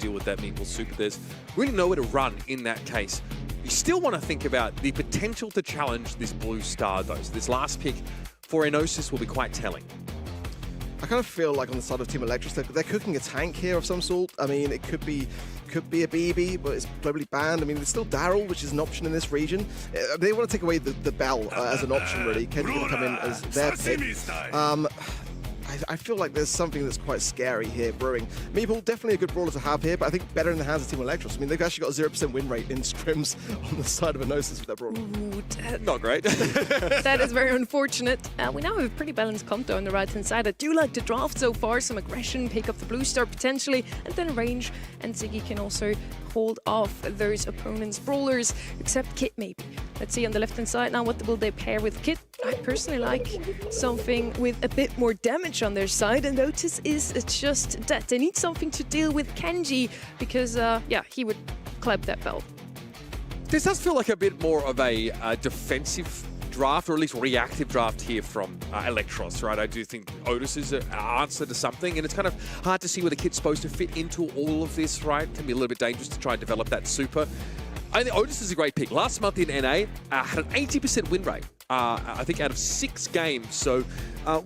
deal with that Meeple Super. There's really nowhere to run in that case. You still want to think about the potential to challenge this blue star, though. So this last pick for Enosis will be quite telling. I kind of feel like on the side of Team Electros, they're cooking a tank here of some sort. I mean, it could be a BB, but it's globally banned. I mean, there's still Daryl, which is an option in this region. They want to take away the Bell as an option, really. Kenji's going to come in as their pick. I feel like there's something that's quite scary here brewing. Meeple, definitely a good brawler to have here, but I think better in the hands of Team Electros. I mean, they've actually got a 0% win rate in scrims on the side of Enosis with their brawler. Ooh, Not great. that is very unfortunate. We now have a pretty balanced comp though on the right-hand side. I do like the draft so far. Some aggression, pick up the blue star potentially, and then range. And Ziggy can also hold off those opponents' brawlers, except Kit maybe. Let's see on the left-hand side now, what will they pair with Kit? I personally like something with a bit more damage on their side, and Otis is just that. They need something to deal with Kenji, because, yeah, he would clap that bell. This does feel like a bit more of a defensive draft, or at least reactive draft here from Electros, right? I do think Otis is an answer to something, and it's kind of hard to see where the Kit's supposed to fit into all of this, right? It can be a little bit dangerous to try and develop that super. I think Otis is a great pick. Last month in NA, had an 80% win rate, I think out of 6 games. So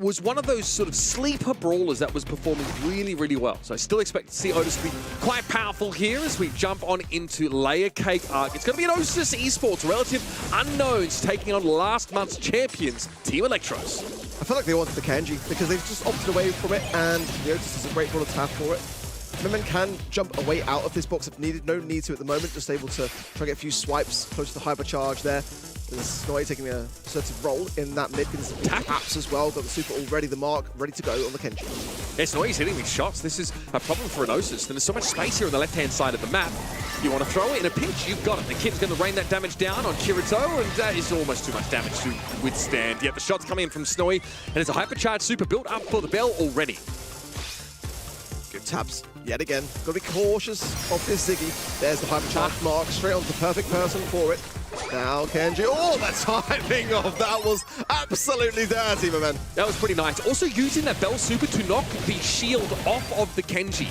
was one of those sort of sleeper brawlers that was performing really, really well. So I still expect to see Otis be quite powerful here as we jump on into Layer Cake Arc. It's going to be an Otis Esports, relative unknowns, taking on last month's champions, Team Electros. I feel like they wanted the Kenji because they've just opted away from it, and the Otis is a great brawler to have for it. Mimmin can jump away out of this box if needed. No need to at the moment. Just able to try and get a few swipes close to the hypercharge there. There's Snowy taking a assertive role in that mid. There's some taps as well. Got the super already, the mark ready to go on the Kenji. Yeah, Snowy's hitting these shots. This is a problem for Enosis. There's so much space here on the left-hand side of the map. You want to throw it in a pinch, you've got it. The Kit's going to rain that damage down on Kirito, and that is almost too much damage to withstand. Yet the shot's coming in from Snowy, and it's a hypercharged super built up for the Bell already. Good taps yet again. Got to be cautious of this Ziggy. There's the hypercharge mark, straight onto the perfect person for it. Now Kenji, oh, the timing of that was absolutely dirty, my man. That was pretty nice. Also using that Bell super to knock the shield off of the Kenji.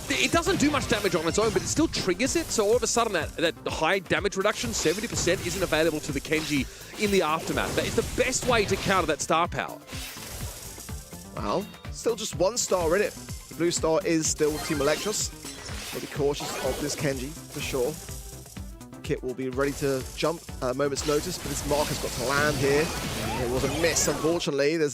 It doesn't do much damage on its own, but it still triggers it. So all of a sudden, that high damage reduction, 70%, isn't available to the Kenji in the aftermath. That is the best way to counter that star power. Well, still just 1 star in it. The blue star is still Team Electros. We'll be cautious of this Kenji, for sure. Kit will be ready to jump at a moment's notice, but this mark has got to land here. It was a miss, unfortunately. There's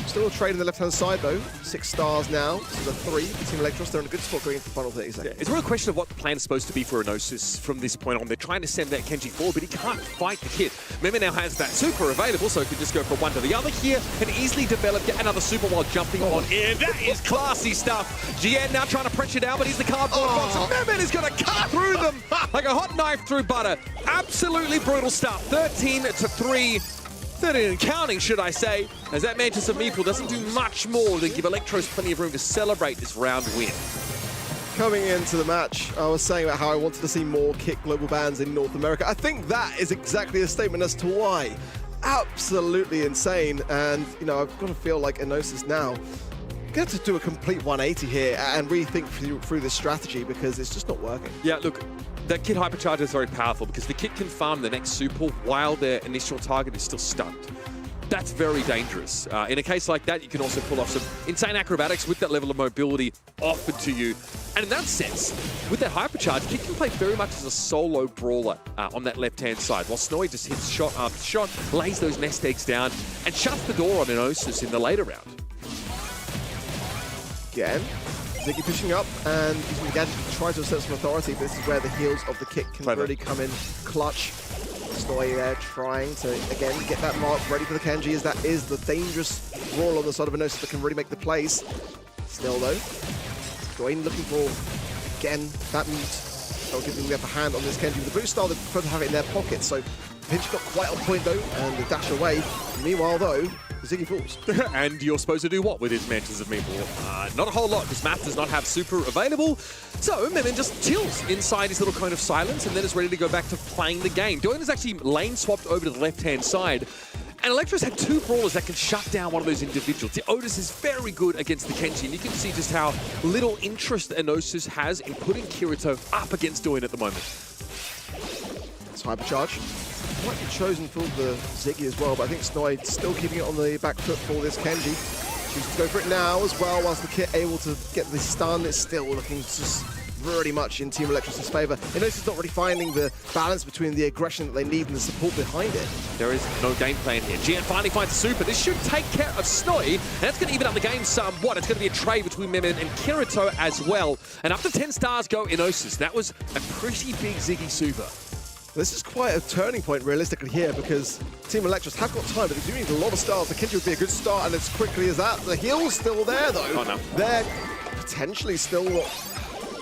still a trade on the left-hand side, though. 6 stars now. This is a 3 for Team Electros. They're in a good spot going into the final 30 seconds. Yeah, it's a real question of what the plan is supposed to be for Enosis from this point on. They're trying to send that Kenji forward, but he can't fight the Kit. Meme now has that super available, so he can just go from one to the other here and easily develop yet another super while jumping on in. That is classy stuff. GN now trying to pressure down, but he's the cardboard box. And Meme is going to cut through them like a hot knife through butter. Absolutely brutal stuff. 13-3. 13 and counting, should I say, as that Mantis of Meeple doesn't do much more than give Electros plenty of room to celebrate this round win. Coming into the match, I was saying about how I wanted to see more Kit global bans in North America. I think that is exactly a statement as to why. Absolutely insane, and you know, I've got to feel like Enosis now going to do a complete 180 here and rethink through this strategy, because it's just not working. Yeah, look, that Kit hypercharge is very powerful because the Kit can farm the next super while their initial target is still stunned. That's very dangerous. In a case like that, you can also pull off some insane acrobatics with that level of mobility offered to you. And in that sense, with that hypercharge, Kit can play very much as a solo brawler on that left-hand side, while Snowy just hits shot after shot, lays those nest eggs down, and shuts the door on Enosis in the later round. Again, Ziggy pushing up, and he's going to again try to assert some authority, but this is where the heals of the Kit can really come in clutch. Snowy there trying to, again, get that mark ready for the Kenji, as that is the dangerous roll on the side of Enosis that can really make the plays. Still, though, Dwayne looking for, again, that mute. They'll give them the upper hand on this Kenji. With the blue star, they prefer to have it in their pocket, so Pinch got quite on point, though, and the dash away. Meanwhile, though, Ziggy falls. And you're supposed to do what with his Mantis of Meeple? Not a whole lot, because Math does not have super available. So Mimmin just chills inside his little cone of silence and then is ready to go back to playing the game. Doan is actually lane swapped over to the left-hand side. And Electros had two brawlers that can shut down one of those individuals. The Otis is very good against the Kenji, and you can see just how little interest Enosis has in putting Kirito up against Doin at the moment. It's Hypercharge. Might be chosen for the Ziggy as well, but I think Snoid still keeping it on the back foot for this Kenji. Chooses to go for it now as well, whilst the Kit able to get the stun. It's still looking just really much in Team Electros' favour. Enosis not really finding the balance between the aggression that they need and the support behind it. There is no game plan here. GN finally finds a super. This should take care of Snoy, and that's going to even up the game somewhat. It's going to be a trade between Memen and Kirito as well. And up to 10 stars go Enosis. That was a pretty big Ziggy super. This is quite a turning point realistically here because Team Electros have got time, but they do need a lot of stars. The Kenji would be a good start, and as quickly as that, the heal's still there though. Oh no. They're potentially still...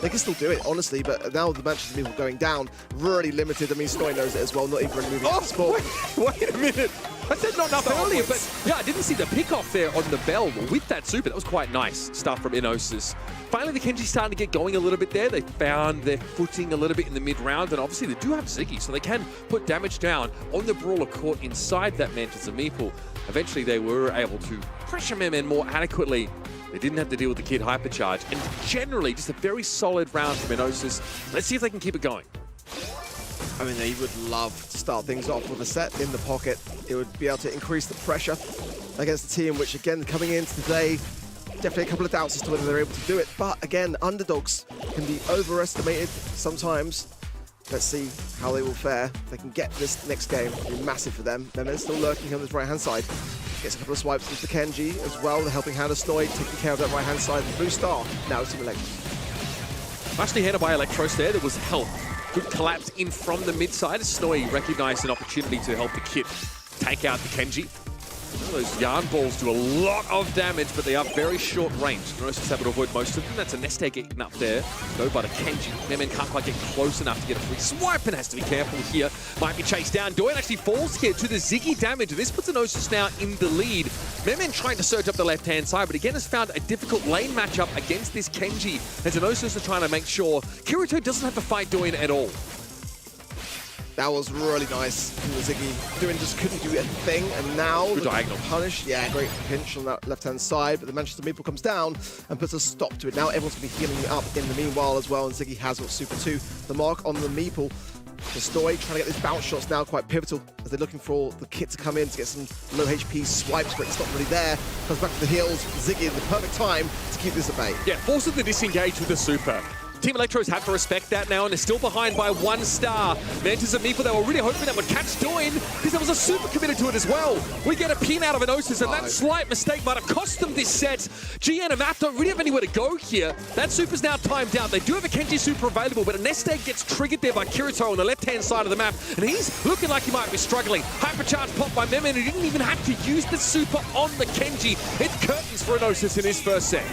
They can still do it, honestly, but now the Manchester people going down, really limited. I mean, Snoy knows it as well, not even really moving up the sport. Wait a minute. I said not enough earlier, but yeah, I didn't see the pick off there on the bell with that super. That was quite nice stuff from Enosis. Finally, the Kenji's starting to get going a little bit there. They found their footing a little bit in the mid-round, and obviously they do have Ziggy, so they can put damage down on the brawler caught inside that Mantis of Meeple. Eventually, they were able to pressure Memen more adequately. They didn't have to deal with the Kid Hypercharge, and generally just a very solid round from Enosis. Let's see if they can keep it going. I mean, they would love to start things off with a set in the pocket. It would be able to increase the pressure against the team, which again, coming into today, definitely a couple of doubts as to whether they're able to do it. But again, underdogs can be overestimated sometimes. Let's see how they will fare. If they can get this next game, it'll be massive for them. Memen still lurking on this right-hand side. Gets a couple of swipes into Kenji as well. The helping hand of Snoid, taking care of that right-hand side. The blue star, now it's Team Electros. Nicely handled by Electros there. There was help. Good collapse in from the mid-side as Snoy recognized an opportunity to help the Kit take out the Kenji. Those yarn balls do a lot of damage, but they are very short range. Enosis able to avoid most of them. That's a nest egg getting up there. Go by the Kenji. Memen can't quite get close enough to get a free swipe and has to be careful here. Might be chased down. Doin actually falls here to the Ziggy damage. This puts Enosis now in the lead. Memen trying to surge up the left-hand side, but again has found a difficult lane matchup against this Kenji. As Enosis are trying to make sure Kirito doesn't have to fight Doin at all. That was really nice from the Ziggy. Doin just couldn't do a thing, and now good diagonal punish. Yeah, great pinch on that left-hand side, but the Manchester Meeple comes down and puts a stop to it. Now everyone's going to be healing up in the meanwhile as well, and Ziggy has got Super 2. The mark on the Meeple. The Snoy trying to get these bounce shots now quite pivotal as they're looking for the Kit to come in to get some low HP swipes, but it's not really there. Comes back to the heels. Ziggy in the perfect time to keep this at bay. Yeah, forces the disengage with the super. Team Electros have to respect that now, and they're still behind by 1 star. Mantis and Meeple, they were really hoping that would catch Doin, because there was a super committed to it as well. We get a pin out of Enosis, and that slight mistake might have cost them this set. GN and Math don't really have anywhere to go here. That super's now timed out. They do have a Kenji super available, but a nest egg gets triggered there by Kirito on the left-hand side of the map, and he's looking like he might be struggling. Hypercharge popped by Memen, who didn't even have to use the super on the Kenji. It's curtains for Enosis in his first set.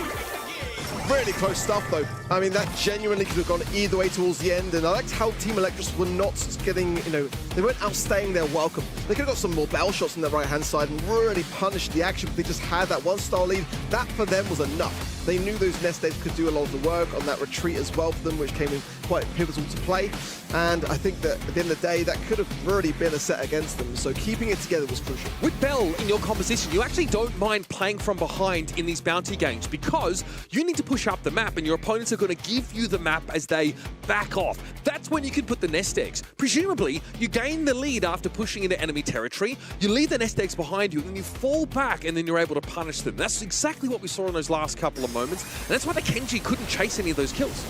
Really close stuff, though. I mean, that genuinely could have gone either way towards the end, and I liked how Team Electros were not getting, they weren't outstaying their welcome. They could have got some more bell shots on their right-hand side and really punished the action, but they just had that 1-star lead. That, for them, was enough. They knew those nest eggs could do a lot of the work on that retreat as well for them, which came in quite pivotal to play. And I think that at the end of the day, that could have really been a set against them. So keeping it together was crucial. With Bell in your composition, you actually don't mind playing from behind in these bounty games because you need to push up the map and your opponents are going to give you the map as they back off. That's when you can put the nest eggs. Presumably, you gain the lead after pushing into enemy territory, you leave the nest eggs behind you, and then you fall back and then you're able to punish them. That's exactly what we saw in those last couple of moments, and that's why the Kenji couldn't chase any of those kills.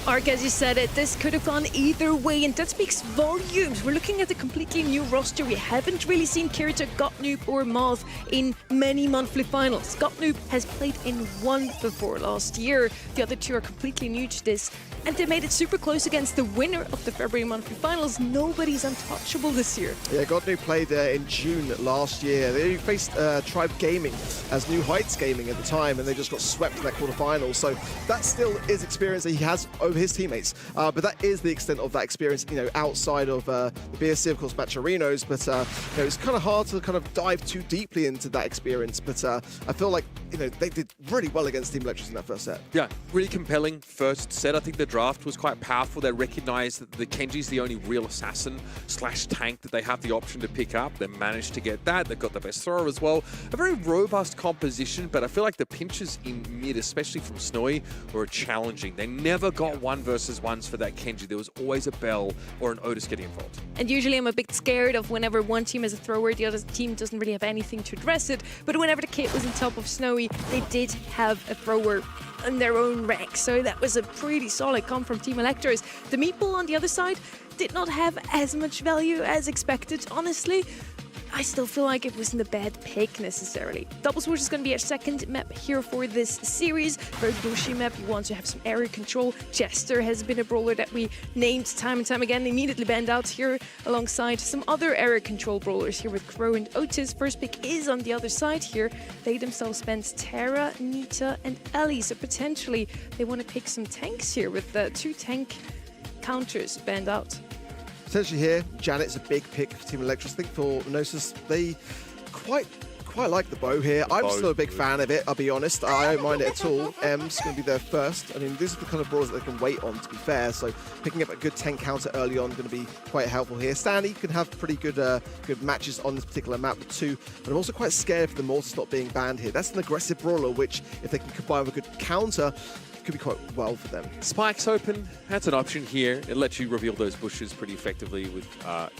Ark, as you said it, this could have gone either way, and that speaks volumes. We're looking at a completely new roster. We haven't really seen Kirito, Gottnoob, or Moth in many monthly finals. Gottnoob has played in one before last year. The other two are completely new to this, and they made it super close against the winner of the February monthly finals. Nobody's untouchable this year. Yeah, Gottnoob played in June last year. They faced Tribe Gaming as New Heights Gaming at the time, and they just got swept in that quarterfinal. So that still is experience that he has over his teammates. But that is the extent of that experience, you know, outside of the BSC, of course, Matcharinos. But you know, it's kind of hard to kind of dive too deeply into that experience. But I feel like, you know, they did really well against Team Electros in that first set. Yeah, really compelling first set. I think the draft was quite powerful. They recognized that the Kenji's the only real assassin / tank that they have the option to pick up. They managed to get that. They've got the best thrower as well. A very robust composition, but I feel like the pinches in mid, especially from Snowy, were challenging. They never got 1 versus 1s for that Kenji. There was always a Bell or an Otis getting involved. And usually I'm a bit scared of whenever one team has a thrower, the other team doesn't really have anything to address it. But whenever the kit was on top of Snowy, they did have a thrower in their own wreck. So that was a pretty solid comp from Team Electros. The Meatball on the other side did not have as much value as expected, honestly. I still feel like it wasn't a bad pick necessarily. Double Swoosh is going to be our second map here for this series. Very bushy map. You want to have some area control. Jester has been a brawler that we named time and time again. Immediately banned out here alongside some other area control brawlers here with Crow and Otis. First pick is on the other side here. They themselves spent Tara, Nita, and Ellie. So potentially they want to pick some tanks here with the 2 tank counters banned out. Potentially here, Janet's a big pick for Team Electros. I think for Gnosis, they quite like the bow here. I'm still a big fan of it, I'll be honest. I don't mind it at all. M's going to be there first. I mean, these are the kind of brawlers that they can wait on, to be fair. So picking up a good tank counter early on is going to be quite helpful here. Stanley can have pretty good good matches on this particular map too. But I'm also quite scared for the Mortis not being banned here. That's an aggressive brawler, which if they can combine with a good counter, could be quite well for them. Spikes open, that's an option here. It lets you reveal those bushes pretty effectively with,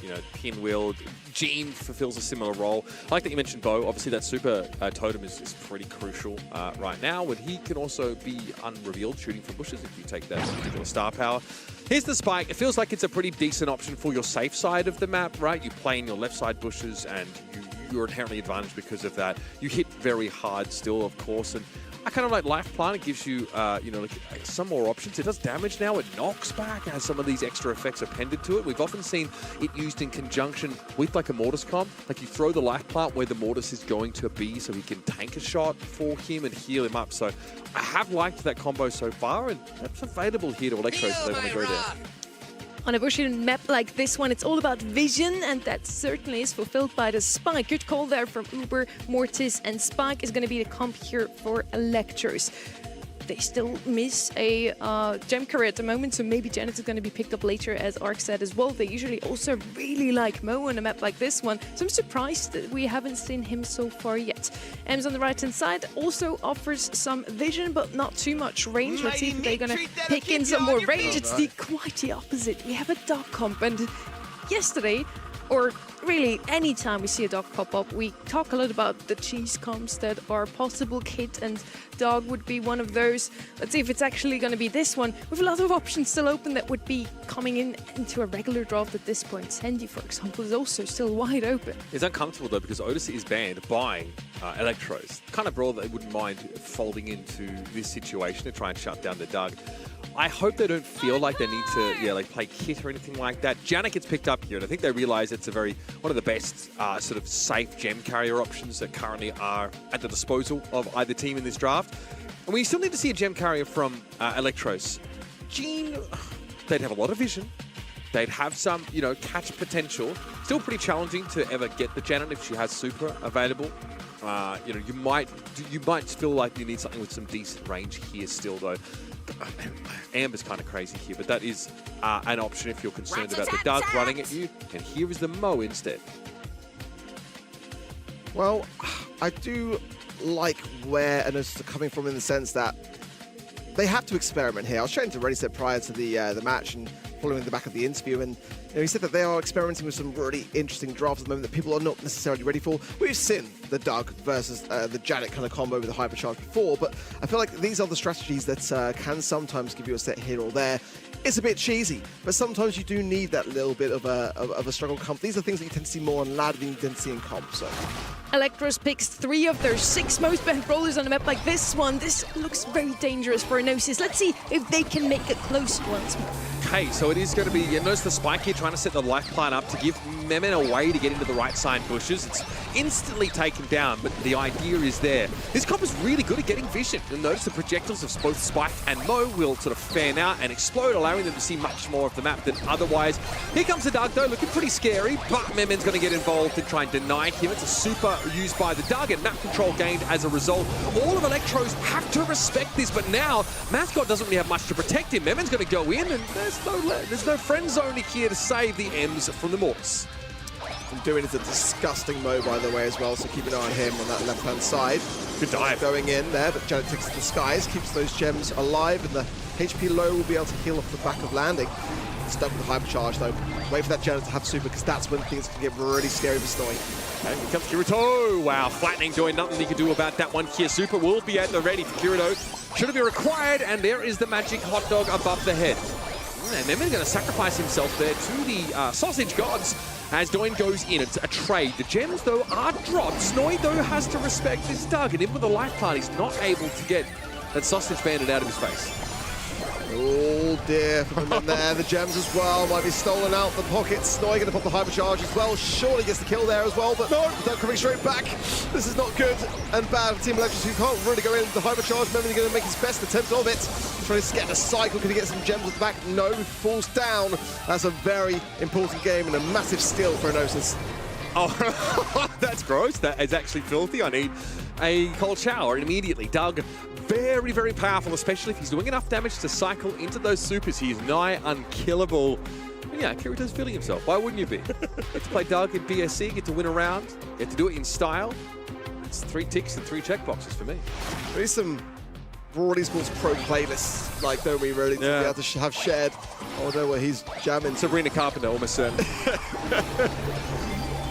you know, Pinwheel. Gene fulfills a similar role. I like that you mentioned Bo. Obviously, that super totem is pretty crucial right now, and he can also be unrevealed, shooting from bushes if you take that particular star power. Here's the Spike. It feels like it's a pretty decent option for your safe side of the map, right? You play in your left side bushes, and you're inherently advantaged because of that. You hit very hard still, of course, and I kind of like Life Plant. It gives you, you know, like some more options. It does damage now. It knocks back. It has some of these extra effects appended to it. We've often seen it used in conjunction with like a Mortis comp. Like you throw the Life Plant where the Mortis is going to be so he can tank a shot for him and heal him up. So I have liked that combo so far, and that's available here to Electros if they want to go there. On a bushy map like this one, it's all about vision, and that certainly is fulfilled by the Spike. Good call there from Uber, Mortis, and Spike is going to be the comp here for Electros. They still miss a gem carrier at the moment, so maybe Janet is going to be picked up later, as Ark said as well. They usually also really like Mo on a map like this one, so I'm surprised that we haven't seen him so far yet. Ems on the right-hand side also offers some vision, but not too much range. Let's see if they're going to pick in some more range. It's quite the opposite. We have a dog comp, and yesterday, or really anytime we see a dog pop up, we talk a lot about the cheese comps that are possible. Kit and dog would be one of those. Let's see if it's actually going to be this one. We have a lot of options still open that would be coming into a regular draft at this point. Sandy, for example, is also still wide open. It's uncomfortable though because Otis is banned by Electros. Kind of brawl that they wouldn't mind folding into this situation to try and shut down the Doug. I hope they don't feel like they need to, like play Kit or anything like that. Janet gets picked up here, and I think they realize it's one of the best sort of safe gem carrier options that currently are at the disposal of either team in this draft. And we still need to see a gem carrier from Electros. Gene, they'd have a lot of vision. They'd have some, you know, catch potential. Still pretty challenging to ever get the Janet if she has super available. You know, you might feel like you need something with some decent range here still, though. Amber's kind of crazy here, but that is an option if you're concerned about the Dark running at you. And here is the Mo instead. Well, I do like where Gnosis are coming from in the sense that they have to experiment here. I was chatting to Rennie said prior to the match and following the back of the interview, and you know, he said that they are experimenting with some really interesting drafts at the moment that people are not necessarily ready for. We've seen the Doug versus the Janet kind of combo with the Hypercharge before, but I feel like these are the strategies that can sometimes give you a set here or there. It's a bit cheesy, but sometimes you do need that little bit of a struggle comp. These are things that you tend to see more on ladder than you tend to see in comp. So Electros picks 3 of their 6 most better brawlers on a map like this one. This looks very dangerous for Enosis. Let's see if they can make it close once more. Okay, so it is going to be, you notice the spike here trying to set the life plan up to give Memen a way to get into the right side bushes. It's instantly taken down, but the idea is there. This comp is really good at getting vision. You'll notice the projectiles of both Spike and Mo will sort of fan out and explode, allowing them to see much more of the map than otherwise. Here comes the Doug, though, looking pretty scary, but Memen's going to get involved and try and deny him. It's a super used by the Doug, and map control gained as a result. All of Electros have to respect this, but now Mascot doesn't really have much to protect him. Memen's going to go in, and there's no friend zone here to save the M's from the Morts. And doing is a disgusting Mo, by the way, as well, so keep an eye on him on that left-hand side. Good dive. Going in there, but Janet takes the skies, keeps those gems alive, and the HP low will be able to heal off the back of landing. Stuck with the hypercharge, though. Wait for that Janet to have super, because that's when things can get really scary for Snowy. And here comes Kirito. Wow, flattening, doing nothing he can do about that one here. Super will be at the ready for Kirito. Shouldn't be required, and there is the magic hot dog above the head. And Memen's going to sacrifice himself there to the sausage gods as Doin goes in. It's a trade. The gems, though, are dropped. Snowy, though, has to respect this Doug, and even with the life plan, he's not able to get that sausage bandit out of his face. Oh dear, for them in there. The gems as well might be stolen out the pockets. Snowy going to pop the hypercharge as well. Surely gets the kill there as well, but no, Doug coming straight back. This is not good and bad for Team Electros, who can't really go in with the hypercharge. Memen going to make his best attempt of it. Trying to get the cycle. Can he get some gems at the back? No, falls down. That's a very important game and a massive steal for Enosis. Oh, that's gross. That is actually filthy. I need a cold shower immediately. Doug, very, very powerful, especially if he's doing enough damage to cycle into those supers. He is nigh unkillable. But yeah, Kirito's feeling himself. Why wouldn't you be? Get to play Doug in BSC, get to win a round, get to do it in style. It's 3 ticks and 3 checkboxes for me. There is some Brawl Esports Pro playlists, like, don't we really, to be able to have shared. Oh no, where he's jamming. Sabrina Carpenter, almost certain.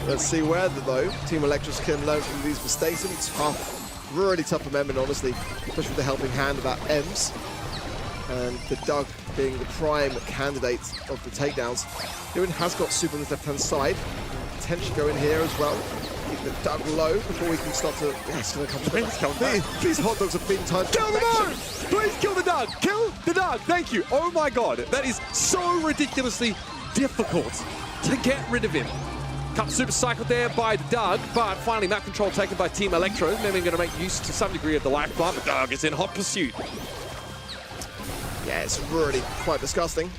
Let's see where, though, Team Electros can learn from these mistakes. It's tough, really tough for Memen, honestly, especially with the helping hand of that Ems. And the Doug being the prime candidate of the takedowns. Ewan has got super on his left-hand side. Potentially go in here as well. Keep the Doug low before we can start to... Yeah, it's going to come back. These hot dogs are being timed. Kill the Doug! Please kill the Doug! Kill the Doug! Thank you! Oh my god, that is so ridiculously difficult to get rid of him. Cup super cycled there by the Doug, but finally map control taken by Team Electro. Memen going to make use to some degree of the life bar, but Doug is in hot pursuit. Yeah, it's really quite disgusting.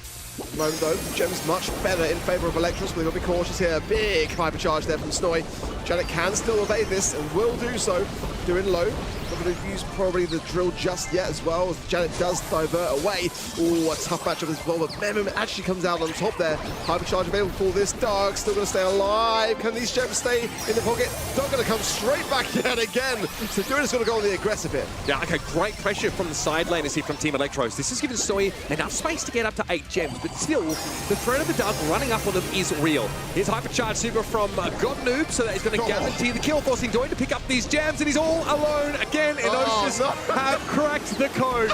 At the moment, though, Gem's much better in favour of Electros. We've got to be cautious here. Big hypercharge there from Snowy. Janet can still evade this and will do so. Doing low. Not going to use probably the drill just yet as well, as Janet does divert away. Ooh, a tough matchup as well, but Memen actually comes out on top there. Hypercharge available for this. Doug still going to stay alive. Can these gems stay in the pocket? Doug going to come straight back yet again. So Doing is going to go on the aggressive here. Yeah, okay, great pressure from the side laners here from Team Electros. This has given Snowy enough space to get up to 8 gems, but still, the threat of the Doug running up on them is real. Here's hypercharge super from God Noob, so that he's going to guarantee the kill, forcing Doing to pick up these gems, and he's all alone again. Enosis have cracked the code.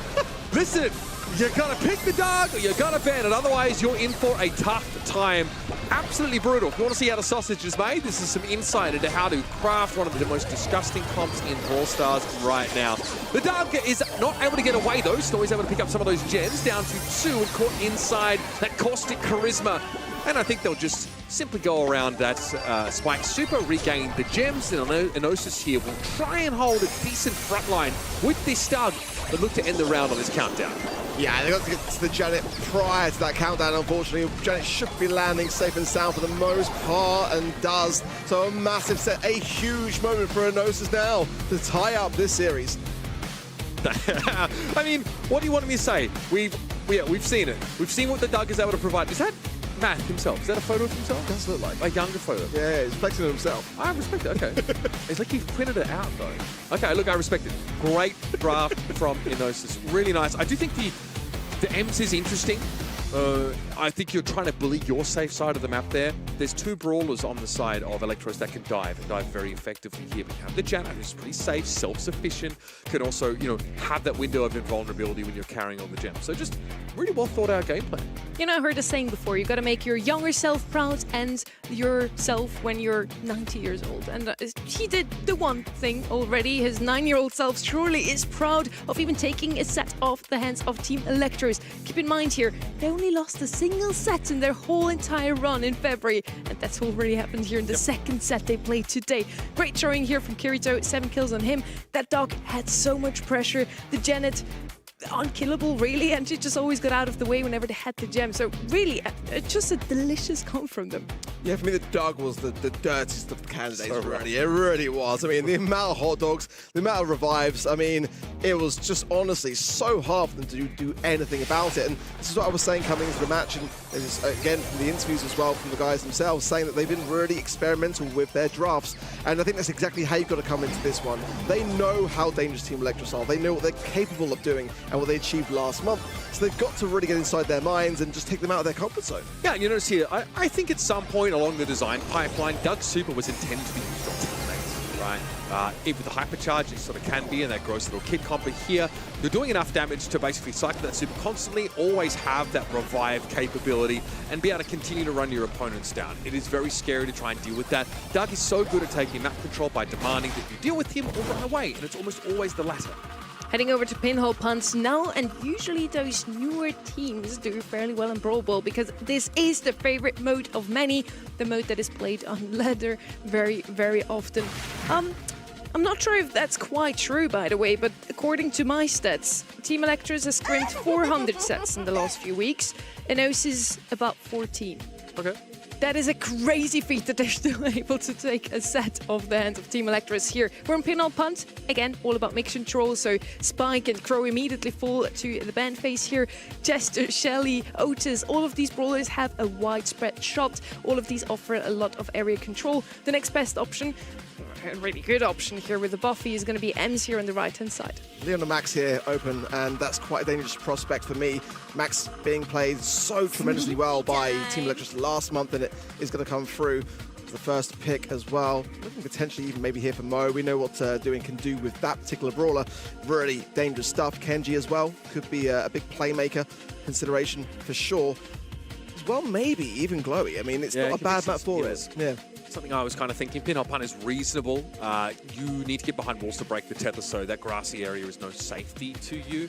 Listen, you're going to pick the Doug or you're going to ban it, otherwise you're in for a tough time. Absolutely brutal. If you want to see how the sausage is made, this is some insight into how to craft one of the most disgusting comps in Brawl Stars right now. The Doug is not able to get away though, Snowy's able to pick up some of those gems, down to 2 and caught inside that caustic charisma. And I think they'll just simply go around that Spike Super, regain the gems, and Enosis here will try and hold a decent front line with this Doug, but look to end the round on this countdown. Yeah, they got to get to the Janet prior to that countdown, unfortunately. Janet should be landing safe and sound for the most part, and does. So a massive set, a huge moment for Enosis now to tie up this series. I mean, what do you want me to say? We've seen it. We've seen what the Doug is able to provide. Is that Matt himself? Is that a photo of himself? It does look like. A younger photo? Yeah, he's flexing on himself. I respect it, okay. It's like he printed it out, though. Okay, look, I respect it. Great draft from Enosis. Really nice. I do think the Ems is interesting. I think you're trying to bully your safe side of the map there. There's two brawlers on the side of Electros that can dive and dive very effectively here. We have the Janna, who's pretty safe, self-sufficient, can also, you know, have that window of invulnerability when you're carrying on the gem. So just really well thought out game plan. You know, I heard a saying before, you got to make your younger self proud and yourself when you're 90 years old. And he did the one thing already. His 9-year-old self surely is proud of even taking a set off the hands of Team Electros. Keep in mind here, they only lost a single set in their whole entire run in February. And that's already happened here in the second set they played today. Great showing here from Kirito, 7 kills on him. That dog had so much pressure. The Janet, unkillable really, and she just always got out of the way whenever they had the gem. So really, just a delicious comp from them. Yeah, for me, the dog was the dirtiest of the candidates, really. It really was. I mean, the amount of hot dogs, the amount of revives, I mean, it was just honestly so hard for them to do anything about it. And this is what I was saying coming into the match, and this is, again, from the interviews as well, from the guys themselves, saying that they've been really experimental with their drafts. And I think that's exactly how you've got to come into this one. They know how dangerous Team Electros are. They know what they're capable of doing and what they achieved last month. So they've got to really get inside their minds and just take them out of their comfort zone. Yeah, you notice here, I think at some point along the design pipeline, Doug's super was intended to be used on teammates, right? With the hypercharge, it sort of can be, and that gross little kit combo here. You're doing enough damage to basically cycle that super constantly, always have that revive capability, and be able to continue to run your opponents down. It is very scary to try and deal with that. Doug is so good at taking map control by demanding that you deal with him or run away, and it's almost always the latter. Heading over to pinhole punts now, and usually those newer teams do fairly well in Brawl Ball because this is the favorite mode of many, the mode that is played on ladder very, very often. I'm not sure if that's quite true, by the way, but according to my stats, Team Electros has scrimped 400 sets in the last few weeks, and Osis about 14. Okay. That is a crazy feat that they're still able to take a set off the hands of Team Electros here. We're on pinhole punt. Again, all about mix control. So Spike and Crow immediately fall to the band phase here. Jester, Shelly, Otis, all of these brawlers have a widespread shot. All of these offer a lot of area control. The next best option, a really good option here with the Buffy, is going to be Ems here on the right-hand side. Leon and Max here open, and that's quite a dangerous prospect for me. Max being played so tremendously well by Team Electros last month, and it is going to come through as the first pick as well. Looking potentially even maybe here for Mo. We know what Doing can do with that particular brawler. Really dangerous stuff. Kenji as well could be a big playmaker consideration for sure. As well, maybe even Glowy. I mean, it's not a bad map for it. Yeah. Something I was kind of thinking, pinhole punt is reasonable. You need to get behind walls to break the tether, so that grassy area is no safety to you.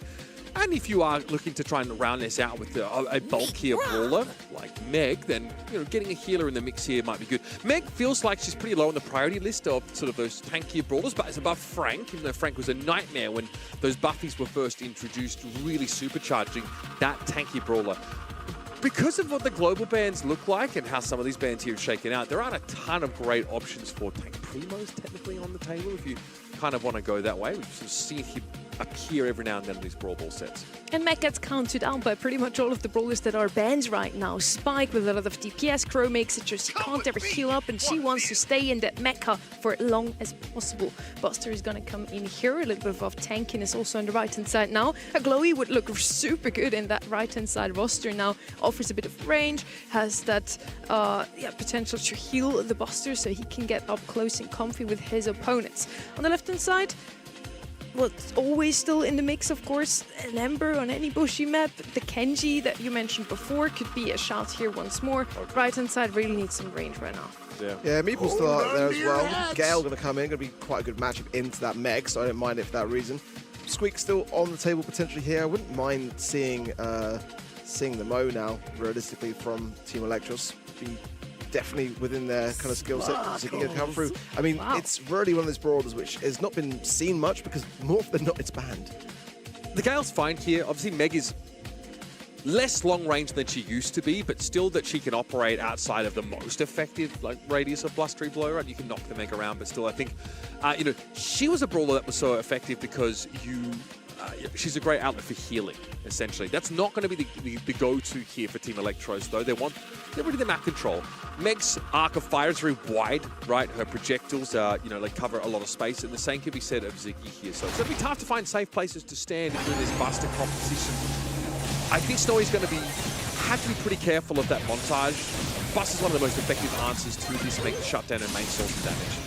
And if you are looking to try and round this out with a bulkier brawler like Meg, then getting a healer in the mix here might be good. Meg feels like she's pretty low on the priority list of sort of those tankier brawlers, but it's above Frank, even though Frank was a nightmare when those buffies were first introduced, really supercharging that tanky brawler. Because of what the global bans look like and how some of these bans here are shaken out, there aren't a ton of great options for tank primos technically on the table if you kind of want to go that way. We've sort of seen him appear every now and then in these Brawl Ball sets. And Meg gets counted out by pretty much all of the brawlers that are banned right now. Spike with a lot of DPS, Crow makes it just she can't ever heal up, and she wants to stay in that mecha for as long as possible. Buster is going to come in here, a little bit of tankiness also on the right-hand side now. A Glowy would look super good in that right-hand side roster now, offers a bit of range, has that potential to heal the Buster so he can get up close and comfy with his opponents. On the left-hand side, well, it's always still in the mix, of course. An Ember on any bushy map. The Kenji that you mentioned before could be a shout here once more. Okay. Right-hand side really needs some range right now. Yeah, Meeple's still out there as well. Gale going to come in, going to be quite a good matchup into that Meg, so I don't mind it for that reason. Squeak still on the table potentially here. I wouldn't mind seeing the Mo now, realistically, from Team Electros. Be definitely within their kind of skill set to come through. I mean, it's really one of those brawlers which has not been seen much because more often than not, it's banned. The Gale's fine here. Obviously, Meg is less long range than she used to be, but still that she can operate outside of the most effective radius of blustery blow. Right, you can knock the Meg around, but still, I think she was a brawler that was so effective because she's a great outlet for healing, essentially. That's not going to be the go-to here for Team Electros, though. They're rid of the map control. Meg's arc of fire is very wide, right? Her projectiles, they cover a lot of space, and the same can be said of Ziggy here. So it's going to be tough to find safe places to stand in this Buster composition. I think Snowy's going to be have to be pretty careful of that montage. Bust is one of the most effective answers to this make shutdown and main source of damage.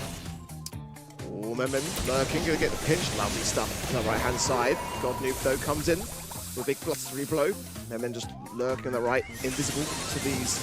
Oh, Memen lurking, gonna get the pinch. Lovely stuff on the right-hand side. God Noob, though, comes in with a big +3 blow. Memen just lurking on the right, invisible to these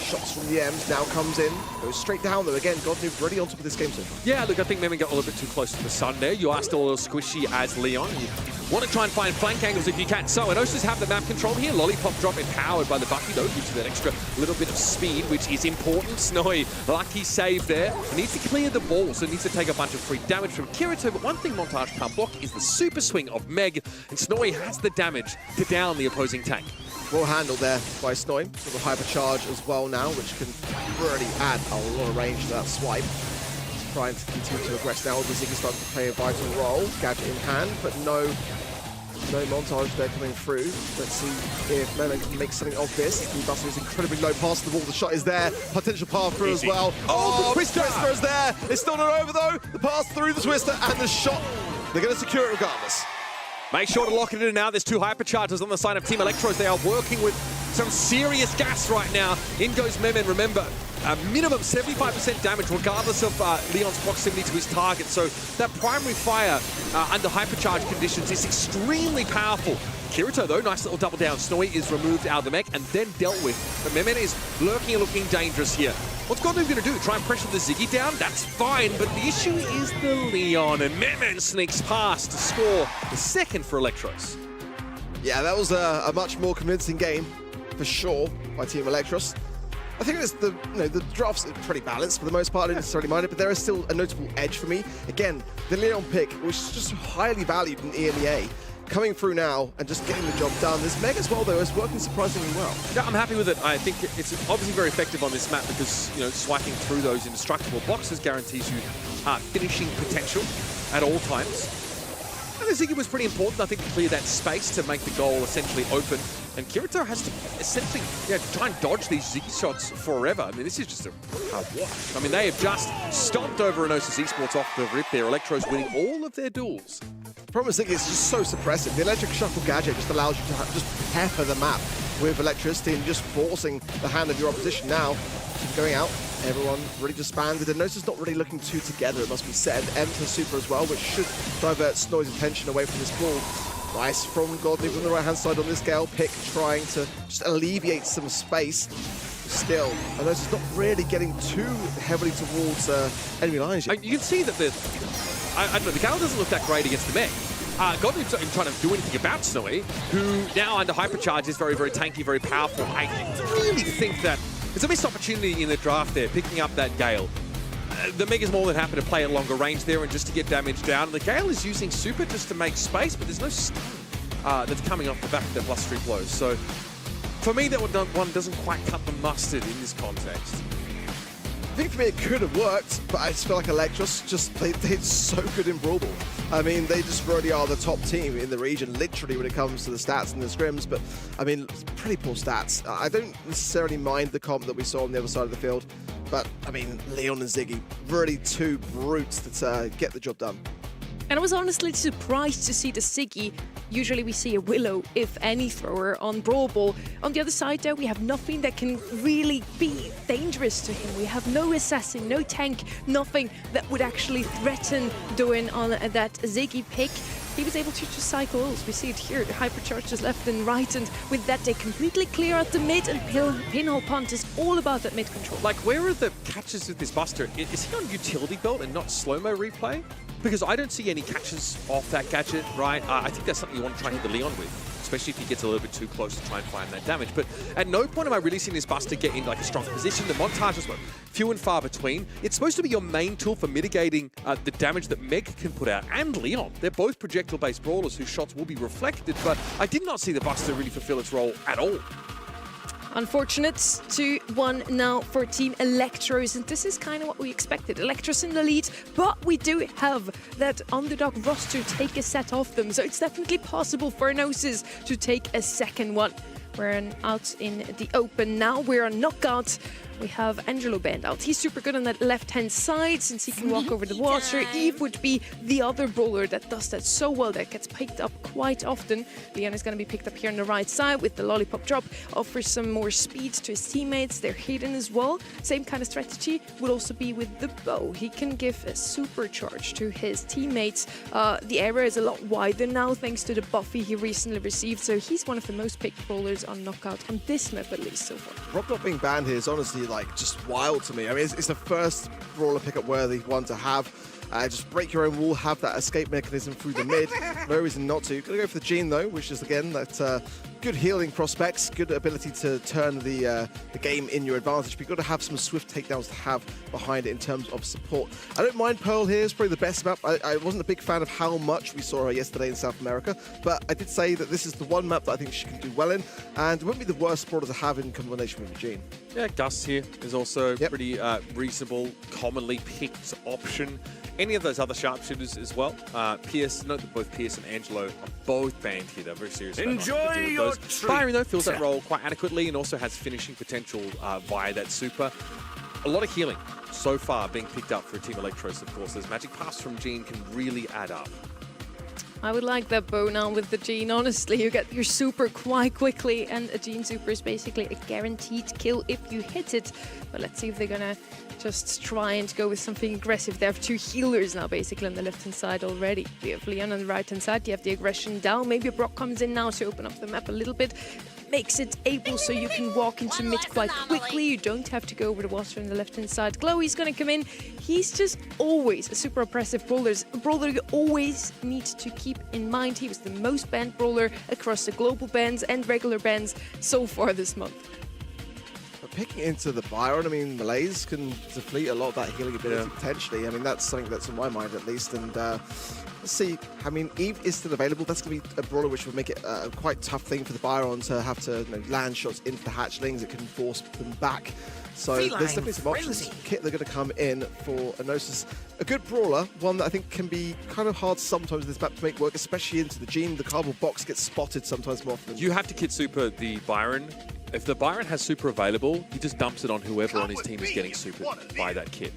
shots from the M's. Now comes in, goes straight down, though. Again, God Noob really on top of this game so far. Yeah, look, I think Memen got a little bit too close to the sun there. You are still a little squishy as Leon. You want to try and find flank angles if you can. So, Enosis have the map control here. Lollipop drop empowered by the Bucky, though, gives you that extra little bit of speed, which is important. Snowy, lucky save there. He needs to clear the ball, so he needs to take a bunch of free damage from Kirito. But one thing Montage can't block is the super swing of Meg, and Snowy has the damage to down the opposing tank. Well handled there by Snowy with a hypercharge as well now, which can really add a lot of range to that swipe. He's trying to continue to aggress now. The Ziggy starting to play a vital role. Gadget in hand, but no montage there coming through. Let's see if Memen can make something of this. The Buster is incredibly low past the wall. The shot is there. Potential path through as well. Oh, the Twister! Twister is there. It's still not over though. The pass through the Twister and the shot. They're going to secure it regardless. Make sure to lock it in now. There's 2 hyperchargers on the side of Team Electros. They are working with some serious gas right now. In goes Memen. Remember, a minimum 75% damage regardless of Leon's proximity to his target. So that primary fire under hypercharge conditions is extremely powerful. Kirito, though, nice little double down. Snowy is removed out of the mech and then dealt with. But Memen is lurking and looking dangerous here. What's God Noob going to do? Try and pressure the Ziggy down? That's fine, but the issue is the Leon, and Memen sneaks past to score the second for Electros. Yeah, that was a much more convincing game, for sure, by Team Electros. I think it's the drafts are pretty balanced for the most part. I didn't necessarily mind it, but there is still a notable edge for me. Again, the Leon pick, which is just highly valued in EMEA, coming through now and just getting the job done. This Meg as well, though, is working surprisingly well. Yeah, I'm happy with it. I think it's obviously very effective on this map because, you know, swiping through those indestructible boxes guarantees you finishing potential at all times. And the Ziggy was pretty important, I think, to clear that space to make the goal essentially open. And Kirito has to essentially try and dodge these Ziggy shots forever. I mean, this is just a hard watch. I mean, they have just stomped over Enosis Esports off the rip there. Electros winning all of their duels. The problem is Ziggy is just so suppressive. The electric shuffle gadget just allows you to just pepper the map with electricity and just forcing the hand of your opposition. Now, going out, everyone really disbanded, and Nosa's not really looking too together, it must be said. M to super as well, which should divert Snowy's attention away from this ball. Nice from God Noob on the right-hand side on this Gale pick, trying to just alleviate some space. Still, and Nosa's not really getting too heavily towards enemy lines yet. You can see that I don't know, the Gale doesn't look that great against the mech. God Noob's not even trying to do anything about Snowy, who now under hypercharge is very, very tanky, very powerful. I really think that it's a missed opportunity in the draft there, picking up that Gale. The Meg is more than happy to play at longer range there and just to get damage down. The Gale is using super just to make space, but there's no stun that's coming off the back of the +3 blows. So for me, that one doesn't quite cut the mustard in this context. I think for me it could have worked, but I just feel like Electros they're so good in Brawl Ball. I mean, they just really are the top team in the region, literally, when it comes to the stats and the scrims, but I mean, pretty poor stats. I don't necessarily mind the comp that we saw on the other side of the field, but I mean, Leon and Ziggy, really two brutes that get the job done. And I was honestly surprised to see the Ziggy. Usually we see a Willow, if any, thrower on Brawl Ball. On the other side, though, we have nothing that can really be dangerous to him. We have no assassin, no tank, nothing that would actually threaten doing on that Ziggy pick. He was able to just cycle ults. We see it here, the hypercharges left and right, and with that they completely clear out the mid, and Pinhole Punt is all about that mid control. Like, where are the catches with this Buster? Is he on utility belt and not slow-mo replay? Because I don't see any catches off that gadget, right? I think that's something you want to try and hit the Leon with, especially if he gets a little bit too close to try and find that damage. But at no point am I really seeing this Buster get in like a strong position. The montages were few and far between. It's supposed to be your main tool for mitigating the damage that Meg can put out, and Leon. They're both projectile-based brawlers whose shots will be reflected, but I did not see the Buster really fulfill its role at all. Unfortunate, 2-1 now for Team Electros, and this is kind of what we expected. Electros in the lead, but we do have that underdog roster take a set off them, so it's definitely possible for Enosis to take a second one. We're out in the open now. We're on knockout. We have Angelo banned out. He's super good on that left-hand side since he can walk over the water. Eve would be the other brawler that does that so well, that gets picked up quite often. Leon is going to be picked up here on the right side with the lollipop drop. Offers some more speed to his teammates. They're hidden as well. Same kind of strategy would also be with the bow. He can give a supercharge to his teammates. The area is a lot wider now thanks to the buffy he recently received. So he's one of the most picked brawlers on knockout on this map, at least so far. Rob not being banned here is honestly like just wild to me. I mean, it's the first brawler pickup worthy one to have. Just break your own wall, have that escape mechanism through the mid. No reason not to. Gonna go for the Gene though, which is again that good healing prospects, good ability to turn the game in your advantage. But you've got to have some swift takedowns to have behind it in terms of support. I don't mind Pearl here. It's probably the best map. I wasn't a big fan of how much we saw her yesterday in South America, but I did say that this is the one map that I think she can do well in, and it wouldn't be the worst brawler to have in combination with the Gene. Yeah, Gus here is also pretty reasonable, commonly picked option. Any of those other sharpshooters as well. Pierce, note that both Pierce and Angelo are both banned here. They're very serious. Enjoy your treat. Byron, though, fills that role quite adequately and also has finishing potential via that super. A lot of healing so far being picked up for Team Electros, of course. Those magic pass from Gene can really add up. I would like that bow now with the Gene, honestly. You get your super quite quickly, and a Gene super is basically a guaranteed kill if you hit it. But let's see if they're gonna just try and go with something aggressive. They have two healers now, basically, on the left-hand side already. We have Leon on the right-hand side. You have the aggression down. Maybe a Brock comes in now to open up the map a little bit. Makes it able so you can walk into mid quite quickly. You don't have to go over the water on the left-hand side. Glowy's gonna come in. He's just always a super oppressive brawler. A brawler you always need to keep in mind. He was the most banned brawler across the global bans and regular bans so far this month. Picking into the Byron, I mean, Malaise can deplete a lot of that healing ability potentially. I mean, that's something that's on my mind at least. And let's see, I mean, Eve is still available. That's going to be a brawler which would make it a quite tough thing for the Byron to have to land shots into the hatchlings. It can force them back. So there's definitely some options. Kit, they're going to come in for Enosis. A good brawler, one that I think can be kind of hard sometimes this map to make work, especially into the Gene. The cardboard box gets spotted sometimes more often. You have to kit super the Byron. If the Byron has super available, he just dumps it on whoever on his team is getting super by that kit.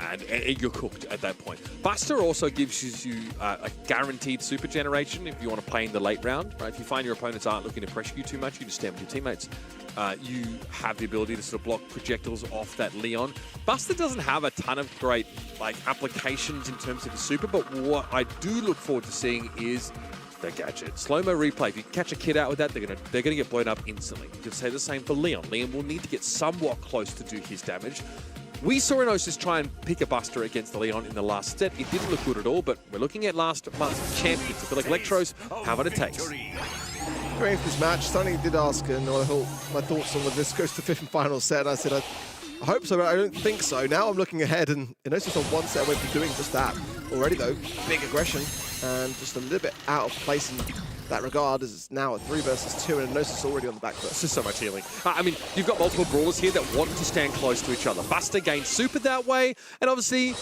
And you're cooked at that point. Buster also gives you a guaranteed super generation if you want to play in the late round. Right? If you find your opponents aren't looking to pressure you too much, you just stand with your teammates. You have the ability to sort of block projectiles off that Leon. Buster doesn't have a ton of great applications in terms of the super, but what I do look forward to seeing is the gadget. Slow-mo replay. If you catch a kid out with that, they're gonna get blown up instantly. You could say the same for Leon. Leon will need to get somewhat close to do his damage. We saw Enosis try and pick a Buster against the Leon in the last set. It didn't look good at all, but we're looking at last month's champions. I feel like Electros have what it takes. Going into this match, Sonny did ask, and I thought my thoughts on whether this goes to fifth and final set. I said, I hope so, but I don't think so. Now I'm looking ahead, and Enosis on one set away from doing just that. Already, though, big aggression, and just a little bit out of place in that regard, as it's now a 3 versus 2, and Enosis already on the back foot. This is so much healing. I mean, you've got multiple brawlers here that want to stand close to each other. Buster gains super that way, and obviously,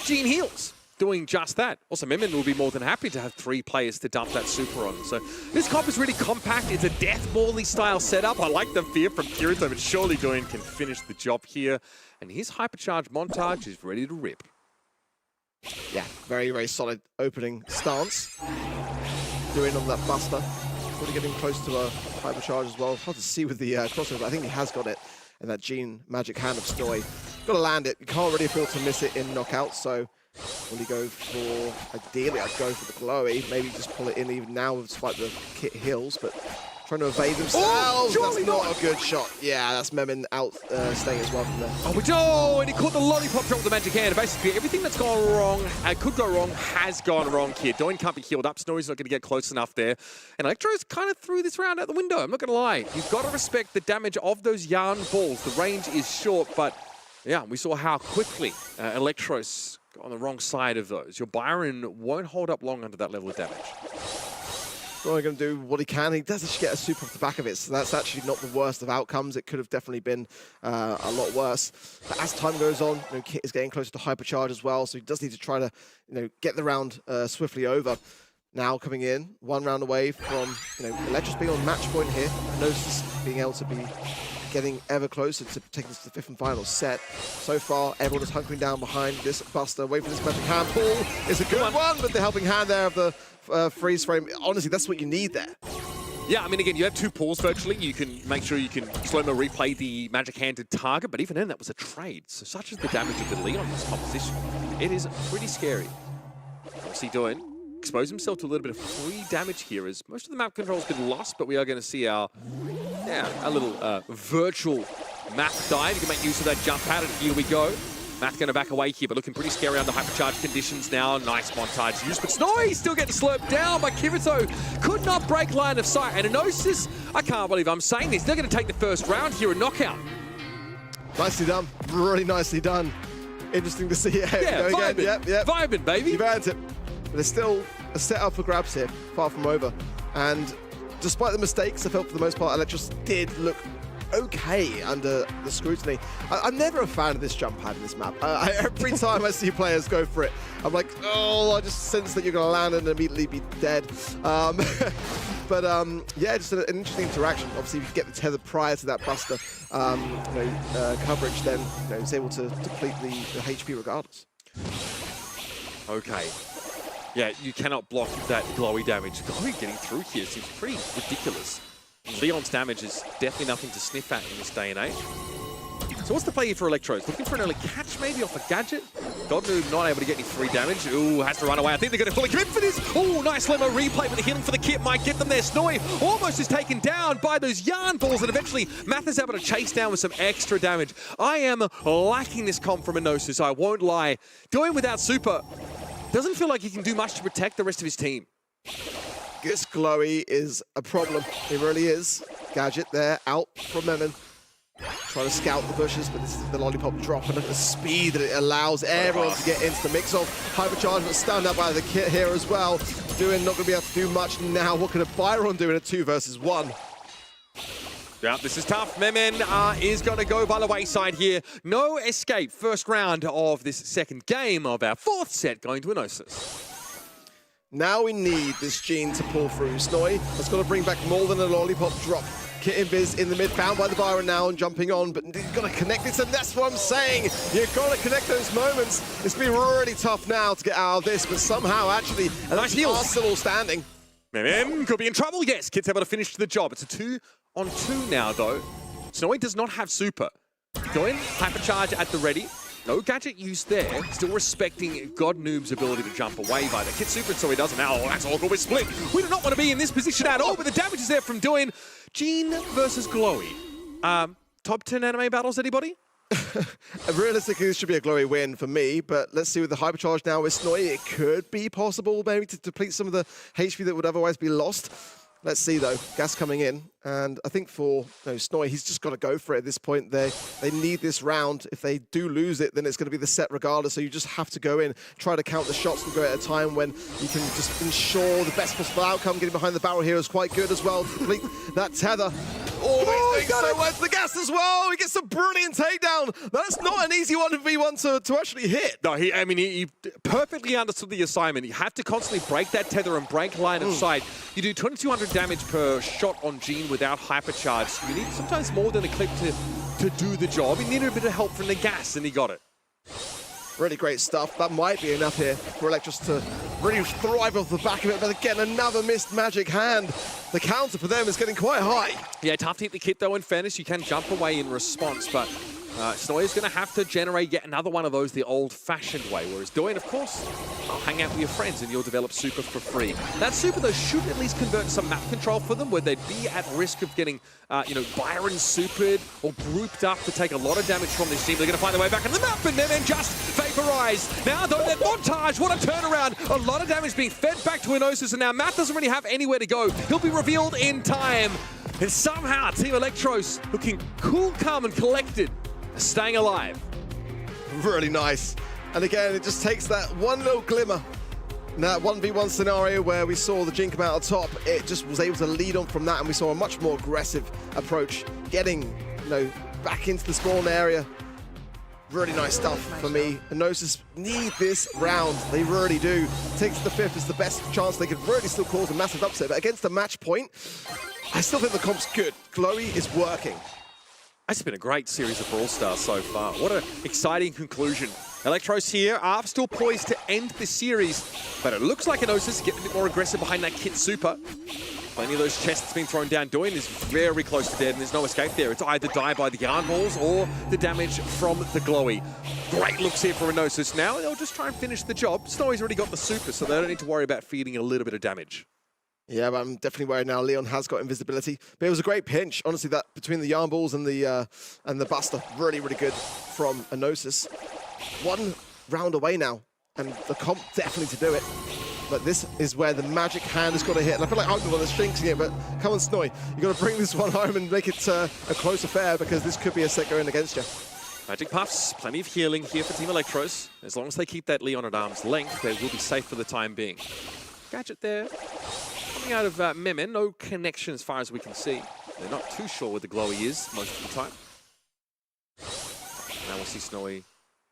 Gene heals, doing just that. Also, Mimin will be more than happy to have 3 players to dump that super on. So this comp is really compact. It's a Death Ball-y style setup. I like the fear from Kirito, but surely Doin can finish the job here. And his hypercharge montage is ready to rip. Yeah, very, very solid opening stance. Doing on that Buster. Really getting close to a hypercharge as well. Hard to see with the crossover, but I think he has got it in that Gene magic hand of Stoy. Got to land it. You can't really afford to miss it in knockout, so will he go for, ideally I'd go for the Glowy, maybe just pull it in even now despite the kit heals, but trying to evade themselves. That's not a good shot. Yeah, that's Memin out staying as well from there. Oh, and he caught the lollipop drop with the magic hand. Basically, everything that's gone wrong, could go wrong, has gone wrong here. Doin can't be healed up. Snorri's not going to get close enough there. And Electro's kind of threw this round out the window. I'm not going to lie. You've got to respect the damage of those yarn balls. The range is short, but yeah, we saw how quickly Electros got on the wrong side of those. Your Byron won't hold up long under that level of damage. Only going to do what he can. He does actually get a super off the back of it, so that's actually not the worst of outcomes. It could have definitely been a lot worse. But as time goes on, Kit is getting closer to hypercharge as well, so he does need to try to get the round swiftly over. now coming in, 1 round away from, Electros being on match point here. Gnosis being able to be getting ever closer to taking this to the 5th and final set. So far, everyone is hunkering down behind this Buster, waiting for this magic hand pull. It's a good one, but the helping hand there of the freeze frame. Honestly, that's what you need there. Yeah, I mean, again, you have 2 pulls virtually. You can make sure you can slow-mo replay the magic-handed target, but even then, that was a trade. So such is the damage of the Leon in this composition. It is pretty scary. What's he doing? Expose himself to a little bit of free damage here, as most of the map control has been lost, but we are going to see our little virtual map dive. You can make use of that jump pad, and here we go. Matt's going to back away here, but looking pretty scary under hypercharge conditions now. Nice montage use, but Snowy still getting slurped down by Kirito. Could not break line of sight. And Enosis, I can't believe I'm saying this, they're going to take the first round here, a knockout. Nicely done. Really nicely done. Interesting to see. Yeah, vibing. Yep. Vibing, baby. You've earned it. But there's still a setup for grabs here, far from over. And despite the mistakes, I felt for the most part, Electros did look okay under the scrutiny. I'm never a fan of this jump pad in this map. Every time I see players go for it, I'm like, oh, I just sense that you're going to land and immediately be dead. But yeah, just an interesting interaction. Obviously, if you get the tether prior to that Buster coverage, then it's able to deplete the HP regardless. Okay. Yeah, you cannot block that glowy damage. Glowy getting through here seems pretty ridiculous. Leon's damage is definitely nothing to sniff at in this day and age. So what's the play here for Electros? Looking for an early catch maybe off a gadget? Godnoob not able to get any free damage. Ooh, has to run away. I think they're going to fully commit for this. Ooh, nice slow-mo replay, but the healing for the kit might get them there. Snowy almost is taken down by those yarn balls, and eventually Math is able to chase down with some extra damage. I am liking this comp from Enosis, I won't lie. Going without super doesn't feel like he can do much to protect the rest of his team. This glowy is a problem. It really is. Gadget there, out from Memon. Trying to scout the bushes, but this is the lollipop drop, and at the speed that it allows everyone to get into the mix of hypercharge, but stunned up by the kit here as well. Doing not going to be able to do much now. What can a Byron do in a 2 versus 1? Yeah, this is tough. Memon is going to go by the wayside here. No escape. First round of this second game of our 4th set going to Enosis. Now we need this Gene to pull through. Snowy has got to bring back more than a lollipop drop. Kit Invis in the mid, found by the Byron now and jumping on, but you've got to connect it, and that's what I'm saying. You've got to connect those moments. It's been really tough now to get out of this, but somehow actually, and nice heals are still all standing. Memon could be in trouble. Yes, Kit's able to finish the job. It's a 2-on-2 now, though. Snowy does not have super. Go in, hypercharge at the ready. No gadget used there, still respecting Godnoob's ability to jump away by the kit super, so he doesn't now. Oh, that's all good with split. We do not want to be in this position at all, but the damage is there from doing Gene versus Glowy. Top 10 anime battles, anybody? Realistically, this should be a Glowy win for me, but let's see with the hypercharge now with Snowy, it could be possible maybe to deplete some of the HP that would otherwise be lost. Let's see though, gas coming in, and I think for Snowy, he's just got to go for it at this point. They need this round. If they do lose it, then it's going to be the set regardless, so you just have to go in, try to count the shots and go at a time when you can just ensure the best possible outcome. Getting behind the barrel here is quite good as well to complete that tether. Oh, he's so went to the gas as well. He gets a brilliant takedown. That's not an easy 1v1 to actually hit. No, he perfectly understood the assignment. You have to constantly break that tether and break line of sight. You do 2,200 damage per shot on Gene without hypercharge. You need sometimes more than a clip to do the job. He needed a bit of help from the gas, and he got it. Really great stuff. That might be enough here for Electros to really thrive off the back of it, but again, another missed magic hand. The counter for them is getting quite high. Yeah, tough to hit the kit though. In fairness, you can jump away in response, but Snowy is going to have to generate yet another one of those the old-fashioned way, whereas Doyen, of course, hang out with your friends and you'll develop super for free. That super, though, should at least convert some map control for them, where they'd be at risk of getting, Byron supered or grouped up to take a lot of damage from this team. They're going to find their way back on the map, and then just vaporize. Now, though, that montage, what a turnaround. A lot of damage being fed back to Enosis, and now Matt doesn't really have anywhere to go. He'll be revealed in time. And somehow, Team Electros looking cool, calm, and collected, staying alive. Really nice. And again, it just takes that one little glimmer. In that 1v1 scenario where we saw the Jin come out on top, it just was able to lead on from that, and we saw a much more aggressive approach, getting, back into the spawn area. Really nice stuff for me. Gnosis need this round. They really do. Takes the 5th is the best chance they could really still cause a massive upset. But against the match point, I still think the comp's good. Glowy is working. It's been a great series of Brawl Stars so far. What an exciting conclusion. Electros here are still poised to end the series, but it looks like Gnosis getting a bit more aggressive behind that Kit Super. Plenty of those chests being thrown down. Doin is very close to dead, and there's no escape there. It's either die by the yarn balls or the damage from the Glowy. Great looks here for Gnosis. Now they'll just try and finish the job. Snowy's already got the Super, so they don't need to worry about feeding a little bit of damage. Yeah, but I'm definitely worried now. Leon has got invisibility, but it was a great pinch. Honestly, that between the yarn balls and the Buster, really, really good from Gnosis. 1 round away now, and the comp definitely to do it. But this is where the magic hand has got to hit. And I feel like I'm the one that's jinxing it, but come on, Snowy. You've got to bring this one home and make it a close affair, because this could be a set going against you. Magic Puffs, plenty of healing here for Team Electros. As long as they keep that Leon at arm's length, they will be safe for the time being. Gadget there. Coming out of Memen, no connection as far as we can see. They're not too sure where the Glowy is most of the time. Now we'll see Snowy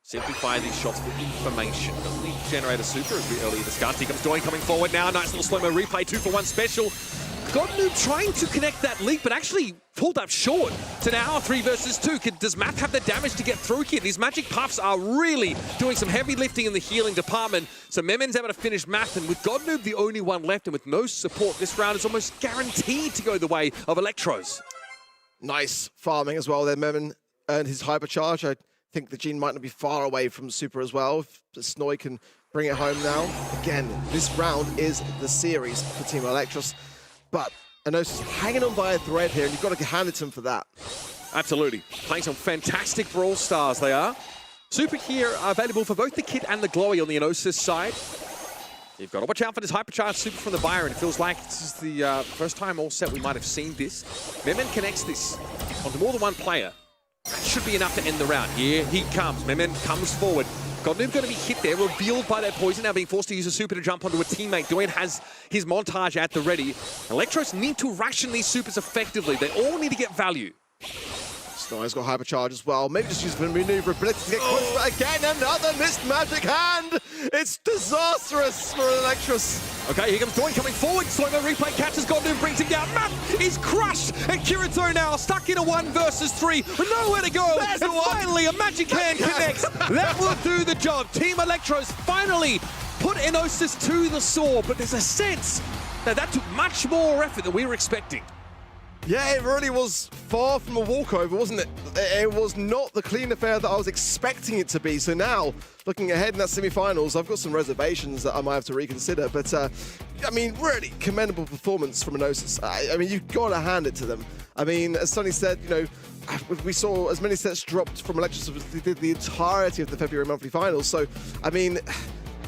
simplify these shots for information. Doesn't need to generate a super as we earlier discussed. Here comes Doin coming forward now. Nice little slow-mo replay, 2-for-1 special. Godnoob trying to connect that leap, but actually pulled up short. So now 3 versus 2. Does Math have the damage to get through here? These Magic Puffs are really doing some heavy lifting in the healing department. So Memen's able to finish Math, and with Godnoob the only one left and with no support, this round is almost guaranteed to go the way of Electros. Nice farming as well there. Memen earned his hypercharge. I think the Gene might not be far away from Super as well. If Snowy can bring it home now. Again, this round is the series for Team Electros. But Gnosis hanging on by a thread here, and you've got to hand it to him for that. Absolutely. Playing some fantastic Brawl Stars, they are. Super here are available for both the Kit and the Glowy on the Gnosis side. You've got to watch out for this hypercharged Super from the Byron. It feels like this is the first time all set we might have seen this. Memen connects this onto more than one player. That should be enough to end the round. Here he comes. Memen comes forward. Godnoob going to be hit there, revealed by that poison, now being forced to use a super to jump onto a teammate. Doin has his montage at the ready. Electros need to ration these supers effectively. They all need to get value. Snowy's got hypercharge as well. Maybe just use the maneuverability to get close, but again, another missed magic hand! It's disastrous for Electros. Okay, here comes Doin coming forward. Slow-mo replay catches Godnoob, brings him down. Math is crushed, and Kirito now stuck in a 1 versus 3 with nowhere to go. There's and finally, a magic hand connects. That will do the job. Team Electros finally put Gnosis to the sword, but there's a sense that took much more effort than we were expecting. Yeah, it really was far from a walkover, wasn't it? It was not the clean affair that I was expecting it to be. So now, looking ahead in that semi-finals, I've got some reservations that I might have to reconsider. But, I mean, really commendable performance from Gnosis. I mean, you've got to hand it to them. I mean, as Sonny said, you know, we saw as many sets dropped from Electros as they did the entirety of the February monthly finals. So, I mean,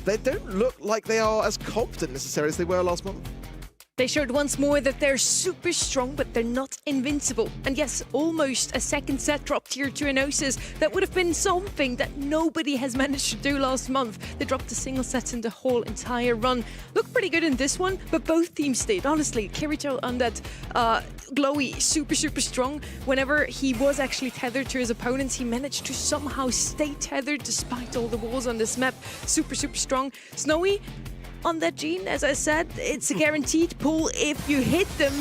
they don't look like they are as confident necessarily as they were last month. They showed once more that they're super strong, but they're not invincible. And yes, almost a second set dropped here to Gnosis. That would have been something that nobody has managed to do last month. They dropped a single set in the whole entire run. Looked pretty good in this one, but both teams did. Honestly, Kirito on that Glowy, super strong. Whenever he was actually tethered to his opponents, he managed to somehow stay tethered despite all the walls on this map. Super strong. Snowy, on that Gene, as I said, it's a guaranteed pull if you hit them,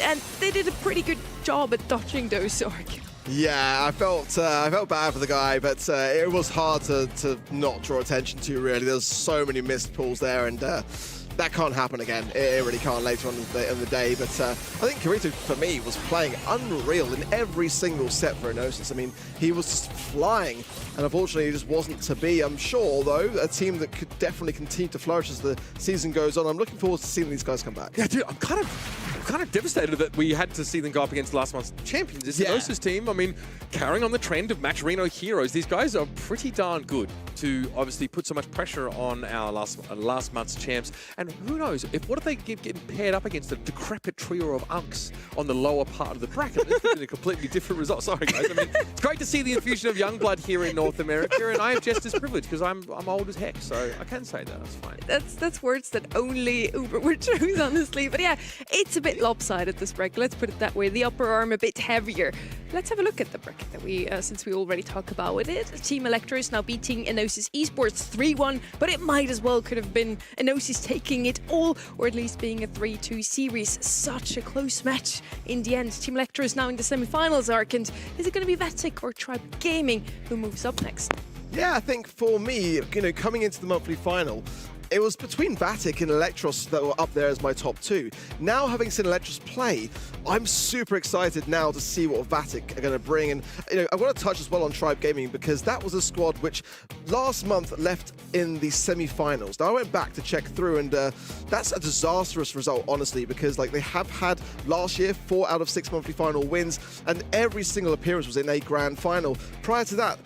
and they did a pretty good job at dodging those Zorg. Yeah, I felt bad for the guy, but it was hard to not draw attention to, really. There's so many missed pulls there, and that can't happen again. It really can't later on in the day. But I think Kirito, for me, was playing unreal in every single set for Gnosis. I mean, he was just flying, and unfortunately, it just wasn't to be. I'm sure, though, a team that could definitely continue to flourish as the season goes on. I'm looking forward to seeing these guys come back. Yeah, dude, I'm kind of devastated that we had to see them go up against last month's champions. This Gnosis team, I mean, carrying on the trend of Match Reno heroes, these guys are pretty darn good to obviously put so much pressure on our last month's champs. And who knows, what if they keep getting paired up against a decrepit trio of unks on the lower part of the bracket? This could be a completely different result. Sorry, guys. I mean, it's great to see the infusion of young blood here in North America, and I am just as privileged because I'm old as heck, so I can say that. That's fine. That's words that only Uber would choose, honestly. But yeah, it's a bit bit lopsided, this bracket, let's put it that way. The upper arm a bit heavier. Let's have a look at the bracket that we, since we already talked about it. Team Electro is now beating Enosis Esports 3-1, but it might as well could have been Enosis taking it all, or at least being a 3-2 series. Such a close match in the end. Team Electro is now in the semi-finals arc, and is it going to be Vatic or Tribe Gaming who moves up next? Yeah, I think for me, coming into the monthly final, it was between Vatic and Electros that were up there as my top two. Now, having seen Electros play, I'm super excited now to see what Vatic are going to bring. And I want to touch as well on Tribe Gaming, because that was a squad which last month left in the semi-finals. Now, I went back to check through, and that's a disastrous result, honestly, because they have had last year 4 out of 6 monthly final wins, and every single appearance was in a grand final. Prior to that,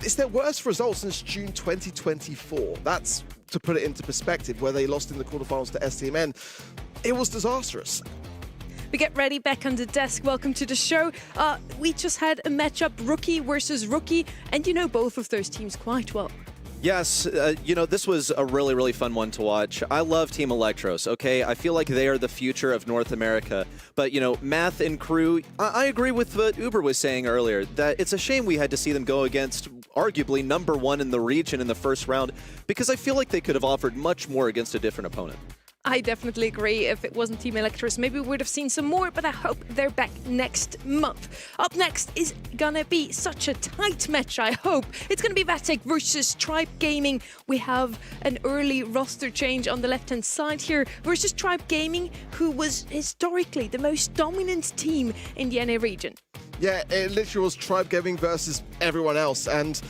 it's their worst result since June 2024. That's to put it into perspective, where they lost in the quarterfinals to STMN. It was disastrous. We get ready back on the desk. Welcome to the show. We just had a matchup, rookie versus rookie, and you know both of those teams quite well. Yes, this was a really, really fun one to watch. I love Team Electros, okay? I feel like they are the future of North America. But, Math and crew, I agree with what Uber was saying earlier, that it's a shame we had to see them go against arguably #1 in the region in the first round, because I feel like they could have offered much more against a different opponent. I definitely agree. If it wasn't Team Electros, maybe we would have seen some more, but I hope they're back next month. Up next is gonna be such a tight match, I hope. It's gonna be Vatic versus Tribe Gaming. We have an early roster change on the left-hand side here versus Tribe Gaming, who was historically the most dominant team in the NA region. Yeah, it literally was Tribe Gaming versus everyone else. And,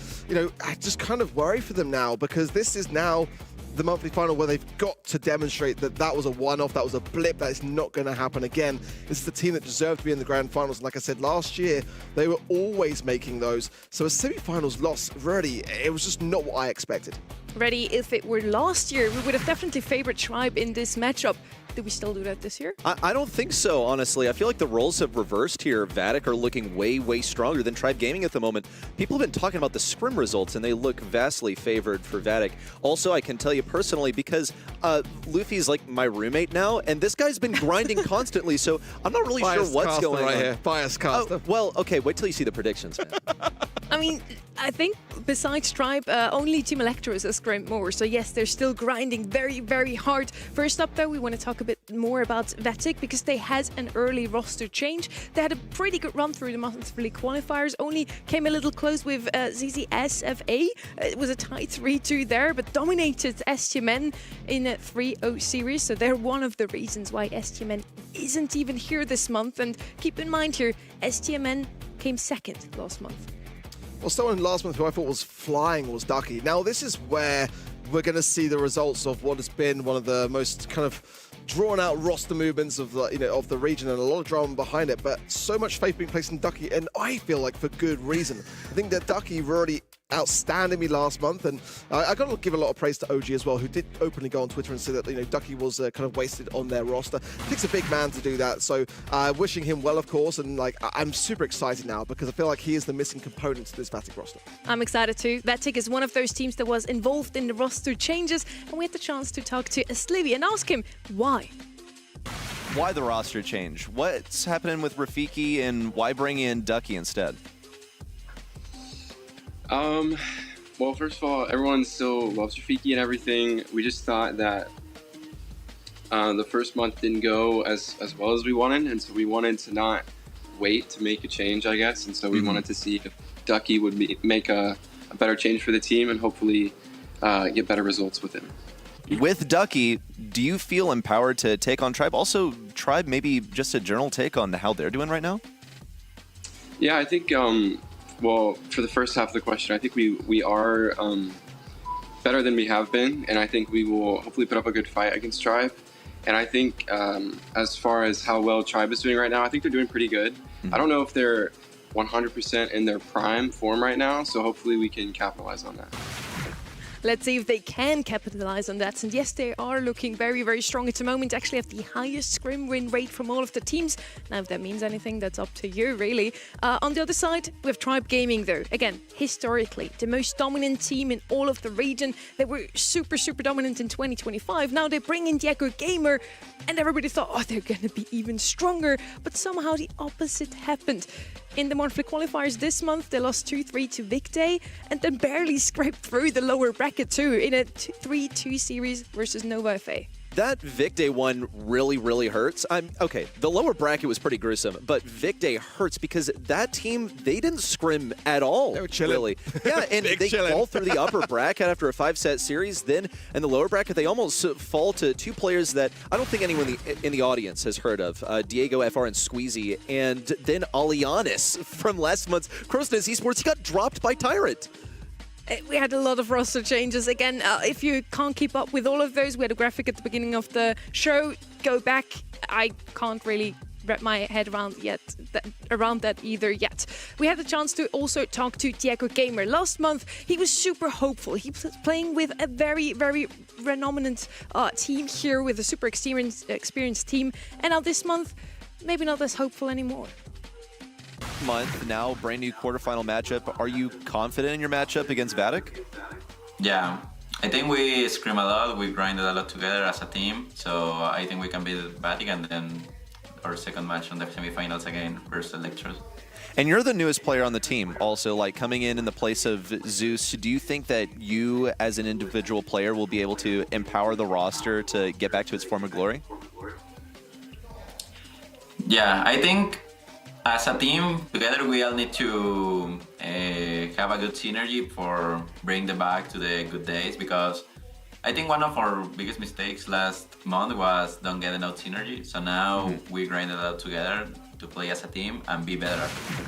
I just kind of worry for them now, because this is now the monthly final where they've got to demonstrate that that was a one-off, that was a blip, that is not going to happen again. This is the team that deserved to be in the grand finals. And like I said, last year, they were always making those. So a semi-finals loss, really, it was just not what I expected. Ready, if it were last year, we would have definitely favored Tribe in this matchup. Do we still do that this year? I don't think so, honestly. I feel like the roles have reversed here. Vatic are looking way, way stronger than Tribe Gaming at the moment. People have been talking about the scrim results, and they look vastly favored for Vatic. Also, I can tell you personally, because Luffy's like my roommate now, and this guy's been grinding constantly, so I'm not really sure what's going on. Here. Bias caster. Oh, well, okay, wait till you see the predictions, man. I mean, I think besides Tribe, only Team Electros has scrimmed more. So yes, they're still grinding very, very hard. First up, though, we want to talk a bit more about Vatic, because they had an early roster change. They had a pretty good run through the monthly qualifiers. Only came a little close with ZZSFA. It was a tight 3-2 there, but dominated STMN in a 3-0 series. So they're one of the reasons why STMN isn't even here this month. And keep in mind here, STMN came second last month. Well, someone last month who I thought was flying was Ducky. Now, this is where we're going to see the results of what has been one of the most kind of drawn-out roster movements of the region, and a lot of drama behind it. But so much faith being placed in Ducky, and I feel like for good reason. I think that Ducky really outstanding me last month, and I got to give a lot of praise to OG as well, who did openly go on Twitter and say that Ducky was kind of wasted on their roster. It takes a big man to do that, so wishing him well, of course, and I'm super excited now, because I feel like he is the missing component to this Vatic roster. I'm excited too. Vatic is one of those teams that was involved in the roster changes, and we had the chance to talk to Aslivi and ask him why. Why the roster change? What's happening with Rafiki, and why bring in Ducky instead? Well, first of all, everyone still loves Rafiki and everything. We just thought that the first month didn't go as well as we wanted, and so we wanted to not wait to make a change, I guess. And so we wanted to see if Ducky would make a better change for the team, and hopefully get better results with him. With Ducky, do you feel empowered to take on Tribe? Also, Tribe, maybe just a general take on how they're doing right now? Yeah, I think, well, for the first half of the question, I think we are better than we have been, and I think we will hopefully put up a good fight against Tribe. And I think as far as how well Tribe is doing right now, I think they're doing pretty good. I don't know if they're 100% in their prime form right now, so hopefully we can capitalize on that. Let's see if they can capitalize on that. And yes, they are looking very, very strong at the moment. Actually have the highest scrim win rate from all of the teams. Now, if that means anything, that's up to you, really. On the other side, we have Tribe Gaming, though. Again, historically, the most dominant team in all of the region. They were super, super dominant in 2025. Now they bring in Diego Gamer, and everybody thought, oh, they're going to be even stronger. But somehow the opposite happened. In the monthly qualifiers this month, they lost 2-3 to Vicday and then barely scraped through the lower bracket too in a 3-2 series versus Nova FA. That Vicday one really, really hurts. Okay, the lower bracket was pretty gruesome, but Vicday hurts because that team, they didn't scrim at all. They were chilling. Really. Yeah, and they fall through the upper bracket after a 5-set series. Then in the lower bracket, they almost fall to two players that I don't think anyone in the audience has heard of, Diego FR and Squeezy, and then Alianis from last month's Crosnez Esports. He got dropped by Tyrant. We had a lot of roster changes. Again, if you can't keep up with all of those, we had a graphic at the beginning of the show. Go back. I can't really wrap my head around that either yet. We had the chance to also talk to Diego Gamer. Last month, he was super hopeful. He was playing with a very, very renowned team here with a super experienced team. And now this month, maybe not as hopeful anymore. Month now, brand new quarterfinal matchup. Are you confident in your matchup against Vatic? Yeah, I think we scrim a lot. We grinded a lot together as a team, so I think we can beat Vatic, and then our second match on the semifinals again versus Electros. And you're the newest player on the team, also, like coming in the place of Zeus. Do you think that you, as an individual player, will be able to empower the roster to get back to its former glory? Yeah, I think as a team, together we all need to have a good synergy for bring the back to the good days, because I think one of our biggest mistakes last month was don't get enough synergy. So now we grinded out together to play as a team and be better as a team.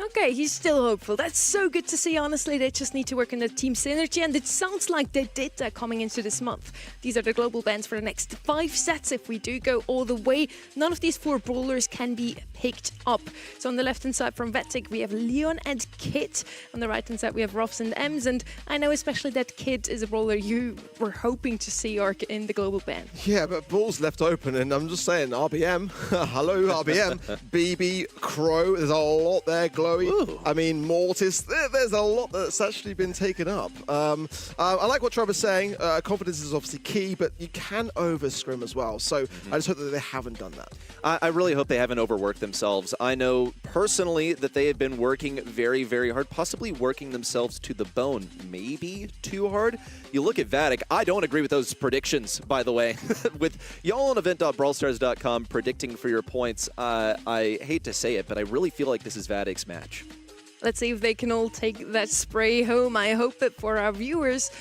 Okay, he's still hopeful. That's so good to see, honestly. They just need to work on the team synergy, and it sounds like they did that coming into this month. These are the global bans for the next 5 sets if we do go all the way. None of these 4 brawlers can be picked up. So on the left-hand side from Vetic, we have Leon and Kit. On the right-hand side, we have Rofs and Ems, and I know especially that Kit is a brawler you were hoping to see Arc in the global ban. Yeah, but ball's left open, and I'm just saying, RBM, hello RBM, BB, Crow, there's a lot there, Glowy. Ooh. I mean, Mortis, there's a lot that's actually been taken up. I like what Trevor's saying, confidence is obviously key, but you can over-scrim as well, so I just hope that they haven't done that. I really hope they haven't overworked themselves. I know personally that they have been working very, very hard, possibly working themselves to the bone, maybe too hard. You look at Vatic, I don't agree with those predictions, by the way. With y'all on event.brawlstars.com predicting for your points, I hate to say it, but I really feel like this is Vatic's match. Let's see if they can all take that spray home. I hope that for our viewers.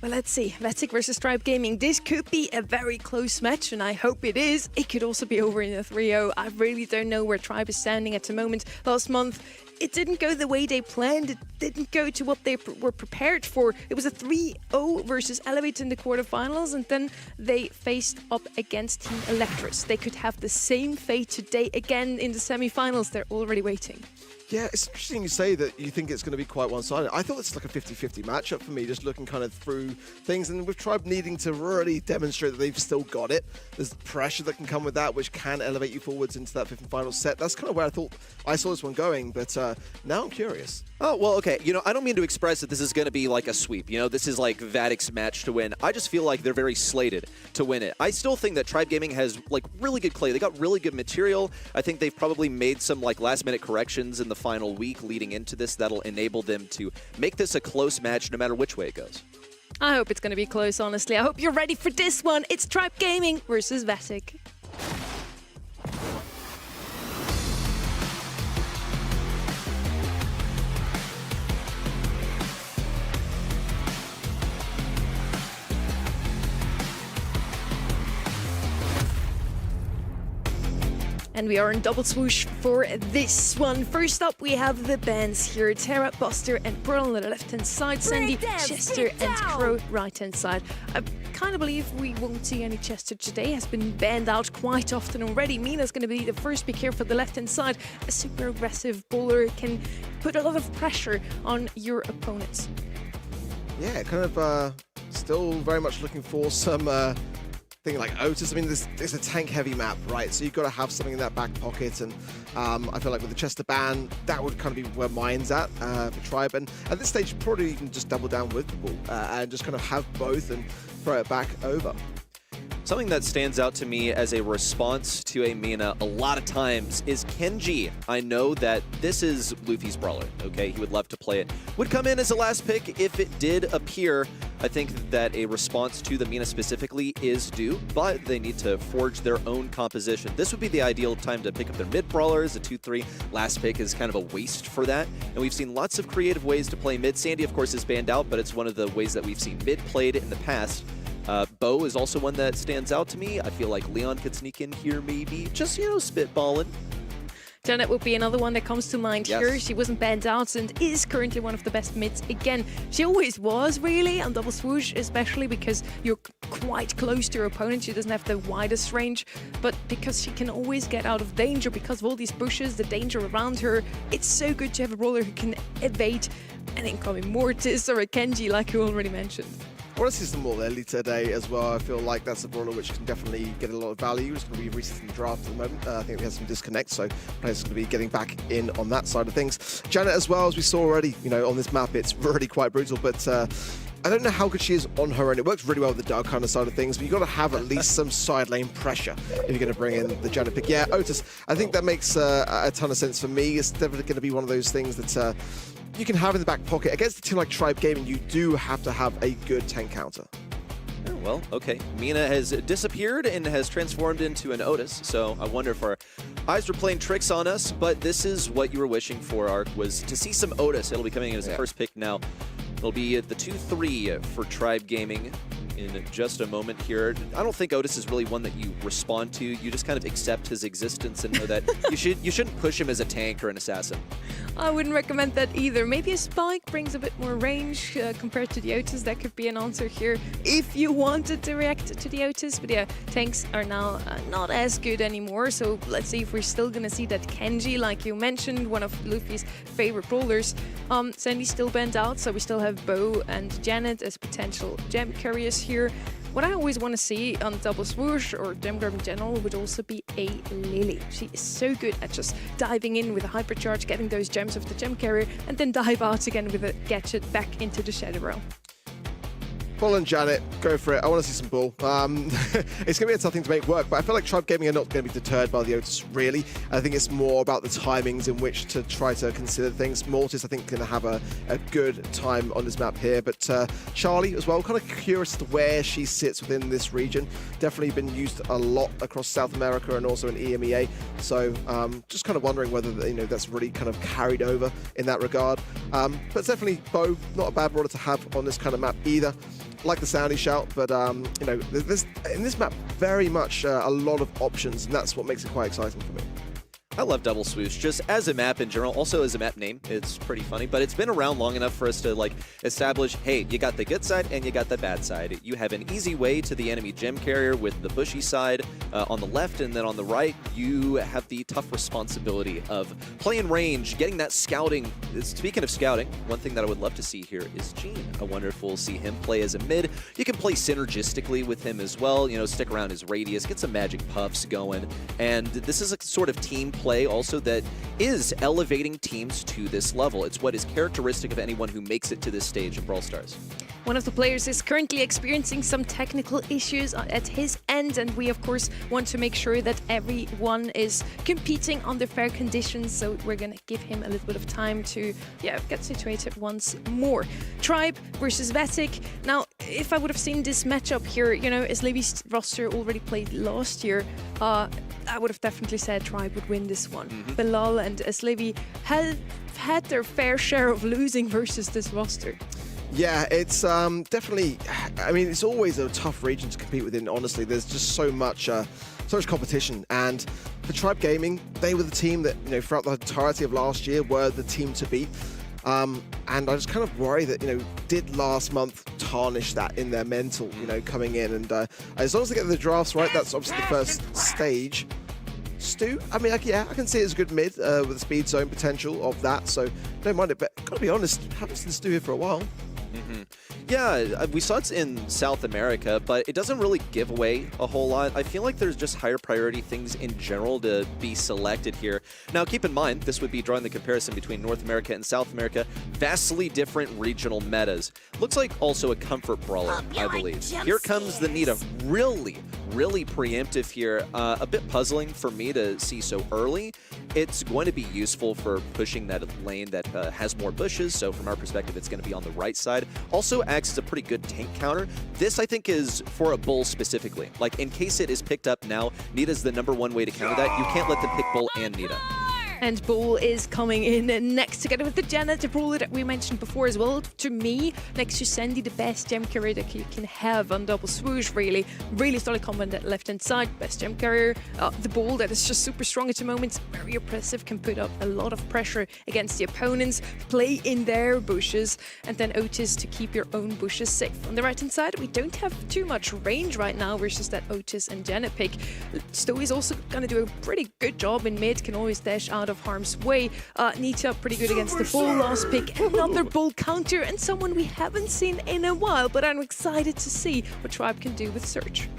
Well, let's see. Vetic versus Tribe Gaming. This could be a very close match, and I hope it is. It could also be over in a 3-0. I really don't know where Tribe is standing at the moment. Last month, it didn't go the way they planned. It didn't go to what they were prepared for. It was a 3-0 versus Elevate in the quarterfinals, and then they faced up against Team Electros. They could have the same fate today again in the semifinals. They're already waiting. Yeah, it's interesting you say that you think it's going to be quite one-sided. I thought it's like a 50-50 matchup for me, just looking kind of through things. And with Tribe needing to really demonstrate that they've still got it, there's pressure that can come with that, which can elevate you forwards into that 5th and final set. That's kind of where I thought I saw this one going, but now I'm curious. Oh, well, okay. You know, I don't mean to express that this is going to be like a sweep. You know, this is like Vatic's match to win. I just feel like they're very slated to win it. I still think that Tribe Gaming has like really good clay. They got really good material. I think they've probably made some like last-minute corrections in the final week leading into this that'll enable them to make this a close match no matter which way it goes. I hope it's going to be close, honestly. I hope you're ready for this one. It's Tribe Gaming versus Vetic. And we are in double swoosh for this one. First up, we have the bands here. Terra, Buster, and Pearl on the left-hand side. Sandy, Chester, and Crow right-hand side. I kind of believe we won't see any Chester today. Has been banned out quite often already. Mina's going to be the first pick here for the left-hand side. A super aggressive bowler can put a lot of pressure on your opponents. yeah, kind of still very much looking for some thing like Otis. I mean, this is a tank-heavy map, right? So you've got to have something in that back pocket, and I feel like with the Chester ban, that would kind of be where mine's at for Tribe. And at this stage, probably you can just double down with the ball and just kind of have both and throw it back over. Something that stands out to me as a response to a Mina a lot of times is Kenji. I know that this is Luffy's brawler, okay? He would love to play it. Would come in as a last pick if it did appear. I think that a response to the Mina specifically is due, but they need to forge their own composition. This would be the ideal time to pick up their mid brawler as a 2-3. Last pick is kind of a waste for that. And we've seen lots of creative ways to play mid. Sandy, of course, is banned out, but it's one of the ways that we've seen mid played in the past. Bo is also one that stands out to me. I feel like Leon could sneak in here maybe, just, you know, spitballing. Janet would be another one that comes to mind Yes. here. She wasn't banned out and is currently one of the best mids. Again, she always was, really, on double swoosh, especially because you're quite close to your opponent. She doesn't have the widest range, but because she can always get out of danger because of all these bushes, the danger around her, it's so good to have a brawler who can evade an incoming Mortis or a Kenji, like you already mentioned. I want to see some more early today as well. I feel like that's a brawler which can definitely get a lot of value. It's going to be recent draft at the moment. I think we had some disconnects, so players are going to be getting back in on that side of things. Janet as well, as we saw already, you know, on this map, it's really quite brutal, but I don't know how good she is on her own. It works really well with the Doug kind of side of things, but you've got to have at least some side lane pressure if you're going to bring in the Janet pick. Yeah, Otis, I think that makes a ton of sense for me. It's definitely going to be one of those things that you can have in the back pocket. Against a team like Tribe Gaming, you do have to have a good tank counter. Oh, well, okay. Mina has disappeared and has transformed into an Otis, so I wonder if our eyes were playing tricks on us, but this is what you were wishing for, Ark, was to see some Otis. It'll be coming in as the first pick now. It'll be the 2-3 for Tribe Gaming in just a moment here. I don't think Otis is really one that you respond to. You just kind of accept his existence and know that you shouldn't push him as a tank or an assassin. I wouldn't recommend that either. Maybe a Spike brings a bit more range compared to the Otis. That could be an answer here if you wanted to react to the Otis. But yeah, tanks are now not as good anymore. So let's see if we're still going to see that Kenji, like you mentioned, one of Luffy's favorite brawlers. Sandy's still banned out, so we still have Bo and Janet as potential gem carriers here. What I always want to see on double swoosh or gem grab in general would also be a Lily. She is so good at just diving in with a hypercharge, getting those gems off the gem carrier, and then dive out again with a gadget back into the Shadow Realm. Paul and Janet, go for it. I want to see some ball. It's going to be a tough thing to make work, but I feel like Tribe Gaming are not going to be deterred by the Otis, really. I think it's more about the timings in which to try to consider things. Mortis, I think, going to have a good time on this map here, but Charlie as well, kind of curious as to where she sits within this region. Definitely been used a lot across South America and also in EMEA, so just kind of wondering whether, you know, that's really kind of carried over in that regard. But definitely Bo, not a bad brawler to have on this kind of map either. Like the Soundy shout, but you know, there's in this map very much a lot of options, and that's what makes it quite exciting for me. I love Double Swoosh, just as a map in general, also as a map name. It's pretty funny, but it's been around long enough for us to like establish, hey, you got the good side and you got the bad side. You have an easy way to the enemy gem carrier with the bushy side on the left, and then on the right, you have the tough responsibility of playing range, getting that scouting. Speaking of scouting, one thing that I would love to see here is Gene. I wonder if we'll see him play as a mid. You can play synergistically with him as well, you know, stick around his radius, get some magic puffs going, and this is a sort of team play also that is elevating teams to this level. It's what is characteristic of anyone who makes it to this stage of Brawl Stars. One of the players is currently experiencing some technical issues at his end, and we of course want to make sure that everyone is competing under fair conditions, so we're gonna give him a little bit of time to get situated once more. Tribe versus Vatic. Now, if I would have seen this matchup here, you know, as Levy's roster already played last year, I would have definitely said Tribe would win this one. Bilal and Aslevy have had their fair share of losing versus this roster. Yeah, it's definitely, I mean, it's always a tough region to compete within, honestly. There's just so much competition, and for Tribe Gaming, they were the team that, you know, throughout the entirety of last year were the team to beat. And I just kind of worry that, you know, did last month tarnish that in their mental, you know, coming in. And as long as they get the drafts right, that's obviously the first stage. Stu, I mean, I can see it as a good mid with the speed zone potential of that, so don't mind it. But gotta be honest, haven't seen Stu here for a while. Yeah, we saw it's in South America, but it doesn't really give away a whole lot. I feel like there's just higher priority things in general to be selected here. Now, keep in mind, this would be drawing the comparison between North America and South America. Vastly different regional metas. Looks like also a comfort brawler, I believe. Here comes the Nita. Really preemptive here. A bit puzzling for me to see so early. It's going to be useful for pushing that lane that has more bushes, so from our perspective, it's going to be on the right side. Also acts as a pretty good tank counter. This, I think, is for a Bull specifically. Like, in case it is picked up now, Nita's the #1 way to counter that. You can't let them pick Bull and Nita. And Bull is coming in next together with the Janet, the brawler that we mentioned before as well. To me, next to Sandy, the best gem carrier that you can have on double swoosh, really. Really solid combo on that left-hand side. Best gem carrier. The Bull that is just super strong at the moment. Very oppressive, can put up a lot of pressure against the opponents, play in their bushes, and then Otis to keep your own bushes safe. On the right-hand side, we don't have too much range right now versus that Otis and Janet pick. Stowe is also going to do a pretty good job in mid, can always dash out of harm's way. Nita pretty good against the Bull last pick. Another Bull counter and someone we haven't seen in a while, but I'm excited to see what Tribe can do with Surge.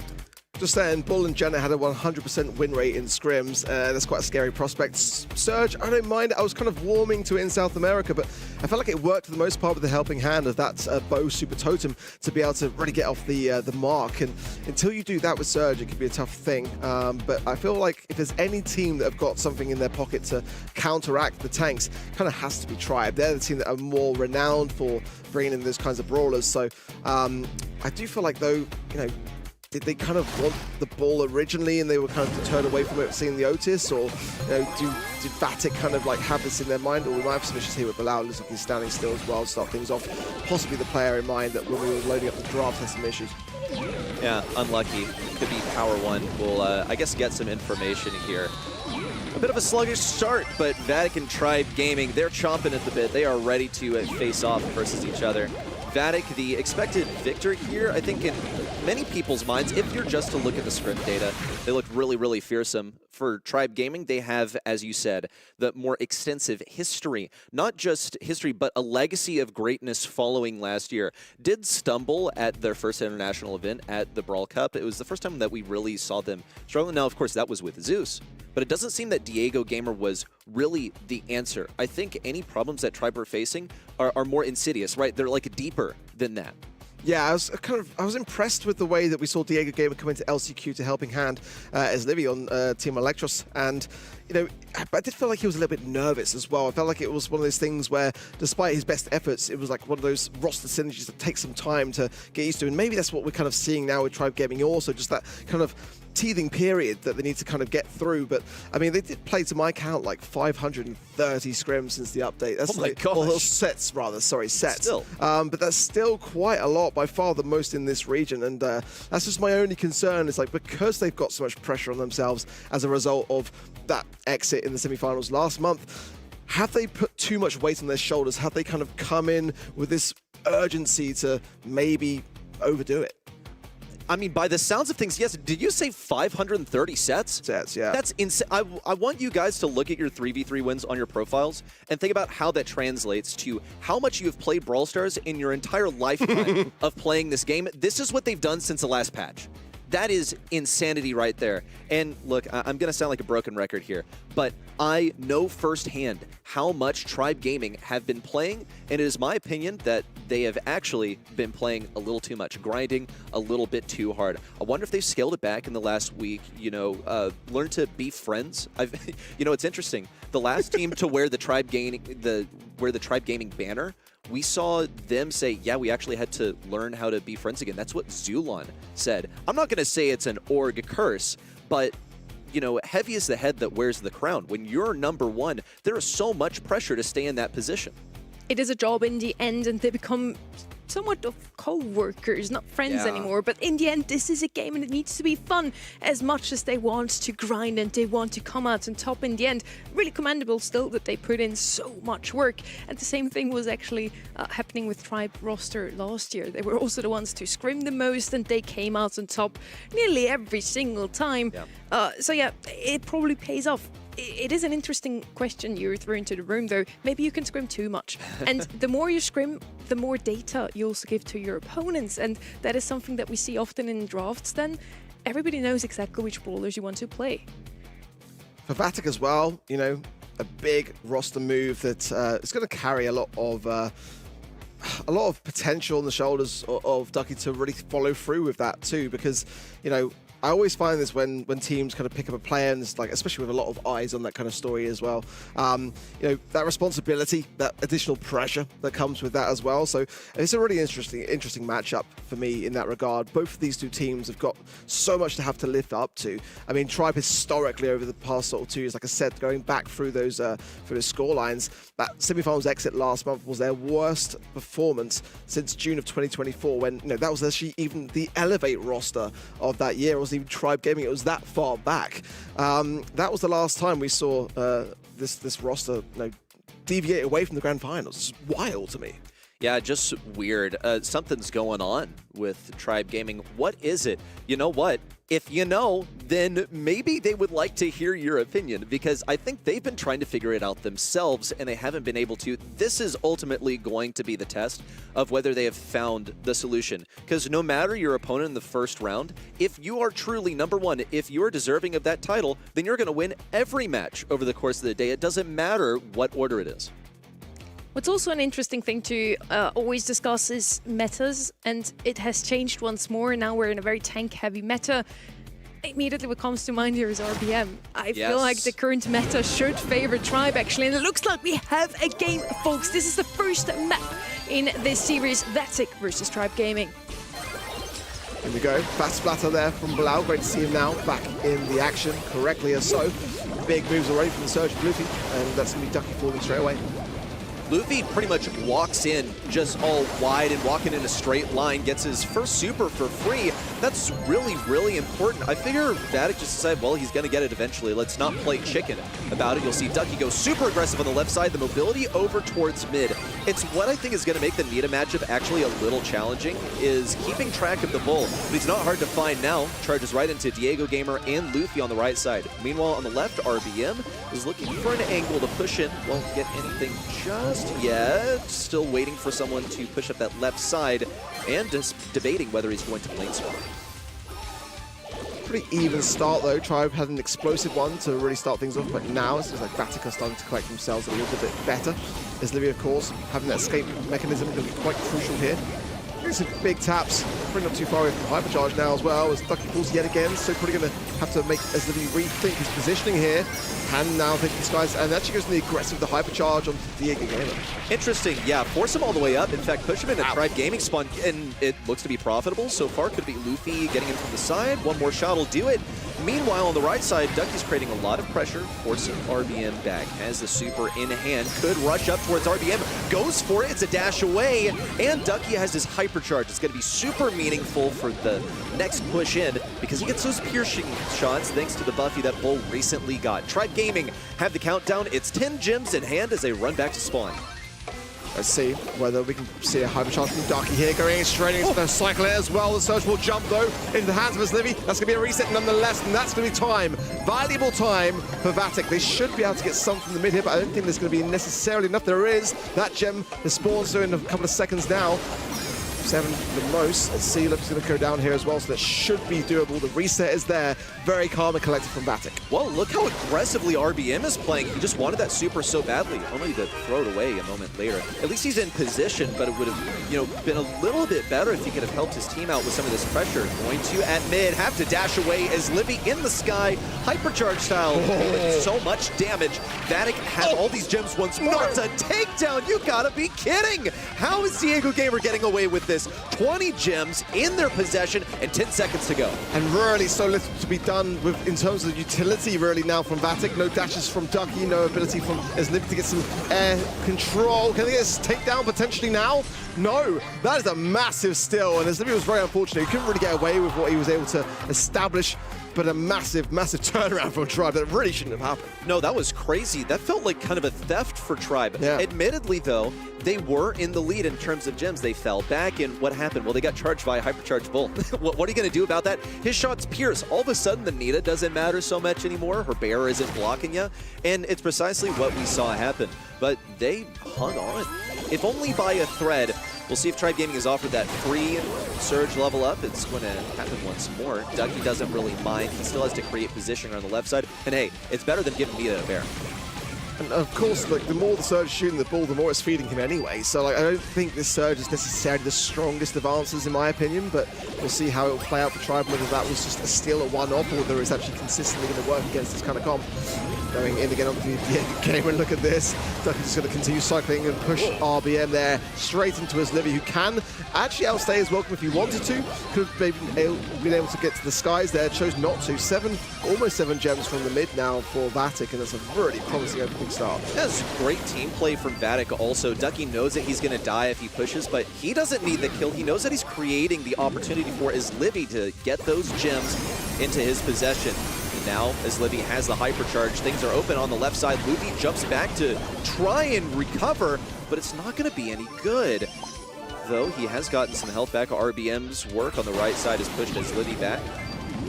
Just saying, Bull and Janet had a 100% win rate in scrims. That's quite a scary prospect. Surge, I don't mind. I was kind of warming to it in South America, but I felt like it worked for the most part with the helping hand of that bow super totem to be able to really get off the mark. And until you do that with Surge, it could be a tough thing. But I feel like if there's any team that have got something in their pocket to counteract the tanks, kind of has to be Tribe. They're the team that are more renowned for bringing in those kinds of brawlers. So I do feel like, though, you know, did they kind of want the Ball originally and they were kind of deterred away from it seeing the Otis? Or, you know, did Vatic kind of like have this in their mind? Or we might have some issues here with Bilal, looks like he's standing still as well to start things off. Possibly the player in mind that when we were loading up the draft had some issues. Yeah, unlucky. Could be Power 1. We'll, I guess, get some information here. A bit of a sluggish start, but Vatic and Tribe Gaming, they're chomping at the bit. They are ready to face off versus each other. Vatic, the expected victor here, I think in many people's minds, if you're just to look at the scrim data, they look really fearsome. For Tribe Gaming, they have, as you said, the more extensive history. Not just history, but a legacy of greatness following last year. Did stumble at their first international event at the Brawl Cup. It was the first time that we really saw them struggling. Now, of course, that was with Zeus. But it doesn't seem that Diego Gamer was really the answer. I think any problems that Tribe are facing are more insidious, right? They're like deeper than that. Yeah, I was impressed with the way that we saw Diego Gamer come into LCQ to helping hand as Livy on Team Electros, and you know, I did feel like he was a little bit nervous as well. I felt like it was one of those things where, despite his best efforts, it was like one of those roster synergies that takes some time to get used to, and maybe that's what we're kind of seeing now with Tribe Gaming also, just that kind of teething period that they need to kind of get through. But I mean, they did play, to my count, like 530 scrims since the update. That's oh my like, gosh. well, sets rather, sorry, sets. Still. But that's still quite a lot, by far the most in this region, and that's just my only concern. Is like, because they've got so much pressure on themselves as a result of that exit in the semifinals last month, have they put too much weight on their shoulders? Have they kind of come in with this urgency to maybe overdo it? I mean, by the sounds of things, yes. Did you say 530 sets? Sets, yeah. That's insane. I want you guys to look at your 3v3 wins on your profiles and think about how that translates to how much you have played Brawl Stars in your entire lifetime of playing this game. This is what they've done since the last patch. That is insanity right there. And look, I'm going to sound like a broken record here, but I know firsthand how much Tribe Gaming have been playing, and it is my opinion that they have actually been playing a little too much, grinding a little bit too hard. I wonder if they've scaled it back in the last week, you know, learn to be friends. You know, it's interesting. The last team to wear the Tribe Gaming banner, we saw them say, yeah, we actually had to learn how to be friends again. That's what Zulon said. I'm not going to say it's an org curse, but, you know, heavy is the head that wears the crown. When you're #1, there is so much pressure to stay in that position. It is a job in the end, and they become somewhat of co-workers, not friends anymore. But in the end, this is a game and it needs to be fun as much as they want to grind and they want to come out on top in the end. Really commendable still that they put in so much work. And the same thing was actually happening with Tribe roster last year. They were also the ones to scrim the most and they came out on top nearly every single time. So yeah, it probably pays off. It is an interesting question you're throwing to the room, though. Maybe you can scrim too much. And the more you scrim, the more data you also give to your opponents. And that is something that we see often in drafts then. Everybody knows exactly which brawlers you want to play. For Vatic as well, you know, a big roster move that is going to carry a lot of potential on the shoulders of Ducky to really follow through with that too, because, you know, I always find this when teams kind of pick up a player, and it's like, especially with a lot of eyes on that kind of story as well. You know, that responsibility, that additional pressure that comes with that as well. So it's a really interesting matchup for me in that regard. Both of these two teams have got so much to have to live up to. I mean, Tribe historically over the past sort of 2 years, like I said, going back through those score lines, that semi-finals exit last month was their worst performance since June of 2024, when, you know, that was actually even the Elevate roster of that year. It wasn't even Tribe Gaming, it was that far back. That was the last time we saw this roster, you know, deviate away from the grand finals. It's wild to me. Yeah, just weird. Something's going on with Tribe Gaming. What is it? You know what? If you know, then maybe they would like to hear your opinion, because I think they've been trying to figure it out themselves and they haven't been able to. This is ultimately going to be the test of whether they have found the solution. Because no matter your opponent in the first round, if you are truly number one, if you're deserving of that title, then you're going to win every match over the course of the day. It doesn't matter what order it is. What's also an interesting thing to always discuss is metas, and it has changed once more. Now we're in a very tank-heavy meta. Immediately what comes to mind here is RBM. I feel like the current meta should favor Tribe, actually, and it looks like we have a game, folks. This is the first map in this series, Vatic versus Tribe Gaming. Here we go, fast splatter there from Blau. Great to see him now back in the action, correctly as so. Big moves already from the Surge of Luffy, and that's going to be Ducky falling straight away. Luffy pretty much walks in just all wide and walking in a straight line, gets his first super for free. That's really, really important. I figure Vatic just decided, well, he's going to get it eventually. Let's not play chicken about it. You'll see Ducky go super aggressive on the left side, the mobility over towards mid. It's what I think is going to make the Nita matchup actually a little challenging, is keeping track of the bull. But he's not hard to find now. Charges right into Diego Gamer and Luffy on the right side. Meanwhile, on the left, RBM is looking for an angle to push in. Won't get anything just yet. Still waiting for someone to push up that left side and just debating whether he's going to lane swap. Pretty even start though. Tribe had an explosive one to really start things off, but now it seems like Vatic are starting to collect themselves a little bit better. As Livy, of course, having that escape mechanism going to be quite crucial here. Some big taps, probably not too far away from the hypercharge now as well, as Ducky falls yet again, so probably going to have to make as Livy rethink his positioning here. And now thinking skies, and actually goes in the aggressive, the hypercharge on Diego Gamer. Interesting, yeah, force him all the way up. In fact, push him in a Tribe Gaming spawn, and it looks to be profitable so far. Could be Luffy getting in from the side. One more shot will do it. Meanwhile, on the right side, Ducky's creating a lot of pressure, forcing RBM back. Has the super in hand, could rush up towards RBM, goes for it, it's a dash away, and Ducky has his hypercharge. It's going to be super meaningful for the next push in, because he gets those piercing shots thanks to the buffy that Bull recently got. Tribe Gaming have the countdown. It's 10 gems in hand as they run back to spawn. Let's see whether we can see a hypercharge from Ducky here, going straight into the cycler as well. The Surge will jump though into the hands of his Livy. That's going to be a reset nonetheless, and that's going to be time. Valuable time for Vatic. They should be able to get some from the mid here, but I don't think there's going to be necessarily enough. There is that gem, the spawns in a couple of seconds now. 7 the most. Let's see, Livy's going to go down here as well, so that should be doable. The reset is there. Very calm and collected from Vatic. Well, look how aggressively RBM is playing. He just wanted that super so badly, only to throw it away a moment later. At least he's in position, but it would have, you know, been a little bit better if he could have helped his team out with some of this pressure. Going to, at mid, have to dash away as Livy in the sky, hypercharge style, so much damage. Vatic has all these gems once more. It's a takedown. You gotta be kidding. How is Diego Gamer getting away with this? 20 gems in their possession and 10 seconds to go. And really so little to be done with in terms of utility really now from Vatic. No dashes from Ducky, no ability from Livy to get some air control. Can they get this takedown potentially now? No, that is a massive steal, and Livy was very unfortunate. He couldn't really get away with what he was able to establish. but a massive, massive turnaround from Tribe that really shouldn't have happened. No, that was crazy. That felt like kind of a theft for Tribe. Yeah. Admittedly, though, they were in the lead in terms of gems. They fell back, and what happened? Well, they got charged by a hypercharged bull. What are you going to do about that? His shots pierce. All of a sudden, the Nita doesn't matter so much anymore. Her bear isn't blocking you, and it's precisely what we saw happen. But they hung on. If only by a thread. We'll see if Tribe Gaming has offered that free Surge level up. It's going to happen once more. Ducky doesn't really mind. He still has to create positioning on the left side. And hey, it's better than giving Nita a bear. And of course, like, the more the Surge is shooting the ball, the more it's feeding him anyway. So like, I don't think this Surge is necessarily the strongest of answers, in my opinion, but we'll see how it will play out for Tribe, whether that was just a steal or one-off, or whether it's actually consistently going to work against this kind of comp. Going in again onto the game, and look at this. Ducky's just going to continue cycling and push RBM there straight into his Livy, who can actually outstay his welcome if he wanted to. Could have been able to get to the skies there, chose not to. Almost 7 gems from the mid now for Vatic, and that's a really promising opening start. That's great team play from Vatic also. Ducky knows that he's going to die if he pushes, but he doesn't need the kill. He knows that he's creating the opportunity for his Livy to get those gems into his possession. Now, as Livy has the hypercharge, things are open on the left side. Luby jumps back to try and recover, but it's not going to be any good. Though he has gotten some health back. RBM's work on the right side has pushed his Livy back.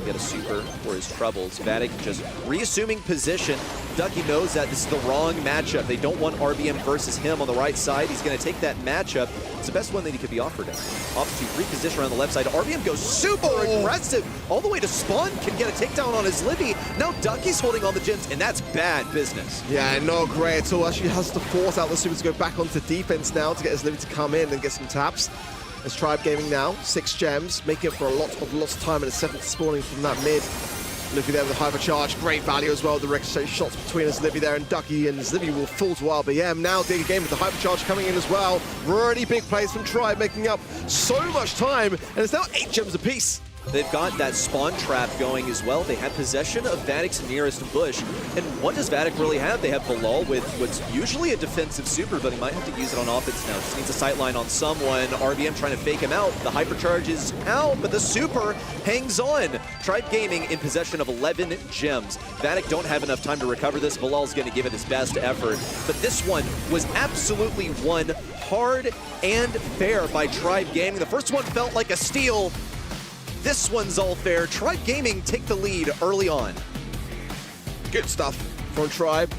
Get a super for his troubles. Vatic just reassuming position. Ducky knows that this is the wrong matchup. They don't want RBM versus him on the right side. He's going to take that matchup. It's the best one that he could be offered him. Opts to reposition around the left side. RBM goes super aggressive all the way to spawn. Can get a takedown on his Livy. Now Ducky's holding on the gems, and that's bad business. Yeah, not great at all. Actually has to force out the super to go back onto defense now to get his Livy to come in and get some taps. As Tribe Gaming now, 6 gems, making up for a lot of lost time and a 7th spawning from that mid. Livy there with the hypercharge, great value as well. The ricochet shots between his Livy there, and Ducky and his Livy will fall to RBM. Now dig again with the hypercharge coming in as well. Really big plays from Tribe, making up so much time, and it's now 8 gems apiece. They've got that spawn trap going as well. They have possession of Vatic's nearest bush. And what does Vatic really have? They have Bilal with what's usually a defensive super, but he might have to use it on offense now. Just needs a sightline on someone. RBM trying to fake him out. The hypercharge is out, but the super hangs on. Tribe Gaming in possession of 11 gems. Vatic don't have enough time to recover this. Bilal's going to give it his best effort. But this one was absolutely won hard and fair by Tribe Gaming. The first one felt like a steal. This one's all fair. Tribe Gaming take the lead early on. Good stuff from Tribe.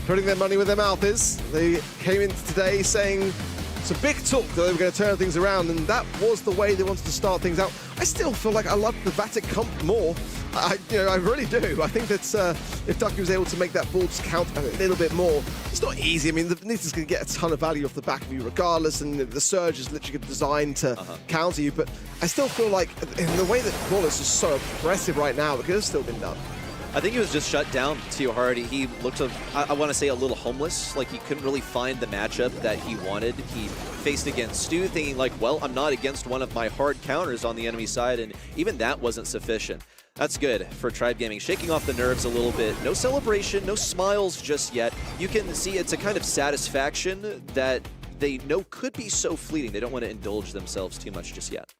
Putting their money where their mouth is. They came in today saying some big talk that they were going to turn things around, and that was the way they wanted to start things out. I still feel like I love the Vatic comp more. I really do. I think that if Ducky was able to make that ball just count a little bit more, it's not easy. I mean, the Nita's going to get a ton of value off the back of you regardless, and the Surge is literally designed to counter you, but I still feel like in the way that Wallace is so oppressive right now, it could have still been done. I think he was just shut down too hard. He looked, I want to say, a little homeless. Like he couldn't really find the matchup that he wanted. He faced against Stu thinking like, well, I'm not against one of my hard counters on the enemy side, and even that wasn't sufficient. That's good for Tribe Gaming, shaking off the nerves a little bit. No celebration, no smiles just yet. You can see it's a kind of satisfaction that they know could be so fleeting. They don't want to indulge themselves too much just yet.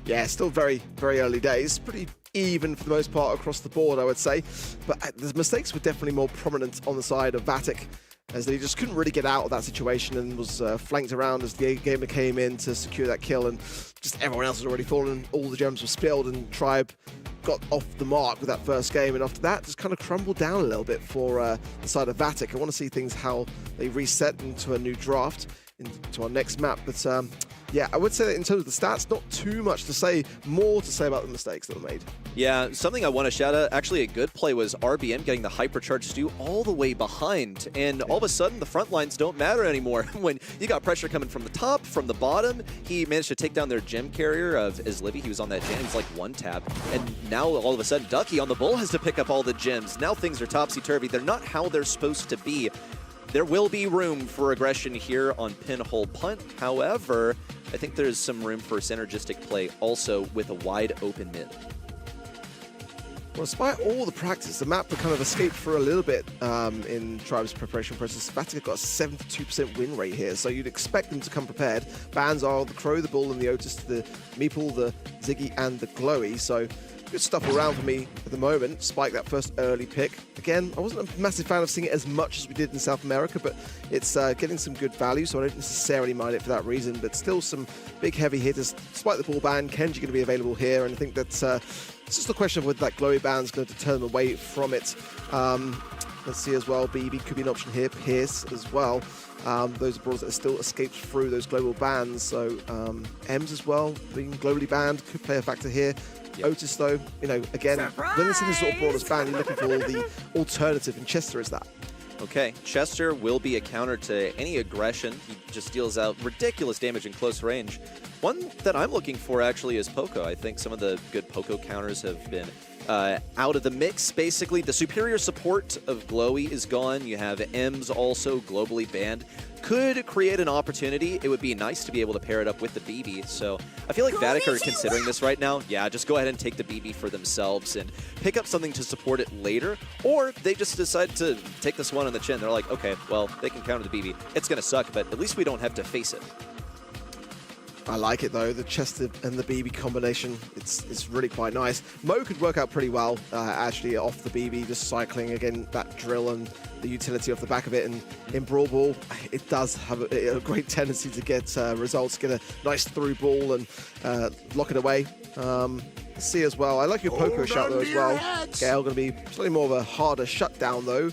Yeah, still very, very early days. Pretty even for the most part across the board, I would say. But the mistakes were definitely more prominent on the side of Vatic, as they just couldn't really get out of that situation and was flanked around as the gamer came in to secure that kill, and just everyone else had already fallen. All the gems were spilled, and Tribe got off the mark with that first game, and after that just kind of crumbled down a little bit for the side of Vatic. I want to see things how they reset into a new draft, into our next map, but yeah, I would say that in terms of the stats, not too much to say, more to say about the mistakes that were made. Yeah, something I want to shout out, actually a good play was RBM getting the hypercharge Stu all the way behind, and all of a sudden the front lines don't matter anymore. When you got pressure coming from the top, from the bottom, he managed to take down their gem carrier of Livy. He was on that gem, he's like one tap, and now all of a sudden Ducky on the bull has to pick up all the gems. Now things are topsy-turvy. They're not how they're supposed to be. There will be room for aggression here on pinhole punt. However, I think there's some room for synergistic play also with a wide open mid. Well, despite all the practice, the map kind of escaped for a little bit in Tribe's preparation process. Vatic got a 72% win rate here, so you'd expect them to come prepared. Bans are the Crow, the Bull, and the Otis to the Meeple, the Ziggy, and the Glowy. So good stuff around for me at the moment. Spike, that first early pick. Again, I wasn't a massive fan of seeing it as much as we did in South America, but it's getting some good value, so I don't necessarily mind it for that reason, but still some big heavy hitters. Despite the ball ban, Kenji going to be available here, and I think that it's just a question of whether that glowy band's going to turn them away from it. Let's see as well, BB could be an option here, Pierce as well. Those are brawlers that still escaped through those global bans, so Ems as well, being globally banned, could play a factor here. Otis, though, you know, again, when you see this sort of brawlers banned, you're looking for the alternative, and Chester is that. Okay, Chester will be a counter to any aggression. He just deals out ridiculous damage in close range. One that I'm looking for actually is Poco. I think some of the good Poco counters have been out of the mix, basically. The superior support of Glowy is gone. You have Ems also globally banned. Could create an opportunity. It would be nice to be able to pair it up with the BB. So I feel like Vatic are considering this right now. Yeah, just go ahead and take the BB for themselves and pick up something to support it later. Or they just decide to take this one on the chin. They're like, okay, well, they can counter the BB. It's going to suck, but at least we don't have to face it. I like it though, the Chester and the BB combination, it's really quite nice. Mo could work out pretty well actually off the BB, just cycling again that drill and the utility off the back of it. And in Brawl Ball, it does have a great tendency to get results, get a nice through ball and lock it away. Let's see as well, I like your Poco shot though as well. Gale going to be slightly more of a harder shutdown though.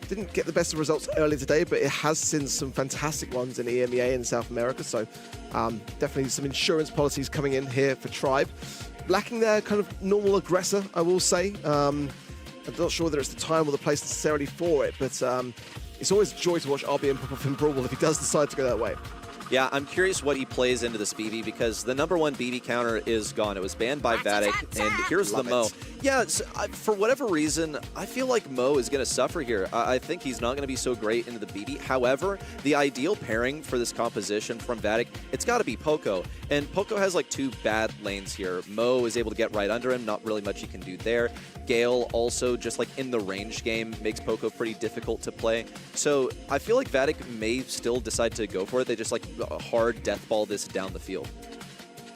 Didn't get the best of results earlier today, but it has seen some fantastic ones in EMEA in South America, so definitely some insurance policies coming in here for Tribe. Lacking their kind of normal aggressor, I will say. I'm not sure whether it's the time or the place necessarily for it, but it's always a joy to watch RBM pop off in Brawl Ball if he does decide to go that way. Yeah, I'm curious what he plays into this BB because the #1 BB counter is gone. It was banned by Vatic, and here's the Mo. Yeah, for whatever reason, I feel like Mo is going to suffer here. I think he's not going to be so great into the BB. However, the ideal pairing for this composition from Vatic, it's got to be Poco. And Poco has like two bad lanes here. Mo is able to get right under him, not really much he can do there. Gale also, just like in the range game, makes Poco pretty difficult to play. So I feel like Vatic may still decide to go for it. They just like hard death ball this down the field.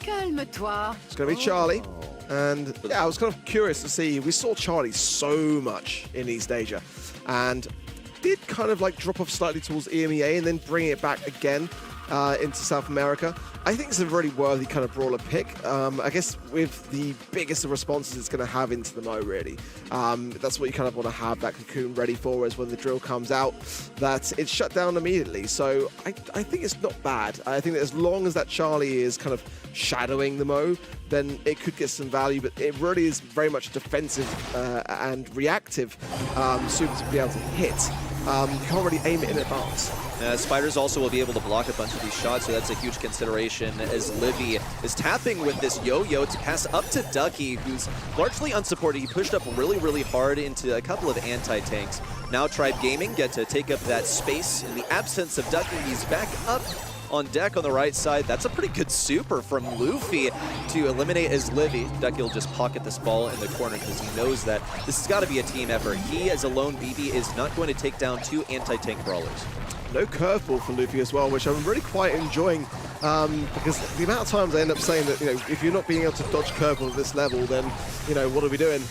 Calme-toi. It's going to be Charlie. And yeah, I was kind of curious to see, we saw Charlie so much in East Asia and did kind of like drop off slightly towards EMEA and then bring it back again into South America. I think it's a really worthy kind of brawler pick. I guess with the biggest of responses it's going to have into the Mo, really. That's what you kind of want to have that cocoon ready for, is when the drill comes out, that it's shut down immediately. So I think it's not bad. I think that as long as that Charlie is kind of shadowing the Mo, then it could get some value, but it really is very much defensive and reactive super to be able to hit. You can't really aim it in advance. Spiders also will be able to block a bunch of these shots, so that's a huge consideration as Livy is tapping with this yo-yo to pass up to Ducky, who's largely unsupported. He pushed up really, really hard into a couple of anti-tanks. Now Tribe Gaming get to take up that space. In the absence of Ducky, he's back up on deck on the right side. That's a pretty good super from Luffy to eliminate as Livy. Ducky will just pocket this ball in the corner because he knows that this has got to be a team effort. He, as a lone BB, is not going to take down two anti-tank brawlers. No curveball for Luffy as well, which I'm really quite enjoying because the amount of times I end up saying that, you know, if you're not being able to dodge curveball at this level, then, you know, what are we doing?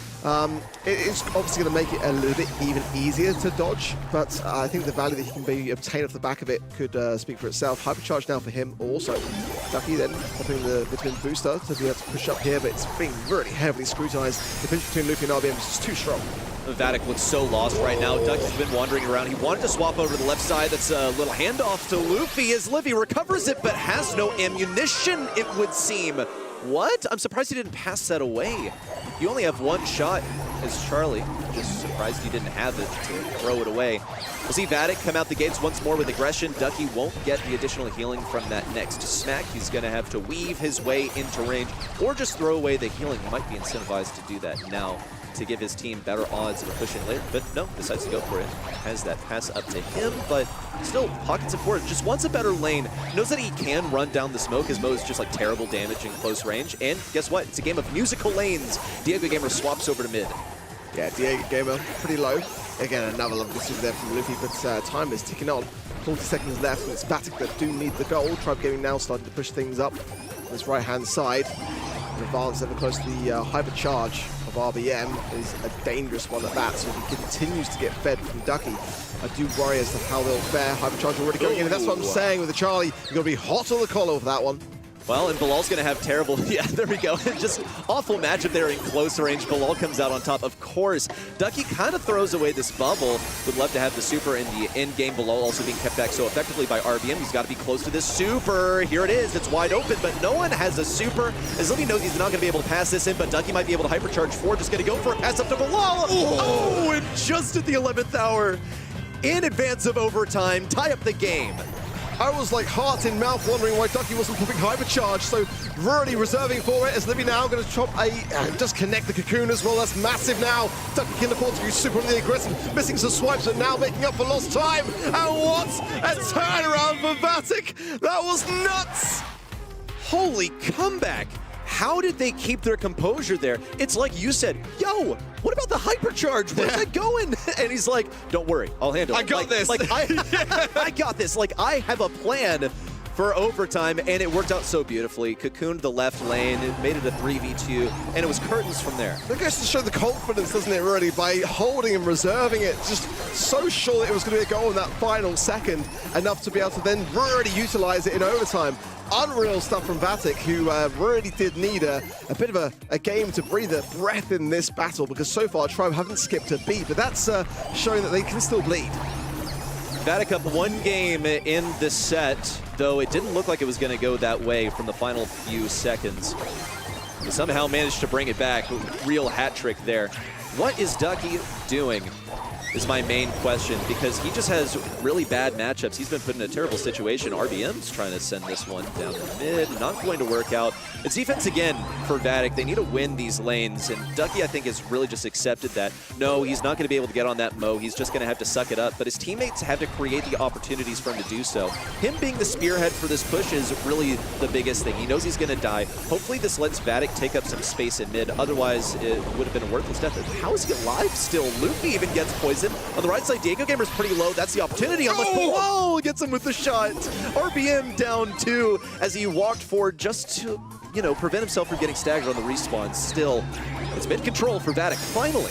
It's obviously going to make it a little bit even easier to dodge, but I think the value that he can be obtained off the back of it could speak for itself. Hypercharge now for him also. Ducky then popping the between booster to be able to push up here, but it's being really heavily scrutinized. The pinch between Luffy and RBM is just too strong. Vatic looks so lost right now. Ducky's been wandering around. He wanted to swap over to the left side. That's a little handoff to Luffy as Livy recovers it, but has no ammunition, it would seem. What? I'm surprised he didn't pass that away. You only have one shot as Charlie. Just surprised he didn't have it to throw it away. We'll see Vatic come out the gates once more with aggression. Ducky won't get the additional healing from that next smack. He's going to have to weave his way into range or just throw away the healing. He might be incentivized to do that now to give his team better odds of pushing later, but no, decides to go for it. Has that pass up to him, but still pockets of forward. Just wants a better lane. Knows that he can run down the smoke as Mo is just like terrible damage in close range. And guess what? It's a game of musical lanes. Diego Gamer swaps over to mid. Yeah, Diego Gamer pretty low. Again, another lovely super there from Luffy, but time is ticking on. 40 seconds left, and it's Vatic that do need the goal. Tribe Gaming now starting to push things up on this right-hand side. to advance ever close to the hypercharge of RBM is a dangerous one at that. So if he continues to get fed from Ducky, I do worry as to how they'll fare. Hypercharge already going in, and that's what I'm saying with the Charlie. You're going to be hot on the collar for that one. Well, and Bilal's going to have terrible... Yeah, there we go. Just awful matchup there in close range. Bilal comes out on top. Of course, Ducky kind of throws away this bubble. Would love to have the super in the end game. Bilal also being kept back so effectively by RBM. He's got to be close to this super. Here it is. It's wide open, but no one has a super. As Livy knows he's not going to be able to pass this in, but Ducky might be able to hypercharge forward. Just going to go for a pass up to Bilal. Oh, and just at the 11th hour, in advance of overtime, tie up the game. I was like heart in mouth wondering why Ducky wasn't popping hypercharge, so really reserving for it as Livy now going to chop and just connect the cocoon as well. That's massive now. Ducky can afford to be super really aggressive, missing some swipes, but now making up for lost time. And what a turnaround for Vatic! That was nuts! Holy comeback! How did they keep their composure there? It's like you said, yo, what about the hypercharge? Where's that going? And he's like, don't worry, I'll handle it. I got this. I got this. Like, I have a plan for overtime, and it worked out so beautifully. Cocooned the left lane, it made it a 3v2, and it was curtains from there. That goes to show the confidence, doesn't it, really, by holding and reserving it. Just so sure that it was going to be a goal in that final second, enough to be able to then really utilize it in overtime. Unreal stuff from Vatic, who really did need a bit of a game to breathe a breath in this battle, because so far Tribe haven't skipped a beat, but that's showing that they can still bleed. Vatic up one game in the set, though it didn't look like it was going to go that way from the final few seconds. They somehow managed to bring it back. Real hat trick there. What is Ducky doing is my main question, because he just has really bad matchups. He's been put in a terrible situation. RBM's trying to send this one down the mid. Not going to work out. It's defense again for Vatic. They need to win these lanes, and Ducky, I think, has really just accepted that. No, he's not going to be able to get on that Mo. He's just going to have to suck it up, but his teammates have to create the opportunities for him to do so. Him being the spearhead for this push is really the biggest thing. He knows he's going to die. Hopefully this lets Vatic take up some space in mid. Otherwise, it would have been a worthless death. How is he alive still? Luffy even gets poisoned. On the right side, Diego Gamer's pretty low. That's the opportunity on the wall. Gets him with the shot. RBM down 2 as he walked forward just to, you know, prevent himself from getting staggered on the respawn. Still, it's mid control for Vatic, finally.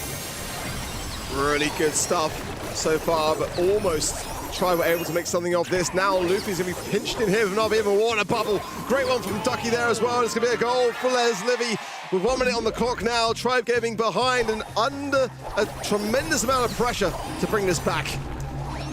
Really good stuff so far, but almost Tribe were able to make something of this. Now Luffy's going to be pinched in here with not being able to water bubble. Great one from Ducky there as well. It's going to be a goal for Les Livy. With 1 minute on the clock now, Tribe Gaming behind and under a tremendous amount of pressure to bring this back.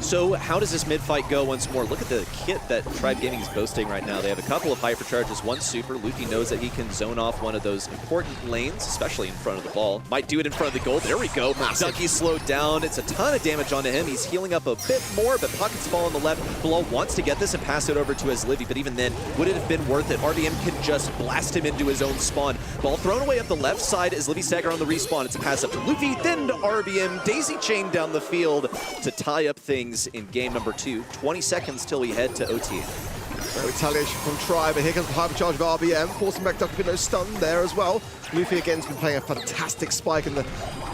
So how does this mid-fight go once more? Look at the kit that Tribe Gaming is boasting right now. They have a couple of hypercharges, one super. Luffy knows that he can zone off one of those important lanes, especially in front of the ball. Might do it in front of the goal. There we go. Ducky's slowed down. It's a ton of damage onto him. He's healing up a bit more, but pockets fall on the left. Bilal wants to get this and pass it over to his Livy, but even then, would it have been worth it? RBM can just blast him into his own spawn. Ball thrown away up the left side as Livy stagger on the respawn. It's a pass up to Luffy, then to RBM. Daisy chain down the field to tie up things in game number 2. 20 seconds till we head to OT. Retaliation from Tribe, and here comes the hypercharge of RBM, forcing back Ducky, no stun there as well. Luffy again's been playing a fantastic spike, and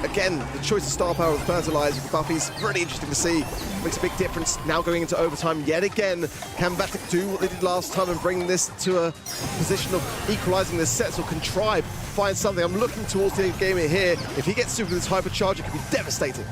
again, the choice of star power with fertilizer with the buffies, really interesting to see. Makes a big difference now going into overtime yet again. Can Vatic do what they did last time and bring this to a position of equalizing the sets, or can Tribe find something? I'm looking towards the game here. If he gets super with this hypercharge, it could be devastating.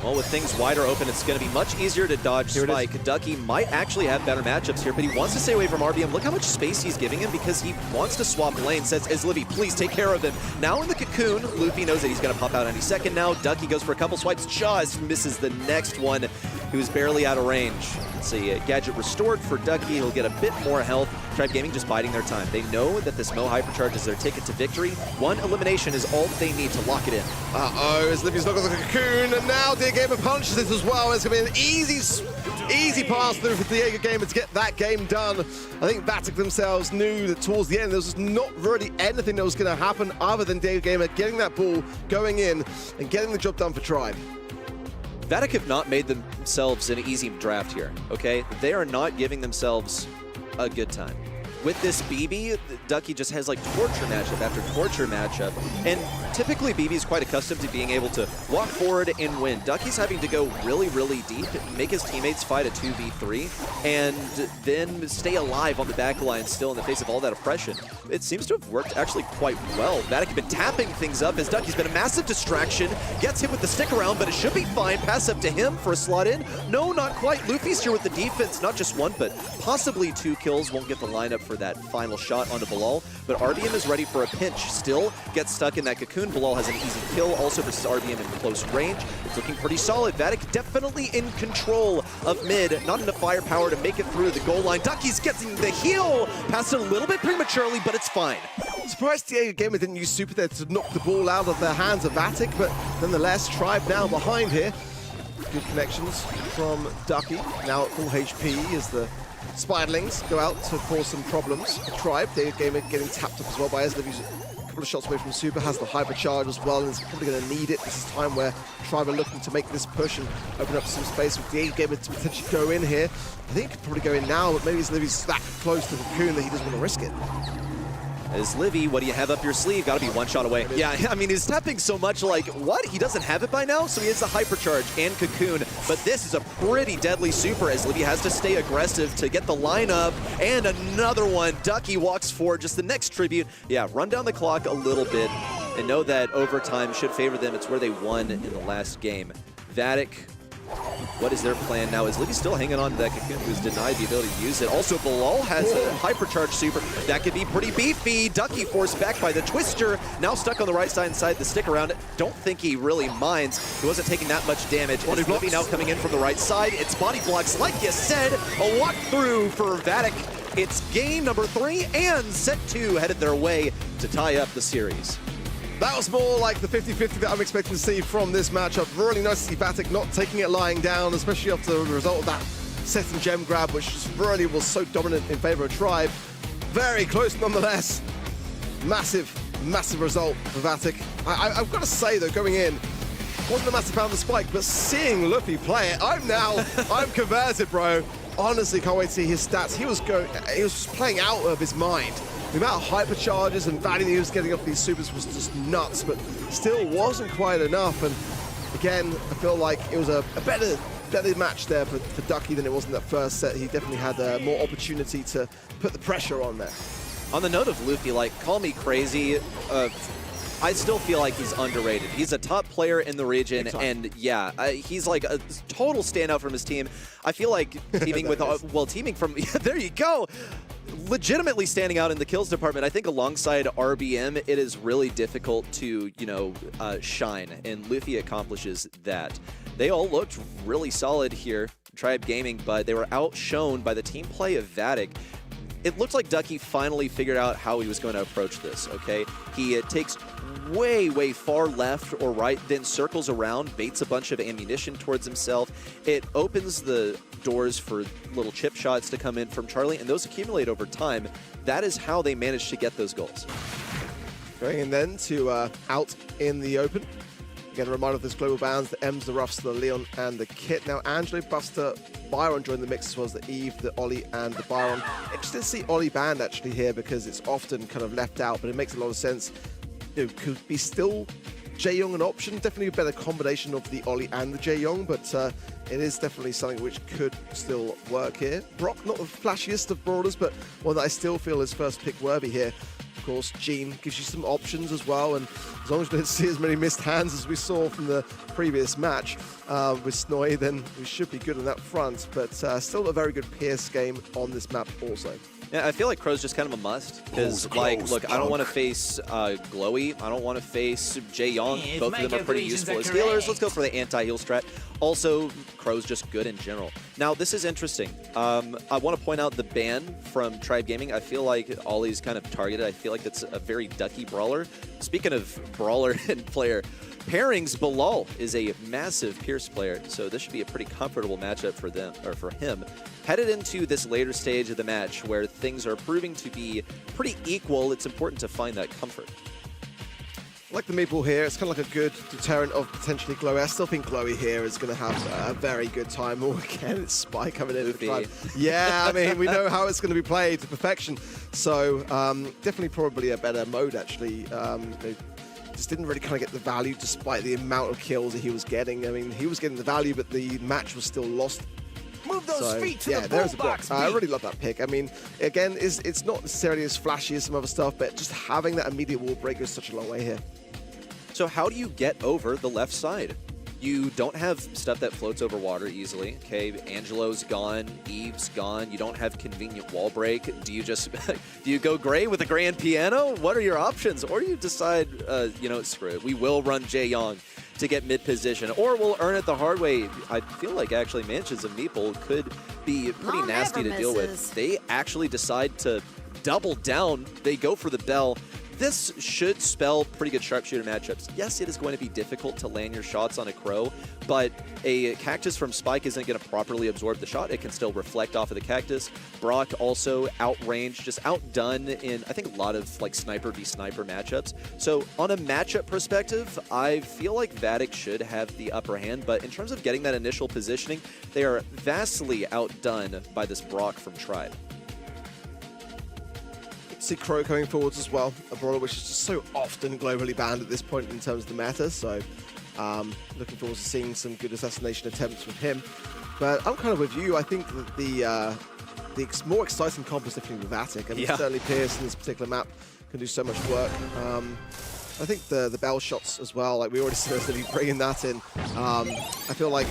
Well, with things wider open, it's going to be much easier to dodge Spike. Ducky might actually have better matchups here, but he wants to stay away from RBM. Look how much space he's giving him because he wants to swap lanes. Says, Livy, please take care of him. Now in the cocoon, Luffy knows that he's going to pop out any second now. Ducky goes for a couple swipes, just misses the next one. He was barely out of range. Let's see, gadget restored for Ducky. He'll get a bit more health. Tribe Gaming just biding their time. They know that this Mo hypercharge is their ticket to victory. One elimination is all that they need to lock it in. Uh-oh, as Livy's not got the cocoon, and now Diego punches it as well. It's going to be an easy pass through for Diego Gamer to get that game done. I think Vatic themselves knew that towards the end there was not really anything that was going to happen other than Diego Gamer getting that ball, going in, and getting the job done for Tribe. Vatic have not made themselves an easy draft here, okay? They are not giving themselves a good time. with this BB, Ducky just has like torture matchup after torture matchup. And typically BB is quite accustomed to being able to walk forward and win. Ducky's having to go really, really deep, make his teammates fight a 2v3, and then stay alive on the back line still in the face of all that oppression. It seems to have worked actually quite well. Vatic has been tapping things up as Ducky's been a massive distraction. Gets hit with the stick around, but it should be fine. Pass up to him for a slot in. No, not quite. Luffy's here with the defense, not just one, but possibly 2 kills. Won't get the lineup for that final shot onto Bilal, but RBM is ready for a pinch. Still gets stuck in that cocoon. Bilal has an easy kill also versus RBM in close range. It's looking pretty solid. Vatic definitely in control of mid. Not enough firepower to make it through the goal line. Ducky's getting the heal. Passed it a little bit prematurely, but it's fine. Surprised Diego Gamer didn't use Super there to knock the ball out of the hands of Vatic, but nonetheless, Tribe now behind here. Good connections from Ducky. Now at full HP as the Spiderlings go out to cause some problems. Tribe, Diego Gamer getting tapped up as well by Eslev, who's a couple of shots away from Super, has the hypercharge as well, and is probably going to need it. This is time where Tribe are looking to make this push and open up some space with Diego Gamer to potentially go in here. I think he could probably go in now, but maybe Eslev that close to the cocoon that he doesn't want to risk it. As Livy, what do you have up your sleeve? Got to be one shot away. Yeah, I mean, he's tapping so much like, what? He doesn't have it by now? So he has the hypercharge and cocoon, but this is a pretty deadly super as Livy has to stay aggressive to get the lineup, and another one. Ducky walks forward, just the next tribute. Yeah, run down the clock a little bit and know that overtime should favor them. It's where they won in the last game. Vatic, what is their plan now? Is Livy still hanging on to that cocoon, who's denied the ability to use it? Also, Bilal has a hypercharged super. That could be pretty beefy. Ducky forced back by the Twister. Now stuck on the right side inside the stick around. Don't think he really minds. He wasn't taking that much damage. As Livy now coming in from the right side. It's body blocks, like you said. A walk through for Vatic. It's game number 3 and set 2 headed their way to tie up the series. That was more like the 50-50 that I'm expecting to see from this matchup. Really nice to see Vatic not taking it lying down, especially after the result of that set and gem grab, which just really was so dominant in favor of Tribe. Very close nonetheless. Massive, massive result for Vatic. I've got to say though, going in, wasn't a massive pound of spike, but seeing Luffy play it, I'm converted, bro. Honestly, can't wait to see his stats. He was just playing out of his mind. The amount of hypercharges and value he was getting off these supers was just nuts, but still wasn't quite enough. And again, I feel like it was a better match there for Ducky than it was in that first set. He definitely had more opportunity to put the pressure on there. On the note of Luffy, like, call me crazy, I still feel like he's underrated. He's a top player in the region, and yeah, he's like a total standout from his team. I feel like teaming with, teaming from, there you go. Legitimately standing out in the kills department. I think alongside RBM, it is really difficult to, shine, and Luffy accomplishes that. They all looked really solid here, Tribe Gaming, but they were outshone by the team play of Vatic. It looked like Ducky finally figured out how he was going to approach this, okay? He takes way, way far left or right, then circles around, baits a bunch of ammunition towards himself. It opens the doors for little chip shots to come in from Charlie, and those accumulate over time. That is how they managed to get those goals. Going in then to out in the open. Again, a reminder of this global bans, the M's, the Ruffs, the Leon, and the Kit. Now, Angelo, Buster, Byron joined the mix, as well as the Eve, the Ollie, and the Byron. Interesting to see Ollie banned actually here because it's often kind of left out, but it makes a lot of sense. Could be still Jae-Young an option. Definitely a better combination of the Ollie and the Jae-Young, but it is definitely something which could still work here. Brock, not the flashiest of brawlers, but one that I still feel is first pick worthy here. Of course, Gene gives you some options as well, and as long as we don't see as many missed hands as we saw from the previous match with Snoy, then we should be good on that front, but still a very good Pierce game on this map also. Yeah, I feel like Crow's just kind of a must, because, like, look, I don't want to face Glowy, I don't want to face Jae-Young, both of them are pretty useful as healers. Let's go for the anti-heal strat. Also, Crow's just good in general. Now, this is interesting. I want to point out the ban from Tribe Gaming. I feel like Ollie's kind of targeted. I feel like that's a very Ducky brawler. Speaking of brawler and player pairings, Bilal is a massive Pierce player, so this should be a pretty comfortable matchup for them, or for him. Headed into this later stage of the match where things are proving to be pretty equal, it's important to find that comfort. Like the Meeple here, it's kind of like a good deterrent of potentially Glowy. I still think Glowy here is going to have a very good time. Oh, again, it's Spy coming in. Yeah, I mean, we know how it's going to be played to perfection. So definitely probably a better mode, actually. They just didn't really kind of get the value despite the amount of kills that he was getting. I mean, he was getting the value, but the match was still lost. Move those feet to the there's a box. block. I really love that pick. I mean, again, it's not necessarily as flashy as some other stuff, but just having that immediate wall break goes such a long way here. So how do you get over the left side? You don't have stuff that floats over water easily. Okay, Angelo's gone, Eve's gone. You don't have convenient wall break. Do you just do you go gray with a grand piano? What are your options? Or you decide, you know, screw it. We will run Jae-Young to get mid position, or we'll earn it the hard way. I feel like actually Mansions of Meeple could be pretty nasty to deal with. They actually decide to double down. They go for the bell. This should spell pretty good sharpshooter matchups. Yes, it is going to be difficult to land your shots on a Crow, but a Cactus from Spike isn't going to properly absorb the shot. It can still reflect off of the Cactus. Brock also outranged, just outdone in, I think, a lot of like sniper v sniper matchups. So on a matchup perspective, I feel like Vatic should have the upper hand, but in terms of getting that initial positioning, they are vastly outdone by this Brock from Tribe. See Crow coming forwards as well, a brawler which is just so often globally banned at this point in terms of the meta, so looking forward to seeing some good assassination attempts with him. But I'm kind of with you. I think that the more exciting comp is definitely with Vatic. I mean, certainly Pierce in this particular map can do so much work. I think the bell shots as well, like we already see us bringing that in. I feel like,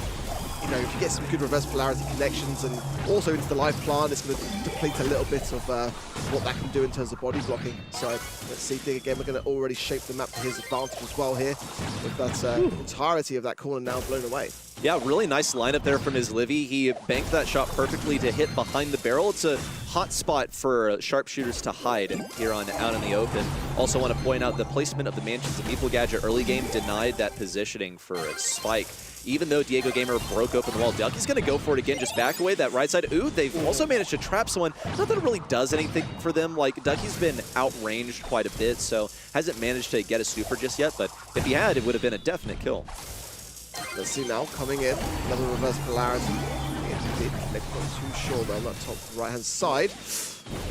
you know, if you get some good reverse polarity connections and also into the live plant, it's going to deplete a little bit of what that can do in terms of body blocking. So let's see, Dig again, we're going to already shape the map to his advantage as well here, with that entirety of that corner now blown away. Yeah, really nice lineup there from his Livy. He banked that shot perfectly to hit behind the barrel. It's a hot spot for sharpshooters to hide here on out in the open. Also want to point out the placement of the Mansions of Meeple Gadget early game denied that positioning for Spike. Even though Diego Gamer broke open the wall, Ducky's going to go for it again, just back away that right side. Ooh, they've also managed to trap someone. Not that it really does anything for them. Like, Ducky's been outranged quite a bit, so hasn't managed to get a super just yet. But if he had, it would have been a definite kill. Let's see now, coming in, another reverse polarity. It did connect, not too sure though, on that top right-hand side.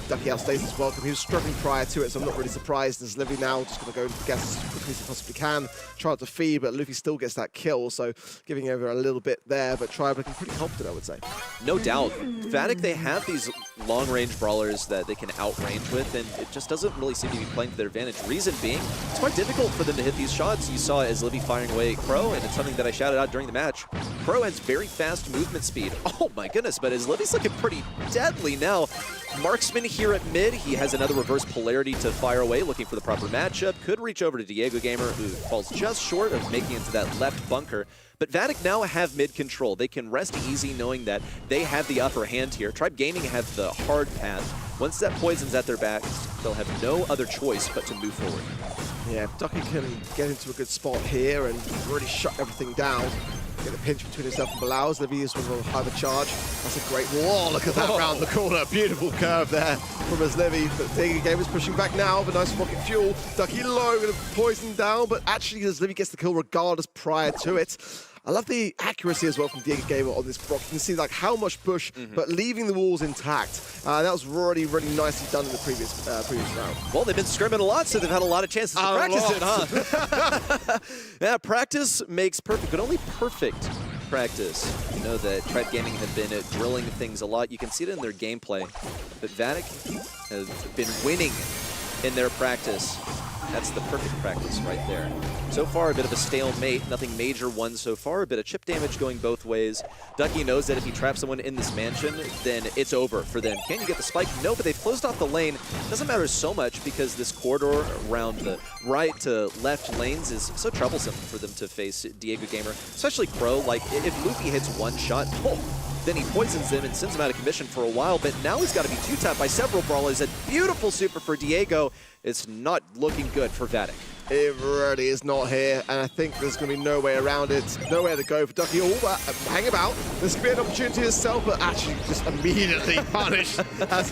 Ducky outstays his welcome. He was struggling prior to it, so I'm not really surprised. As Livy now just going to go into the gas as quickly as he possibly can. Try to feed, but Luffy still gets that kill, so giving over a little bit there, but Tribe looking pretty confident, I would say. No doubt. Vatic, they have these long-range brawlers that they can outrange with, and it just doesn't really seem to be playing to their advantage. Reason being, it's quite difficult for them to hit these shots. You saw as Livy firing away at Crow, and it's something that I shouted out during the match. Crow has very fast movement speed. Oh my goodness, but as Livy's looking pretty deadly now. Marksman here at mid. He has another reverse polarity to fire away, looking for the proper matchup. Could reach over to Diego Gamer, who falls just short of making it to that left bunker. But Vatic now have mid control. They can rest easy knowing that they have the upper hand here. Tribe Gaming have the hard path. Once that poison's at their backs, they'll have no other choice but to move forward. Yeah, if Ducky can get into a good spot here and really shut everything down, get a pinch between himself and Bilal. Livy is with a hyper charge. That's a great wall. Look at that round the corner. Beautiful curve there from his Livy. But Diego Gamer is pushing back now with a nice rocket fuel. Ducky low, going to poison down, but actually as Livy gets the kill regardless prior to it. I love the accuracy as well from Diego Gamer on this Brock. You can see like how much push, but leaving the walls intact. That was really, really nicely done in the previous round. Well, they've been scrimming a lot, so they've had a lot of chances to practice it, huh? Yeah, practice makes perfect, but only perfect practice. You know that Tribe Gaming have been drilling things a lot. You can see it in their gameplay. But Vatic has been winning in their practice. That's the perfect practice right there. So far, a bit of a stalemate. Nothing major won so far. A bit of chip damage going both ways. Ducky knows that if he traps someone in this mansion, then it's over for them. Can you get the spike? No, but they've closed off the lane. Doesn't matter so much because this corridor around the right to left lanes is so troublesome for them to face Diego Gamer. Especially Crow. Like, if Luffy hits one shot, then he poisons them and sends them out of commission for a while. But now he's got to be two-tapped by several brawlers. A beautiful super for Diego. It's not looking good for Vatic. It really is not here, and I think there's going to be no way around it. Nowhere to go for Ducky. All but hang about. This could be an opportunity itself, but actually just immediately punished as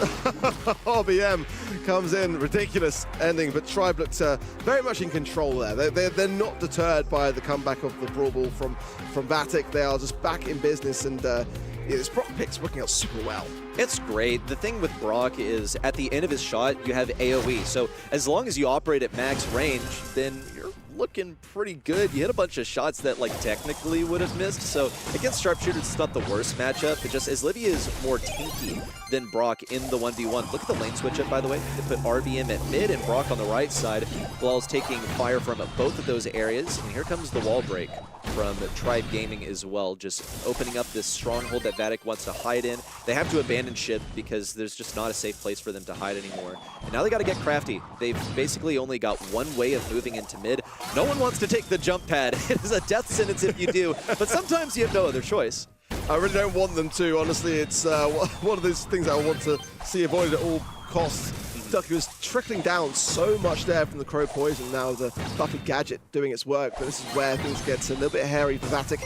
RBM comes in. Ridiculous ending, but Tribe looked very much in control there. They're not deterred by the comeback of the Brawl Ball from Vatic. They are just back in business, and this Brock pick's working out super well. It's great. The thing with Brock is at the end of his shot, you have AoE. So as long as you operate at max range, then you're looking pretty good. You hit a bunch of shots that like technically would have missed. So against sharpshooters, it's not the worst matchup. It just as Livy is more tanky than Brock in the 1v1. Look at the lane switch up, by the way. They put RBM at mid and Brock on the right side. Bilal's taking fire from both of those areas. And here comes the wall break from Tribe Gaming as well, just opening up this stronghold that Vatic wants to hide in. They have to abandon ship because there's just not a safe place for them to hide anymore. And now they got to get crafty. They've basically only got one way of moving into mid. No one wants to take the jump pad. It is a death sentence if you do, but sometimes you have no other choice. I really don't want them to, honestly. It's one of those things I want to see avoided at all costs. Ducky was trickling down so much there from the Crow Poison. Now the Buffy Gadget doing its work, but this is where things get a little bit hairy for Vatic.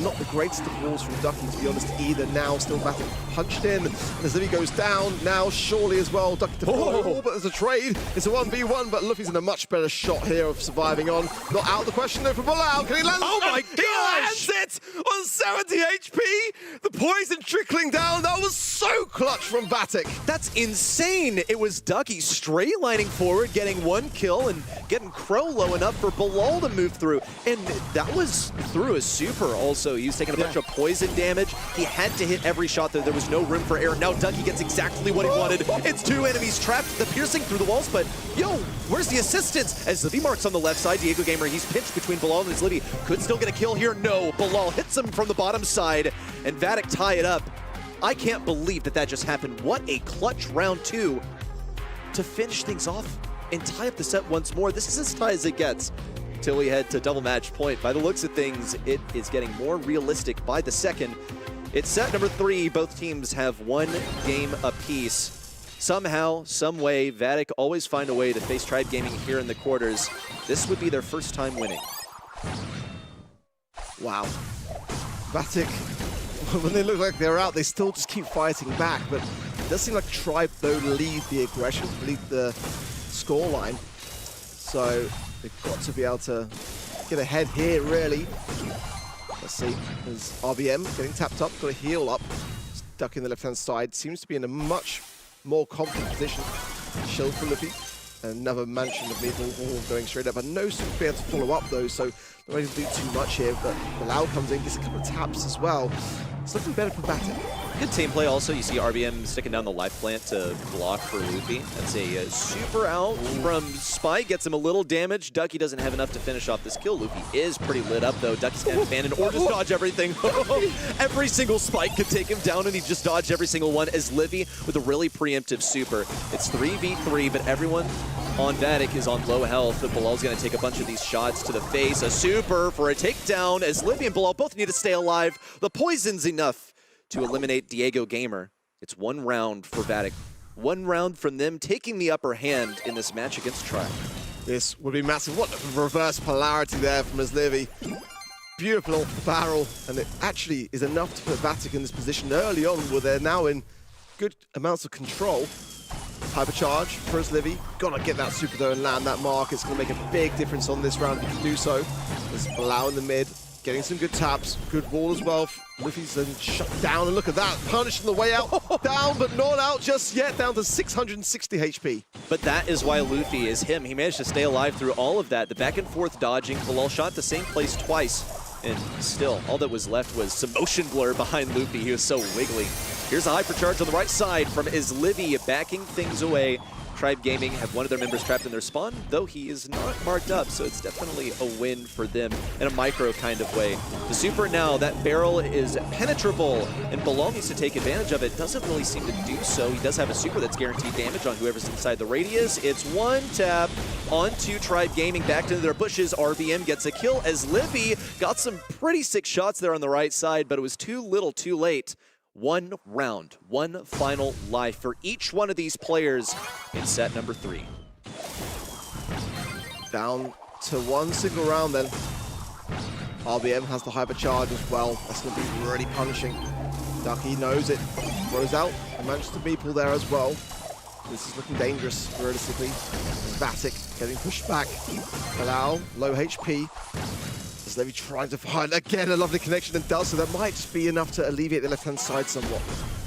Not the greatest of balls from Ducky, to be honest, either. Now still Vatic punched in, and as Livy goes down, now surely as well, Ducky to follow, but there's a trade. It's a 1v1, but Luffy's in a much better shot here of surviving on. Not out of the question though for Bilal. Can he land? Oh my He gosh! lands it on 70 HP! The poison trickling down, that was so clutch from Vatic. That's insane. It was Ducky straight lining forward, getting one kill and getting Crow low enough for Bilal to move through. And that was through a super also. He was taking a bunch of poison damage. He had to hit every shot though. There was no room for error. Now Ducky gets exactly what he wanted. It's two enemies trapped. The piercing through the walls, but yo, where's the assistance? As Livy marks on the left side, Diego Gamer, he's pinched between Bilal and his Livy. Could still get a kill here. No, Bilal hits him from the bottom side and Vatic tie it up. I can't believe that just happened. What a clutch round two to finish things off and tie up the set once more. This is as tight as it gets till we head to double match point. By the looks of things, it is getting more realistic by the second. It's set number 3. Both teams have one game apiece. Somehow, some way, Vatic always find a way to face Tribe Gaming here in the quarters. This would be their first time winning. Wow. Vatic, when they look like they're out, they still just keep fighting back, but it does seem like Tribe, though, lead the aggression, lead the scoreline. So they've got to be able to get ahead here, really. Let's see. There's RBM getting tapped up, got a heal up. Stuck in the left-hand side. Seems to be in a much more confident position. Shield for Luffy. Another mansion of Maple Hall going straight up. And no super be able to follow up, though, so not ready to do too much here. But Bilal comes in, gets a couple of taps as well. It's looking better for Vatic. Good team play also. You see RBM sticking down the life plant to block for Luffy. That's a super out from Spike. Gets him a little damage. Ducky doesn't have enough to finish off this kill. Luffy is pretty lit up, though. Ducky's going to abandon or just dodge everything. Every single Spike could take him down, and he just dodged every single one as Livy with a really preemptive super. It's 3v3, but everyone on Vatic is on low health. But Bilal's going to take a bunch of these shots to the face. A super for a takedown as Livy and Bilal both need to stay alive. The poison's enough to eliminate Diego Gamer. It's one round for Vatic. One round from them taking the upper hand in this match against Tribe. This would be massive. What a reverse polarity there from his Livy. Beautiful barrel, and it actually is enough to put Vatic in this position early on where they're now in good amounts of control. Hypercharge for his Livy. Gotta get that super though and land that mark. It's gonna make a big difference on this round if you can do so. There's Bilal in the mid, getting some good taps. Good wall as well. Luffy's then shut down, and look at that. Punished on the way out. Down, but not out just yet. Down to 660 HP. But that is why Luffy is him. He managed to stay alive through all of that. The back and forth dodging. Bilal shot the same place twice. And still, all that was left was some motion blur behind Luffy. He was so wiggly. Here's a hypercharge on the right side from Izlivy, backing things away. Tribe Gaming have one of their members trapped in their spawn, though he is not marked up, so it's definitely a win for them in a micro kind of way. The super now, that barrel is penetrable, and Bilal needs to take advantage of it. Doesn't really seem to do so. He does have a super that's guaranteed damage on whoever's inside the radius. It's one tap onto Tribe Gaming, back into their bushes. RBM gets a kill as Livy got some pretty sick shots there on the right side, but it was too little, too late. One round, one final life for each one of these players in set number 3. Down to one single round then. RBM has the hypercharge as well. That's going to be really punishing. Ducky knows it. Throws out. And manages to meeple there as well. This is looking dangerous, realistically. Vatic getting pushed back. Allow, low HP. As Levy trying to find, again, a lovely connection and does so. That might just be enough to alleviate the left-hand side somewhat.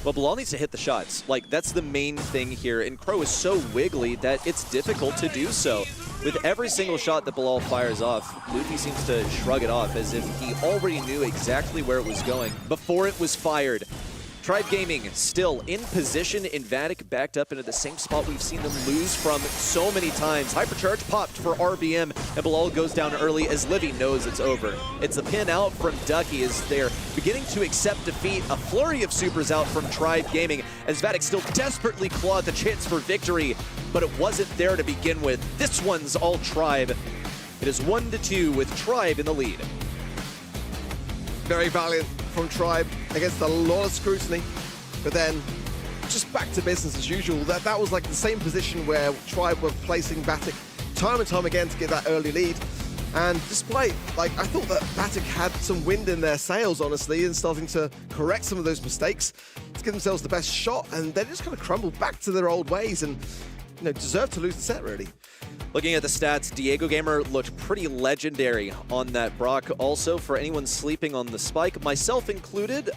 Well, Bilal needs to hit the shots. Like, that's the main thing here. And Crow is so wiggly that it's difficult to do so. With every single shot that Bilal fires off, Luffy seems to shrug it off as if he already knew exactly where it was going before it was fired. Tribe Gaming still in position. Vatic backed up into the same spot we've seen them lose from so many times. Hypercharge popped for RBM, and Bilal goes down early as Livy knows it's over. It's a pin out from Ducky as they're beginning to accept defeat. A flurry of supers out from Tribe Gaming as Vatic still desperately clawed the chance for victory, but it wasn't there to begin with. This one's all Tribe. It is 1-2 with Tribe in the lead. Very valiant from Tribe against a lot of scrutiny, but then just back to business as usual. That was like the same position where Tribe were placing Vatic time and time again to get that early lead. And despite, like, I thought that Vatic had some wind in their sails, honestly, and starting to correct some of those mistakes to give themselves the best shot, and they just kind of crumbled back to their old ways and, you know, deserved to lose the set, really. Looking at the stats, Diego Gamer looked pretty legendary on that Brock. Also, for anyone sleeping on the Spike, myself included,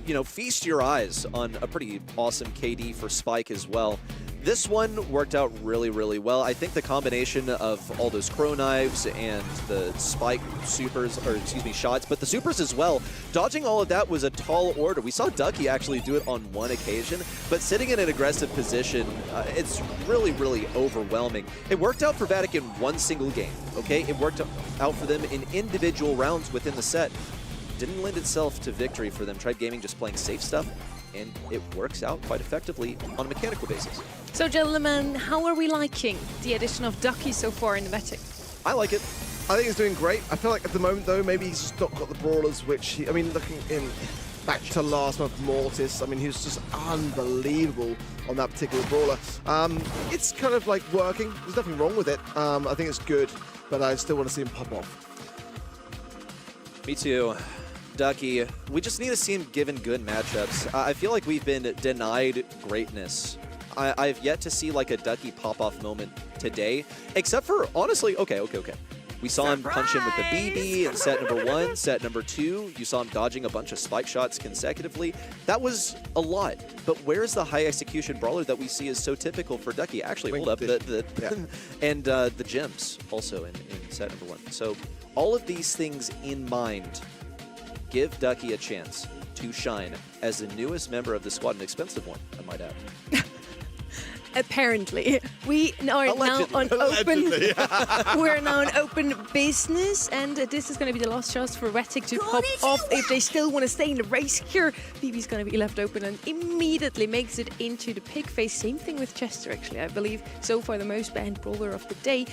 you know, feast your eyes on a pretty awesome KD for Spike as well. This one worked out really, really well. I think the combination of all those Crow Knives and the Spike supers, or excuse me, shots, but the supers as well, dodging all of that was a tall order. We saw Ducky actually do it on one occasion, but sitting in an aggressive position, it's really, really overwhelming. It worked out for Vatic in one single game, okay? It worked out for them in individual rounds within the set. Didn't lend itself to victory for them. Tribe Gaming just playing safe stuff, and it works out quite effectively on a mechanical basis. So, gentlemen, how are we liking the addition of Ducky so far in the Vatic? I like it. I think he's doing great. I feel like at the moment, though, maybe he's just not got the brawlers, which, I mean, looking in back to last month, Mortis, I mean, he was just unbelievable on that particular brawler. It's kind of like working. There's nothing wrong with it. I think it's good, but I still want to see him pop off. Me too. Ducky, we just need to see him given good matchups. I feel like we've been denied greatness. I've yet to see like a Ducky pop-off moment today, except for, honestly, okay. We saw him punch in with the BB in set number 1, set number 2. You saw him dodging a bunch of spike shots consecutively. That was a lot. But where's the high execution brawler that we see is so typical for Ducky? Actually, hold up. And the gems also in set number 1. So all of these things in mind, give Ducky a chance to shine as the newest member of the squad, an expensive one, I might add. Apparently, we are now on open. We're now on open business, and this is going to be the last chance for Vatic to pop off if they still want to stay in the race here. BB's going to be left open and immediately makes it into the pig phase. Same thing with Chester, actually. I believe so far the most banned brawler of the day,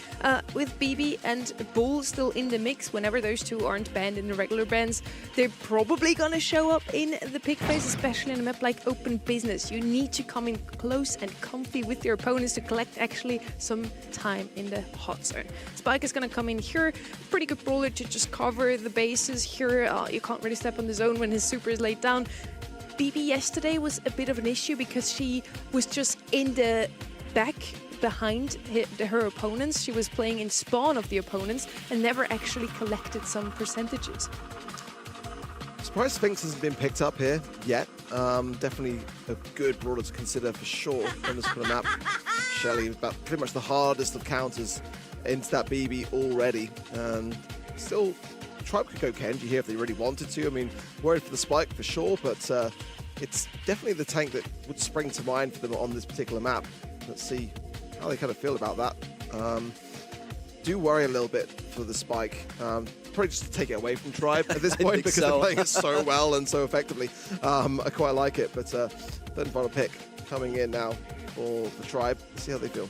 with BB and Bull still in the mix. Whenever those two aren't banned in the regular bans, they're probably going to show up in the pig phase, especially in a map like open business. You need to come in close and comfy with your opponents to collect actually some time in the hot zone. Spike is going to come in here. Pretty good brawler to just cover the bases here. You can't really step on the zone when his super is laid down. BB yesterday was a bit of an issue because she was just in the back behind her opponents. She was playing in spawn of the opponents and never actually collected some percentages. Surprise Sphinx hasn't been picked up here yet. Definitely a good brawler to consider for sure on this kind of map. Shelly, about pretty much the hardest of counters into that BB already. Still, Tribe could go Kenji here if they really wanted to. I mean, worried for the Spike for sure, but it's definitely the tank that would spring to mind for them on this particular map. Let's see how they kind of feel about that. Do worry a little bit for the Spike. Probably just to take it away from Tribe at this point because they're playing it so well and so effectively. I quite like it, but third and final pick coming in now for the Tribe. Let's see how they feel.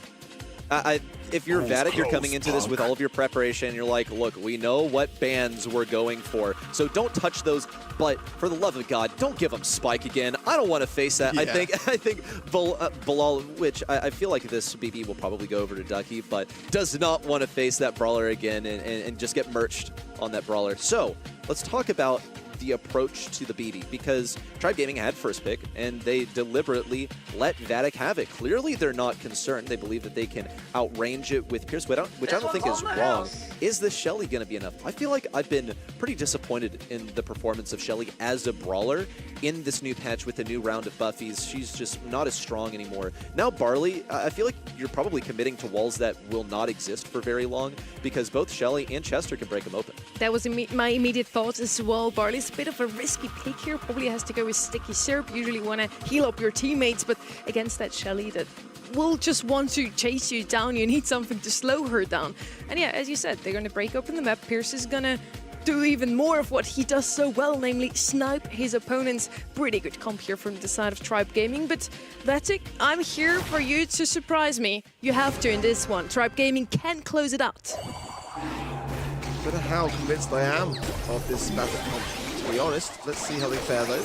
If you're Vatic, you're coming into this with all of your preparation. You're like, look, we know what bans we're going for, so don't touch those. But for the love of God, don't give him Spike again. I don't want to face that. Yeah. I think Bilal, which I feel like this BB will probably go over to Ducky, but does not want to face that brawler again and just get merged on that brawler. So let's talk about the approach to the BB, because Tribe Gaming had first pick and they deliberately let Vatic have it. Clearly they're not concerned. They believe that they can outrange it with Pierce, which I don't think is wrong. Is the Shelly going to be enough? I feel like I've been pretty disappointed in the performance of Shelly as a brawler in this new patch with the new round of buffies. She's just not as strong anymore. Now Barley, I feel like you're probably committing to walls that will not exist for very long, because both Shelly and Chester can break them open. That was my immediate thoughts as well. Barley's a bit of a risky pick here. Probably has to go with Sticky Syrup. Usually want to heal up your teammates, but against that Shelly that will just want to chase you down, you need something to slow her down. And yeah, as you said, they're going to break open the map. Pierce is going to do even more of what he does so well, namely snipe his opponents. Pretty good comp here from the side of Tribe Gaming, but Vatic, I'm here for you to surprise me. You have to in this one. Tribe Gaming can close it out. I don't know how convinced I am of this Vatic comp, to be honest. Let's see how they fare though.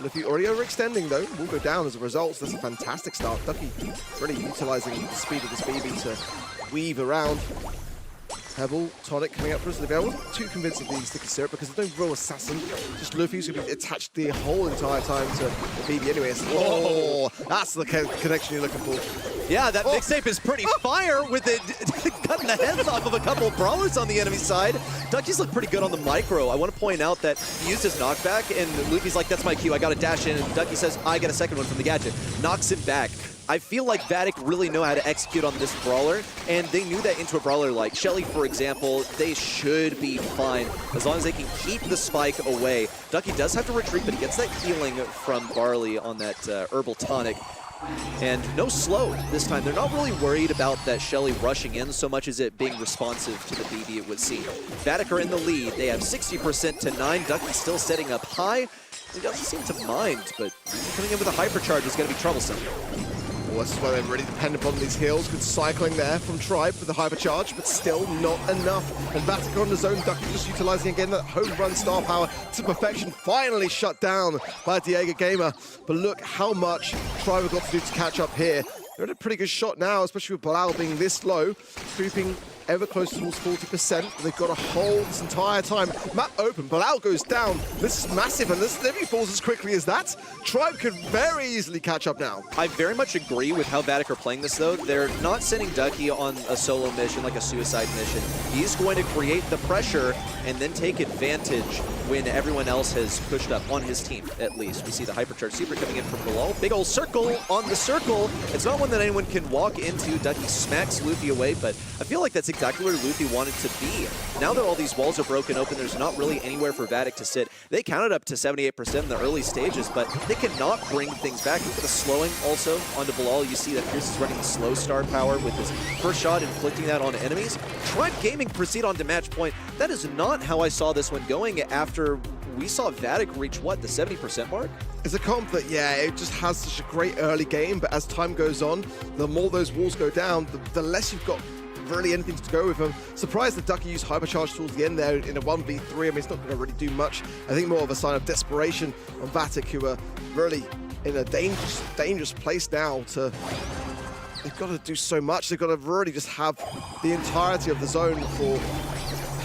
Luffy already overextending though, will go down as a result. So that's a fantastic start. Ducky really utilizing the speed of this BB to weave around. Pebble, Tonic coming up for us. I wasn't too convinced of the Sticky Syrup because there's no real assassin. Just Luffy's going to be attached the whole entire time to the BB anyways. Oh, that's the connection you're looking for. Yeah, that mixtape is pretty fire with it cutting the heads off of a couple of brawlers on the enemy side. Ducky's look pretty good on the micro. I want to point out that he used his knockback, and Luffy's like, that's my cue, I got to dash in, and Ducky says, I got a second one from the gadget. Knocks it back. I feel like Vatic really know how to execute on this brawler, and they knew that into a brawler like Shelly, for example, they should be fine as long as they can keep the spike away. Ducky does have to retreat, but he gets that healing from Barley on that herbal tonic. And no slow this time. They're not really worried about that Shelly rushing in so much as it being responsive to the BB, it would seem. Vatic are in the lead. They have 60% to 9. Ducky still setting up high. He doesn't seem to mind, but coming in with a hypercharge is going to be troublesome. Well, this is where they're really dependent upon these heals. Good cycling there from Tribe with the hypercharge, but still not enough. And Vatic on his own, Ducky just utilizing again that home run star power to perfection. Finally shut down by Diego Gamer. But look how much Tribe have got to do to catch up here. They're at a pretty good shot now, especially with Bilal being this low, creeping ever close towards 40%. They've got to hold this entire time. Map open, Bilal goes down. This is massive, and this never falls as quickly as that. Tribe could very easily catch up now. I very much agree with how Vatic are playing this, though. They're not sending Ducky on a solo mission, like a suicide mission. He's going to create the pressure and then take advantage when everyone else has pushed up, on his team, at least. We see the hypercharge super coming in from below. Big old circle on the circle. It's not one that anyone can walk into. Ducky smacks Luffy away, but I feel like that's exactly where Luffy wanted to be. Now that all these walls are broken open, there's not really anywhere for Vatic to sit. They counted up to 78% in the early stages, but they cannot bring things back. Look at the slowing also onto Bilal. You see that Pierce is running the slow star power with his first shot, inflicting that on enemies. Tribe Gaming proceed on to match point. That is not how I saw this one going after we saw Vatic reach, what, the 70% mark? It's a comp that, yeah, it just has such a great early game, but as time goes on, the more those walls go down, the less you've got really anything to go with. I'm surprised that Ducky used hypercharge towards the end there in a 1v3. I mean, it's not going to really do much. I think more of a sign of desperation on Vatic, who are really in a dangerous place now to... They've got to do so much. They've got to really just have the entirety of the zone for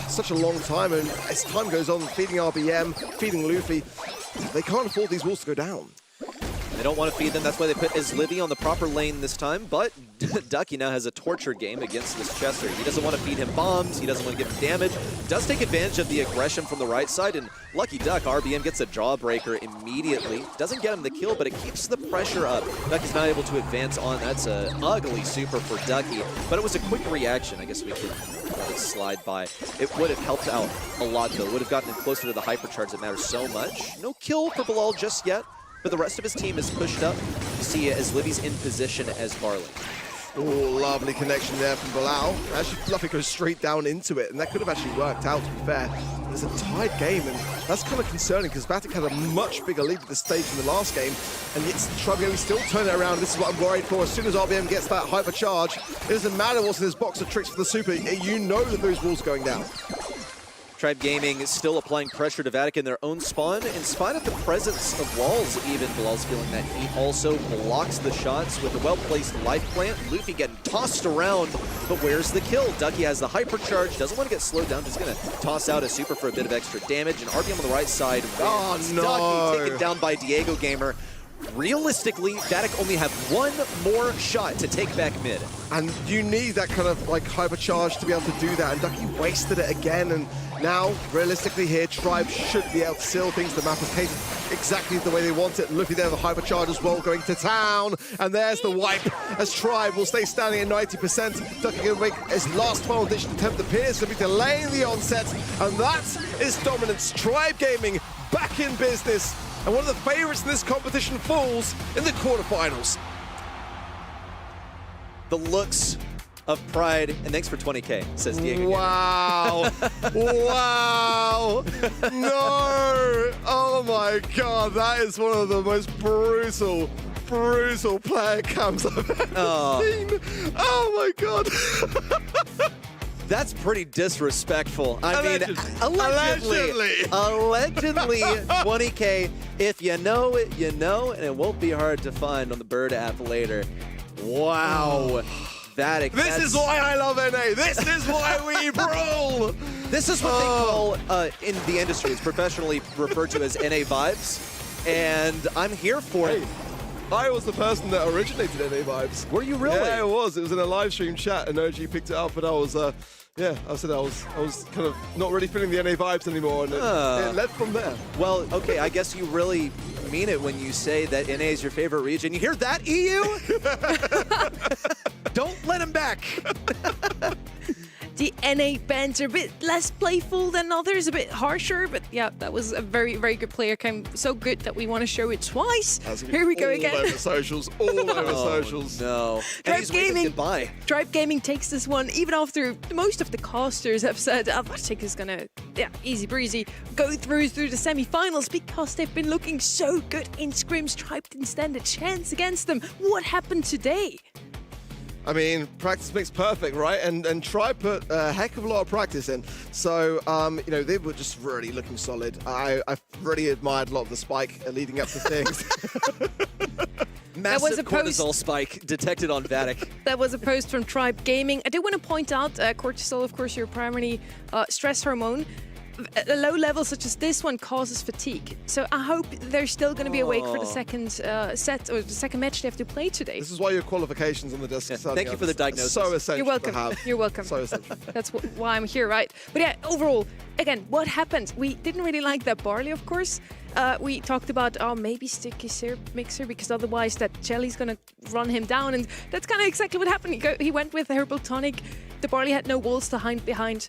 such a long time, and as time goes on, feeding RBM, feeding Luffy, they can't afford these walls to go down. They don't want to feed them. That's why they put Livy on the proper lane this time. But Ducky now has a torture game against this Chester. He doesn't want to feed him bombs. He doesn't want to give him damage. Does take advantage of the aggression from the right side. And lucky Duck, RBM gets a jawbreaker immediately. Doesn't get him the kill, but it keeps the pressure up. Ducky's not able to advance on. That's an ugly super for Ducky. But it was a quick reaction. I guess we could let it slide by. It would have helped out a lot, though. It would have gotten him closer to the hypercharge that matters so much. No kill for Bilal just yet. But the rest of his team is pushed up. You see as Livy's in position as Barley. Oh, lovely connection there from Bilal. Actually, Fluffy goes straight down into it, and that could have actually worked out, to be fair. It's a tied game, and that's kind of concerning because Vatic had a much bigger lead at this stage in the last game, and yet Tribe Gaming still turn it around. This is what I'm worried for. As soon as RBM gets that hypercharge, it doesn't matter what's in his box of tricks for the super. You know that those walls are going down. Tribe Gaming is still applying pressure to Vatic in their own spawn. In spite of the presence of walls, even Bilal's feeling that he also blocks the shots with a well-placed life plant. Luffy getting tossed around, but where's the kill? Ducky has the hypercharge, doesn't want to get slowed down, just going to toss out a super for a bit of extra damage, and RBM on the right side wins. Ducky taken down by Diego Gamer. Realistically, Vatic only have one more shot to take back mid. And you need that kind of like hypercharge to be able to do that, and Ducky wasted it again, and now, realistically here, Tribe should be able to seal things. The map is painted exactly the way they want it. Luffy there, the hypercharge as well, going to town. And there's the wipe, as Tribe will stay standing at 90%. Ducky going to make his last final ditch attempt to pierce, to be delaying the onset. And that is dominance. Tribe Gaming back in business. And one of the favorites in this competition falls in the quarterfinals. The looks of pride, and thanks for 20K, says Diego. Wow. Wow. No. Oh my God. That is one of the most brutal player cams I've ever seen. Oh my God. That's pretty disrespectful. I mean, allegedly. Allegedly 20K. If you know it, you know, and it won't be hard to find on the Bird app later. Wow. Vatic. This is why I love NA. This is why we brawl. This is what they call, in the industry, it's professionally referred to as NA vibes, and I'm here for it. I was the person that originated NA vibes. Were you really? Yeah, it was. It was in a live stream chat, and OG picked it up, and I was, yeah, I said I was kind of not really feeling the NA vibes anymore, and it led from there. Well, okay, I guess you really mean it when you say that NA is your favorite region. You hear that, EU? Don't let him back. The NA bands are a bit less playful than others, a bit harsher, but yeah, that was a very, very good player cam. So good that we want to show it twice. Here we go again. All over socials, all over socials. No. Tribe Gaming. Goodbye. Tribe Gaming takes this one, even after most of the casters have said, Vatic is gonna, easy breezy, go through the semi-finals because they've been looking so good in scrims. Tribe didn't stand a chance against them. What happened today? I mean, practice makes perfect, right? And Tribe put a heck of a lot of practice in. So, you know, they were just really looking solid. I've really admired a lot of the spike leading up to things. Massive cortisol spike detected on Vatic. That was a post from Tribe Gaming. I do want to point out, cortisol, of course, your primary stress hormone. A low level such as this one causes fatigue. So I hope they're still going to be awake for the second set or the second match they have to play today. This is why your qualifications on the desk are thank you for the diagnosis. So essential. You're welcome. To have. You're welcome. So essential. That's why I'm here, right? But yeah, overall, again, what happened? We didn't really like that barley, of course. We talked about, maybe sticky syrup mixer because otherwise that jelly's going to run him down. And that's kind of exactly what happened. He went with herbal tonic. The barley had no walls to hide behind.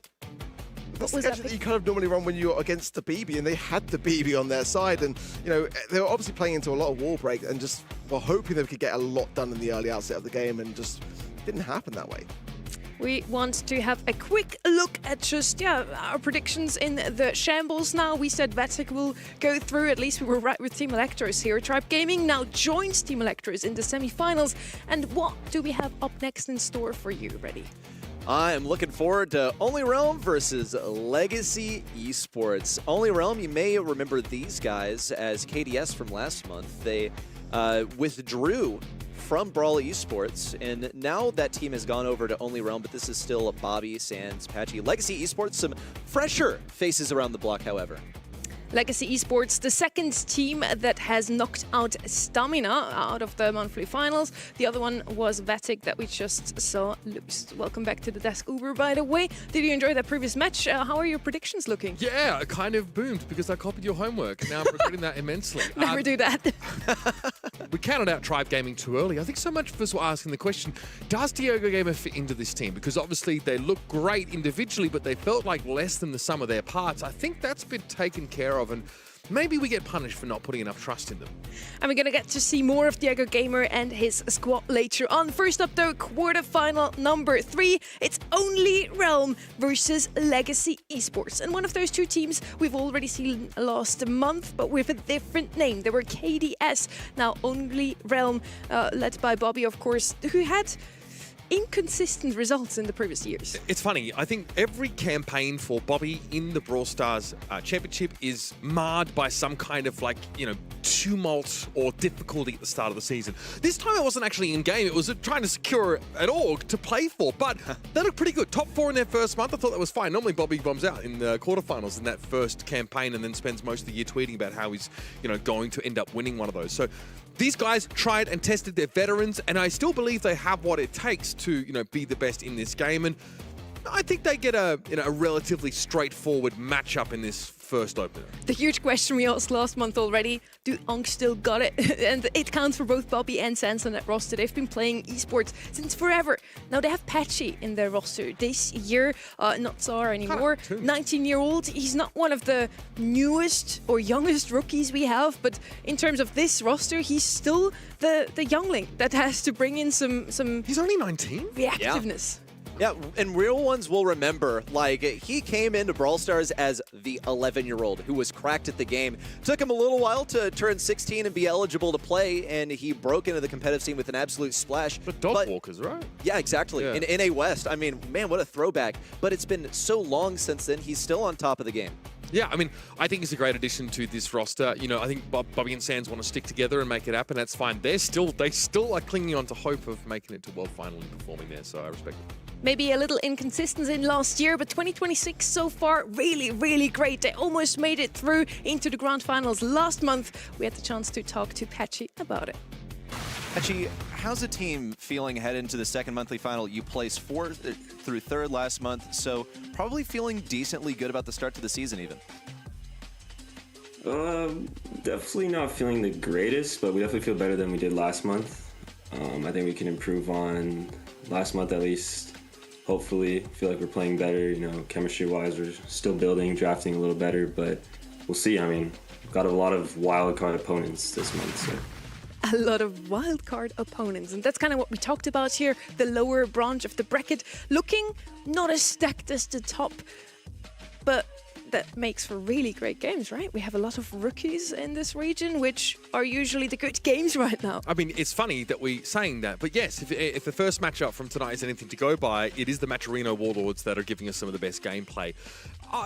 That's the gadget that you kind of normally run when you're against the BB, and they had the BB on their side, and you know they were obviously playing into a lot of wall break and just were hoping they could get a lot done in the early outset of the game, and just didn't happen that way. We want to have a quick look at just, our predictions in the shambles now. We said Vatic will go through, at least we were right with Team Electros here. Tribe Gaming now joins Team Electros in the semi-finals. And what do we have up next in store for you? Ready? I am looking forward to Only Realm versus Legacy Esports. Only Realm, you may remember these guys as KDS from last month. They withdrew from Brawl Esports, and now that team has gone over to Only Realm, but this is still Bobby, Sands, Patchy. Legacy Esports, some fresher faces around the block, however. Legacy Esports, the second team that has knocked out Stamina out of the monthly finals. The other one was Vatic that we just saw lose. Welcome back to the desk, Uber, by the way. Did you enjoy that previous match? How are your predictions looking? Yeah, it kind of boomed because I copied your homework. And now I'm regretting that immensely. Never do that. We counted out Tribe Gaming too early. I think so much of us were asking the question, does Diego Gamer fit into this team? Because obviously they look great individually, but they felt like less than the sum of their parts. I think that's been taken care care of, and maybe we get punished for not putting enough trust in them. And we're going to get to see more of Diego Gamer and his squad later on. First up, though, quarterfinal number 3. It's Only Realm versus Legacy Esports. And one of those two teams we've already seen last month, but with a different name. They were KDS. Now, Only Realm, led by Bobby, of course, who had inconsistent results in the previous years. It's funny, I think every campaign for Bobby in the Brawl Stars Championship is marred by some kind of tumult or difficulty at the start of the season. This time it wasn't actually in game, it was trying to secure an org to play for, but they looked pretty good. Top 4 in their first month, I thought that was fine. Normally Bobby bombs out in the quarterfinals in that first campaign and then spends most of the year tweeting about how he's going to end up winning one of those. So these guys tried and tested their veterans, and I still believe they have what it takes to, be the best in this game. And I think they get a relatively straightforward matchup in this first opener. The huge question we asked last month already, do Onk still got it? And it counts for both Bobby and Sans on that roster. They've been playing esports since forever. Now they have Patchy in their roster this year, not Tsar anymore. 19-year-old. He's not one of the newest or youngest rookies we have, but in terms of this roster, he's still the youngling that has to bring in some He's only 19? reactiveness. Yeah, and real ones will remember, he came into Brawl Stars as the 11-year-old who was cracked at the game. Took him a little while to turn 16 and be eligible to play, and he broke into the competitive scene with an absolute splash. The Dogwalkers, right? Yeah, exactly. Yeah. In NA West, I mean, man, what a throwback. But it's been so long since then, he's still on top of the game. Yeah, I mean, I think it's a great addition to this roster. I think Bobby and Sans want to stick together and make it happen. That's fine. They still are clinging on to hope of making it to World Final and performing there, so I respect it. Maybe a little inconsistency in last year, but 2026 so far, really, really great. They almost made it through into the grand finals last month. We had the chance to talk to Patchy about it. Patchy, how's the team feeling headed into the second monthly final? You placed 4th through 3rd last month, so probably feeling decently good about the start to the season even. Definitely not feeling the greatest, but we definitely feel better than we did last month. I think we can improve on last month at least. Hopefully, feel like we're playing better, chemistry-wise. We're still building, drafting a little better, but we'll see. I mean, we've got a lot of wildcard opponents this month, so. A lot of wildcard opponents, and that's kind of what we talked about here. The lower branch of the bracket looking not as stacked as the top, but that makes for really great games, right? We have a lot of rookies in this region, which are usually the good games right now. I mean, it's funny that we're saying that, but yes, if the first matchup from tonight is anything to go by, it is the Maturino Warlords that are giving us some of the best gameplay.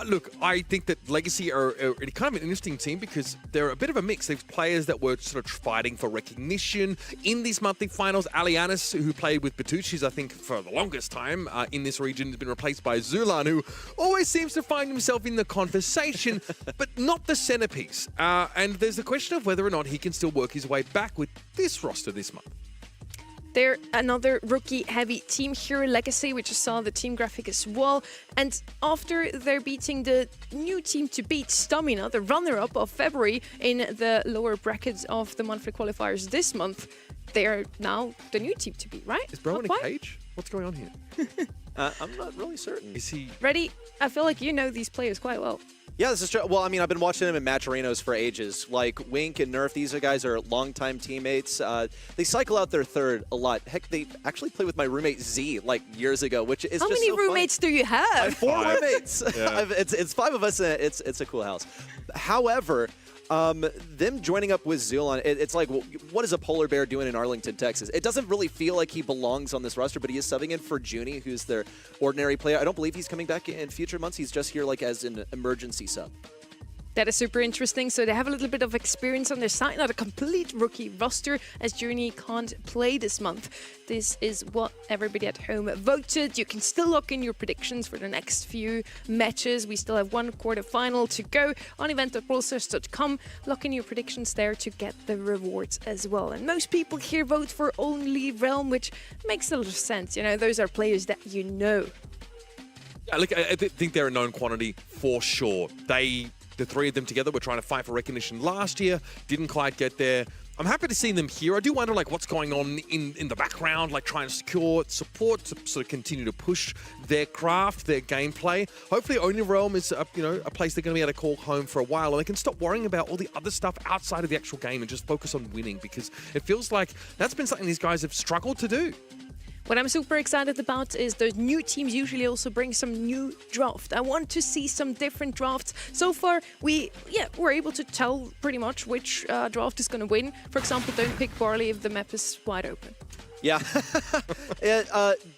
Look, I think that Legacy are kind of an interesting team because they're a bit of a mix. There's players that were sort of fighting for recognition in these monthly finals. Alianis, who played with Batucci's, I think, for the longest time in this region, has been replaced by Zulan, who always seems to find himself in the conversation, but not the centerpiece. And there's the question of whether or not he can still work his way back with this roster this month. They're another rookie-heavy team here, Legacy, which you saw the team graphic as well. And after they're beating the new team to beat, Stamina, the runner-up of February in the lower brackets of the monthly qualifiers this month, they are now the new team to beat, right? Is Bro in a cage? What's going on here? I'm not really certain. Is he... Ready? I feel like you know these players quite well. Yeah, this is true. Well, I mean, I've been watching them in Maturinos for ages. Like Wink and Nerf, these guys are longtime teammates. They cycle out their 3rd a lot. Heck, they actually played with my roommate Z years ago, which is How just many so roommates do you have? I have 4 roommates. Yeah. It's 5 of us, and it's a cool house. However, them joining up with Zulan, it's like, what is a polar bear doing in Arlington, Texas? It doesn't really feel like he belongs on this roster, but he is subbing in for Junie, who's their ordinary player. I don't believe he's coming back in future months. He's just here like as an emergency sub. That is super interesting. So they have a little bit of experience on their side, not a complete rookie roster, as Journey can't play this month. This is what everybody at home voted. You can still lock in your predictions for the next few matches. We still have one quarterfinal to go on event.brawlstars.com. Lock in your predictions there to get the rewards as well. And most people here vote for Only Realm, which makes a lot of sense. Those are players that you know. Yeah, look, I think they're a known quantity for sure. The 3 of them together were trying to fight for recognition last year, didn't quite get there. I'm happy to see them here. I do wonder like what's going on in the background, like trying to secure support to sort of continue to push their craft, their gameplay. Hopefully Only Realm is a place they're going to be able to call home for a while, and they can stop worrying about all the other stuff outside of the actual game and just focus on winning, because it feels like that's been something these guys have struggled to do. What I'm super excited about is those new teams usually also bring some new draft. I want to see some different drafts. So far, we're able to tell pretty much which draft is going to win. For example, don't pick Barley if the map is wide open. Yeah.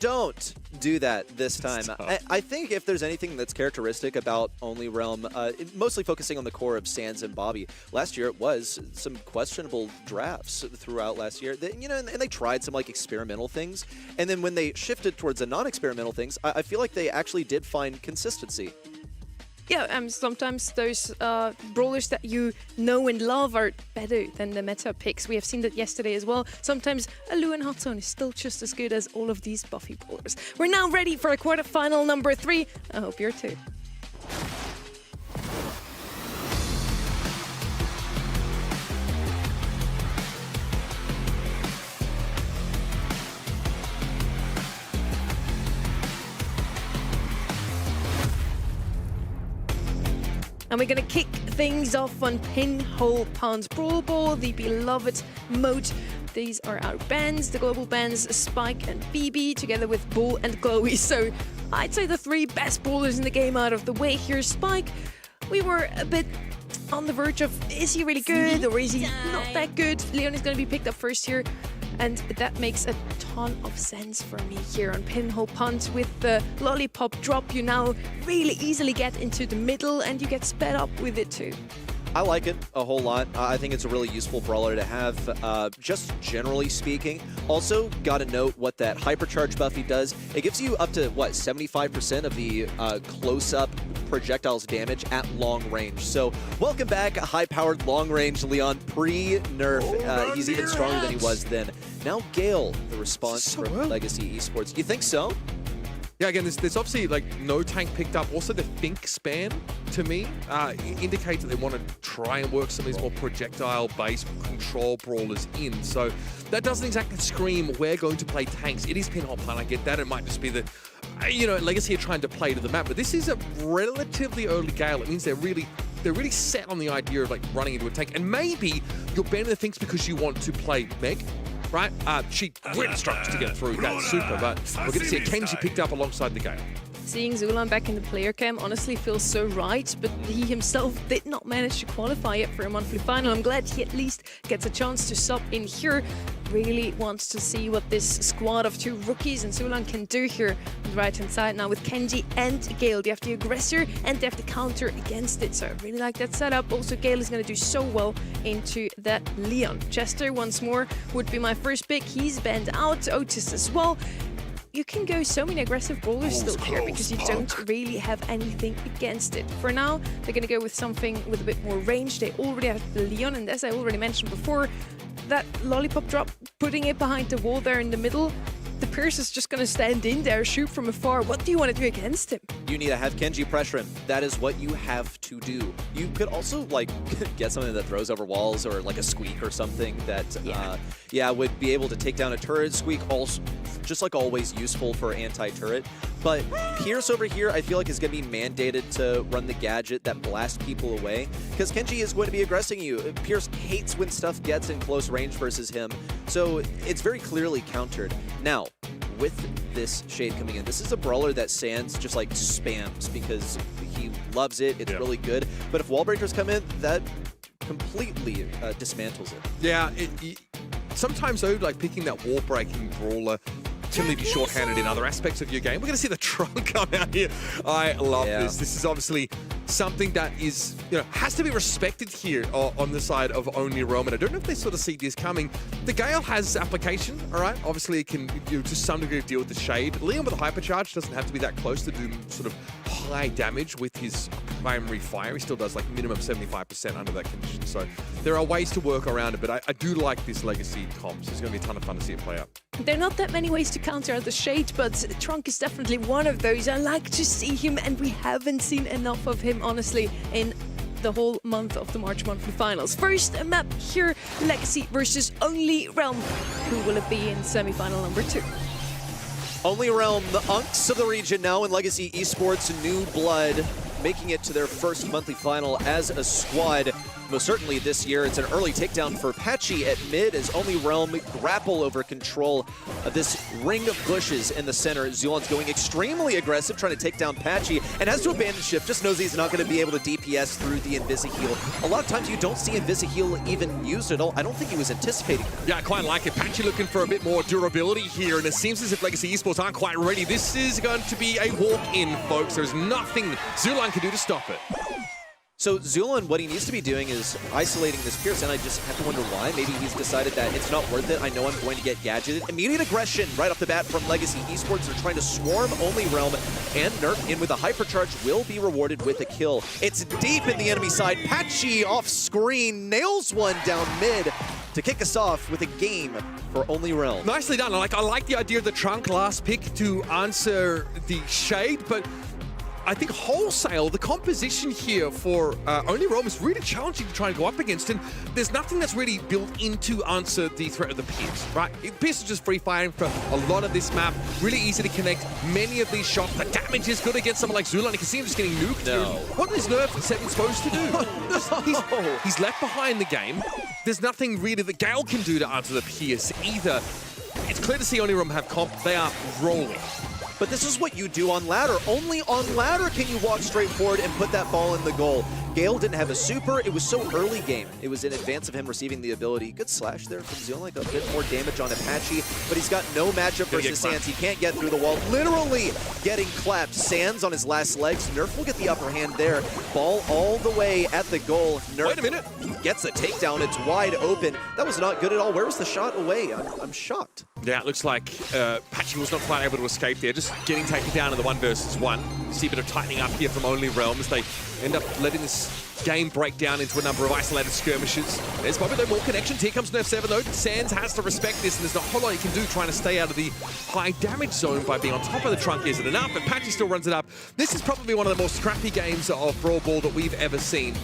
Don't do that this time. I think if there's anything that's characteristic about Only Realm, mostly focusing on the core of Sans and Bobby, last year it was some questionable drafts throughout last year. And they tried some like experimental things. And then when they shifted towards the non-experimental things, I feel like they actually did find consistency. Yeah, sometimes those brawlers that you know and love are better than the meta picks. We have seen that yesterday as well. Sometimes a Lu and Hot Zone is still just as good as all of these buffy brawlers. We're now ready for a quarterfinal number 3. I hope you're too. And we're going to kick things off on Pinhole Pond Brawl Ball, the beloved mode. These are our bands, the global bands Spike and BB, together with Bull and Chloe. So I'd say the 3 best brawlers in the game out of the way. Here's Spike. We were a bit on the verge of, is he really good or is he not that good? Leon is going to be picked up first here. And that makes a ton of sense for me here on Pinhole Pond. With the lollipop drop, you now really easily get into the middle and you get sped up with it too. I like it a whole lot. I think it's a really useful brawler to have, just generally speaking. Also, gotta note what that hypercharge Buffy does. It gives you up to, what, 75% of the close-up projectiles damage at long range. So, welcome back, high-powered long-range Leon pre-nerf. He's even stronger than he was then. Now Gale, the response from Legacy Esports. You think so? Yeah, again, there's obviously like no tank picked up. Also, the think span to me indicates that they want to try and work some of these more projectile-based control brawlers in. So that doesn't exactly scream we're going to play tanks. It is Pinhole Pond. I get that. It might just be that Legacy are trying to play to the map, but this is a relatively early Gale. It means they're really set on the idea of like running into a tank, and maybe you're banning the thinks because you want to play Meg. Right? She really struggles to get through that super, but we're going to see a Kenji picked up alongside the Gale. Seeing Zulan back in the player cam honestly feels so right, but he himself did not manage to qualify yet for a monthly final. I'm glad he at least gets a chance to sub in here. Really wants to see what this squad of 2 rookies and Zulan can do here on the right-hand side. Now with Kenji and Gale, they have the aggressor and they have the counter against it. So I really like that setup. Also, Gale is going to do so well into that Leon. Chester once more would be my first pick. He's banned out. Otis as well. You can go so many aggressive brawlers still here because you don't really have anything against it. For now, they're going to go with something with a bit more range. They already have the Leon, and as I already mentioned before, that lollipop drop, putting it behind the wall there in the middle, the Pierce is just going to stand in there, shoot from afar. What do you want to do against him? You need to have Kenji pressure him. That is what you have to do. You could also like get something that throws over walls or like a Squeak or something that would be able to take down a turret. Squeak also just like always useful for anti-turret. But Pierce over here I feel like is going to be mandated to run the gadget that blasts people away because Kenji is going to be aggressing you. Pierce hates when stuff gets in close range versus him. So it's very clearly countered. Now, with this shade coming in, this is a brawler that Sans just like spams because he loves it. It's really good. But if wall breakers come in, that completely dismantles it. Yeah, sometimes though, like picking that wall breaking brawler can leave you short-handed in other aspects of your game. We're going to see the Tron come out here. I love this. This is obviously something that is, has to be respected here on the side of Only Realm. And I don't know if they sort of see this coming. The Gale has application, all right? Obviously, it can to some degree deal with the shade. Leon with a hypercharge doesn't have to be that close to do sort of high damage with his primary fire. He still does like minimum 75% under that condition. So there are ways to work around it, but I do like this Legacy comps. It's going to be a ton of fun to see it play out. There are not that many ways to counter the shade, but Trunk is definitely one of those. I like to see him, and we haven't seen enough of him, honestly, in the whole month of the March Monthly Finals. First map here, Legacy versus Only Realm. Who will it be in semi-final number 2? Only Realm, the Unks of the region now in Legacy Esports, new blood, making it to their first monthly final as a squad. Most certainly this year, it's an early takedown for Patchy at mid as Only Realm grapple over control of this ring of bushes in the center. Zulon's going extremely aggressive, trying to take down Patchy, and has to abandon shift, just knows he's not going to be able to DPS through the Invisi-Heal. A lot of times you don't see Invisi-Heal even used at all. I don't think he was anticipating that. Yeah, I quite like it. Patchy looking for a bit more durability here, and it seems as if Legacy Esports aren't quite ready. This is going to be a walk-in, folks. There's nothing Zulon can do to stop it. So Zulon, what he needs to be doing is isolating this Pierce, and I just have to wonder why. Maybe he's decided that it's not worth it. I know I'm going to get gadgeted. Immediate aggression right off the bat from Legacy Esports. They're trying to swarm Only Realm, and Nerf in with a hypercharge will be rewarded with a kill. It's deep in the enemy side. Patchy off screen nails one down mid to kick us off with a game for Only Realm. Nicely done. I like the idea of the Trunk last pick to answer the Shade, but I think wholesale, the composition here for Only Realm is really challenging to try and go up against, and there's nothing that's really built in to answer the threat of the Pierce, right? Pierce is just free firing for a lot of this map, really easy to connect many of these shots. The damage is good against someone like Zulon. You can see him just getting nuked. No. What is Nerf 7 supposed to do? He's left behind the game. There's nothing really that Gale can do to answer the Pierce either. It's clear to see Only Realm have comp. They are rolling. But this is what you do on ladder. Only on ladder can you walk straight forward and put that ball in the goal. Gale didn't have a super. It was so early game. It was in advance of him receiving the ability. Good slash there from Zulon, like a bit more damage on Apache, but he's got no matchup versus Sands. He can't get through the wall. Literally getting clapped. Sands on his last legs. Nerf will get the upper hand there. Ball all the way at the goal. Nerf Wait a minute. Gets the takedown. It's wide open. That was not good at all. Where was the shot away? I'm shocked. Yeah, it looks like Patchy was not quite able to escape there, just getting taken down in the 1 versus 1. See a bit of tightening up here from Only Realm as they end up letting this game break down into a number of isolated skirmishes. There's probably no more connections. Here comes Nerf 7 though. Sands has to respect this, and there's not a whole lot you can do trying to stay out of the high damage zone by being on top of the trunk. Isn't enough, but Patchy still runs it up. This is probably one of the more scrappy games of Brawl Ball that we've ever seen.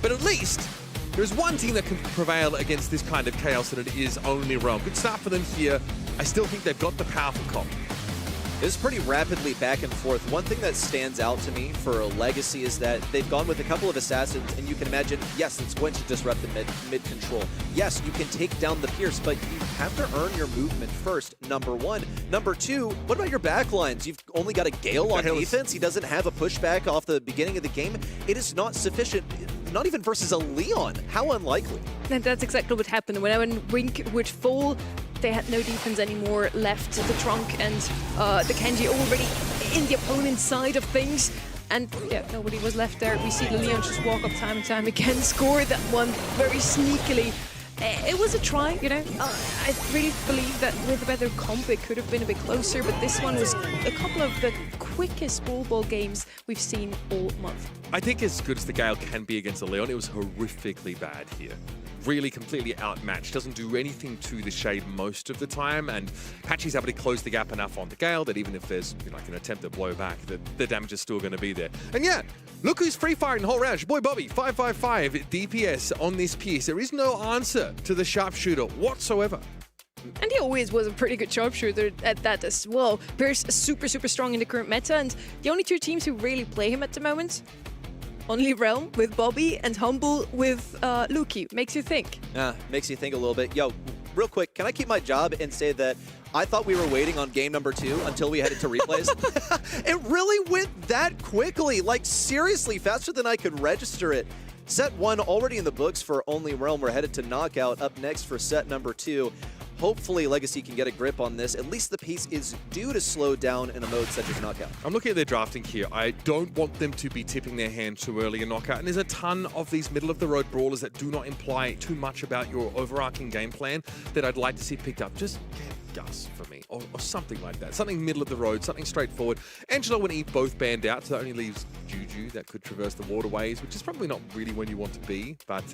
But at least there's one team that can prevail against this kind of chaos, and it is Only Realm. Good start for them here. I still think they've got the powerful comp. It's pretty rapidly back and forth. One thing that stands out to me for a Legacy is that they've gone with a couple of assassins, and you can imagine, yes, it's going to disrupt the mid control. Yes, you can take down the Pierce, but you have to earn your movement first, number one. Number two, what about your backlines? You've only got a Gale on defense. He doesn't have a pushback off the beginning of the game. It is not sufficient, not even versus a Leon. How unlikely. And that's exactly what happened. When Wink would fall, they had no defense anymore left. The Trunk and the Kenji already in the opponent's side of things. And yeah, nobody was left there. We see the Leon just walk up time and time again, score that one very sneakily. It was a try, you know. I really believe that with a better comp, it could have been a bit closer, but this one was a couple of the quickest Brawl Ball games we've seen all month. I think as good as the Gale can be against the Leon, it was horrifically bad here. Really completely outmatched, doesn't do anything to the Shade most of the time, and Patchy's able to close the gap enough on the Gale that even if there's like an attempt at blowback, the damage is still going to be there. And yeah, look who's free firing the whole round. Your boy Bobby, 555 DPS on this piece. There is no answer to the sharpshooter whatsoever. And he always was a pretty good sharpshooter at that as well. Pierce is super strong in the current meta, and the only two teams who really play him at the moment, Only Realm with Bobby and Humble with Luki. Makes you think. Yeah, makes you think a little bit. Yo, real quick, can I keep my job and say that I thought we were waiting on game number 2 until we headed to replays? It really went that quickly. Like, seriously, faster than I could register it. Set 1 already in the books for Only Realm. We're headed to knockout. Up next for set number 2. Hopefully Legacy can get a grip on this. At least the pace is due to slow down in a mode such as knockout. I'm looking at their drafting here. I don't want them to be tipping their hand too early in knockout. And there's a ton of these middle-of-the-road brawlers that do not imply too much about your overarching game plan that I'd like to see picked up. Just get Gus for me, or something like that. Something middle of the road, something straightforward. Angelo and Eve both banned out, so that only leaves Juju that could traverse the waterways, which is probably not really when you want to be, but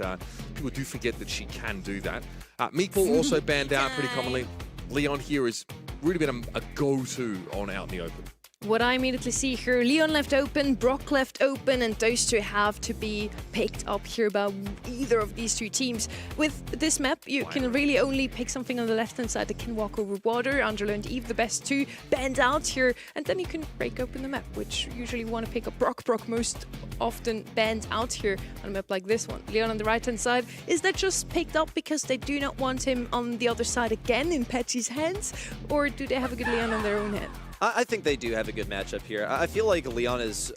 people do forget that she can do that. Meatball also banned out pretty commonly. Leon here has really been a go-to on out in the open. What I immediately see here, Leon left open, Brock left open, and those two have to be picked up here by either of these two teams. With this map, you can really only pick something on the left-hand side that can walk over water. Angelo and Eve, the best two, bend out here, and then you can break open the map, which you usually want to pick up Brock. Brock most often bends out here on a map like this one. Leon on the right-hand side, is that just picked up because they do not want him on the other side again in Patchy's hands, or do they have a good Leon on their own hand? I think they do have a good matchup here. I feel like Leon is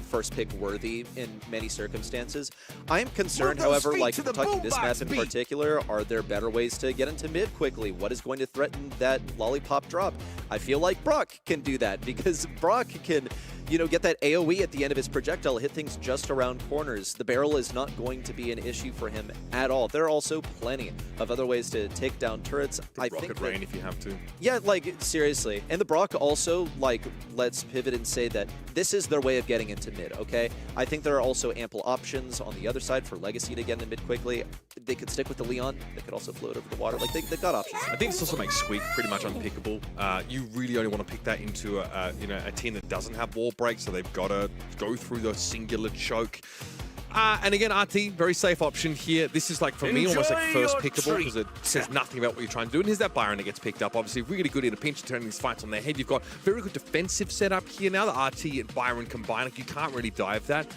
first pick worthy in many circumstances. I am concerned, however, like talking this map in particular, are there better ways to get into mid quickly? What is going to threaten that lollipop drop? I feel like Brock can do that because Brock can, you know, get that AoE at the end of his projectile, hit things just around corners. The barrel is not going to be an issue for him at all. There are also plenty of other ways to take down turrets. I think Rocket Rain if you have to. Yeah, like seriously. And the Brock also, like, let's pivot and say that this is their way of getting into mid, okay? I think there are also ample options on the other side for Legacy to get into mid quickly. They could stick with the Leon. They could also float over the water. Like, they've got options. I think this also makes Squeak pretty much unpickable. You really only want to pick that into a team that doesn't have wall break, so they've got to go through the singular choke. And again, RT, very safe option here. This is like, for me, almost like first pickable because it says nothing about what you're trying to do. And here's that Byron that gets picked up. Obviously, really good in a pinch, turning these fights on their head. You've got very good defensive setup here now. The RT and Byron combine, like, you can't really dive that.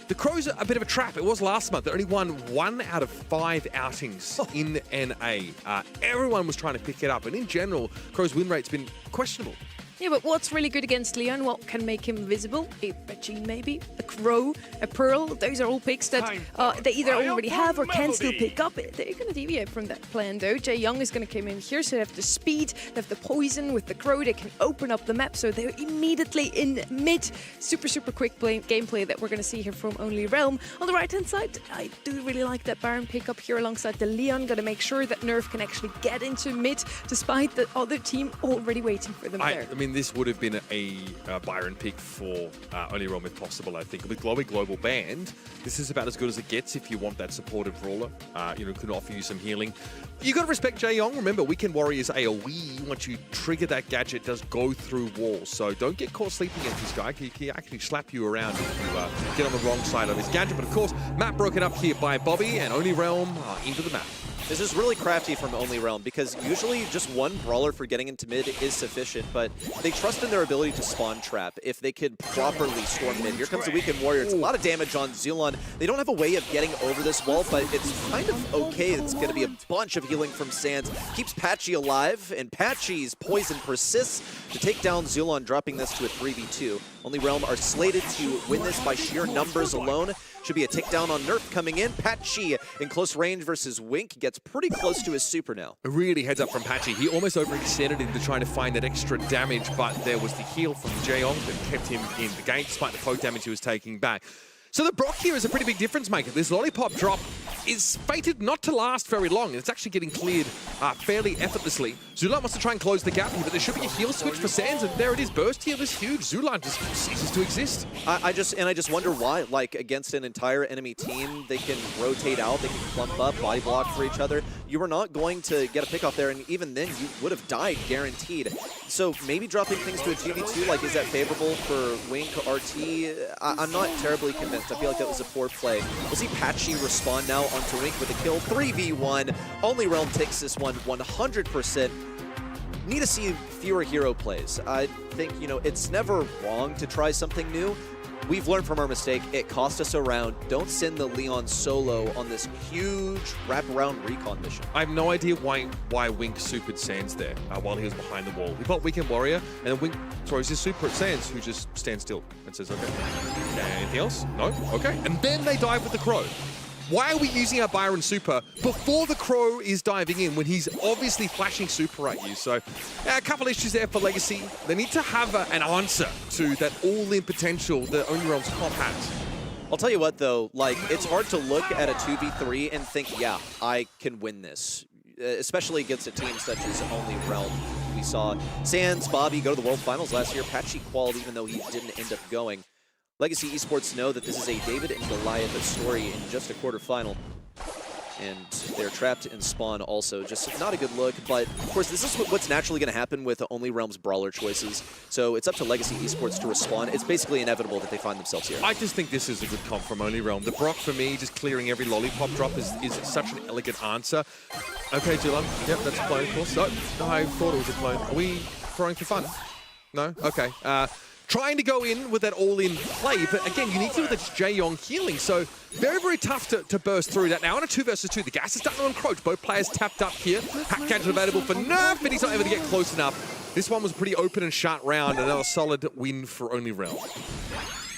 The Crows are a bit of a trap. It was last month. They only won 1 out of 5 outings in NA. Everyone was trying to pick it up. And in general, Crows' win rate's been questionable. Yeah, but what's really good against Leon? What can make him visible? A Regine maybe, a Crow, a Pearl. Those are all picks that they either already have or can still pick up. They're going to deviate from that plan though. Jae Young is going to come in here, so they have the speed, they have the poison with the Crow. They can open up the map, so they're immediately in mid. Super, super quick gameplay that we're going to see here from Only Realm. On the right-hand side, I do really like that Baron pick up here alongside the Leon. Going to make sure that Nerf can actually get into mid, despite the other team already waiting for them there. I mean, this would have been a Byron pick for Only Realm if possible, I think. With Global Band, this is about as good as it gets if you want that supportive brawler. You know, can offer you some healing. You got to respect Jae Young. Remember, Weekend Warrior's AoE, once you trigger that gadget, does go through walls. So don't get caught sleeping at this guy. He can actually slap you around if you get on the wrong side of his gadget. But of course, map broken up here by Bobby, and Only Realm into the map. This is really crafty from Only Realm because usually just one brawler for getting into mid is sufficient, but they trust in their ability to spawn trap if they could properly storm mid. Here comes the Weekend Warrior. It's a lot of damage on Zulon. They don't have a way of getting over this wall, but it's kind of okay. It's going to be a bunch of healing from Sands. Keeps Patchy alive, and Patchy's poison persists to take down Zulon, dropping this to a 3v2. Only Realm are slated to win this by sheer numbers alone. Should be a takedown on Nerf coming in. Patchy in close range versus Wink gets pretty close to his super now. Really heads up from Patchy. He almost overextended into trying to find that extra damage, but there was the heal from Jaeong that kept him in the game despite the poke damage he was taking back. So the Brock here is a pretty big difference maker. This lollipop drop is fated not to last very long. It's actually getting cleared fairly effortlessly. Zulan wants to try and close the gap here, but there should be a heal switch for Sands, and there it is. Burst heal is huge. Zulan just ceases to exist. I just wonder why. Like, against an entire enemy team, they can rotate out, they can clump up, body block for each other. You were not going to get a pick off there, and even then, you would have died guaranteed. So maybe dropping things to a 2v2, like, is that favorable for Wink, RT? I'm not terribly convinced. I feel like that was a poor play. We'll see Patchy respond now onto Wink with a kill. 3v1. Only Realm takes this one 100%. Need to see fewer hero plays. I think, you know, it's never wrong to try something new. We've learned from our mistake. It cost us a round. Don't send the Leon solo on this huge wraparound recon mission. I have no idea why Wink supered Sands there while he was behind the wall. He bought Weekend Warrior, and then Wink throws his super at Sands, who just stands still and says, okay. Anything else? No? Okay. And then they dive with the Crow. Why are we using our Byron super before the Crow is diving in when he's obviously flashing super at you? So a couple issues there for Legacy. They need to have an answer to that all-in potential that Only Realm's comp has. I'll tell you what, though, like, it's hard to look at a 2v3 and think, yeah, I can win this, especially against a team such as Only Realm. We saw Sands, Bobby go to the World Finals last year. Patchy qualified even though he didn't end up going. Legacy Esports know that this is a David and Goliath story in just a quarterfinal. and they're trapped in spawn also. Just not a good look, but of course this is what's naturally going to happen with Only Realms brawler choices. So it's up to Legacy Esports to respond. It's basically inevitable that they find themselves here. I just think this is a good comp from Only Realm. The Brock, for me, just clearing every lollipop drop is such an elegant answer. Okay, Julan. Yep, that's a clone, of course. No, I thought it was a clone. Are we throwing for fun? No? Okay. Trying to go in with that all-in play, but again, you need to do the Jaeyong healing, so very, very tough to burst through that. Now on a 2 versus 2, the gas is starting to encroach. Both players tapped up here. Hack gadget available for Nerf, but he's not able to get close enough. This one was a pretty open and shut round, another solid win for Only Realm.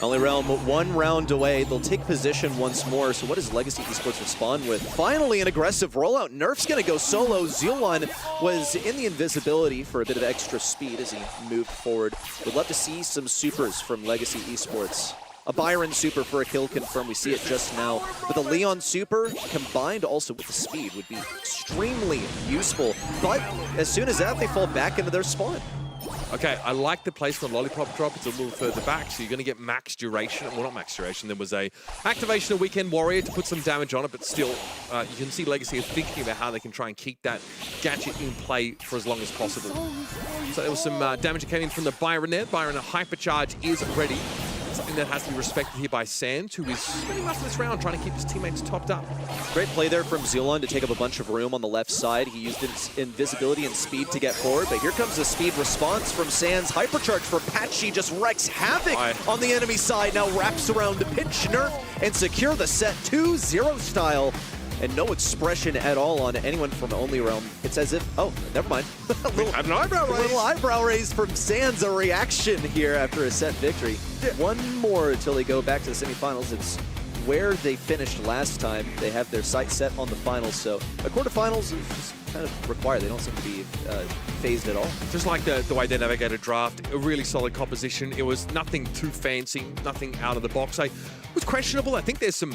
Only Realm 1 round away. They'll take position once more. So what does Legacy Esports respond with? Finally, an aggressive rollout. Nerf's going to go solo. Zulon was in the invisibility for a bit of extra speed as he moved forward. We'd love to see some supers from Legacy Esports. A Byron super for a kill confirmed. We see it just now. But the Leon super combined also with the speed would be extremely useful. But as soon as that, they fall back into their spawn. Okay, I like the placement on Lollipop Drop. It's a little further back, so you're going to get max duration. Well, not max duration. There was a activation of Weekend Warrior to put some damage on it, but still, you can see Legacy is thinking about how they can try and keep that gadget in play for as long as possible. So there was some damage that came in from the Byron there. Byron, a hypercharge is ready. Something that has to be respected here by Sands, who is spending much of this round trying to keep his teammates topped up. Great play there from Zulon to take up a bunch of room on the left side. He used his invisibility and speed to get forward, but here comes the speed response from Sands. Hypercharge for Patchy just wrecks havoc on the enemy side. Now wraps around to pinch Nerf and secure the set 2-0 style. And no expression at all on anyone from Only Realm. It's as if, oh, never mind. a little eyebrow raise from Sands, a reaction here after a set victory. One more until they go back to the semifinals. It's where they finished last time. They have their sights set on the finals, so a quarterfinals is just kind of required. They don't seem to be phased at all. Just like the way they navigated draft, a really solid composition. It was nothing too fancy, nothing out of the box. It was questionable. I think there's some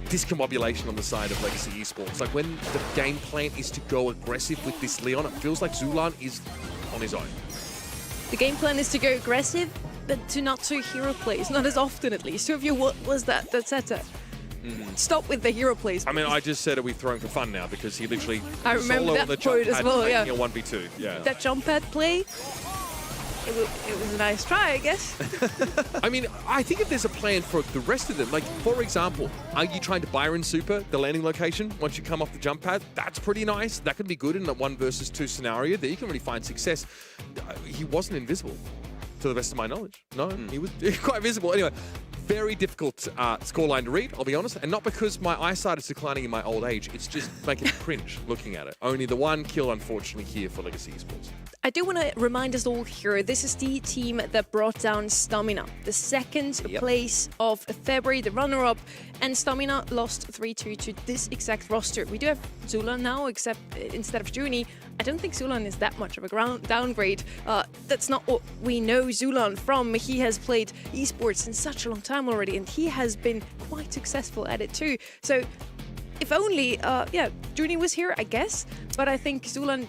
discombobulation on the side of Legacy Esports. Like when the game plan is to go aggressive with this Leon, it feels like Zulon is on his own. The game plan is to go aggressive, but to not do hero plays, not as often at least. Two of you, what was that setup? Stop with the hero plays. I mean, I just said, are we throwing for fun now? Because he literally I remember that the quote as well, yeah. A 1v2, yeah. That jump pad play, it was a nice try, I guess. I mean, I think if there's a plan for the rest of them, like, for example, are you trying to Byron super the landing location once you come off the jump pad? That's pretty nice. That could be good in a 1 versus 2 scenario. There you can really find success. He wasn't invisible, to the best of my knowledge. No, he was quite visible. Anyway, very difficult scoreline to read, I'll be honest. And not because my eyesight is declining in my old age. It's just making me cringe looking at it. Only the one kill, unfortunately, here for Legacy Esports. I do want to remind us all here, this is the team that brought down Stamina, the second place of February, the runner-up, and Stamina lost 3-2 to this exact roster. We do have Zulon now, except instead of Juni. I don't think Zulon is that much of a downgrade. That's not what we know Zulon from. He has played esports in such a long time already, and he has been quite successful at it too. So if only, Juni was here, I guess, but I think Zulon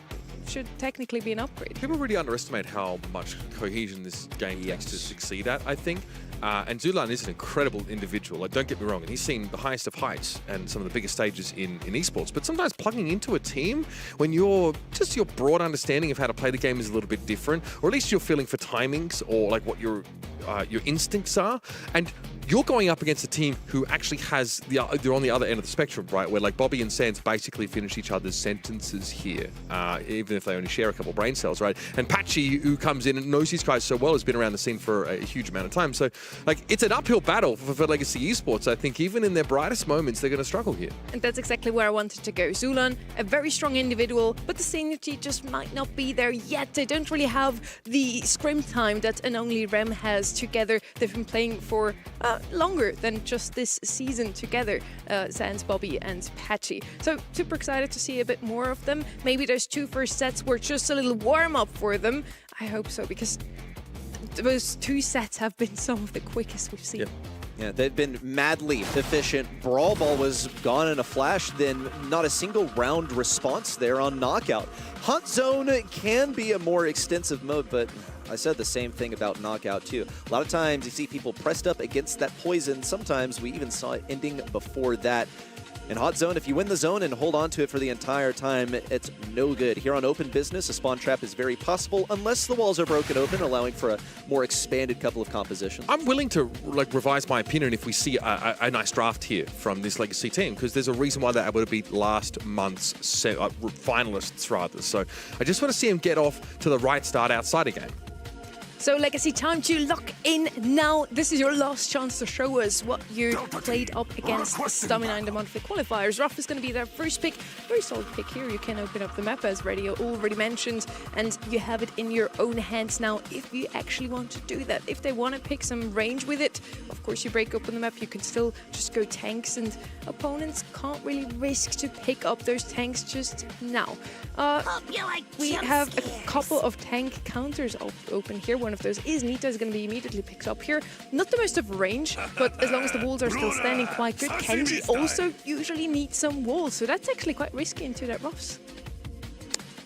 should technically be an upgrade. People really underestimate how much cohesion this game takes to succeed at, I think. And Zulon is an incredible individual. Like, don't get me wrong, and he's seen the highest of heights and some of the biggest stages in esports. But sometimes plugging into a team when your broad understanding of how to play the game is a little bit different, or at least you're feeling for timings or like what your instincts are, and you're going up against a team who actually has they're on the other end of the spectrum, right? Where like Bobby and Sands basically finish each other's sentences here, even if they only share a couple brain cells, right? And Patchy, who comes in and knows these guys so well, has been around the scene for a huge amount of time. So like it's an uphill battle for Legacy Esports. I think even in their brightest moments, they're going to struggle here. And that's exactly where I wanted to go. Zulon, a very strong individual, but the synergy just might not be there yet. They don't really have the scrim time that an Only Rem has together. They've been playing for longer than just this season together, Sans, Bobby and Patchy. So super excited to see a bit more of them. Maybe those 2 first sets were just a little warm-up for them. I hope so, because those 2 sets have been some of the quickest we've seen. Yeah, they've been madly efficient. Brawl Ball was gone in a flash, then not a single round response there on Knockout. Hunt Zone can be a more extensive mode, but I said the same thing about Knockout too. A lot of times you see people pressed up against that poison. Sometimes we even saw it ending before that. In Hot Zone, if you win the zone and hold on to it for the entire time, it's no good. Here on Open Business, a spawn trap is very possible unless the walls are broken open, allowing for a more expanded couple of compositions. I'm willing to revise my opinion if we see a nice draft here from this Legacy team, because there's a reason why they're able to beat last month's finalists, rather. So I just want to see them get off to the right start outside again. So Legacy, time to lock in now. This is your last chance to show us what you played up against Stamina in the monthly qualifiers. Ruff is going to be their first pick. Very solid pick here. You can open up the map, as Radio already mentioned, and you have it in your own hands now if you actually want to do that. If they want to pick some range with it, of course you break open the map, you can still just go tanks, and opponents can't really risk to pick up those tanks just now. We have a couple of tank counters open here. One of those is Nita, is going to be immediately picked up here. Not the most of range, but as long as the walls are still standing quite good. Kenji also usually needs some walls, so that's actually quite risky into that Ruffs.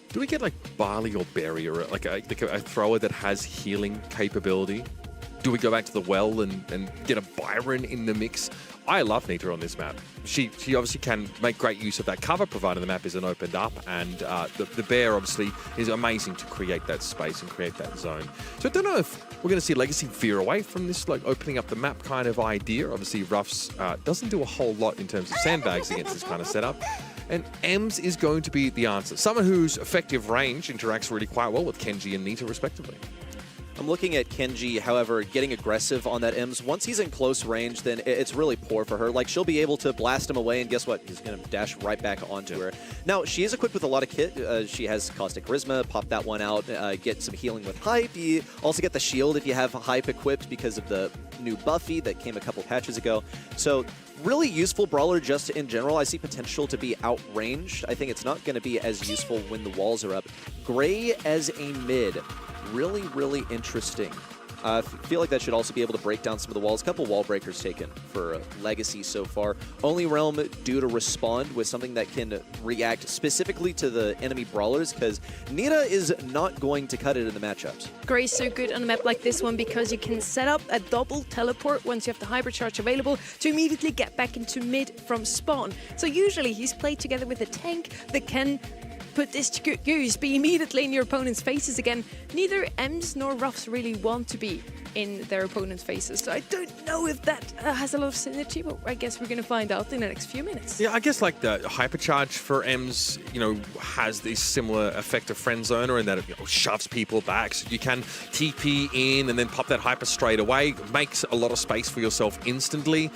Do we get like Barley or Berry, or like a thrower that has healing capability? Do we go back to the well and get a Byron in the mix? I love Nita on this map. She obviously can make great use of that cover, provided the map isn't opened up, and the Bear obviously is amazing to create that space and create that zone. So I don't know if we're going to see Legacy veer away from this like opening up the map kind of idea. Obviously Ruffs doesn't do a whole lot in terms of sandbags against this kind of setup. And Ems is going to be the answer. Someone whose effective range interacts really quite well with Kenji and Nita respectively. I'm looking at Kenji, however, getting aggressive on that Ems. Once he's in close range, then it's really poor for her. Like, she'll be able to blast him away, and guess what? He's going to dash right back onto her. Now, she is equipped with a lot of kit. She has Caustic Charisma, pop that one out, get some healing with Hype. You also get the shield if you have Hype equipped because of the new Buffy that came a couple patches ago. So, really useful brawler just in general. I see potential to be outranged. I think it's not going to be as useful when the walls are up. Gray as a mid. Really, really interesting. I feel like that should also be able to break down some of the walls. A couple wall breakers taken for Legacy so far. Only Realm due to respond with something that can react specifically to the enemy brawlers, because Nita is not going to cut it in the matchups. Gray's so good on a map like this one because you can set up a double teleport once you have the hypercharge available to immediately get back into mid from spawn. So usually he's played together with a tank that can put this to good use, be immediately in your opponent's faces again. Neither Ems nor Ruffs really want to be in their opponent's faces, so I don't know if that has a lot of synergy, but I guess we're going to find out in the next few minutes. Yeah, I guess like the hypercharge for Ems, has this similar effect of friend zoner in that it shoves people back, so you can TP in and then pop that hyper straight away. Makes a lot of space for yourself instantly.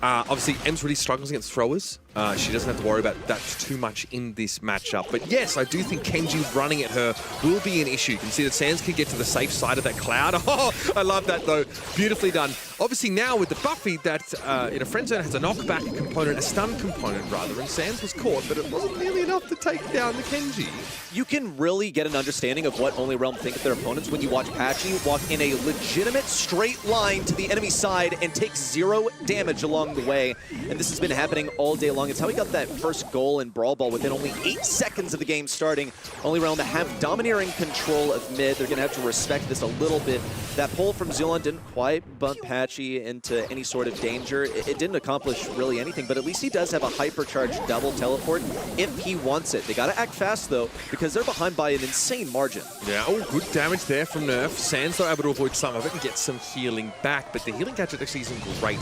Obviously, Ems really struggles against throwers. She doesn't have to worry about that too much in this matchup. But yes, I do think Kenji running at her will be an issue. You can see that Sans can get to the safe side of that cloud. Oh, I love that though. Beautifully done. Obviously now with the Buffy that in a friend zone has a knockback component, a stun component rather, and Sans was caught, but it wasn't nearly enough to take down the Kenji. You can really get an understanding of what Only Realm think of their opponents when you watch Patchy walk in a legitimate straight line to the enemy side and take 0 damage along the way. And this has been happening all day long. It's how he got that first goal in Brawl Ball within only 8 seconds of the game starting. Only Realm have domineering control of mid. They're going to have to respect this a little bit. That pull from Zulon didn't quite bump Patchy into any sort of danger. It didn't accomplish really anything, but at least he does have a hypercharged double teleport if he wants it. They got to act fast though, because they're behind by an insane margin. Yeah, good damage there from Nerf. Sans though able to avoid some of it and get some healing back, but the healing gadget actually isn't great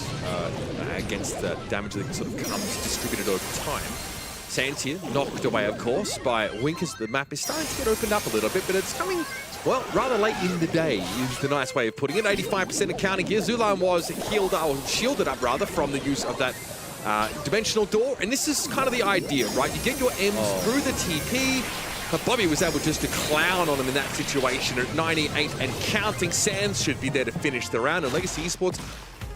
against the damage that sort of comes distributed over time. Sans here, knocked away, of course, by Wink as the map is starting to get opened up a little bit, but it's coming, well, rather late in the day is the nice way of putting it. 85% of counting here. Zulan was shielded up, rather, from the use of that dimensional door, and this is kind of the idea, right? You get your M's through the TP. But Bobby was able just to clown on him in that situation at 98 and counting. Sans should be there to finish the round, and Legacy Esports,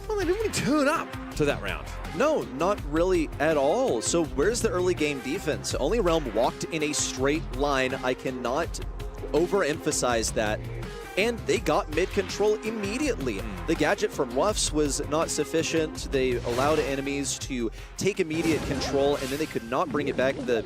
well, they didn't really turn up to that round. No, not really at all. So where's the early game defense? Only Realm walked in a straight line. I cannot overemphasize that. And they got mid-control immediately. The gadget from Ruffs was not sufficient. They allowed enemies to take immediate control, and then they could not bring it back. The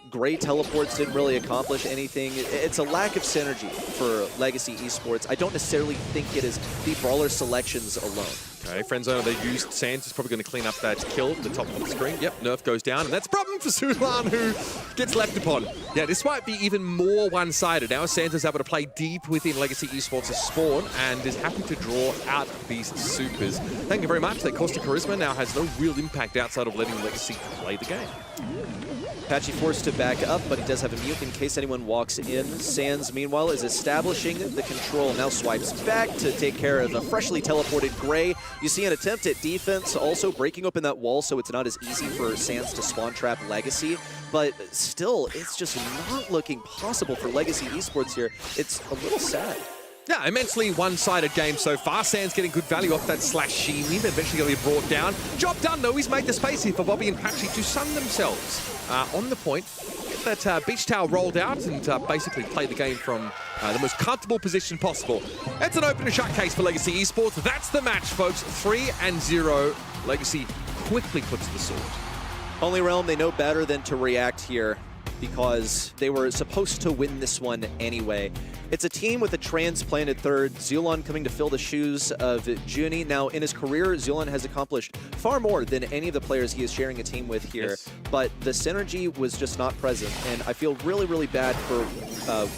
Gray teleports didn't really accomplish anything. It's a lack of synergy for Legacy Esports. I don't necessarily think it is the brawler selections alone. Okay, friend zone, they used Sands is probably going to clean up that kill at the top of the screen. Yep, Nerf goes down, and that's a problem for Zulan, who gets left upon. Yeah, this might be even more one-sided. Now Sands is able to play deep within Legacy Esports' spawn and is happy to draw out these supers. Thank you very much. That Costa Charisma now has no real impact outside of letting Legacy play the game. Patchy forced to back up, but he does have a mute in case anyone walks in. Sands, meanwhile, is establishing the control. Now swipes back to take care of a freshly teleported Gray. You see an attempt at defense, also breaking open that wall so it's not as easy for Sands to spawn trap Legacy. But still, it's just not looking possible for Legacy Esports here. It's a little sad. Yeah, immensely one-sided game so far. Sands getting good value off that slash Shimi, eventually going to be brought down. Job done, though. He's made the space here for Bobby and Patchy to sun themselves on the point. Get that beach towel rolled out and basically play the game from the most comfortable position possible. It's an open and shut case for Legacy Esports. That's the match, folks. 3-0. Legacy quickly puts the sword. Only Realm, they know better than to react here because they were supposed to win this one anyway. It's a team with a transplanted third, Zulan coming to fill the shoes of Juni. Now, in his career, Zulan has accomplished far more than any of the players he is sharing a team with here, but the synergy was just not present, and I feel really, really bad for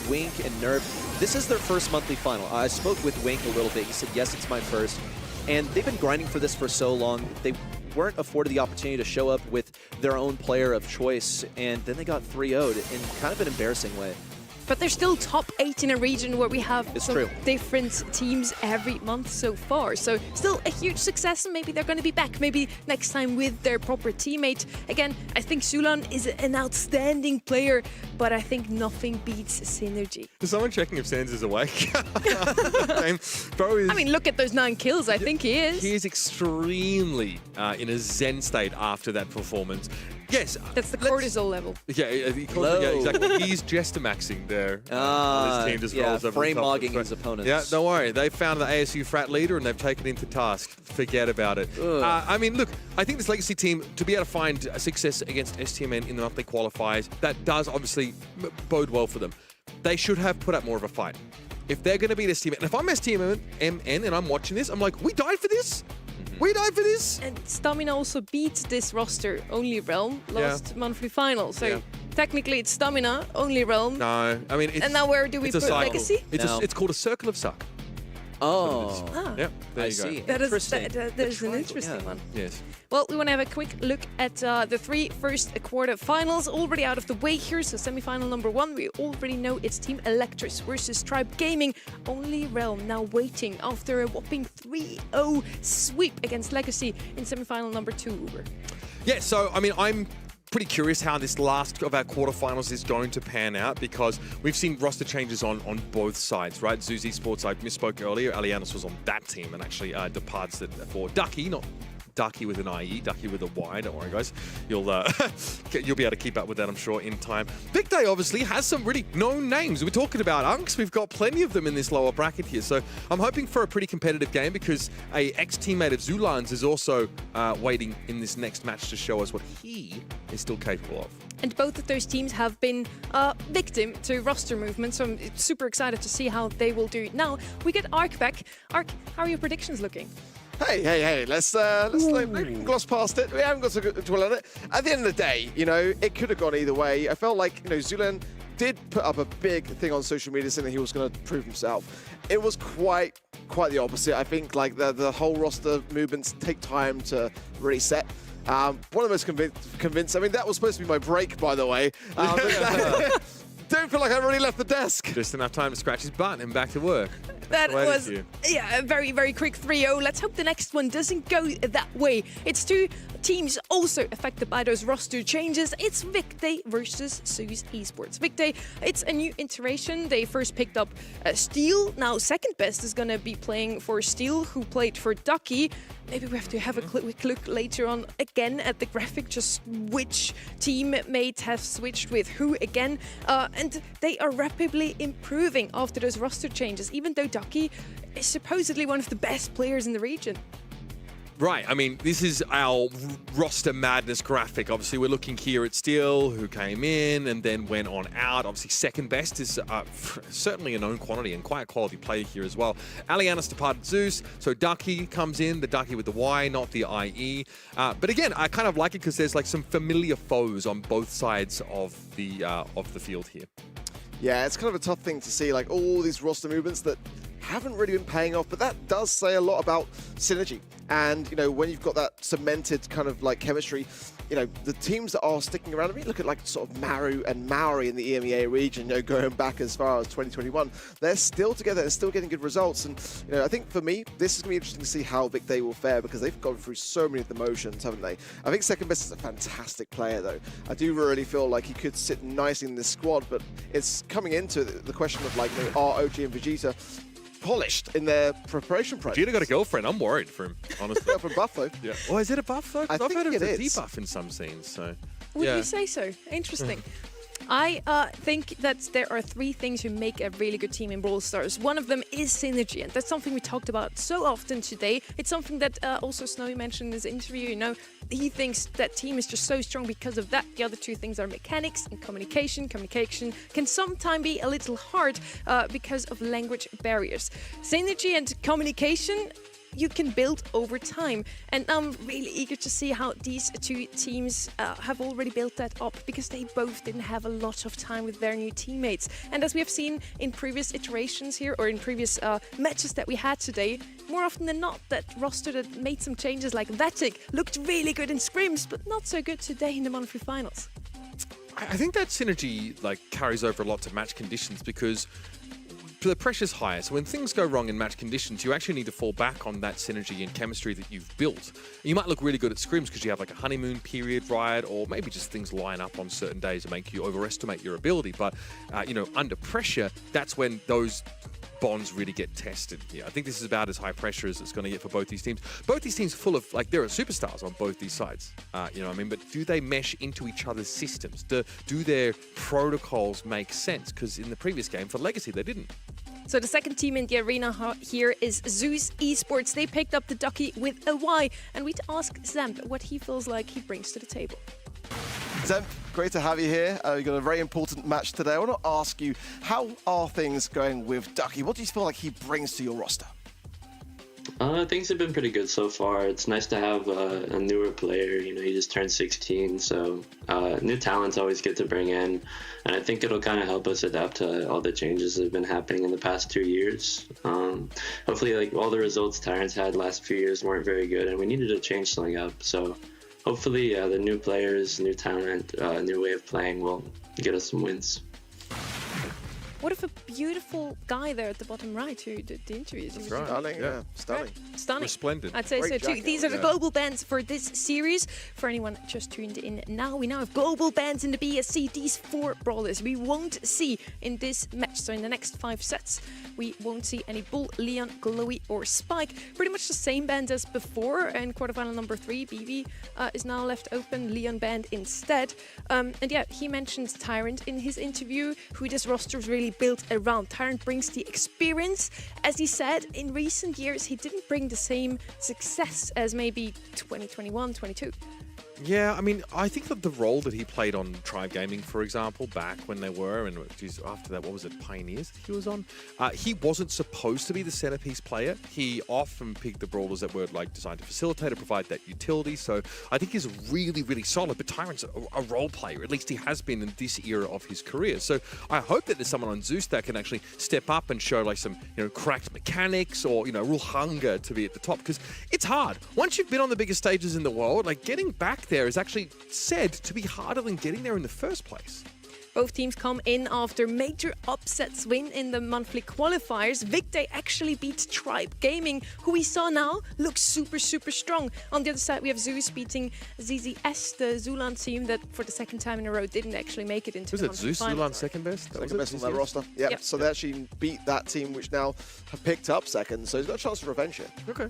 Wink and Nerf. This is their first monthly final. I spoke with Wink a little bit. He said, yes, it's my first, and they've been grinding for this for so long. They weren't afforded the opportunity to show up with their own player of choice, and then they got 3-0'd in kind of an embarrassing way. But they're still top 8 in a region where we have true. different teams every month so far. So still a huge success, and maybe they're going to be back maybe next time with their proper teammate. Again, I think Zulan is an outstanding player, but I think nothing beats synergy. Is someone checking if Sands is awake? Bro is, I mean, look at those 9 kills. I think he is. He is extremely in a zen state after that performance. Yes. That's the cortisol level. Yeah, exactly. He's Jester-maxing there. His team just rolls over frame-logging his opponents. Yeah, don't worry. They found the ASU frat leader and they've taken him to task. Forget about it. I mean, look, I think this Legacy team, to be able to find success against STMN in the monthly qualifiers, that does obviously bode well for them. They should have put up more of a fight. If they're going to beat STMN, and if I'm STMN and I'm watching this, I'm like, we died for this? We died for this? And Stamina also beat this roster, Only Realm, last monthly final. So technically it's Stamina, Only Realm. No, I mean... and now where do we put Legacy? It's called a circle of suck. Oh. Yeah, there you see. go. That is an interesting one. Yes. Well, we want to have a quick look at the 3 first quarterfinals already out of the way here. So semi-final number 1, we already know it's Team Electris versus Tribe Gaming. Only Realm now waiting after a whopping 3-0 sweep against Legacy in semi-final number 2, Uber. Yeah, so, I mean, I'm pretty curious how this last of our quarterfinals is going to pan out because we've seen roster changes on both sides, right? Zeus Esports, I misspoke earlier. Alianos was on that team and actually departs for Ducky, not Ducky with an IE, Ducky with a Y. Don't worry, guys. You'll be able to keep up with that, I'm sure, in time. Big Day obviously has some really known names. We're talking about Unks. We've got plenty of them in this lower bracket here. So I'm hoping for a pretty competitive game because a ex-teammate of Zulan's is also waiting in this next match to show us what he is still capable of. And both of those teams have been victim to roster movement, so I'm super excited to see how they will do. Now, we get Ark back. Ark, how are your predictions looking? Hey, let's maybe gloss past it. We haven't got to dwell on it. At the end of the day, you know, it could have gone either way. I felt like, you know, Zulan did put up a big thing on social media saying that he was going to prove himself. It was quite the opposite. I think like the whole roster movements take time to really set. One of the most convinced. I mean, that was supposed to be my break, by the way. Don't feel like I really left the desk. Just enough time to scratch his butt and back to work. That was, a very, very quick 3-0. Let's hope the next one doesn't go that way. It's 2 teams also affected by those roster changes. It's Vicday versus Zeus Esports. Vicday, it's a new iteration. They first picked up Steel. Now second best is going to be playing for Steel, who played for Ducky. Maybe we have to have a quick look later on again at the graphic, just which teammates have switched with who again. And they are rapidly improving after those roster changes, even though Ducky is supposedly one of the best players in the region. Right, I mean, this is our roster madness graphic. Obviously, we're looking here at Steel, who came in and then went on out. Obviously, second best is certainly a known quantity and quite a quality player here as well. Aliana's departed Zeus, so Ducky comes in, the Ducky with the Y, not the IE. But again, I kind of like it because there's like some familiar foes on both sides of the field here. Yeah, it's kind of a tough thing to see, like all these roster movements that haven't really been paying off, but that does say a lot about synergy. And, you know, when you've got that cemented kind of like chemistry, you know, the teams that are sticking around, I mean, look at like sort of Maru and Maori in the EMEA region, you know, going back as far as 2021, they're still together and still getting good results. And, you know, I think for me, this is going to be interesting to see how big they will fare because they've gone through so many of the motions, haven't they? I think second best is a fantastic player, though. I do really feel like he could sit nicely in this squad, but it's coming into the question of like, you know, are OG and Vegeta polished in their preparation process? Vegeta got a girlfriend. I'm worried for him, honestly. From buff, though. Yeah. Oh, is it a buff, though? I I've heard think it was it a is. debuff in some scenes, so... Would yeah. you say so? Interesting. I think that there are three things who make a really good team in Brawl Stars. One of them is synergy, and that's something we talked about so often today. It's something that also Snowy mentioned in his interview. You know, he thinks that team is just so strong because of that. The other two things are mechanics and communication. Communication can sometimes be a little hard because of language barriers. Synergy and communication you can build over time, and I'm really eager to see how these two teams have already built that up because they both didn't have a lot of time with their new teammates. And as we have seen in previous iterations here or in previous matches that we had today, more often than not, that roster that made some changes like Vatic looked really good in scrims, but not so good today in the monthly finals. I think that synergy like carries over a lot to match conditions because the pressure's higher. So when things go wrong in match conditions, you actually need to fall back on that synergy and chemistry that you've built. You might look really good at scrims because you have like a honeymoon period, right? Or maybe just things line up on certain days and make you overestimate your ability. But, you know, under pressure, that's when those bonds really get tested. Yeah, I think this is about as high pressure as it's going to get for both these teams. Both these teams are full of, like, there are superstars on both these sides. You know what I mean? But do they mesh into each other's systems? Do their protocols make sense? Because in the previous game, for Legacy, they didn't. So the second team in the arena here is Zeus Esports. They picked up the Ducky with a Y, and we'd ask Zemp what he feels like he brings to the table. Zemp, great to have you here. You've got a very important match today. I want to ask you, how are things going with Ducky? What do you feel like he brings to your roster? Things have been pretty good so far. It's nice to have a newer player. You know, he just turned 16, so new talent's always good to bring in. And I think it'll kind of help us adapt to all the changes that have been happening in the past 2 years. Hopefully, like all the results Tyrants had last few years weren't very good, and we needed to change something up. So hopefully, the new players, new talent, new way of playing will get us some wins. What if a beautiful guy there at the bottom right who did the interviews? That's right. Stunning, yeah. Stunning. Right. Stunning. Resplendent. I'd say Great so too. jacket, These are the yeah. global bans for this series. For anyone just tuned in now, we now have global bans in the BSC. These 4 brawlers we won't see in this match. So in the next 5 sets, we won't see any Bull, Leon, Glowy, or Spike. Pretty much the same bans as before. And quarterfinal number 3, BB, is now left open. Leon banned instead. And yeah, he mentions Tyrant in his interview, who this roster is really built around. Tyrant brings the experience. As he said, in recent years, he didn't bring the same success as maybe 2021, 22. Yeah, I mean, I think that the role that he played on Tribe Gaming, for example, back when they were, and geez, after that, what was it, Pioneers that he was on? He wasn't supposed to be the centerpiece player. He often picked the brawlers that were like designed to facilitate or provide that utility. So I think he's really, really solid. But Tyrant's a role player. At least he has been in this era of his career. So I hope that there's someone on Zeus that can actually step up and show like some, you know, cracked mechanics or, you know, real hunger to be at the top, because it's hard. Once you've been on the biggest stages in the world, like getting back there is actually said to be harder than getting there in the first place. Both teams come in after major upsets win in the monthly qualifiers. Vicday actually beat Tribe Gaming, who we saw now looks super, super strong. On the other side, we have Zeus beating ZZS, the Zulan team that for the second time in a row didn't actually make it into the monthly Zeus final. Zulan second best? Second best on that roster. Yep. So they actually beat that team, which now have picked up second. So he's got a chance for revenge here. Okay.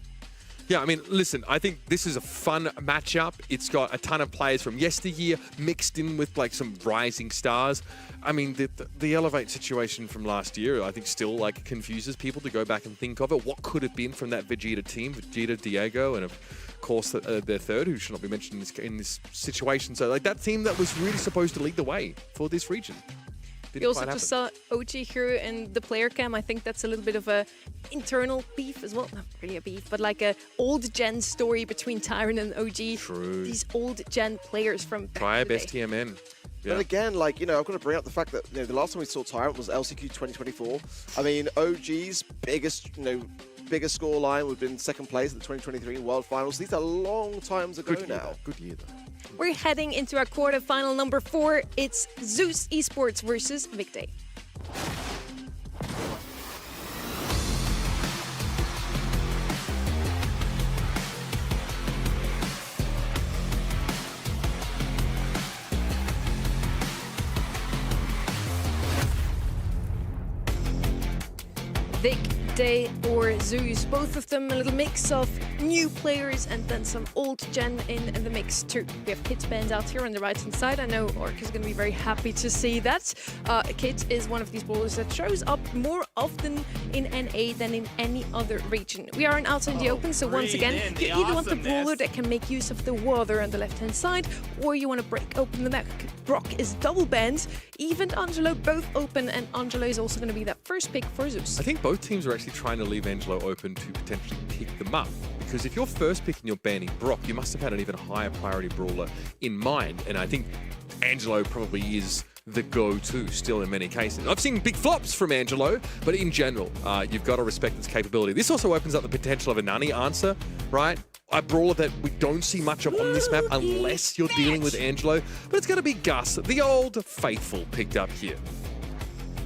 Yeah, I mean, listen, I think this is a fun matchup. It's got a ton of players from yesteryear mixed in with like some rising stars. I mean, the Elevate situation from last year, I think still like confuses people to go back and think of it. What could have been from that Vegeta team, Vegeta, Diego, and of course their third, who should not be mentioned in this situation. So like that team that was really supposed to lead the way for this region. We also just saw OG here in the player cam. I think that's a little bit of a internal beef as well. Not really a beef, but like a old gen story between Tyron and OG. True. These old gen players from back Tribe in the day. STMN. Yeah. But again, like, you know, I've got to bring up the fact that, you know, the last time we saw Tyrant was LCQ 2024. I mean, OG's biggest, you know, biggest score line would have been second place at the 2023 World Finals. These are long times ago now. Good year, though. We're heading into our quarterfinal number 4. It's Zeus Esports versus Vicday. Vicday or Zeus, both of them a little mix of new players and then some old gen in the mix too. We have Kit banned out here on the right hand side. I know Orc is going to be very happy to see that. Kit is one of these brawlers that shows up more often in NA than in any other region. We are out in the open, so once again, you either want the brawler that can make use of the water on the left hand side, or you want to break open the map. Brock is double banned, even Angelo both open, and Angelo is also going to be that first pick for Zeus. I think both teams are actually trying to leave Angelo open to potentially pick them up. Because if you're first picking, you're banning Brock, you must have had an even higher priority brawler in mind. And I think Angelo probably is the go-to still in many cases. I've seen big flops from Angelo, but in general, you've got to respect its capability. This also opens up the potential of a Nani answer, right? A brawler that we don't see much of on this map unless you're dealing with Angelo. But it's going to be Gus, the old faithful, picked up here.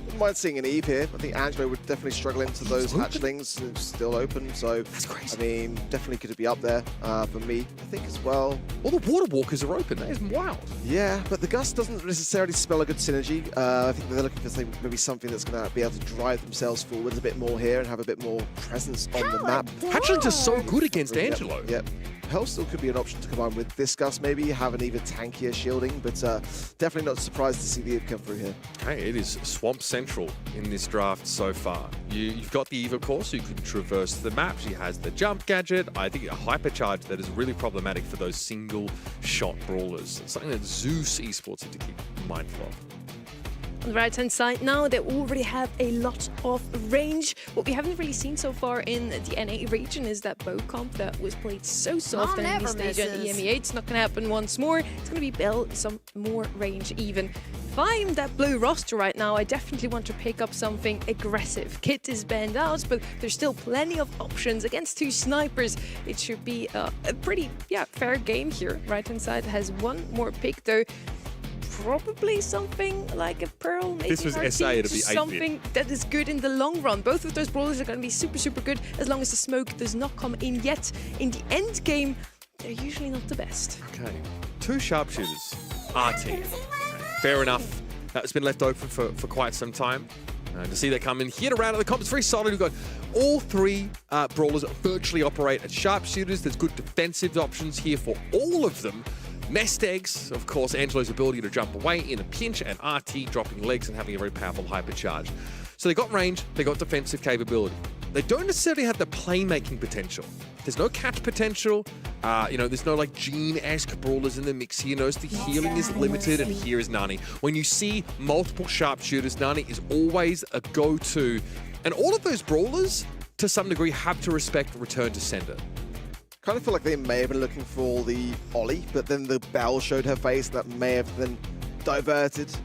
Wouldn't mind seeing an Eve here. I think Angelo would definitely struggle into those hatchlings. It's still open, so that's crazy. I mean, definitely could be up there for me, I think, as well. All the water walkers are open. That is wild. Yeah, but the Gus doesn't necessarily spell a good synergy. I think they're looking for maybe something that's going to be able to drive themselves forward a bit more here and have a bit more presence on the map. Hatchlings are so good against Angelo. Yep. Hell still could be an option to combine with this Gus, maybe have an even tankier shielding, but definitely not surprised to see the Eve come through here. Hey, it is Swamp Central in this draft so far. You've got the Eve, of course, so you can traverse the map. She has the jump gadget. I think a hypercharge that is really problematic for those single-shot brawlers. It's something that Zeus Esports need to keep mindful of. On the right-hand side now, they already have a lot of range. What we haven't really seen so far in the NA region is that bow comp that was played so soft and in stage on EMEA. It's not going to happen once more. It's going to be Bell some more range even. If I'm that blue roster right now, I definitely want to pick up something aggressive. Kit is banned out, but there's still plenty of options against 2 snipers. It should be a pretty fair game here. Right-hand side has one more pick though. Probably something like a Pearl, maybe this was RT, SA to be 8-bit. something that is good in the long run. Both of those brawlers are going to be super, super good as long as the smoke does not come in yet. In the end game, they're usually not the best. Okay, 2 sharpshooters, RT. Okay. Fair enough. That's been left open for quite some time. To see that come in here to round out the comp, it's very solid. We've got all 3 brawlers virtually operate as sharpshooters. There's good defensive options here for all of them. Nest eggs, of course, Angelo's ability to jump away in a pinch, and RT dropping legs and having a very powerful hypercharge. So they got range, they got defensive capability. They don't necessarily have the playmaking potential. There's no catch potential. There's no like Gene-esque brawlers in the mix here. Notice the healing is limited, and here is Nani. When you see multiple sharpshooters, Nani is always a go-to. And all of those brawlers, to some degree, have to respect return to sender. Kind of feel like they may have been looking for the Ollie, but then the Bell showed her face. That may have then diverted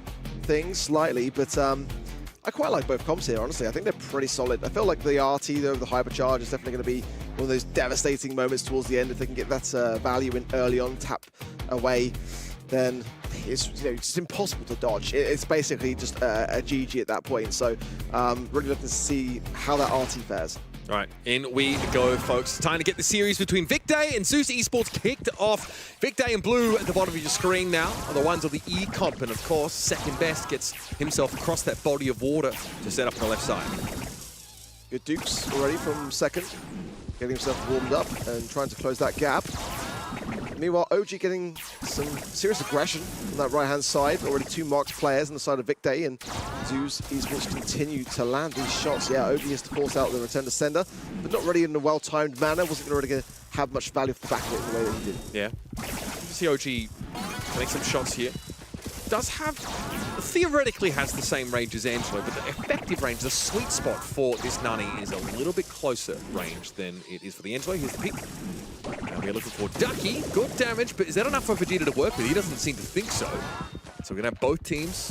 things slightly, but I quite like both comps here, honestly. I think they're pretty solid. I feel like the RT, though, the hypercharge is definitely going to be one of those devastating moments towards the end. If they can get that value in early on, tap away, then it's just impossible to dodge. It's basically just a GG at that point. So really looking to see how that RT fares. All right, in we go, folks. Time to get the series between Vicday and Zeus Esports kicked off. Vicday in blue at the bottom of your screen now are the ones of the E comp, and of course, second best gets himself across that body of water to set up on the left side. Good dukes already from second. getting himself warmed up and trying to close that gap. Meanwhile, OG getting some serious aggression on that right-hand side. Already 2 marked players on the side of Vicday, and Zeus Esports continue to land these shots. Yeah, OG has to force out the return to sender, but not really in a well-timed manner. Wasn't really going to have much value off the back of it in the way that he did. Yeah. You see OG make some shots here. Does have, theoretically has the same range as Angelo, but the effective range, the sweet spot for this Nani is a little bit closer range than it is for the Angelo. Here's the peak. Now we're looking for Ducky. Good damage, but is that enough for Vegeta to work with? He doesn't seem to think so. So we're going to have both teams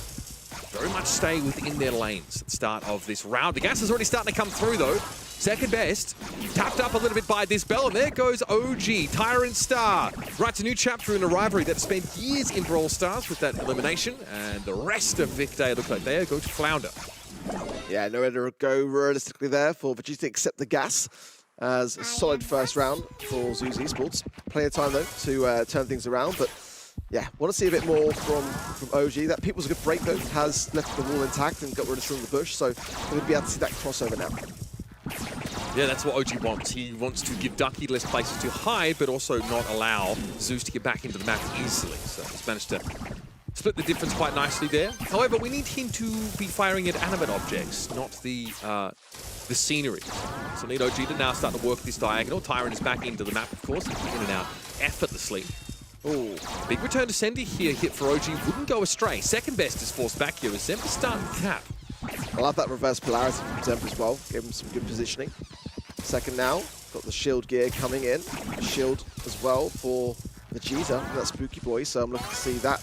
very much stay within their lanes at the start of this round. The gas is already starting to come through, though. Second best, tapped up a little bit by this Bell, and there goes OG, Tyrant Star. Writes a new chapter in a rivalry that spent years in Brawl Stars with that elimination, and the rest of Vicday look like they are going to flounder. Yeah, nowhere to go realistically there for Vegeta to accept the gas as a solid first round for Zeus Esports. Plenty of time, though, to turn things around, but yeah, want to see a bit more from OG. That peak was a good break, though. Has left the wall intact and got rid of some of the bush, so we're going to be able to see that crossover now. Yeah, that's what OG wants. He wants to give Ducky less places to hide, but also not allow Zeus to get back into the map easily. So he's managed to split the difference quite nicely there. However, we need him to be firing at animate objects, not the scenery. So need OG to now start to work this diagonal. Tyrant is back into the map, of course, in and out effortlessly. Oh, big return to sender here, hit for OG, wouldn't go astray. Second best is forced back here as Zemp is starting to tap. I love that reverse polarity from Zemp as well. Gave him some good positioning. Second now, got the shield gear coming in. Shield as well for Vegeta, that Spooky Boy, so I'm looking to see that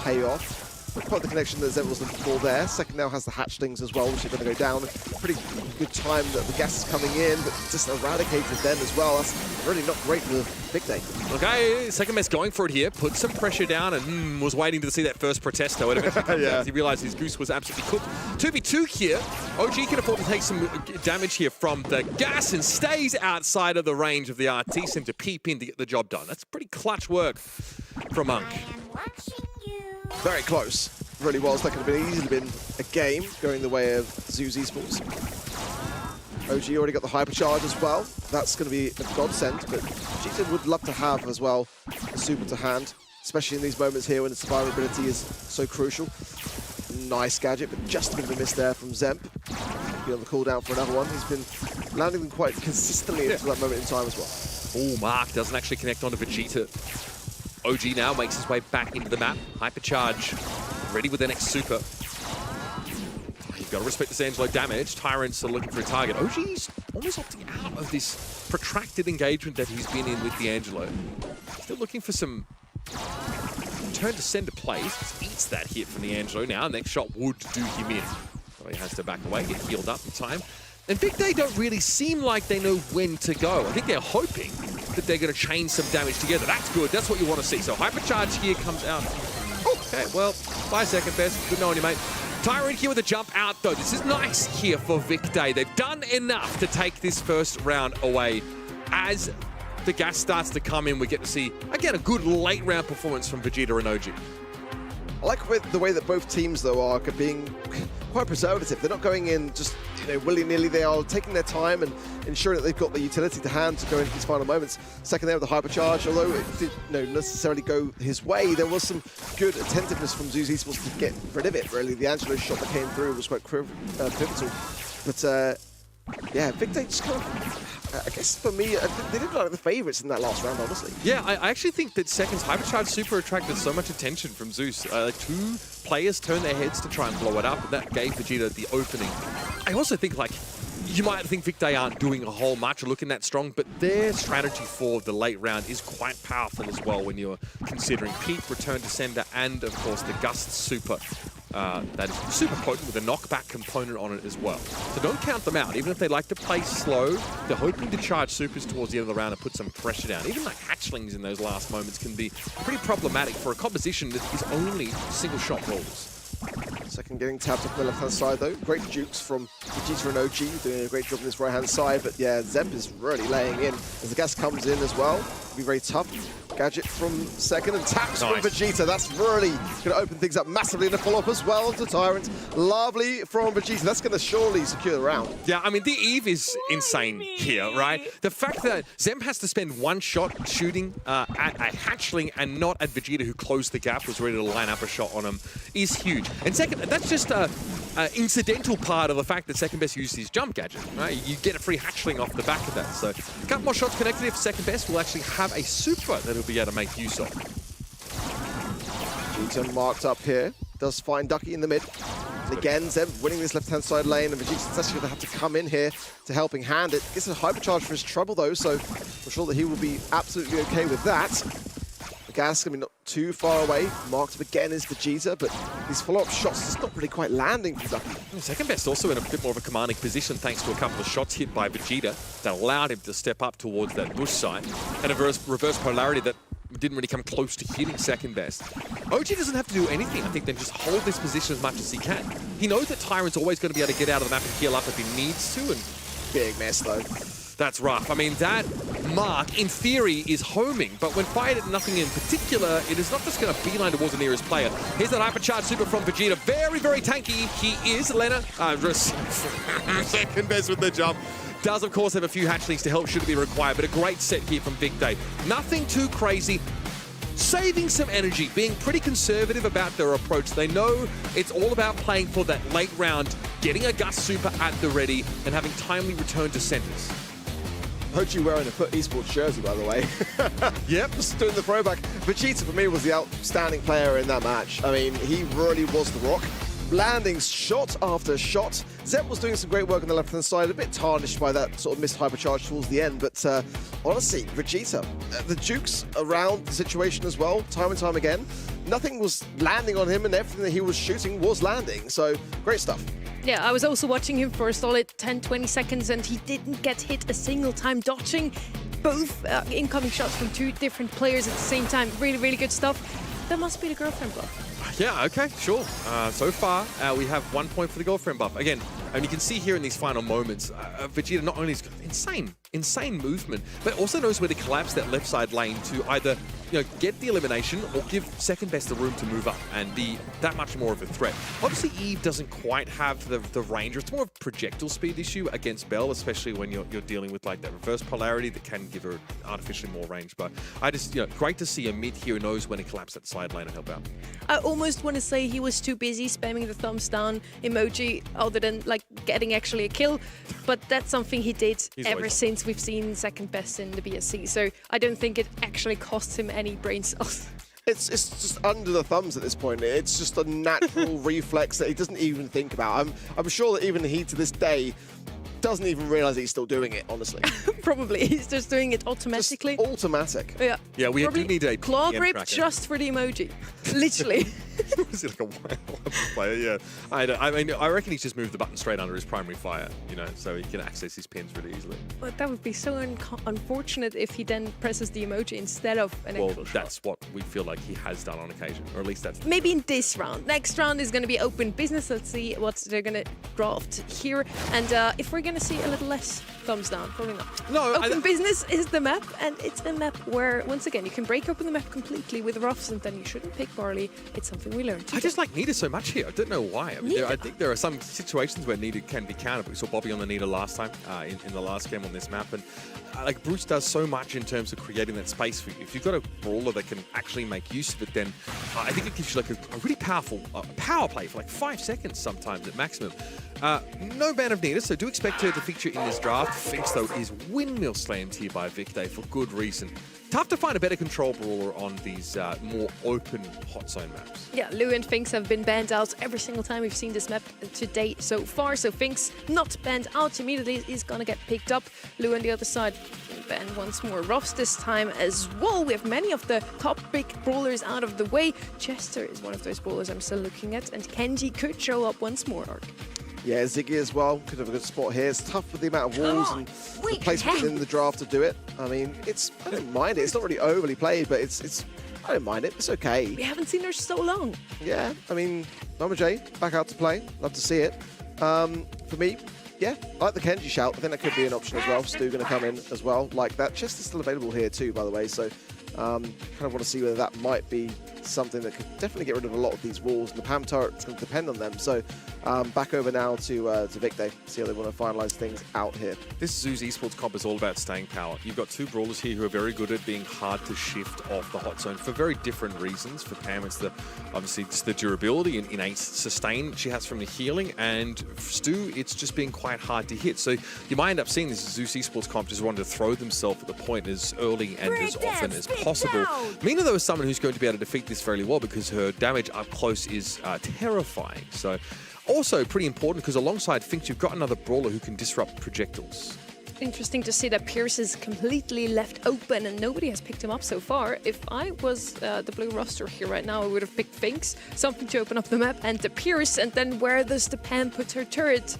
pay off. Not quite the connection that Zemp was looking for there. Second now has the hatchlings as well, which are going to go down. Pretty good time that the gas is coming in, but just eradicated them as well. That's really not great for Vicday. Okay, second best going for it here. Put some pressure down and was waiting to see that first protest, though. Yeah. He realized his goose was absolutely cooked. 2v2 here. OG can afford to take some damage here from the gas and stays outside of the range of the RT to peep in to get the job done. That's pretty clutch work from Monk. Very close. Really was. That could have been easily been a game going the way of Zeus Esports. OG already got the hypercharge as well. That's going to be a godsend, but Vegeta would love to have as well the super to hand, especially in these moments here when the survivability is so crucial. Nice gadget, but just a bit of a miss there from Zemp. Be on the cooldown for another one. He's been landing them quite consistently until that moment in time as well. Oh, Mark doesn't actually connect onto Vegeta. OG now makes his way back into the map. Hypercharge, ready with the next super. You've got to respect this Angelo damage. Tyrants are looking for a target. OG's almost opting out of this protracted engagement that he's been in with the Angelo. Still looking for some turn to sender plays. Eats that hit from the Angelo now. Next shot would do him in. So he has to back away, get healed up in time. And Vicday don't really seem like they know when to go. I think they're hoping that they're going to chain some damage together. That's good. That's what you want to see. So hypercharge here comes out. Okay, well, 5 second best. Good knowing you, mate. Tyrant here with a jump out, though. This is nice here for Vicday. They've done enough to take this first round away. As the gas starts to come in, we get to see, again, a good late round performance from Vegeta and OG. I like the way that both teams, though, are being quite preservative. They're not going in just willy-nilly. They are taking their time and ensuring that they've got the utility to hand to go into these final moments. Second there with the hypercharge, although it didn't necessarily go his way, there was some good attentiveness from Zeus Esports to get rid of it, really. The Angelo shot that came through was quite pivotal. But, yeah, Vicday just kind of, I guess for me, they did look like the favourites in that last round, honestly. Yeah, I actually think that Second's hypercharge super attracted so much attention from Zeus. 2 players turned their heads to try and blow it up, and that gave Vegeta the opening. I also think, like, you might think Vicday aren't doing a whole much or looking that strong, but their strategy for the late round is quite powerful as well when you're considering peak, return to sender, and, of course, the Gust super. That is super potent with a knockback component on it as well. So don't count them out. Even if they like to play slow, they're hoping to charge supers towards the end of the round and put some pressure down. Even like hatchlings in those last moments can be pretty problematic for a composition that is only single shot rolls. Second getting tapped up on the left-hand side, though. Great jukes from Vegeta and OG, doing a great job on this right-hand side. But yeah, Zemp is really laying in. As the gas comes in as well, it'll be very tough Gadget from second and taps from Vegeta. That's really going to open things up massively in the follow-up as well to Tyrant. Lovely from Vegeta. That's going to surely secure the round. Yeah, I mean, the Eve is insane here, right? The fact that Zem has to spend one shot shooting at a hatchling and not at Vegeta, who closed the gap, was ready to line up a shot on him, is huge. And second, that's just an incidental part of the fact that second best used his jump gadget, right? You get a free hatchling off the back of that. So a couple more shots connected if second best will actually have a super that he'll be able to make use of. Vegeta marked up here. Does find Ducky in the mid. And again, Zem winning this left-hand side lane, and Vegeta's actually going to have to come in here to helping hand it. Gets a hypercharge for his trouble, though, so I'm sure that he will be absolutely okay with that. The gas going to be not too far away. Marked up again is Vegeta, but these follow-up shots just not really quite landing for Ducky. Second best also in a bit more of a commanding position thanks to a couple of shots hit by Vegeta that allowed him to step up towards that bush side, and a reverse polarity that didn't really come close to hitting second best. OG doesn't have to do anything, I think, then just hold this position as much as he can. He knows that Tyrant's always going to be able to get out of the map and heal up if he needs to, and big mess, though. That's rough. I mean, that mark, in theory, is homing, but when fired at nothing in particular, it is not just going to beeline towards the nearest player. Here's that hypercharge super from Vegeta. Very, very tanky. He is, Lena. Second best with the jump. Does, of course, have a few hatchlings to help should it be required, but a great set here from Vic Day. Nothing too crazy. Saving some energy, being pretty conservative about their approach. They know it's all about playing for that late round, getting a Gust super at the ready, and having timely return to centers. Heard you wearing a Foot Esports jersey, by the way. Yep. Just doing the throwback. Vegeta, for me, was the outstanding player in that match. I mean, he really was the rock. Landing shot after shot. Zem was doing some great work on the left-hand side, a bit tarnished by that sort of missed hypercharge towards the end, but honestly, Vegeta, the jukes around the situation as well, time and time again. Nothing was landing on him, and everything that he was shooting was landing, so great stuff. Yeah, I was also watching him for a solid 10-20 seconds, and he didn't get hit a single time, dodging both incoming shots from two different players at the same time. Really, really good stuff. That must be the girlfriend buff. Yeah, okay, sure. So far, we have 1 point for the girlfriend buff. Again, and you can see here in these final moments, Vegeta not only has got insane movement, but also knows where to collapse that left side lane to either get the elimination or give second best the room to move up and be that much more of a threat. Obviously, Eve doesn't quite have the range. It's more of a projectile speed issue against Bell, especially when you're dealing with like that reverse polarity that can give her artificially more range. But I just, great to see a mid here who knows when to collapse that side lane and help out. I almost want to say he was too busy spamming the thumbs down emoji other than like getting actually a kill, but that's something he did ever since we've seen second best in the BSC. So I don't think it actually costs him any brain cells. It's just under the thumbs at this point. It's just a natural reflex that he doesn't even think about. I'm sure that even he to this day doesn't even realize that he's still doing it, honestly. Probably. He's just doing it automatically. Just automatic. Yeah. Yeah, we do need a claw grip just for the emoji. Literally. Was he like a wild player? Yeah. I mean, I reckon he's just moved the button straight under his primary fire, so he can access his pins really easily. But that would be so unfortunate if he then presses the emoji instead of an actual shot. That's what we feel like he has done on occasion, or at least that's... Maybe in this round. Next round is going to be open business. Let's see what they're going to draft here. And if we're going to see a little less thumbs down, probably not. No, open business is the map, and it's a map where, once again, you can break open the map completely with roughs, and then you shouldn't pick Barley. It's something we learned. I just like Nita so much here. I don't know why. I mean, I think there are some situations where Nita can be countered. We saw Bobby on the Nita last time in the last game on this map, and like Bruce does so much in terms of creating that space for you. If you've got a brawler that can actually make use of it, then I think it gives you like a really powerful power play for like 5 seconds sometimes at maximum. No ban of Nita, so do expect her to feature in this draft. Finks, though, is windmill slammed here by Vic Day for good reason. Tough to find a better control brawler on these more open hot zone maps. Yeah, Lou and Finks have been banned out every single time we've seen this map to date so far. So Finks not banned out immediately is going to get picked up. Lou on the other side banned once more. Ruffs this time as well. We have many of the top big brawlers out of the way. Chester is one of those brawlers I'm still looking at. And Kenji could show up once more, Ark. Yeah, Ziggy as well. Could have a good spot here. It's tough with the amount of walls and the placement in the draft to do it. I mean, I don't mind it. It's not really overly played, but I don't mind it. It's okay. We haven't seen her so long. Yeah, I mean, Mama J, back out to play. Love to see it. For me, yeah, I like the Kenji shout. I think that could be an option as well. Stu going to come in as well, like that. Chester's still available here too, by the way, so Kind of want to see whether that might be something that could definitely get rid of a lot of these walls, and the PAM turret is going to depend on them. So back over now to Vicday, see how they want to finalize things out here. This Zeus Esports comp is all about staying power. You've got two brawlers here who are very good at being hard to shift off the hot zone for very different reasons. For Pam, it's obviously just the durability and innate sustain she has from the healing, and Stu, it's just being quite hard to hit. So you might end up seeing this Zeus Esports comp just wanting to throw themselves at the point as early and as often as possible. Mina, though, is someone who's going to be able to defeat this fairly well because her damage up close is terrifying. So also pretty important because alongside Finks, you've got another brawler who can disrupt projectiles. Interesting to see that Pierce is completely left open and nobody has picked him up so far. If I was the blue roster here right now, I would have picked Finks, something to open up the map, and the Pierce, and then where does the Pam put her turret?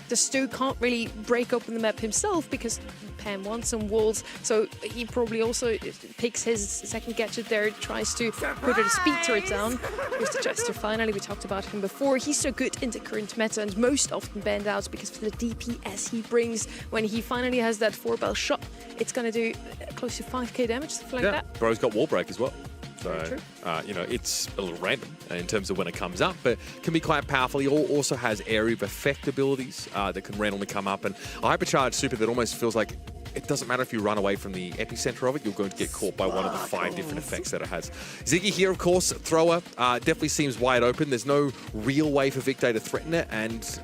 The Stu can't really break open the map himself because Pam wants some walls, so he probably also picks his second gadget there, tries to put a speed turret down. Here's the Jester finally, we talked about him before. He's so good in the current meta and most often banned out because of the DPS he brings. When he finally has that 4-bell shot, it's going to do close to 5k damage, something like that. Bro's got wall break as well. So, you know, it's a little random in terms of when it comes up, but can be quite powerful. He also has area of effect abilities that can randomly come up, and a hypercharged super that almost feels like it doesn't matter if you run away from the epicenter of it, you're going to get caught by one of the 5 different effects that it has. Ziggy here, of course, thrower, definitely seems wide open. There's no real way for Vicday to threaten it, and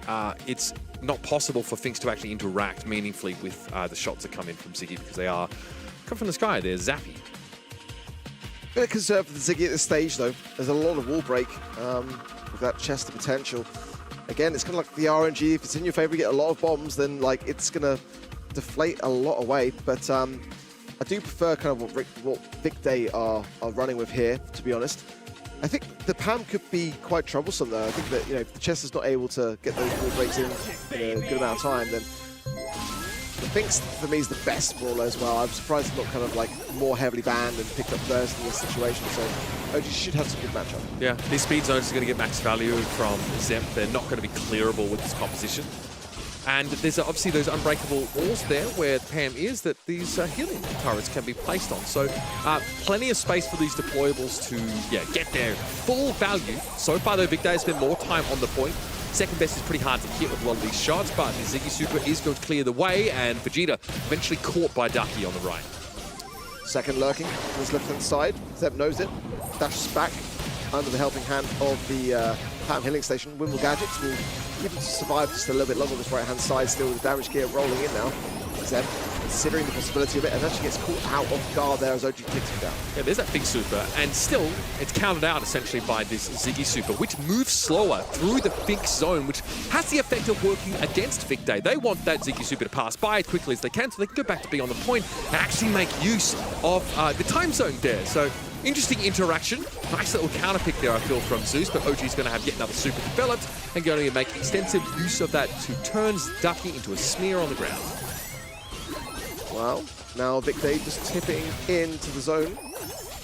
it's not possible for Finks to actually interact meaningfully with the shots that come in from Ziggy because they come from the sky. They're zappy. Bit of concern for the Ziggy at this stage, though. There's a lot of wall break with that Chester potential. Again, it's kind of like the RNG. If it's in your favor, you get a lot of bombs, then like it's going to deflate a lot away. But I do prefer kind of what Vicday are running with here, to be honest. I think the PAM could be quite troublesome, though. I think that, you know, if the Chester's not able to get those wall breaks in a good amount of time, then the Finks, for me, is the best brawler as well. I'm surprised it's not kind of like more heavily banned and picked up first in this situation. So OG should have some good matchup. Yeah, these speed zones are going to get max value from Zemp. They're not going to be clearable with this composition. And there's obviously those unbreakable walls there where Pam is that these healing turrets can be placed on. So plenty of space for these deployables to get their full value. So far, though, Vicday has spent more time on the point. Second best is pretty hard to hit with a lot of these shots, but the Ziggy Super is going to clear the way, and Vegeta eventually caught by Ducky on the right. Second lurking on his left-hand side. Zeb knows it. Dashes back under the helping hand of the PAM healing station. Wimble Gadgets will even survive just a little bit longer on this right-hand side, still with the damage gear rolling in now. Zeb considering the possibility of it, and actually gets caught out of guard there as OG takes him down. Yeah, there's that big super, and still, it's countered out essentially by this Ziggy super, which moves slower through the Finks zone, which has the effect of working against Vicday. They want that Ziggy super to pass by as quickly as they can, so they can go back to be on the point and actually make use of the time zone there. So, interesting interaction. Nice little counter pick there, I feel, from Zeus, but OG is going to have yet another super developed and going to make extensive use of that to turn Ducky into a smear on the ground. Well, now Vicday just tipping into the zone,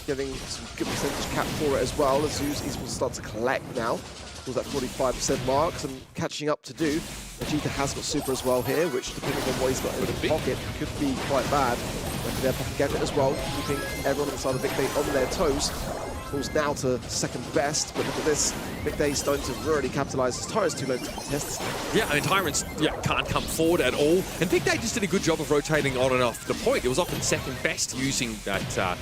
getting some good percentage cap for it as well, as Zeus Esports start to collect now. Towards that 45% mark, some catching up to do. Vegeta has got super as well here, which depending on what he's got in his pocket, could be quite bad. Their pocket gadget as well, keeping everyone inside of Vicday on their toes. Falls now to second best, but look at this. Vicday starting to really capitalise. His Tyrant's too low to contest this. Yeah, I mean, Tyrants can't come forward at all. And Vicday just did a good job of rotating on and off the point. It was often second best using that,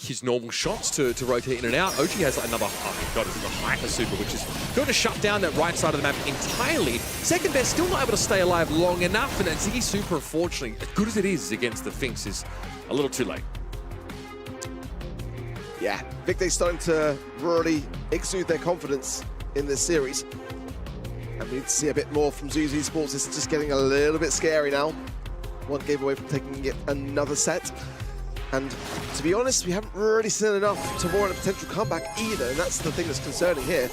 his normal shots to rotate in and out. OG has another, oh my god, it's a hyper super, which is going to shut down that right side of the map entirely. Second best still not able to stay alive long enough, and that Ziggy super, unfortunately, as good as it is against the Finks, is a little too late. Yeah, Vicday's starting to really exude their confidence in this series. And we need to see a bit more from Zeus Esports. This is just getting a little bit scary now. One game away from taking yet another set. And to be honest, we haven't really seen enough to warrant a potential comeback either. And that's the thing that's concerning here.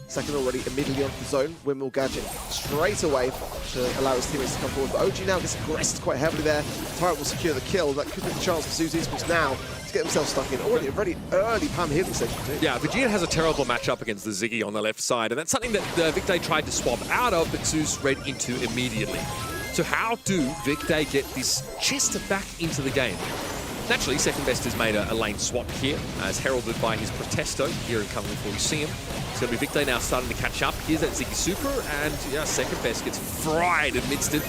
Second already immediately onto the zone. Windmill Gadget straight away to allow his teammates to come forward. But OG now gets aggressed quite heavily there. Tyrant will secure the kill. That could be the chance for Zeus Esports now to get himself stuck in. Already a very early PAM healing session too. Yeah, Vegeta has a terrible matchup against the Ziggy on the left side, and that's something that Vicday tried to swap out of, but Zeus read into immediately. So how do Vicday get this Chester back into the game? Naturally, second best has made a lane swap here, as heralded by his Protesto here in coming before you see him. It's going to be Victor now starting to catch up. Here's that Ziggy Super, and yeah, second best gets fried amidst it.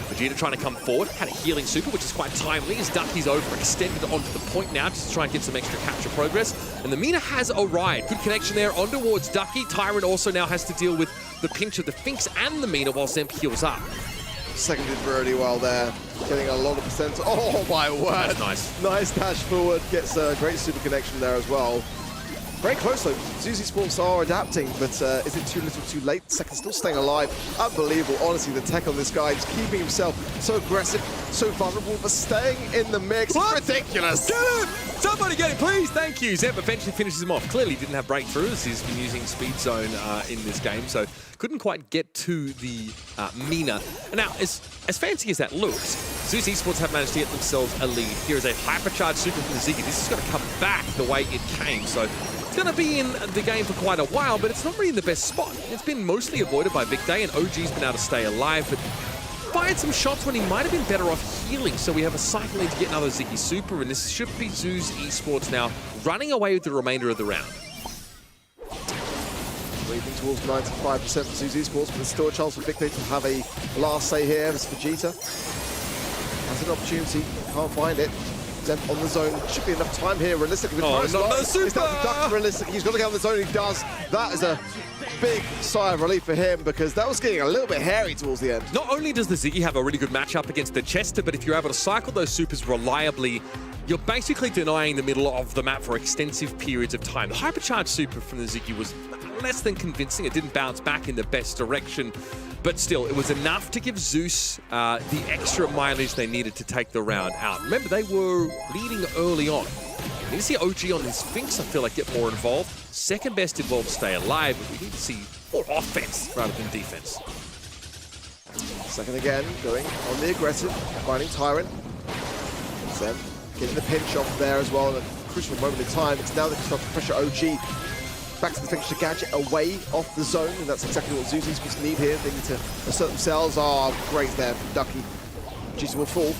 Vegeta trying to come forward, had a healing super, which is quite timely, as Ducky's overextended onto the point now, just to try and get some extra capture progress. And the Mina has a ride. Good connection there on towards Ducky. Tyrant also now has to deal with the pinch of the Finks and the Mina while Zemp heals up. Seconded really well there, getting a lot of percent. Oh my word! That's nice. Nice dash forward, gets a great super connection there as well. Very close though. Zuzi Sports are adapting, but is it too little too late? Second still staying alive. Unbelievable, honestly, the tech on this guy. Just keeping himself so aggressive, so vulnerable, but staying in the mix. What? Ridiculous. Get him! Somebody get him, please! Thank you. Zemp eventually finishes him off. Clearly didn't have breakthroughs. He's been using Speed Zone in this game, so couldn't quite get to the Mina. And now, as fancy as that looks, Zeus Esports have managed to get themselves a lead. Here is a hypercharged super from the Ziggy. This is going to come back the way it came, so it's going to be in the game for quite a while, but it's not really in the best spot. It's been mostly avoided by Vic Day, and OG's been able to stay alive, but fired some shots when he might have been better off healing. So we have a cycle in to get another Ziggy Super, and this should be Zeus Esports now running away with the remainder of the round. Leading towards 95% for Zeus Esports, but there's still a chance for Vic Day to have a last say here. As Vegeta has an opportunity, can't find it. Zemp on the zone, should be enough time here. Realistically, with not the super! It's not deducted realistic. He's got to get on the zone. He does. That is a big sigh of relief for him, because that was getting a little bit hairy towards the end. Not only does the Ziggy have a really good matchup against the Chester, but if you're able to cycle those supers reliably, you're basically denying the middle of the map for extensive periods of time. The hypercharged super from the Ziggy was less than convincing. It didn't bounce back in the best direction, but still, it was enough to give Zeus the extra mileage they needed to take the round out. Remember, they were leading early on. We need to see OG on his Finks, I feel like, get more involved. Second best involved, stay alive, but we need to see more offense rather than defense. Second again, going on the aggressive, finding Tyrant. Zemp getting the pinch off there as well in a crucial moment in time. It's now they can start to pressure OG back to the Finks to gadget away off the zone, and that's exactly what Zeus Esports need here. They need to assert themselves. Oh, great there from Ducky. Vegeta will fall.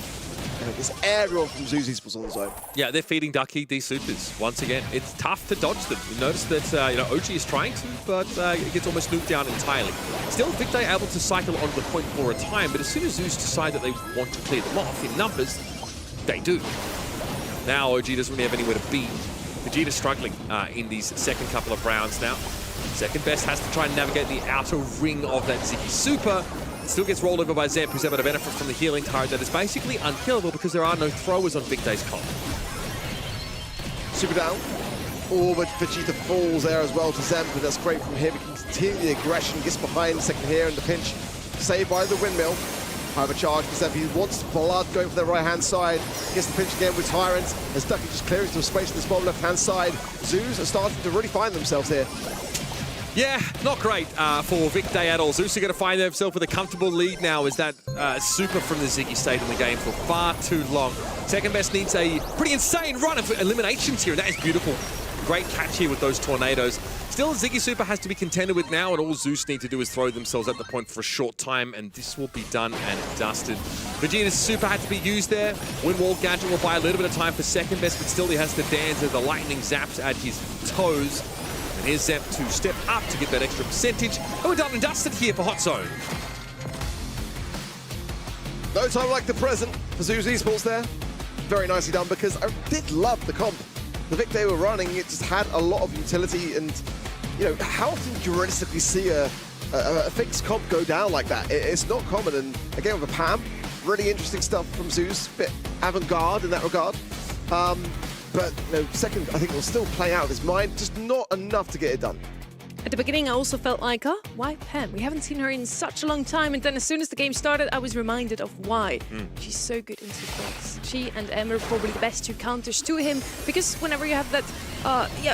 And it's everyone from Zeus Esports on the zone. Yeah, they're feeding Ducky these supers. Once again, it's tough to dodge them. You notice that OG is trying to, but it gets almost nuked down entirely. Still, Vic Day able to cycle onto the point for a time, but as soon as Zeus decide that they want to clear them off in numbers, they do. Now OG doesn't really have anywhere to be. Vegeta's struggling in these second couple of rounds now. Second best has to try and navigate the outer ring of that Ziggy Super. It still gets rolled over by Zemp, who's able to benefit from the healing turret that is basically unkillable because there are no throwers on Vic Day's comp. Super down. Oh, but Vegeta falls there as well to Zemp, but that's great from him. He can continue the aggression, gets behind second here in the pinch. Saved by the windmill. Have a charge for Zemp. He wants blood going for the right-hand side. Gets the pinch again with Tyrant as Ducky just clears some space in this bottom left-hand side. Zeus are starting to really find themselves here. Yeah, not great for Vic Day at all. Zeus are going to find themselves with a comfortable lead now as that super from the Ziggy stayed in the game for far too long. Second best needs a pretty insane run of eliminations here. That is beautiful. Great catch here with those tornadoes. Still, Ziggy Super has to be contended with now, and all Zeus need to do is throw themselves at the point for a short time, and this will be done and dusted. Vegeta's Super had to be used there. Wind Wall Gadget will buy a little bit of time for second best, but still he has to dance as the lightning zaps at his toes. And here's Zemp to step up to get that extra percentage. And we're done and dusted here for Hot Zone. No time like the present for Zeus Esports there. Very nicely done, because I did love the comp. The Vic they were running, it just had a lot of utility, and you know, how often do you realistically see a fixed comp go down like that? It's not common, and again with a Pam, really interesting stuff from Zeus, bit avant-garde in that regard. But you know, second, I think it'll still play out of his mind, just not enough to get it done. At the beginning, I also felt like, oh, why Pam? We haven't seen her in such a long time. And then as soon as the game started, I was reminded of why. She's so good in supports. She and Emma are probably the best two counters to him, because whenever you have that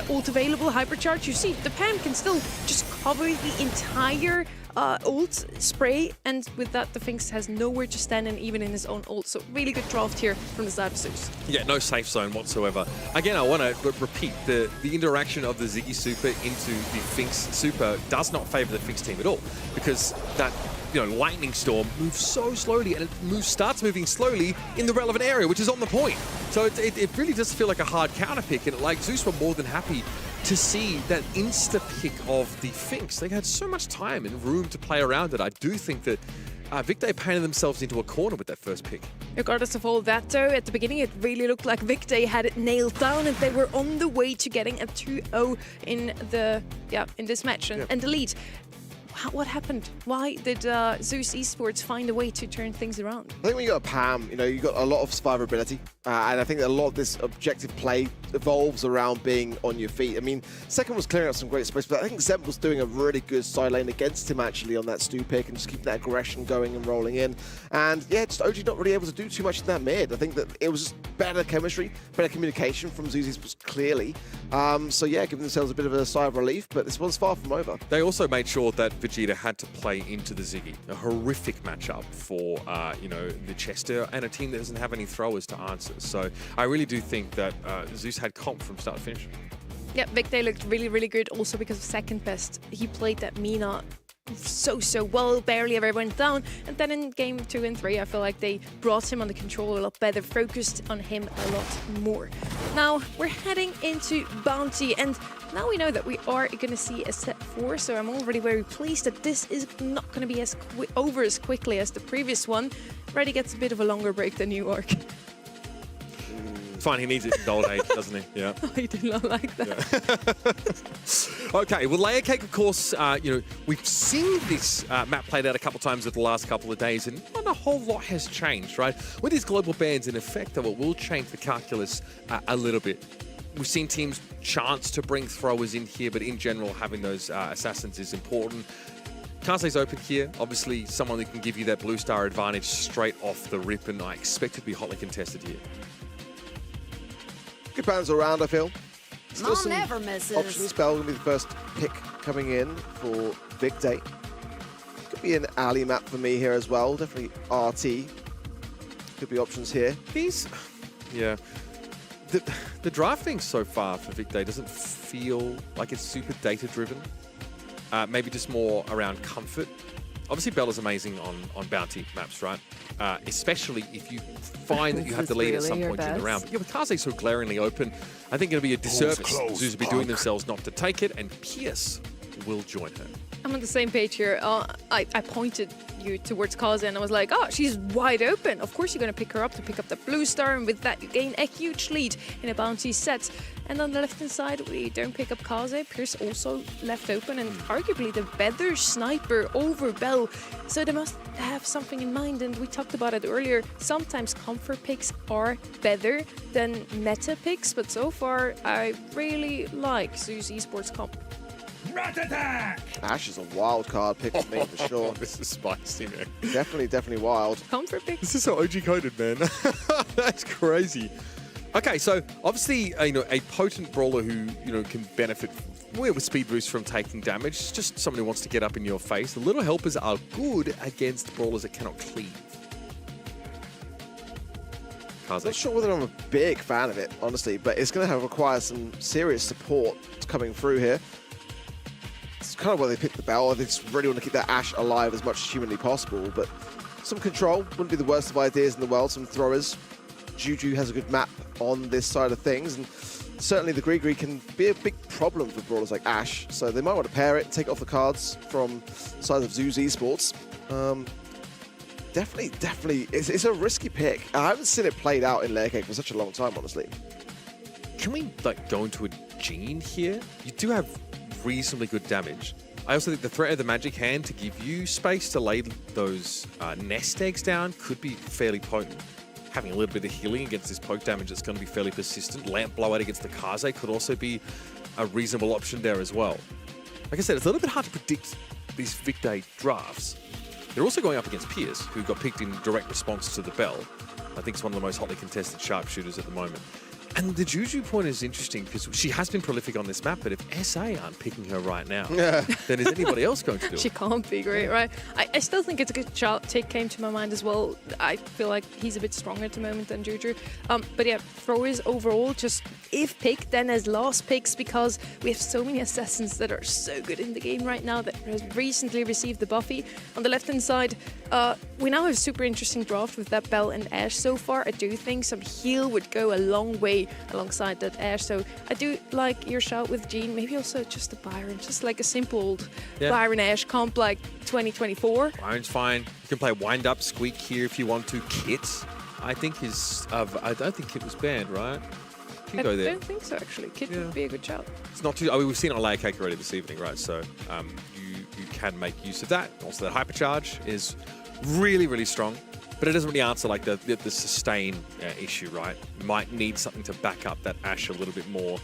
ult available, hypercharge, you see the Pam can still just cover the entire ult spray, and with that the Finks has nowhere to stand in, even in his own ult. So really good draft here from the side of Zeus. Yeah, no safe zone whatsoever. Again, I want to repeat, the interaction of the Ziggy Super into the Finks Super does not favor the Finks team at all, because that Lightning Storm moves so slowly, and it starts moving slowly in the relevant area, which is on the point. So it really does feel like a hard counter pick, and like Zeus were more than happy to see that insta-pick of the Finks. They had so much time and room to play around it. I do think that Vicday painted themselves into a corner with that first pick. Regardless of all that, though, at the beginning it really looked like Vicday had it nailed down, and they were on the way to getting a 2-0 in this match and the lead. What happened? Why did Zeus Esports find a way to turn things around? I think when you got a PAM, you got a lot of survivability, and I think that a lot of this objective play evolves around being on your feet. I mean, Second was clearing up some great space, but I think Zemp was doing a really good side lane against him actually on that Stu pick and just keeping that aggression going and rolling in. And yeah, just OG not really able to do too much in that mid. I think that it was just better chemistry, better communication from Zeus Esports clearly. So yeah, giving themselves a bit of a sigh of relief, but this one's far from over. They also made sure that Vegeta had to play into the Ziggy. A horrific matchup for, the Chester and a team that doesn't have any throwers to answer. So I really do think that Zeus had comp from start to finish. Yeah, Vicday looked really, really good also because of second best. He played that Mina so well, barely ever went down. And then in game 2 and 3, I feel like they brought him under control a lot better, focused on him a lot more. Now, we're heading into Bounty, and now we know that we are going to see a set 4, so I'm already very pleased that this is not going to be over as quickly as the previous one. Reddy gets a bit of a longer break than New York. Fine, he needs it in old age, doesn't he? Yeah. I did not like that. Yeah. Okay, well, Layer Cake, of course, we've seen this map played out a couple times over the last couple of days, and not a whole lot has changed, right? With these global bans in effect, though, it will change the calculus a little bit. We've seen teams chance to bring throwers in here, but in general, having those assassins is important. Kaze's open here. Obviously, someone that can give you that blue star advantage straight off the rip, and I expect it to be hotly contested here. Good plans all around, I feel. Still some never misses. options. Bell will be the first pick coming in for Vicday. Could be an alley map for me here as well. Definitely RT. Could be options here. Yeah. The drafting so far for Vicday doesn't feel like it's super data-driven. Maybe just more around comfort. Obviously, Bella's amazing on bounty maps, right? Especially if you find that you have to lead at some point in the round. But yeah, with Kaze so glaringly open, I think it'll be a disservice. Zeus will be doing themselves not to take it, and Pierce will join her. I'm on the same page here. I pointed you towards Kaze and I was like, oh, she's wide open. Of course you're going to pick her up to pick up the blue star, and with that you gain a huge lead in a bounty set. And on the left-hand side, we don't pick up Kaze. Pierce also left open, and arguably the better sniper over Bell. So they must have something in mind, and we talked about it earlier. Sometimes comfort picks are better than meta picks, but so far I really like Zeus Esports comp. Ash is a wild card pick for me, for sure. This is spicy, man. Definitely wild. Comfort pick. This is so OG coded, man. That's crazy. Okay, so obviously, a potent brawler who, can benefit with speed boost from taking damage. It's just someone who wants to get up in your face. The little helpers are good against brawlers that cannot cleave. I'm not sure whether I'm a big fan of it, honestly, but it's going to require some serious support coming through here. It's kind of why they picked the Bell. They just really want to keep that Ash alive as much as humanly possible, but some control wouldn't be the worst of ideas in the world. Some throwers. Juju has a good map on this side of things, and certainly the Gree can be a big problem for brawlers like Ash, so they might want to pair it, take it off the cards from the side of Zeus Esports. Definitely, it's a risky pick. I haven't seen it played out in Layer Cake for such a long time, honestly. Can we go into a Gene here? You do have reasonably good damage. I also think the threat of the magic hand to give you space to lay those nest eggs down could be fairly potent. Having a little bit of healing against this poke damage that's going to be fairly persistent. Lamp blowout against the Kaze could also be a reasonable option there as well. Like I said, it's a little bit hard to predict these Vicday drafts. They're also going up against Pierce, who got picked in direct response to the Bell. I think it's one of the most hotly contested sharpshooters at the moment. And the Juju point is interesting because she has been prolific on this map, but if SA aren't picking her right now, then is anybody else going to do it? She can't be great, right? I still think it's a good shot. Tick came to my mind as well. I feel like he's a bit stronger at the moment than Juju. But yeah, throwers overall, just if pick, then as last picks, because we have so many assassins that are so good in the game right now that has recently received the Buffy. On the left-hand side, we now have a super interesting draft with that Bell and Ashe so far. I do think some heal would go a long way alongside that Ashe. So I do like your shout with Jean. Maybe also just a Byron, just like a simple old Byron Ashe comp like 2024. Byron's fine. You can play wind up Squeak here if you want to. Kit, I think is. I don't think Kit was banned, right? You can go there. I don't think so actually. Kit would be a good shout. It's not too. I mean, we've seen it on Layer Cake already this evening, right? So you can make use of that. Also, that hypercharge is really, really strong. But it doesn't really answer like the sustain issue, right? You might need something to back up that Ashe a little bit more.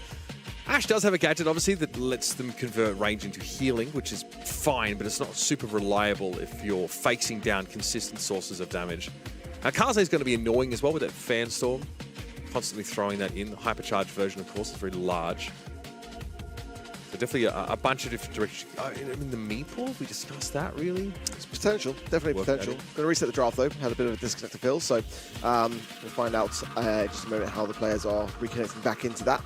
Ashe does have a gadget, obviously, that lets them convert range into healing, which is fine, but it's not super reliable if you're facing down consistent sources of damage. Kaze is going to be annoying as well with that fan storm. Constantly throwing that in. The hypercharged version, of course, is very large. So definitely a bunch of different directions. In the meeple, we discussed that, really? It's potential, definitely potential. Going to reset the draft, though. Had a bit of a disconnected feel, so we'll find out just a moment how the players are reconnecting back into that.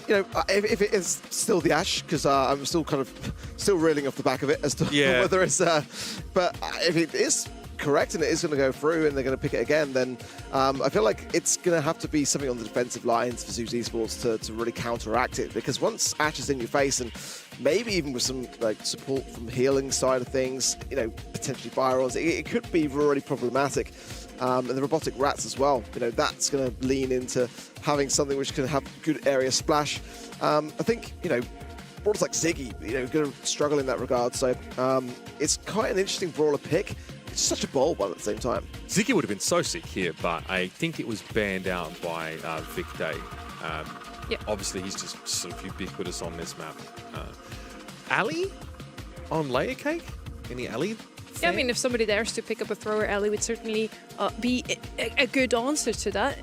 You know, if it is still the Ashe, because I'm still kind of reeling off the back of it as to whether it's... but if it is correct and it is going to go through and they're going to pick it again, then I feel like it's going to have to be something on the defensive lines for Zeus Esports to really counteract it, because once Ashe is in your face and maybe even with some like support from healing side of things, you know, potentially Byrons, it could be really problematic. And the robotic rats as well, you know, that's going to lean into having something which can have good area splash. I think, you know, brawlers like Ziggy, you know, going to struggle in that regard. So it's quite an interesting brawler pick. It's such a bold one at the same time. Ziggy would have been so sick here, but I think it was banned out by Vic Day. Obviously, he's just sort of ubiquitous on this map. Ali on Layer Cake? Any Ali? Yeah, I mean, if somebody dares to pick up a thrower, Ali would certainly be a good answer to that.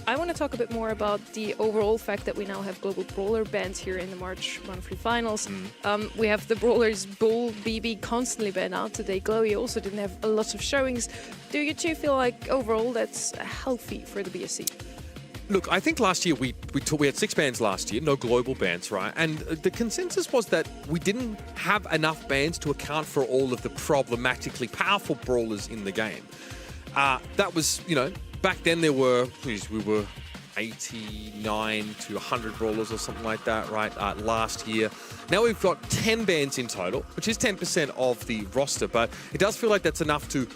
I want to talk a bit more about the overall fact that we now have global brawler bans here in the March monthly finals. We have the brawlers Bull, BB constantly banned out today. Glowy also didn't have a lot of showings. Do you two feel like overall that's healthy for the BSC? Look, I think last year we had 6 bans last year, no global bans, right? And the consensus was that we didn't have enough bans to account for all of the problematically powerful brawlers in the game. That was, you know, back then there were, we were 89 to 100 brawlers or something like that, right, last year. Now we've got 10 bans in total, which is 10% of the roster, but it does feel like that's enough to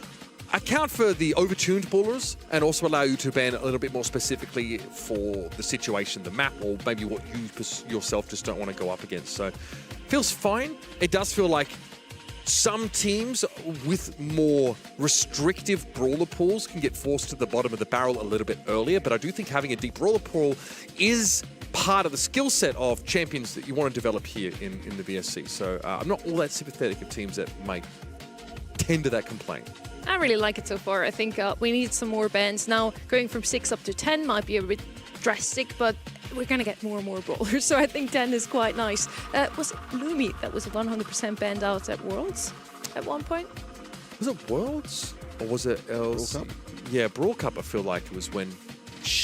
account for the overtuned brawlers and also allow you to ban a little bit more specifically for the situation, the map, or maybe what you yourself just don't want to go up against. So feels fine. It does feel like some teams with more restrictive brawler pools can get forced to the bottom of the barrel a little bit earlier, but I do think having a deep brawler pool is part of the skill set of champions that you want to develop here in the BSC. So I'm not all that sympathetic of teams that might tend to that complaint. I really like it so far. I think we need some more bans. Now, going from 6 up to 10 might be a bit drastic, but we're going to get more and more brawlers, so I think 10 is quite nice. Was it Lumi that was 100% banned out at Worlds at one point? Was it Worlds? Or was it else? Brawl Cup? Yeah, Brawl Cup, I feel like it was when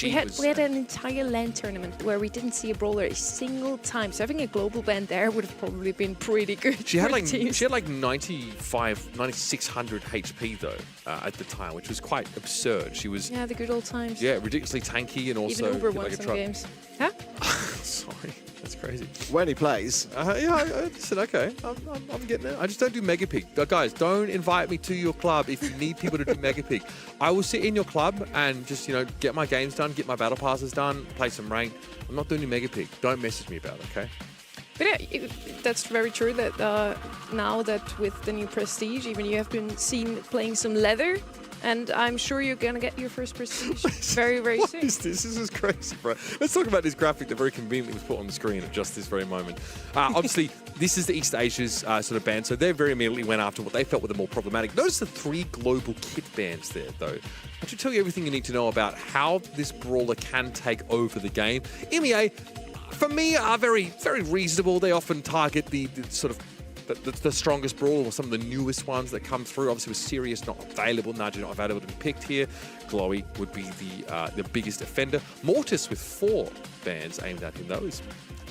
we had an entire LAN tournament where we didn't see a brawler a single time, so having a global ban there would have probably been pretty good. She had like 9600 HP though at the time, which was quite absurd. She was the good old times. Yeah, ridiculously tanky and also even Uber won some games. Huh? Sorry, that's crazy. When he plays. I said okay. I'm getting it. I just don't do Mega Pig. Guys, don't invite me to your club if you need people to do Mega Pig. I will sit in your club and just, you know, get my games done, get my battle passes done, play some ranked. I'm not doing Mega Pig. Don't message me about it, okay? But yeah, that's very true that now that with the new Prestige, even you have been seen playing some leather. And I'm sure you're going to get your first prestige very, very soon. What is this? This is crazy, bro. Let's talk about this graphic that very conveniently was put on the screen at just this very moment. Obviously, this is the East Asia's sort of ban, so they very immediately went after what they felt were the more problematic. Notice the 3 global kit bans there, though. That should tell you everything you need to know about how this brawler can take over the game. MEA, for me, are very, very reasonable. They often target the sort of the strongest brawler or some of the newest ones that come through. Obviously, with Sirius not available, Naja not available to be picked here. Glowy would be the biggest offender. Mortis with 4 bans aimed at him, though, is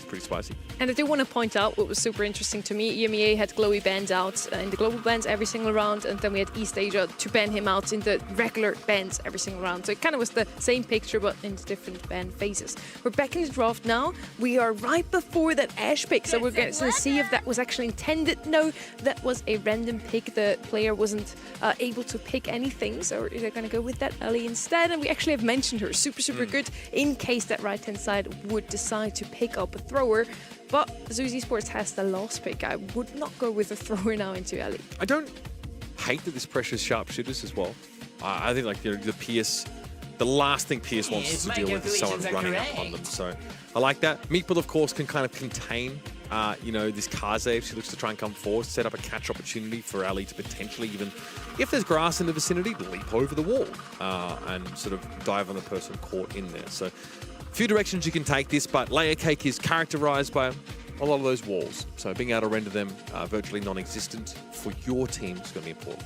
pretty spicy. And I do want to point out what was super interesting to me. EMEA had Glowy banned out in the global bans every single round, and then we had East Asia to ban him out in the regular bans every single round. So it kind of was the same picture, but in different ban phases. We're back in the draft now. We are right before that Ash pick, so we're going to see if that was actually intended. No, that was a random pick. The player wasn't able to pick anything, so they're going to go with that Ellie instead. And we actually have mentioned her. Super, super good in case that right-hand side would decide to pick up a thrower. But Zeus Esports has the last pick. I would not go with a thrower now into Ellie. I don't hate that this pressures sharpshooters as well. I think like the Pierce, the last thing Pierce wants is to deal with is someone running up on them. So I like that. Meatball, of course, can kind of contain this Kaze if she looks to try and come forward, set up a catch opportunity for Ali to potentially even, if there's grass in the vicinity, leap over the wall and sort of dive on the person caught in there. So a few directions you can take this, but Layer Cake is characterized by a lot of those walls. So being able to render them virtually non-existent for your team is going to be important.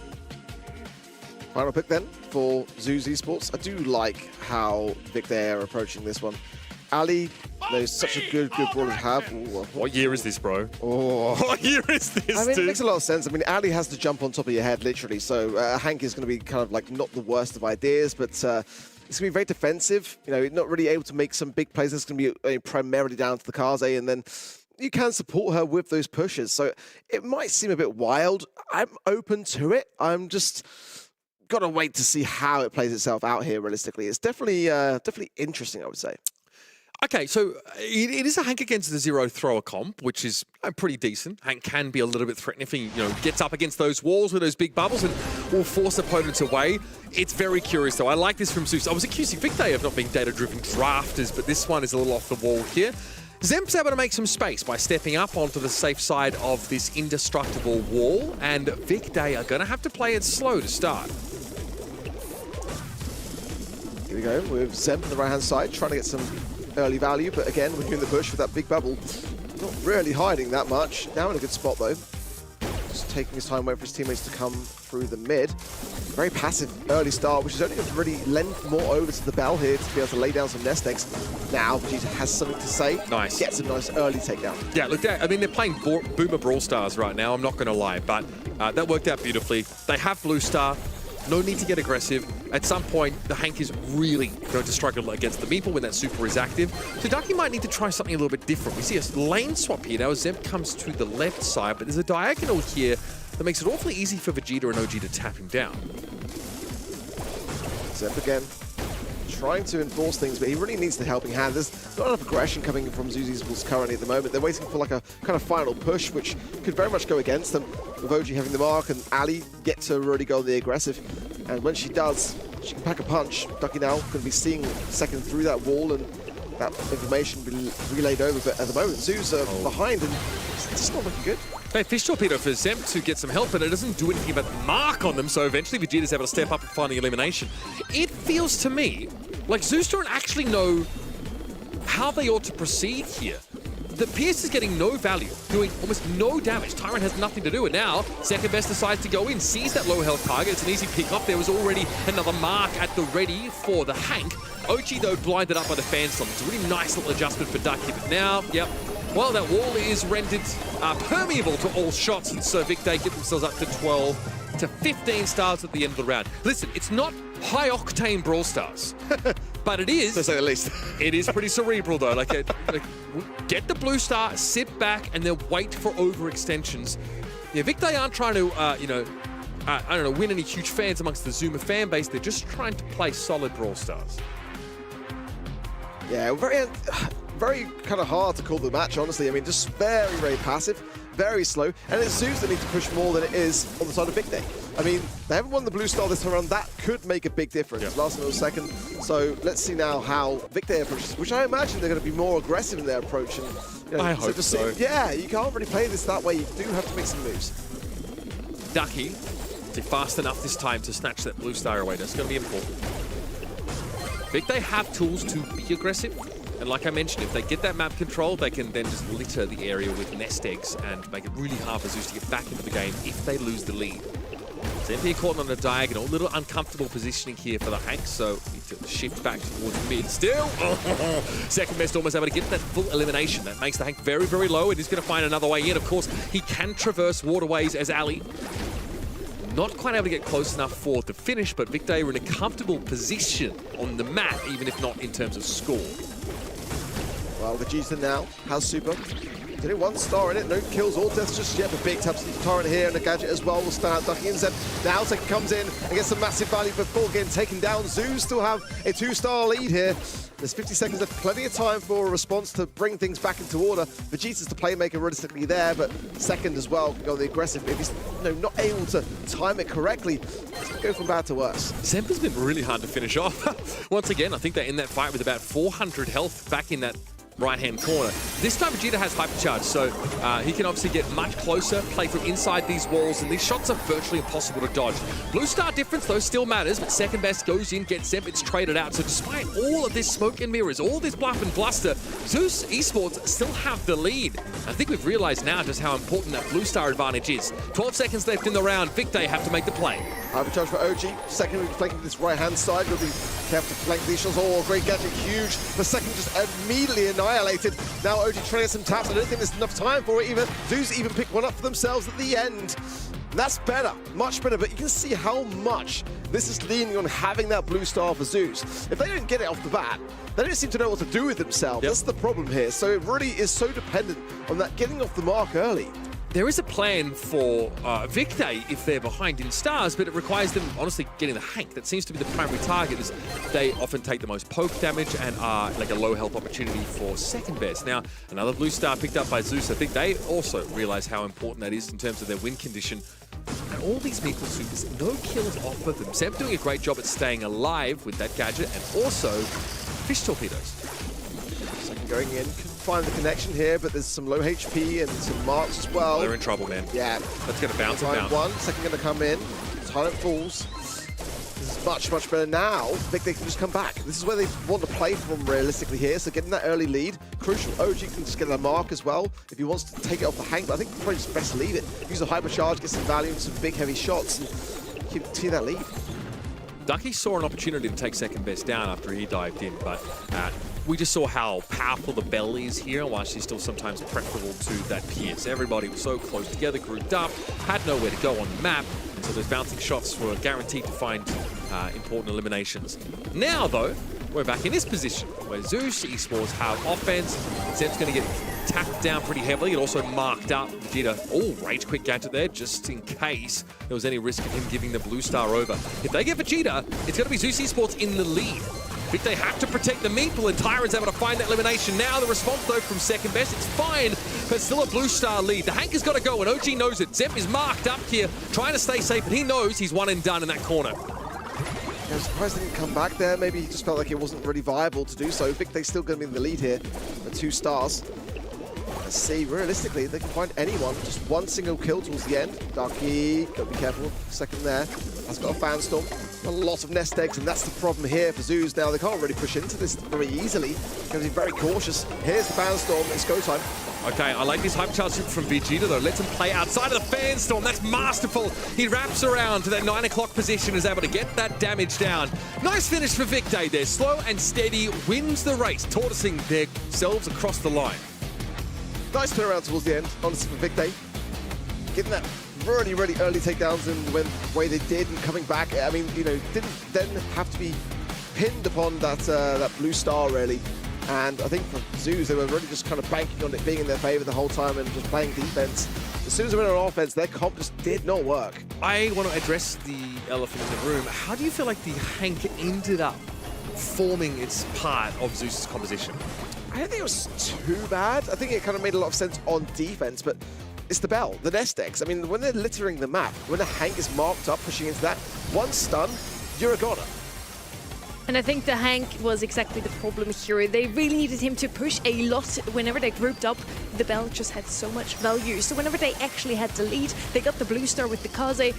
Final pick then for Zeus Esports. I do like how big they are approaching this one. Ali, there's such a good brawler to have. Ooh, what year is this, bro? Oh. What year is this, I mean, dude? it makes a lot of sense. I mean, Ali has to jump on top of your head, literally. So Hank is going to be kind of like not the worst of ideas, but it's going to be very defensive. You know, not really able to make some big plays. It's going to be primarily down to the Kaze, and then you can support her with those pushes. So it might seem a bit wild. I'm open to it. I'm just got to wait to see how it plays itself out here realistically. It's definitely interesting, I would say. Okay, so it is a Hank against the 0 thrower comp, which is pretty decent. Hank can be a little bit threatening if he gets up against those walls with those big bubbles and will force opponents away. It's very curious, though. I like this from Zeus. I was accusing Victor of not being data-driven drafters, but this one is a little off the wall here. Zemp's able to make some space by stepping up onto the safe side of this indestructible wall, and Vic Day are going to have to play it slow to start. Here we go with Zemp on the right-hand side, trying to get some early value, but again, we're doing the bush with that big bubble. Not really hiding that much. Now in a good spot, though. Just taking his time, waiting for his teammates to come through the mid. Very passive early start, which is only going to really lend more over to the Bell here to be able to lay down some nest eggs. Now, Vegeta has something to say. Nice. Gets a nice early takedown. Yeah, look, I mean, they're playing Boomer Brawl Stars right now, I'm not going to lie, but that worked out beautifully. They have Blue Star. No need to get aggressive. At some point, the Hank is really going to struggle against the Meeple when that super is active. So Ducky might need to try something a little bit different. We see a lane swap here now. Zemp comes to the left side, but there's a diagonal here that makes it awfully easy for Vegeta and OG to tap him down. Zemp again, trying to enforce things, but he really needs the helping hand. There's not enough aggression coming from Zeus Esports currently at the moment. They're waiting for like a kind of final push, which could very much go against them. With OG having the mark and Ali get to really go the aggressive. And when she does, she can pack a punch. Ducky now going to be seeing second through that wall and that information be relayed over. But at the moment, Zeus are behind and it's just not looking good. Hey, Fish Torpedo for Zemp to get some help, but it doesn't do anything but mark on them, so eventually Vegeta's able to step up and find the elimination. It feels to me like Zeus don't actually know how they ought to proceed here. The Pierce is getting no value, doing almost no damage. Tyrant has nothing to do, and now Second Best decides to go in, sees that low health target. It's an easy pick up. There was already another mark at the ready for the Hank. Ochi, though, blinded up by the fan storm. It's a really nice little adjustment for Ducky, but now, yep, well, that wall is rendered permeable to all shots, and so Vic Day get themselves up to 12 to 15 stars at the end of the round. Listen, it's not high-octane Brawl Stars, but it is... To say the least. It is pretty cerebral, though. Like, get the blue star, sit back, and then wait for overextensions. Yeah, Vic Day aren't trying to, I don't know, win any huge fans amongst the Zuma fan base. They're just trying to play solid Brawl Stars. Yeah, very kind of hard to call the match, honestly. I mean, just very, very passive, very slow. And it's Zeus that need to push more than it is on the side of Big Day. I mean, they haven't won the Blue Star this time around. That could make a big difference. Yeah. Last minute second. So let's see now how Victor approaches, which I imagine they're going to be more aggressive in their approach. And, you know, I hope so. Yeah, you can't really play this that way. You do have to make some moves. Ducky, fast enough this time to snatch that blue star away. That's going to be important. Big they have tools to be aggressive. And like I mentioned, if they get that map control, they can then just litter the area with nest eggs and make it really hard for Zeus to get back into the game if they lose the lead. Zempi caught on a diagonal, a little uncomfortable positioning here for the Hank, so need to shift back towards mid. Still, second best almost able to get that full elimination. That makes the Hank very, very low, and he's going to find another way in. Of course, he can traverse waterways as Ali. Not quite able to get close enough for the finish, but Victor are in a comfortable position on the map, even if not in terms of score. Well, the G's now has super. Only 1 star in it, no kills or deaths just yet, but big taps the torrent here, and the gadget as well will stand out. Ducky and Zeb now comes in and gets some massive value before getting taken down. Zeus still have a 2-star lead here. There's 50 seconds left, plenty of time for a response to bring things back into order. Vegeta's the playmaker realistically there, but second as well can go the aggressive. If he's not able to time it correctly, it's going to go from bad to worse. Zempi's been really hard to finish off. Once again, I think they're in that fight with about 400 health back in that right-hand corner. This time Vegeta has hypercharge, so he can obviously get much closer, play from inside these walls, and these shots are virtually impossible to dodge. Blue Star difference, though, still matters, but second best goes in, gets Zemp, it's traded out. So despite all of this smoke and mirrors, all this bluff and bluster, Zeus Esports still have the lead. I think we've realized now just how important that Blue Star advantage is. 12 seconds left in the round. Victor have to make the play. Hypercharge for OG. Second, flanking this right-hand side. You'll be careful to flank these shots. Oh, great gadget, huge. The second just immediately annihilated. Now OG trying to get some taps. I don't think there's enough time for it either. Zeus even picked one up for themselves at the end. And that's better, much better, but you can see how much this is leaning on having that blue star for Zeus. If they don't get it off the bat, they don't seem to know what to do with themselves. Yep. That's the problem here. So it really is so dependent on that getting off the mark early. There is a plan for Victor if they're behind in stars, but it requires them, honestly, getting the Hank. That seems to be the primary target, as they often take the most poke damage and are like a low health opportunity for second best. Now, another blue star picked up by Zeus. I think they also realize how important that is in terms of their win condition. And all these Meeple Supers, no kills off of them. Zemp doing a great job at staying alive with that gadget, and also fish torpedoes. Second going in, couldn't find the connection here, but there's some low HP and some marks as well. They're in trouble, man. Yeah. That's going to bounce and bounce. One, second going to come in. Silent falls. This is much, much better now. I think they can just come back. This is where they want to play from realistically here, so getting that early lead, crucial. OG can just get a mark as well if he wants to take it off the Hank, but I think probably just best leave it. Use a hypercharge, get some value and some big heavy shots, and keep that lead. Ducky saw an opportunity to take second best down after he dived in, but we just saw how powerful the Bell is here, while she's still sometimes preferable to that Pierce. Everybody was so close together, grouped up, had nowhere to go on the map, and so those bouncing shots were guaranteed to find important eliminations. Now, though, we're back in this position where Zeus Esports have offense. Zep's going to get tapped down pretty heavily and also marked up. Vegeta, rage quit gadget there just in case there was any risk of him giving the blue star over. If they get Vegeta, it's going to be Zeus Esports in the lead. But they have to protect the Meeple, and Tyrant's able to find that elimination. Now the response, though, from second best, it's fine, but still a blue star lead. The Hank has got to go, and OG knows it. Zep is marked up here, trying to stay safe, and he knows he's one and done in that corner. I'm surprised they didn't come back there. Maybe he just felt like it wasn't really viable to do so. Victor's still going to be in the lead here with 2 stars. Let's see, realistically, they can find anyone. Just one single kill towards the end. Ducky, got to be careful. Second there. Has got a fan storm. A lot of nest eggs, and that's the problem here for Zeus. Now, they can't really push into this very easily. Going to be very cautious. Here's the fan storm. It's go time. Okay, I like this hypercharge from Vegeta, though. Lets him play outside of the fan storm. That's masterful. He wraps around to that 9 o'clock position, is able to get that damage down. Nice finish for Victor there. Slow and steady, wins the race, tortoising themselves across the line. Nice turnaround towards the end, honestly, for Victor. Getting that really, really early takedowns in the way they did, and coming back. I mean, didn't then have to be pinned upon that that blue star, really. And I think for Zeus, they were really just kind of banking on it being in their favor the whole time and just playing defense. As soon as they went on offense, their comp just did not work. I want to address the elephant in the room. How do you feel like the Hank ended up forming its part of Zeus's composition? I don't think it was too bad. I think it kind of made a lot of sense on defense, but it's the Bell, the nest eggs. I mean, when they're littering the map, when a Hank is marked up, pushing into that, one stun, you're a goner. And I think the Hank was exactly the problem here. They really needed him to push a lot. Whenever they grouped up, the Bell just had so much value. So whenever they actually had the lead, they got the blue star with the Kaze.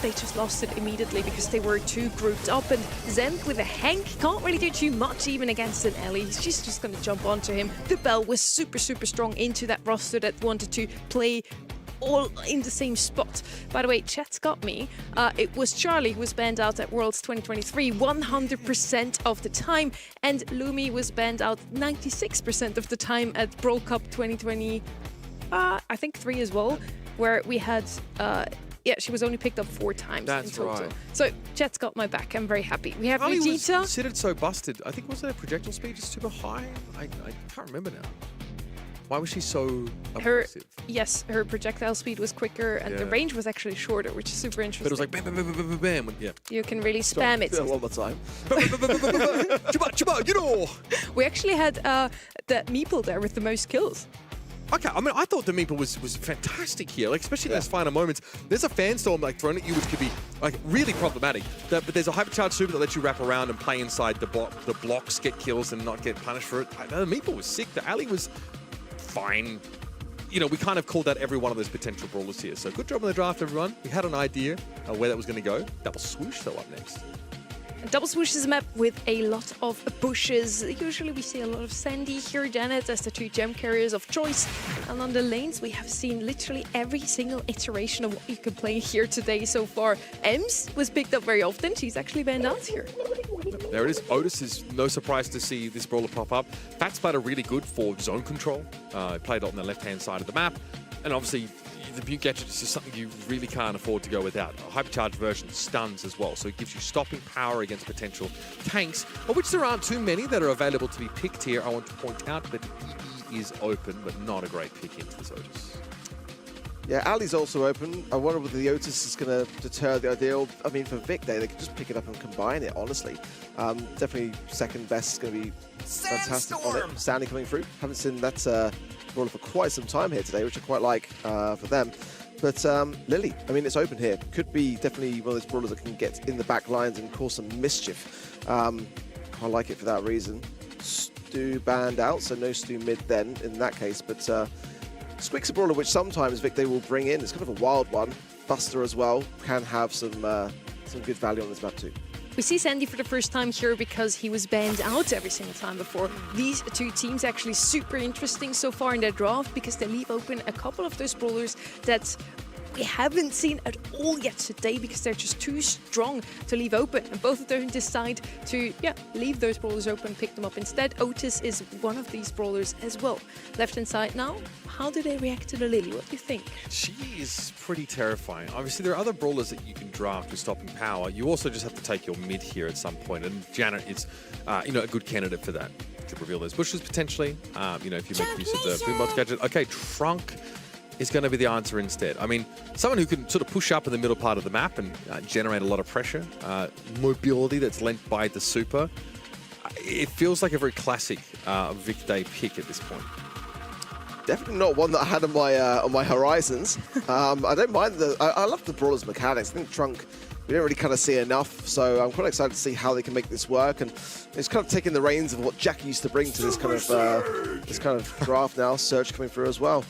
They just lost it immediately because they were too grouped up. And Zen with a Hank can't really do too much even against an Ellie. She's just going to jump onto him. The Bell was super, super strong into that roster that wanted to play all in the same spot. By the way, chat's got me. It was Charlie who was banned out at Worlds 2023 100% of the time, and Lumi was banned out 96% of the time at Brawl Cup 2020, I think 3 as well, where we had yeah, she was only picked up 4 times That's in total. right. So chat's got my back. I'm very happy. We have Ali was Vegeta. considered so busted. I think, was it a projectile speed just super high? I can't remember now. Why was she so aggressive? Yes, her projectile speed was quicker and the Yeah. range was actually shorter, which is super interesting. But it was like bam, bam, bam, bam, bam, bam, bam. Yeah. You can really spam it. One more time. Chuba, you know. We actually had the Meeple there with the most kills. Okay, I mean, I thought the Meeple was fantastic here, like especially in those final moments. There's a fan storm like thrown at you, which could be like really problematic. But there's a hypercharged super that lets you wrap around and play inside the blocks, get kills, and not get punished for it. The Meeple was sick. The alley was fine. You know, we kind of called out every one of those potential brawlers here. So good job on the draft, everyone. We had an idea where that was going to go. Double swoosh though up next. Double Swoosh is a map with a lot of bushes. Usually we see a lot of Sandy here, Janet as the 2 gem carriers of choice. And on the lanes we have seen literally every single iteration of what you can play here today so far. Ems was picked up very often. She's actually banned out here. There it is. Otis is no surprise to see this brawler pop up. Fat Spider really good for zone control. Played on the left-hand side of the map. And obviously, the Butte Gadget is just something you really can't afford to go without. A hypercharged version stuns as well, so it gives you stopping power against potential tanks, of which there aren't too many that are available to be picked here. I want to point out that EE is open, but not a great pick into this Otis. Yeah, Ali's also open. I wonder whether the Otis is going to deter the ideal. I mean, for Vic Day, they could just pick it up and combine it, honestly. Definitely second best is going to be fantastic on it. Sandy coming through. Haven't seen that brawler for quite some time here today, which I quite like for them. But Lily, I mean, it's open here. Could be definitely one of those brawlers that can get in the back lines and cause some mischief. I like it for that reason. Stu banned out, so no Stu mid then in that case. But Squeak's a brawler which sometimes Vic Day will bring in. It's kind of a wild one. Buster as well can have some good value on this map too. We see Sandy for the first time here because he was banned out every single time before. These 2 teams actually super interesting so far in their draft because they leave open a couple of those brawlers that we haven't seen at all yet today because they're just too strong to leave open. And both of them decide to, leave those brawlers open, pick them up instead. Otis is one of these brawlers as well. Left-hand side now, how do they react to the Lily? What do you think? She is pretty terrifying. Obviously, there are other brawlers that you can draft with stopping power. You also just have to take your mid here at some point, and Janet is, a good candidate for that. To reveal those bushes potentially. If you make use of the Boombox gadget. Okay, Trunk is going to be the answer instead. I mean, someone who can sort of push up in the middle part of the map and generate a lot of pressure. Mobility that's lent by the super. It feels like a very classic Vic Day pick at this point. Definitely not one that I had on my horizons. I don't mind I love the brawler's mechanics. I think Trunk, we don't really kind of see enough, so I'm quite excited to see how they can make this work. And it's kind of taking the reins of what Jack used to bring to this kind of draft now. Surge coming through as well.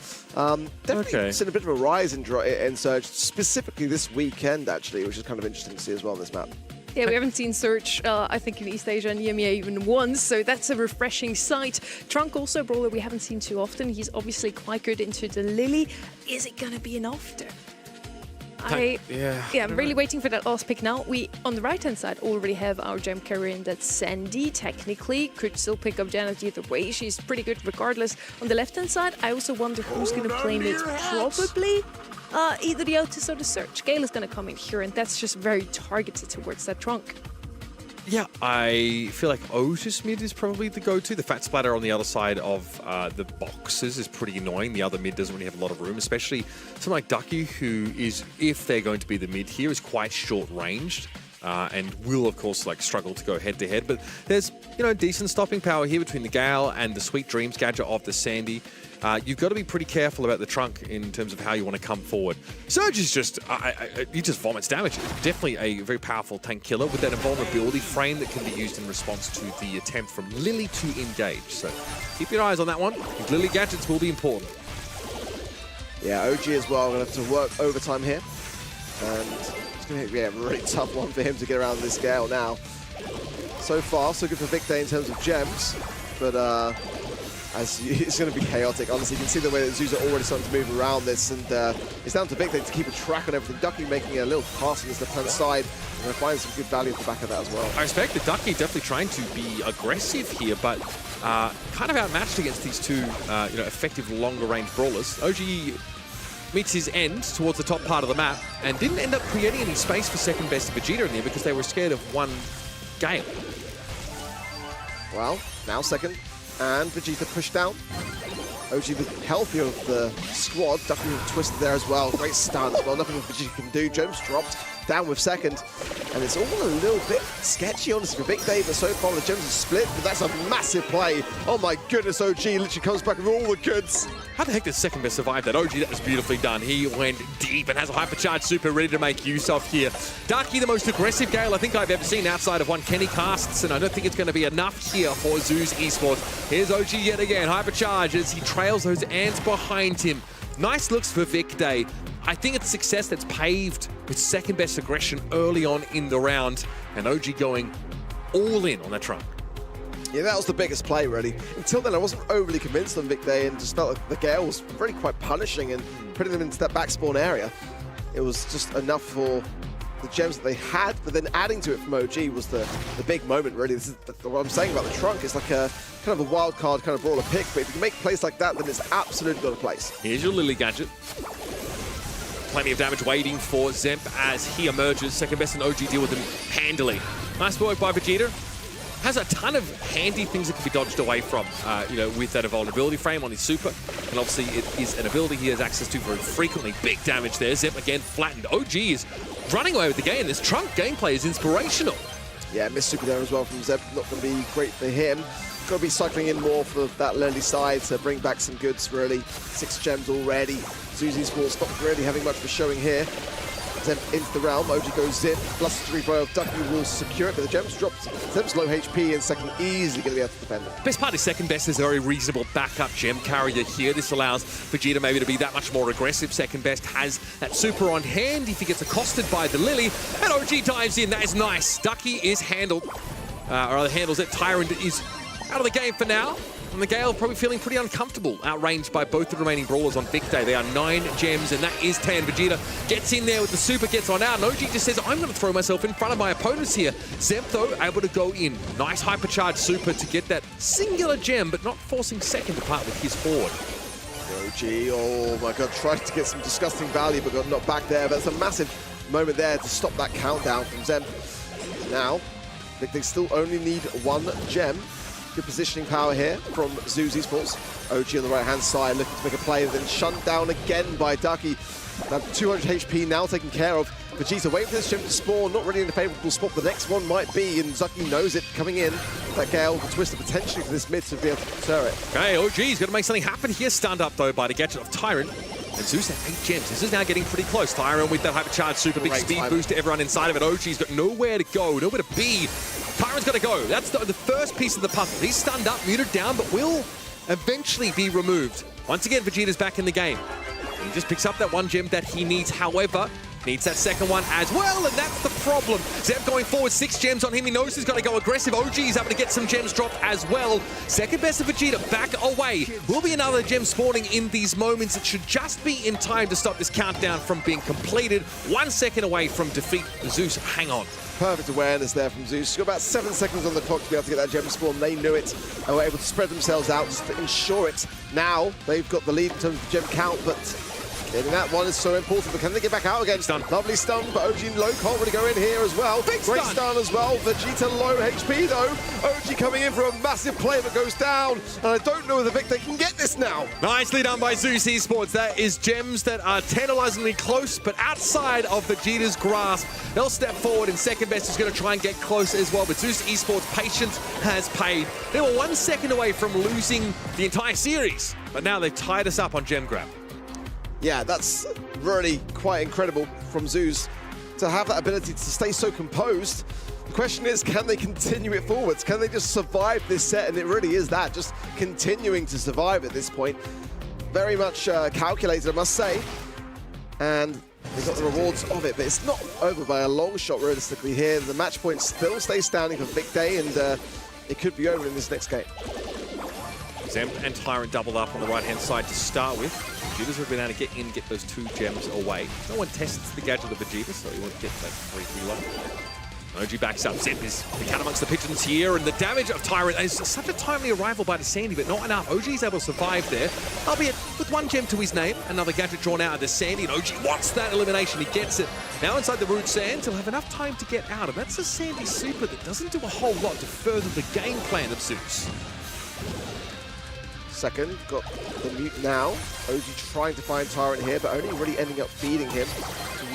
Definitely seen a bit of a rise in Surge, specifically this weekend actually, which is kind of interesting to see as well on this map. Yeah, we haven't seen Surge, I think, in East Asia and EMEA even once, so that's a refreshing sight. Trunk also a brawler we haven't seen too often. He's obviously quite good into the Lily. Is it going to be enough though? I'm really waiting for that last pick now. We, on the right-hand side, already have our gem carrier in that Sandy, technically. Could still pick up Janet either way. She's pretty good regardless. On the left-hand side, I also wonder who's going to play mid. Probably either the Otis or the Surge. Gale is going to come in here, and that's just very targeted towards that Trunk. Yeah, I feel like Otis mid is probably the go-to. The Fat Splatter on the other side of the boxes is pretty annoying. The other mid doesn't really have a lot of room, especially someone like Ducky, who is, if they're going to be the mid here, is quite short-ranged. and will, of course, like struggle to go head-to-head. But there's, you know, decent stopping power here between the Gale and the Sweet Dreams gadget of the Sandy. You've got to be pretty careful about the Trunk in terms of how you want to come forward. Surge is just, he just vomits damage. Definitely a very powerful tank killer with that invulnerability frame that can be used in response to the attempt from Lily to engage. So keep your eyes on that one. Lily gadgets will be important. Yeah, OG as well, going to have to work overtime here. And it's going to be a really tough one for him to get around this Gale now. So far, so good for Vic Day in terms of gems, but it's going to be chaotic. Honestly, you can see the way that Zeus are already starting to move around this, and it's down to Vic Day to keep a track on everything. Ducky making a little pass on this left-hand side, and they're finding some good value at the back of that as well. I respect the Ducky definitely trying to be aggressive here, but kind of outmatched against these two, you know, effective longer-range brawlers. OG meets his end towards the top part of the map and didn't end up creating any space for second best Vegeta in there because they were scared of one Gale. Well, now second, and Vegeta pushed down. OG the healthier of the squad. Ducky twisted there as well. Great stun as well. Nothing Vegeta can do. Gems dropped. Down with second. And it's all a little bit sketchy, honestly, for Vic Day, but so far the gems are split. But that's a massive play. Oh my goodness, OG literally comes back with all the goods. How the heck did second best survive that? OG, that was beautifully done. He went deep and has a hypercharged super ready to make use of here. Ducky, the most aggressive Gale I think I've ever seen outside of one Kenny casts, and I don't think it's going to be enough here for Zeus Esports. Here's OG yet again, hypercharge as he trails those ants behind him. Nice looks for Vic Day. I think it's success that's paved with second best aggression early on in the round, and OG going all in on that Trunk. Yeah, that was the biggest play, really. Until then, I wasn't overly convinced on Vic Day and just felt like the Gale was really quite punishing and putting them into that back spawn area. It was just enough for the gems that they had, but then adding to it from OG was the big moment, really. This is what I'm saying about the Trunk. It's like a kind of a wild card kind of brawler pick, but if you can make plays like that, then it's absolutely got a place. Here's your Lily gadget. Plenty of damage waiting for Zemp as he emerges. Second best and OG deal with him handily. Nice work by Vegeta. Has a ton of handy things that can be dodged away from, you know, with that invulnerability frame on his super. And obviously it is an ability he has access to very frequently. Big damage there. Zemp again flattened. OG is running away with the game. This Trunk gameplay is inspirational. Yeah, missed super there as well from Zemp. Not going to be great for him. Got to be cycling in more for that Lily side to bring back some goods, really. 6 gems already. Zeus Esports not really having much of a showing here. Zemp into the realm. OG goes Zip. Bluster revive. Ducky will secure it, but the gems dropped. Zemp's low HP and second easily going to be able to defend it. Best part is second best is a very reasonable backup gem carrier here. This allows Vegeta maybe to be that much more aggressive. Second best has that super on hand if he gets accosted by the Lily. And OG dives in. That is nice. Ducky is handled. Or rather handles it. Tyrant is out of the game for now. And the Gale probably feeling pretty uncomfortable, outranged by both the remaining brawlers on Vic Day. They are 9 gems, and that is 10. Vegeta gets in there with the super, gets on out, and OG just says, I'm going to throw myself in front of my opponents here. Zemp, though, able to go in. Nice hypercharged super to get that singular gem, but not forcing second to part with his horde. OG, oh my god, tried to get some disgusting value, but got knocked back there. But it's a massive moment there to stop that countdown from Zemp. Now, they still only need 1 gem. Good positioning power here from Zeus Esports. OG on the right-hand side looking to make a play, then shunned down again by Ducky. That 200 HP now taken care of. Vegeta waiting for this gem to spawn, not really in a favourable spot. The next one might be, and Ducky knows it coming in. That Gale, the twister potentially for this mid to be able to deter it. Okay, OG's going to make something happen here. Stunned up, though, by the gadget of Tyrant. And Zeus has 8 gems. This is now getting pretty close. Tyrant with that hypercharged super, big speed boost to everyone inside of it. OG's got nowhere to go, nowhere to be. Tyrant's got to go. That's the first piece of the puzzle. He's stunned up, muted down, but will eventually be removed. Once again, Vegeta's back in the game. He just picks up that 1 gem that he needs. However, needs that second one as well, and that's the problem. Zemp going forward, 6 gems on him. He knows he's got to go aggressive. OG is able to get some gems dropped as well. Second best of Vegeta back away. Will be another gem spawning in these moments. It should just be in time to stop this countdown from being completed. 1 second away from defeat. Zeus, hang on. Perfect awareness there from Zeus. Got about 7 seconds on the clock to be able to get that gem spawn. They knew it and were able to spread themselves out just to ensure it. Now they've got the lead in terms of gem count, but Getting that one is so important, but can they get back out again? Stun. Lovely stun, but OG and low can't really go in here as well. Big Great stun. stun as well. Vegeta low HP though. OG coming in for a massive play but goes down. And I don't know whether Victor can get this now. Nicely done by Zeus Esports. That is gems that are tantalizingly close, but outside of Vegeta's grasp. They'll step forward, and second best is going to try and get close as well. But Zeus Esports' patience has paid. They were 1 second away from losing the entire series, but now they've tied us up on gem grab. Yeah, that's really quite incredible from Zeus to have that ability to stay so composed. The question is, can they continue it forwards? Can they just survive this set? And it really is that, just continuing to survive at this point. Very much calculated, I must say. And they got the rewards of it, but it's not over by a long shot realistically here. The match point still stays standing for Vic Day, and it could be over in this next game. Zemp and Tyrant doubled up on the right-hand side to start with. Vegeta's have been able to get in, get those 2 gems away. No one tests the gadget of Vegeta, so he won't get that free reload. OG backs up. Zemp is the cat amongst the pigeons here, and the damage of Tyrant is such a timely arrival by the Sandy, but not enough. OG is able to survive there, albeit with 1 gem to his name. Another gadget drawn out of the Sandy, and OG wants that elimination. He gets it. Now inside the root sands, he'll have enough time to get out, and that's a Sandy super that doesn't do a whole lot to further the game plan of Zeus. Second, got the mute now. OG trying to find Tyrant here, but only really ending up feeding him.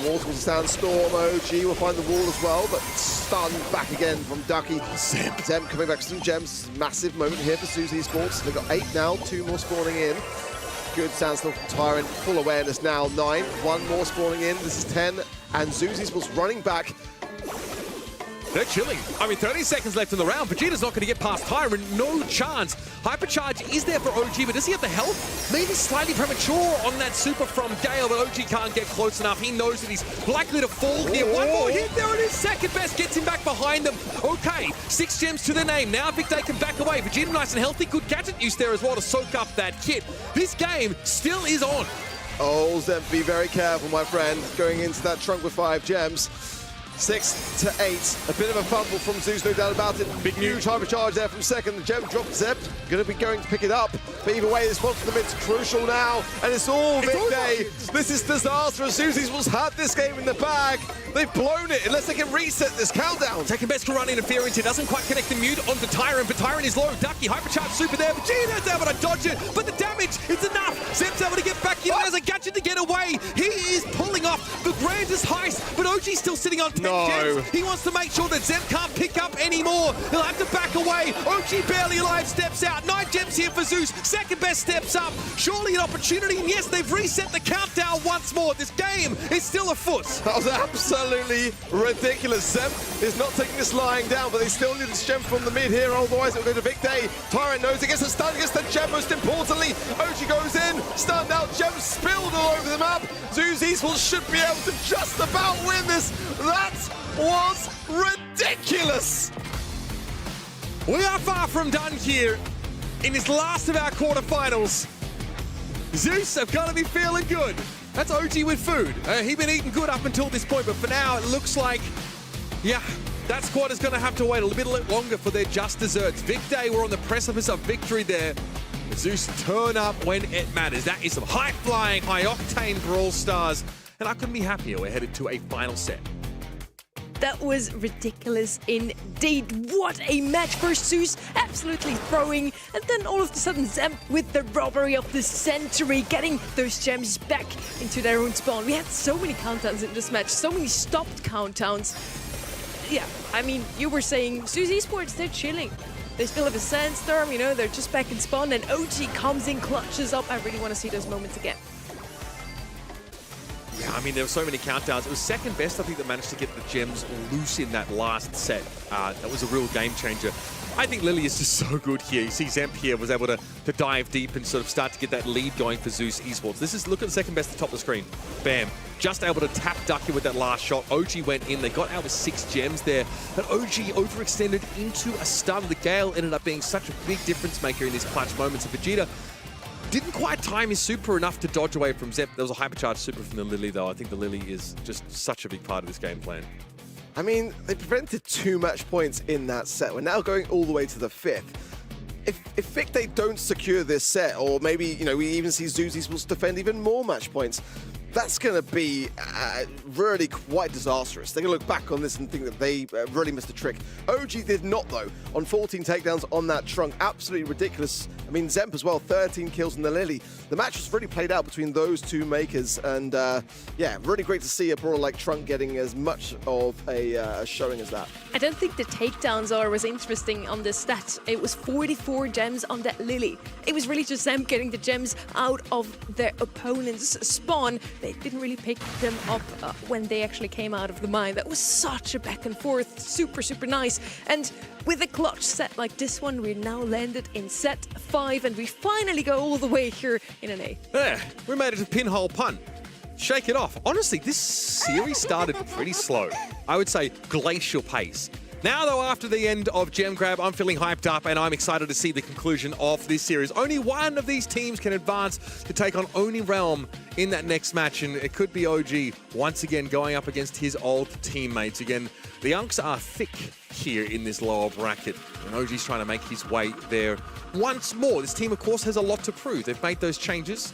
Towards the Sandstorm, OG will find the wall as well, but stunned back again from Ducky. Zemp coming back with some gems. Massive moment here for Zeus Esports. They've got 8 now, 2 more spawning in. Good Sandstorm from Tyrant, full awareness now, 9. 1 more spawning in, this is 10. And Zeus Esports running back. They're chilling. I mean, 30 seconds left in the round. Vegeta's not going to get past Tyrant. No chance. Hypercharge is there for OG, but does he have the health? Maybe slightly premature on that super from Gale, but OG can't get close enough. He knows that he's likely to fall here. One more hit. There it is. Second best gets him back behind them. Okay, 6 gems to their name. Now Victor can back away. Vegeta nice and healthy. Good gadget use there as well to soak up that kit. This game still is on. Oh, Zemp, be very careful, my friend, going into that trunk with 5 gems. 6 to 8. A bit of a fumble from Zeus, no doubt about it. Big huge hypercharge there from second. The gem dropped Zemp. Going to be going to pick it up. But either way, this one for the mid's crucial now. And it's all Vic Day. This is disastrous. Zeus Esports had this game in the bag. They've blown it unless they can reset this countdown. Second best can run interference. He doesn't quite connect the mute onto Tyrant, but Tyrant is low. Ducky, hypercharge super there. Vegeta's able to dodge it, but the damage, it's enough. Zemp's able to get back in. There's a gadget to get away. He is pulling off the grandest heist, but OG's still sitting on 10 gems. He wants to make sure that Zemp can't pick up anymore. He'll have to back away. OG barely alive, steps out. 9 gems here for Zeus. Second best steps up. Surely an opportunity, and yes, they've reset the countdown once more. This game is still afoot. That was absolutely ridiculous. Zemp is not taking this lying down, but they still need this gem from the mid here, otherwise it'll go to Vic Day. Tyrant knows he gets a stun, gets the gem, most importantly. OG goes in, stunned out, gem spilled all over the map. Zeus Esports should be able to just about win this. That was ridiculous. We are far from done here in this last of our quarterfinals. Zeus have got to be feeling good. That's OG with food. He's been eating good up until this point, but for now, it looks like, yeah, that squad is going to have to wait a little bit longer for their just desserts. Vic Day were on the precipice of victory there. Zeus turn up when it matters. That is some high-flying, high-octane Brawl Stars, and I couldn't be happier. We're headed to a final set. That was ridiculous indeed. What a match for Zeus, absolutely throwing. And then all of a sudden Zemp with the robbery of the century, getting those gems back into their own spawn. We had so many countdowns in this match, so many stopped countdowns. Yeah, I mean, you were saying Zeus Esports, they're chilling. They still have a Sandstorm, you know, they're just back in spawn, and OG comes in, clutches up. I really want to see those moments again. Yeah, I mean, there were so many countdowns. It was second best, I think, that managed to get the gems loose in that last set. That was a real game changer. I think Lily is just so good here. You see Zemp here was able to dive deep and sort of start to get that lead going for Zeus Esports. This is, look at the second best at the top of the screen. Bam. Just able to tap Ducky with that last shot. OG went in. They got out with 6 gems there. But OG overextended into a stun. The Gale ended up being such a big difference maker in these clutch moments. And Vegeta didn't quite time his super enough to dodge away from Zemp. There was a hypercharged super from the Lily, though. I think the Lily is just such a big part of this game plan. I mean, they prevented too much points in that set. We're now going all the way to the 5th. if Victor don't secure this set, or maybe, you know, we even see Zeus Esports defend even more match points, that's going to be really quite disastrous. They're going to look back on this and think that they really missed a trick. OG did not, though, on 14 takedowns on that Trunk. Absolutely ridiculous. I mean, Zemp as well, 13 kills on the Lily. The match was really played out between those two makers, and yeah, really great to see a brawler like Trunk getting as much of a showing as that. I don't think the takedowns are was interesting on this stat. It was 44 gems on that Lily. It was really just them getting the gems out of their opponent's spawn. They didn't really pick them up when they actually came out of the mine. That was such a back and forth, super, super nice. And with a clutch set like this one, we're now landed in set 5, and we finally go all the way here in an A. Yeah, we made it to pinhole punt. Shake it off. Honestly, this series started pretty slow. I would say glacial pace. Now, though, after the end of Gem Grab, I'm feeling hyped up and I'm excited to see the conclusion of this series. Only one of these teams can advance to take on Oni Realm in that next match, and it could be OG once again going up against his old teammates. Again, the Unks are thick here in this lower bracket, and OG's trying to make his way there once more. This team, of course, has a lot to prove. They've made those changes,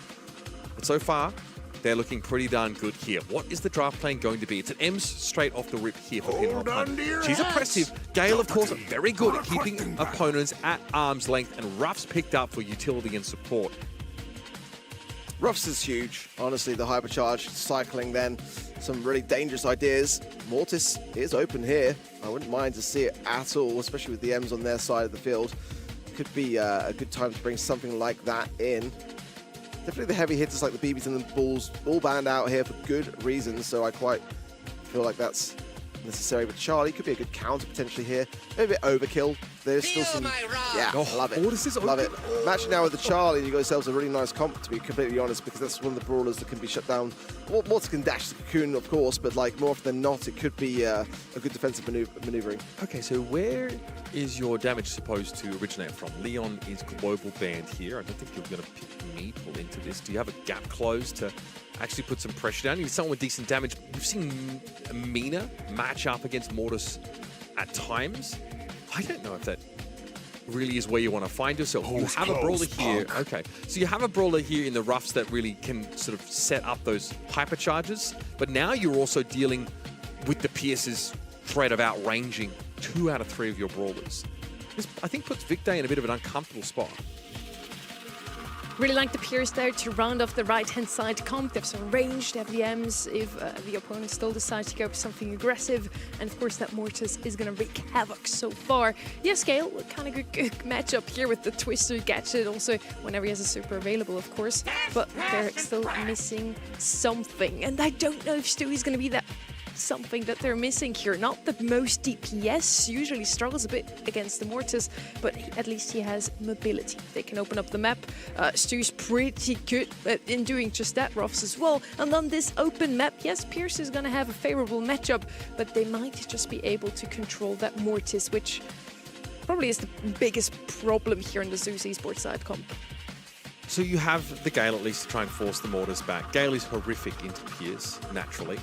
but so far, they're looking pretty darn good here. What is the draft plan going to be? It's an M's straight off the rip here for Pinhole Punt. She's impressive. Gale, of course, very good at keeping opponents at arm's length, and Ruff's picked up for utility and support. Ruffs is huge. Honestly, the hypercharge cycling then. Some really dangerous ideas. Mortis is open here. I wouldn't mind to see it at all, especially with the M's on their side of the field. Could be a good time to bring something like that in. Definitely the heavy hitters like the BBs and the Bulls all banned out here for good reasons, so I quite feel like that's necessary. But Charlie could be a good counter potentially here. Maybe a bit overkill. There's still some... Yeah, love it. Love it. Matching now with the Charlie, you got yourselves a really nice comp, to be completely honest, because that's one of the brawlers that can be shut down. Mortis can dash the cocoon, of course, but like more often than not, it could be a good defensive maneuvering. Okay, so where is your damage supposed to originate from? Leon is global banned here. I don't think you're going to pick Meeple into this. Do you have a gap close to actually put some pressure down? You need someone with decent damage. We've seen Mina match up against Mortis at times. I don't know if that really is where you want to find yourself. You have a brawler here. Okay, so you have a brawler here in the Ruffs that really can sort of set up those hypercharges, but now you're also dealing with the Pierce's threat of outranging 2 out of 3 of your brawlers. This, I think, puts Victor in a bit of an uncomfortable spot. Really like the Pierce there to round off the right-hand side comp. They have some range, they have the M's if the opponent still decides to go for something aggressive. And of course that Mortis is going to wreak havoc so far. Yes, Gale, kind of good matchup here with the Twister gadget. Also, whenever he has a super available, of course. But they're still missing something. And I don't know if Stewie's going to be that something that they're missing here. Not the most DPS, usually struggles a bit against the Mortis, but at least he has mobility. They can open up the map. Stu's pretty good in doing just that, Ruffs as well. And on this open map, yes, Pierce is going to have a favorable matchup, but they might just be able to control that Mortis, which probably is the biggest problem here in the Zeus Esports side comp. So you have the Gale at least to try and force the Mortis back. Gale is horrific into Pierce, naturally.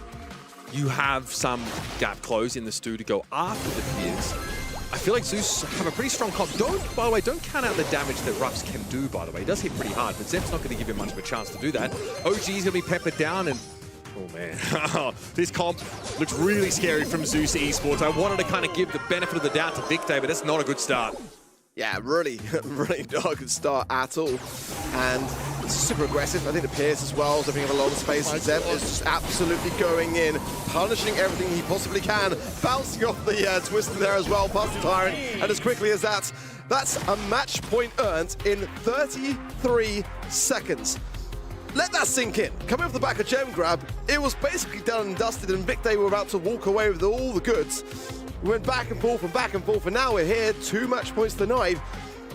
You have some gap close in the Stu to go after the Pierce. I feel like Zeus have a pretty strong comp. By the way, don't count out the damage that Ruffs can do, by the way. He does hit pretty hard, but Zep's not going to give him much of a chance to do that. OG is going to be peppered down, and oh man, this comp looks really scary from Zeus Esports. I wanted to kind of give the benefit of the doubt to Victor, but that's not a good start. Yeah, really not a good start at all. And it's super aggressive. I think the Pierce as well is opening up a lot of space. Zeb is just absolutely going in, punishing everything he possibly can, bouncing off the Twister there as well, past the Tyrant. And as quickly as that, that's a match point earned in 33 seconds. Let that sink in. Coming off the back of Gem Grab, it was basically done and dusted, and Victor were about to walk away with all the goods. We went back and forth, and now we're here, 2 match points denied.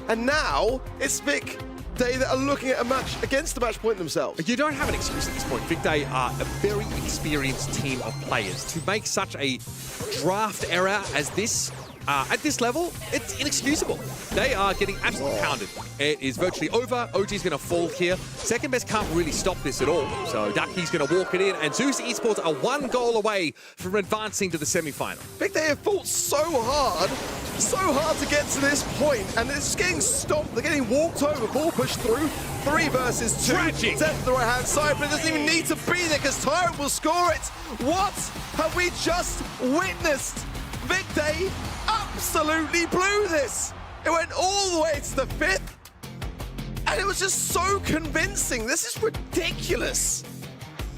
And now it's Vic Day that are looking at a match against the match point themselves. You don't have an excuse at this point. Vic Day are a very experienced team of players. To make such a draft error as this, At this level, it's inexcusable. They are getting absolutely pounded. It is virtually over. OG's going to fall here. Second best can't really stop this at all. So Ducky's going to walk it in, and Zeus Esports are 1 goal away from advancing to the semi-final. Big Day have fought so hard to get to this point, and it's just getting stomped. They're getting walked over, ball pushed through. 3 versus 2. Tragic. Set to the right-hand side, but it doesn't even need to be there because Tyrant will score it. What have we just witnessed? Big Day absolutely blew this. It went all the way to the 5th, and it was just so convincing. This is ridiculous.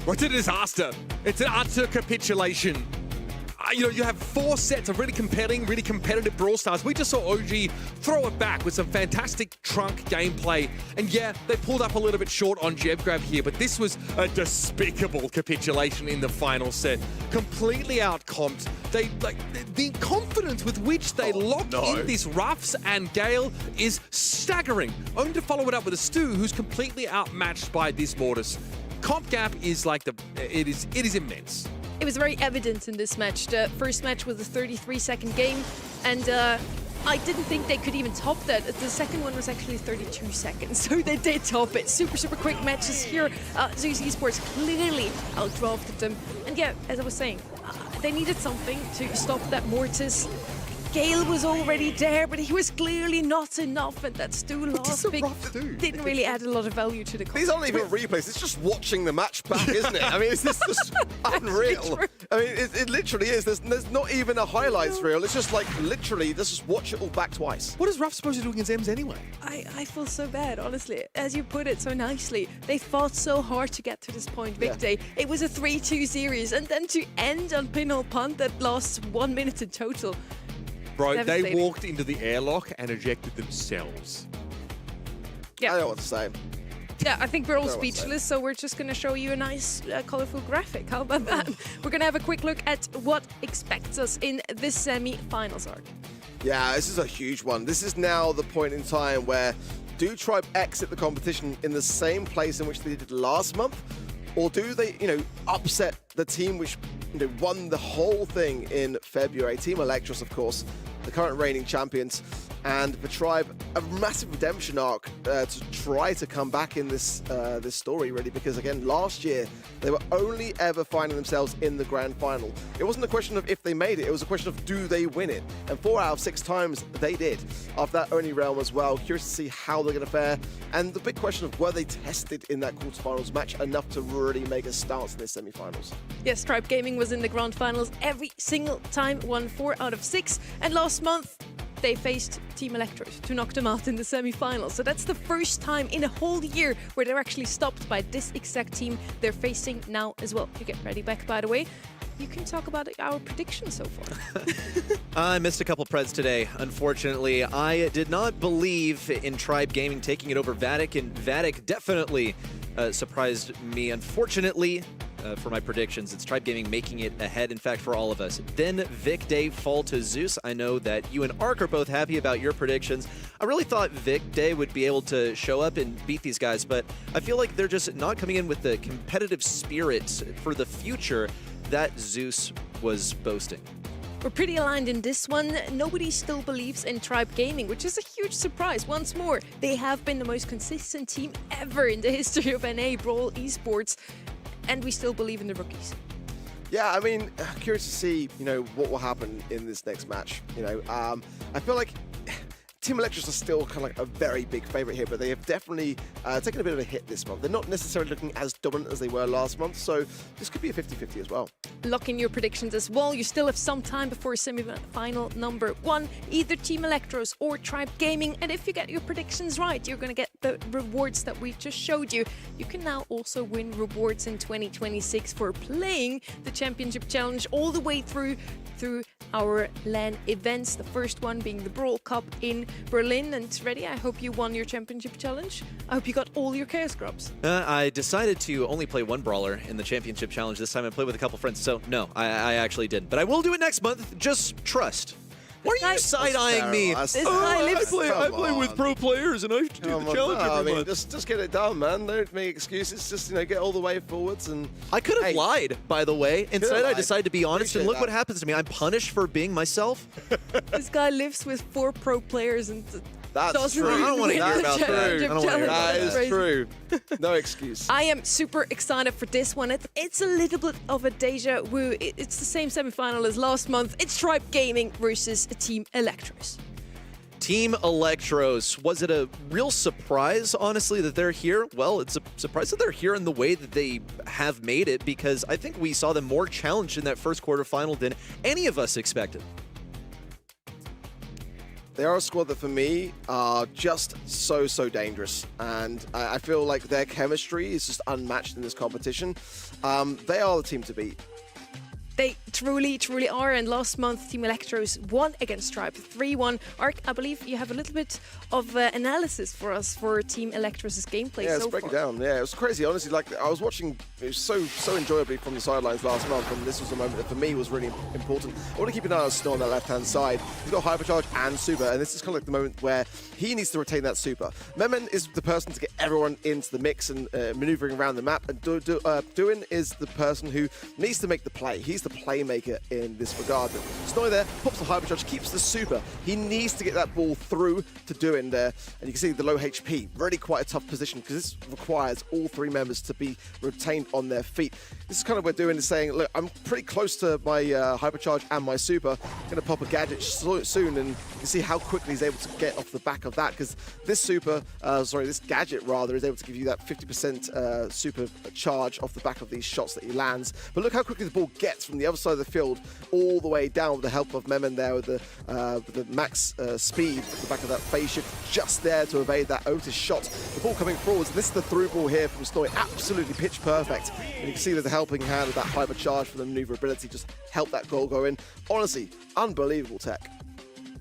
What a disaster. It's an utter capitulation. You know, you have 4 sets of really compelling, really competitive Brawl Stars. We just saw OG throw it back with some fantastic trunk gameplay. And yeah, they pulled up a little bit short on Jeb Grab here, but this was a despicable capitulation in the final set. Completely outcomped. The confidence with which they locked in this Ruffs and Gale is staggering. Only to follow it up with a Stu who's completely outmatched by this Mortis. Comp gap is like it is immense. It was very evident in this match. The first match was a 33-second game, and I didn't think they could even top that. The second one was actually 32 seconds, so they did top it. Super quick matches here. Zeus Esports clearly outdrafted them. And yeah, as I was saying, they needed something to stop that Mortis. Gale was already there, but he was clearly not enough, and that Stu lost. Didn't really add a lot of value to the content. These aren't even replays, it's just watching the match back, isn't it? I mean, it's just unreal. I mean, it literally is. There's not even a highlights reel. It's just like, literally, let's just watch it all back twice. What is Ruff supposed to do against Ems anyway? I feel so bad, honestly. As you put it so nicely, they fought so hard to get to this point, Big Day. It was a 3-2 series, and then to end on pin or punt that lasts 1 minute in total. Bro, they walked into the airlock and ejected themselves. Yeah. I don't know what to say. Yeah, I think we're all speechless, so we're just going to show you a nice, colorful graphic. How about that? We're going to have a quick look at what expects us in this semi-finals arc. Yeah, this is a huge one. This is now the point in time where do Tribe exit the competition in the same place in which they did last month? Or do they, upset the team which, won the whole thing in February? Team Electros, of course, the current reigning champions, and the Tribe, a massive redemption arc to try to come back in this this story, really, because again, last year they were only ever finding themselves in the grand final. It wasn't a question of if they made it was a question of do they win it, and 4 out of 6 times they did. After that Oni realm as well, curious to see how they're going to fare, and the big question of were they tested in that quarterfinals match enough to really make a stance in the semifinals. Yes, Tribe Gaming was in the grand finals every single time, won 4 out of 6, and last month they faced Team Electros to knock them out in the semi-finals. So that's the first time in a whole year where they're actually stopped by this exact team they're facing now as well. You get ready, Beck, by the way. You can talk about our predictions so far. I missed a couple Preds today, unfortunately. I did not believe in Tribe Gaming taking it over Vatic, and Vatic definitely surprised me, unfortunately. For my predictions, it's Tribe Gaming making it ahead, in fact, for all of us. Then Vic Day fall to Zeus. I know that you and Ark are both happy about your predictions. I really thought Vic Day would be able to show up and beat these guys, but I feel like they're just not coming in with the competitive spirit for the future that Zeus was boasting. We're pretty aligned in this one. Nobody still believes in Tribe Gaming, which is a huge surprise. Once more, they have been the most consistent team ever in the history of NA Brawl Esports. And we still believe in the rookies. Yeah, I mean, curious to see, what will happen in this next match. I feel like Team Electros are still kind of like a very big favorite here, but they have definitely taken a bit of a hit this month. They're not necessarily looking as dominant as they were last month, so this could be a 50-50 as well. Lock in your predictions as well. You still have some time before semi-final number 1, either Team Electros or Tribe Gaming. And if you get your predictions right, you're going to get the rewards that we just showed you. You can now also win rewards in 2026 for playing the Championship Challenge all the way through our LAN events. The first one being the Brawl Cup in Berlin. And ready, I hope you won your Championship Challenge. I hope you got all your Chaos Grubs. I decided to only play one Brawler in the Championship Challenge this time. I played with a couple friends, so no, I actually didn't. But I will do it next month. Just trust. Why are you side-eyeing me? That's This terrible. guy I lives. play with pro players, and I have to do Come the on, challenge no, I every mean, month. just get it done, man. Don't make excuses. Just get all the way forwards and. I could have Hey. lied, by the way. Instead, I lied. decided to be honest, and Appreciate look what that. happens to me. I'm punished for being myself. This guy lives with 4 pro players and That's doesn't true. even I don't wanna win hear the about that. challenge I don't wanna hear challenge. about That That's is crazy. true. No excuse. I am super excited for this one. It's a little bit of a deja vu. It's the same semi-final as last month. It's Tribe Gaming versus Team Electros. Team Electros, was it a real surprise, honestly, that they're here? Well, it's a surprise that they're here in the way that they have made it, because I think we saw them more challenged in that first quarterfinal than any of us expected. They are a squad that, for me, are just so dangerous. And I feel like their chemistry is just unmatched in this competition. They are the team to beat. They truly are. And last month, Team Electros won against Tribe 3-1. Ark, I believe you have a little bit of analysis for us for Team Electros' gameplay Yeah, let's so break far. it down. Yeah, it was crazy. Honestly, like I was watching, it was so enjoyably from the sidelines last month, and this was a moment that for me was really important. I want to keep an eye on Snow on that left-hand side. He's got Hypercharge and Super, and this is kind of like the moment where he needs to retain that Super. Memon is the person to get everyone into the mix and maneuvering around the map, and Duin is the person who needs to make the play. He's the playmaker in this regard. But Snow there pops the Hypercharge, keeps the Super. He needs to get that ball through to Duin there, and you can see the low HP. Really quite a tough position because this requires all 3 members to be retained on their feet. This is kind of what Duin is saying, look, I'm pretty close to my Hypercharge and my Super. I'm going to pop a gadget soon, and you can see how quickly he's able to get off the back of that, because this this gadget rather, is able to give you that 50% Super charge off the back of these shots that he lands. But look how quickly the ball gets from the other side of the field all the way down with the help of Memon there with the max speed at the back of that phase shift, just there to evade that Otis shot. The ball coming forwards, and this is the through ball here from Snowy, absolutely pitch perfect. And you can see that the helping hand of that hypercharge for the maneuverability just helped that goal go in. Honestly, unbelievable tech.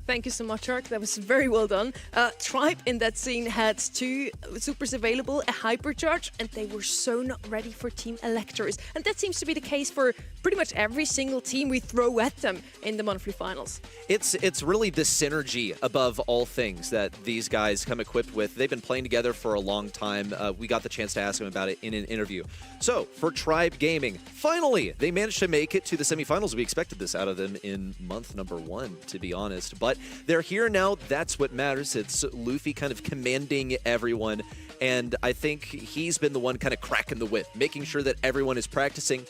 Thank you so much, Ark. That was very well done. Tribe in that scene had 2 supers available, a hypercharge, and they were so not ready for Team Electors. And that seems to be the case for pretty much every single team we throw at them in the monthly finals. It's really the synergy above all things that these guys come equipped with. They've been playing together for a long time. We got the chance to ask them about it in an interview. So, for Tribe Gaming, finally, they managed to make it to the semifinals. We expected this out of them in month number 1, to be honest. But they're here now. That's what matters. It's Luffy kind of commanding everyone. And I think he's been the one kind of cracking the whip, making sure that everyone is practicing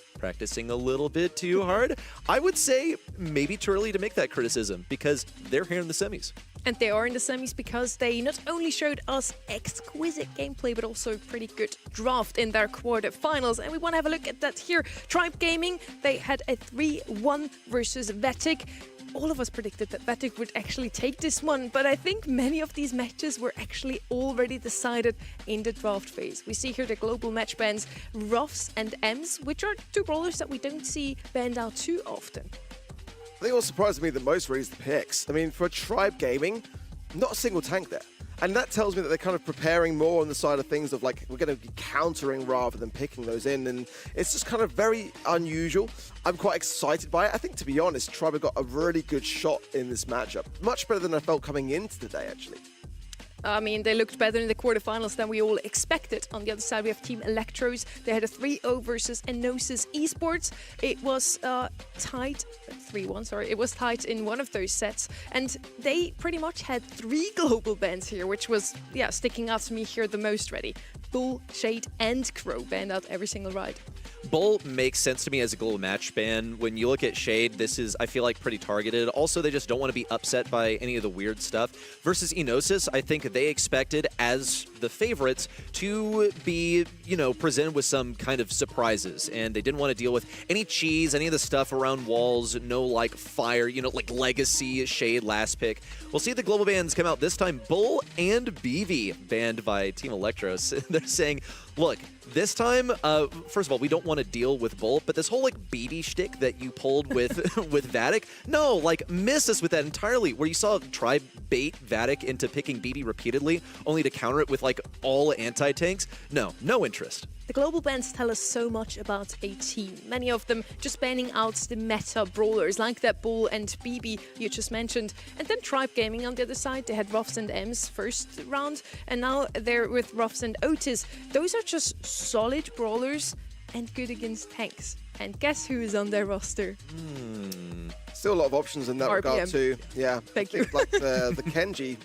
a little bit too hard. I would say maybe too early to make that criticism, because they're here in the semis. And they are in the semis because they not only showed us exquisite gameplay, but also pretty good draft in their quarterfinals. And we want to have a look at that here. Tribe Gaming, they had a 3-1 versus Vetic. All of us predicted that Vetic would actually take this one, but I think many of these matches were actually already decided in the draft phase. We see here the global match bans Ruffs and Ems, which are 2 brawlers that we don't see banned out too often. I think what surprised me the most really is the picks. I mean, for Tribe Gaming, not a single tank there. And that tells me that they're kind of preparing more on the side of things of like, we're going to be countering rather than picking those in. And it's just kind of very unusual. I'm quite excited by it. I think, to be honest, Tribe have got a really good shot in this matchup. Much better than I felt coming into the day, actually. I mean, they looked better in the quarterfinals than we all expected. On the other side, we have Team Electros. They had a 3-0 versus Enosis Esports. It was tied, 3-1, sorry. It was tied in one of those sets. And they pretty much had 3 global bans here, which was, sticking out to me here the most ready. Bull, Shade, and Crow banned out every single ride. Bull makes sense to me as a global match ban. When you look at Shade, this is, I feel like, pretty targeted. Also, they just don't want to be upset by any of the weird stuff. Versus Enosis, I think they expected, as the favorites, to be, presented with some kind of surprises. And they didn't want to deal with any cheese, any of the stuff around walls, no, like, fire, like Legacy, Shade, last pick. We'll see the global bans come out this time. Bull and BV banned by Team Electros. They're saying, look, this time, first of all, we don't want want to deal with Bull, but this whole like BB shtick that you pulled with with Vatic, no, like miss us with that entirely. Where you saw Tribe bait Vatic into picking BB repeatedly, only to counter it with like all anti-tanks. No interest. The global bans tell us so much about a team. Many of them just banning out the meta brawlers like that Bull and BB you just mentioned. And then Tribe Gaming on the other side, they had Ruffs and Ems first round, and now they're with Ruffs and Otis. Those are just solid brawlers and good against tanks. And guess who is on their roster? Still a lot of options in that regard too. Yeah, Thank you. Like the Kenji,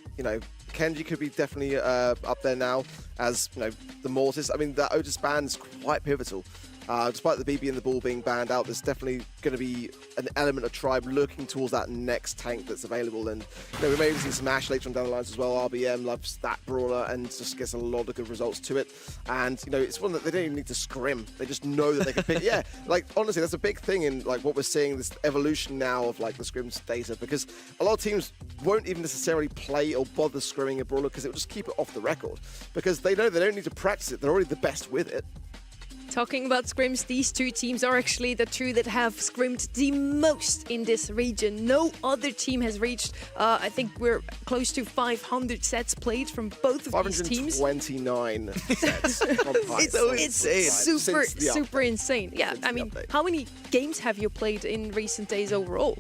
Kenji could be definitely up there now as, the Mortis. I mean, that Otis ban is quite pivotal. Despite the BB and the Bull being banned out, there's definitely going to be an element of Tribe looking towards that next tank that's available. And we may even see some Ash later on down the lines as well. RBM loves that brawler and just gets a lot of good results to it. And, it's one that they don't even need to scrim. They just know that they can pick. Yeah, like, honestly, that's a big thing in, like, what we're seeing, this evolution now of, like, the scrims data. Because a lot of teams won't even necessarily play or bother scrimming a brawler because it will just keep it off the record. Because they know they don't need to practice it. They're already the best with it. Talking about scrims, these two teams are actually the two that have scrimmed the most in this region. No other team has reached, I think we're close to 500 sets played from both of these teams. 529 sets. It's super insane. Yeah, I mean, how many games have you played in recent days overall?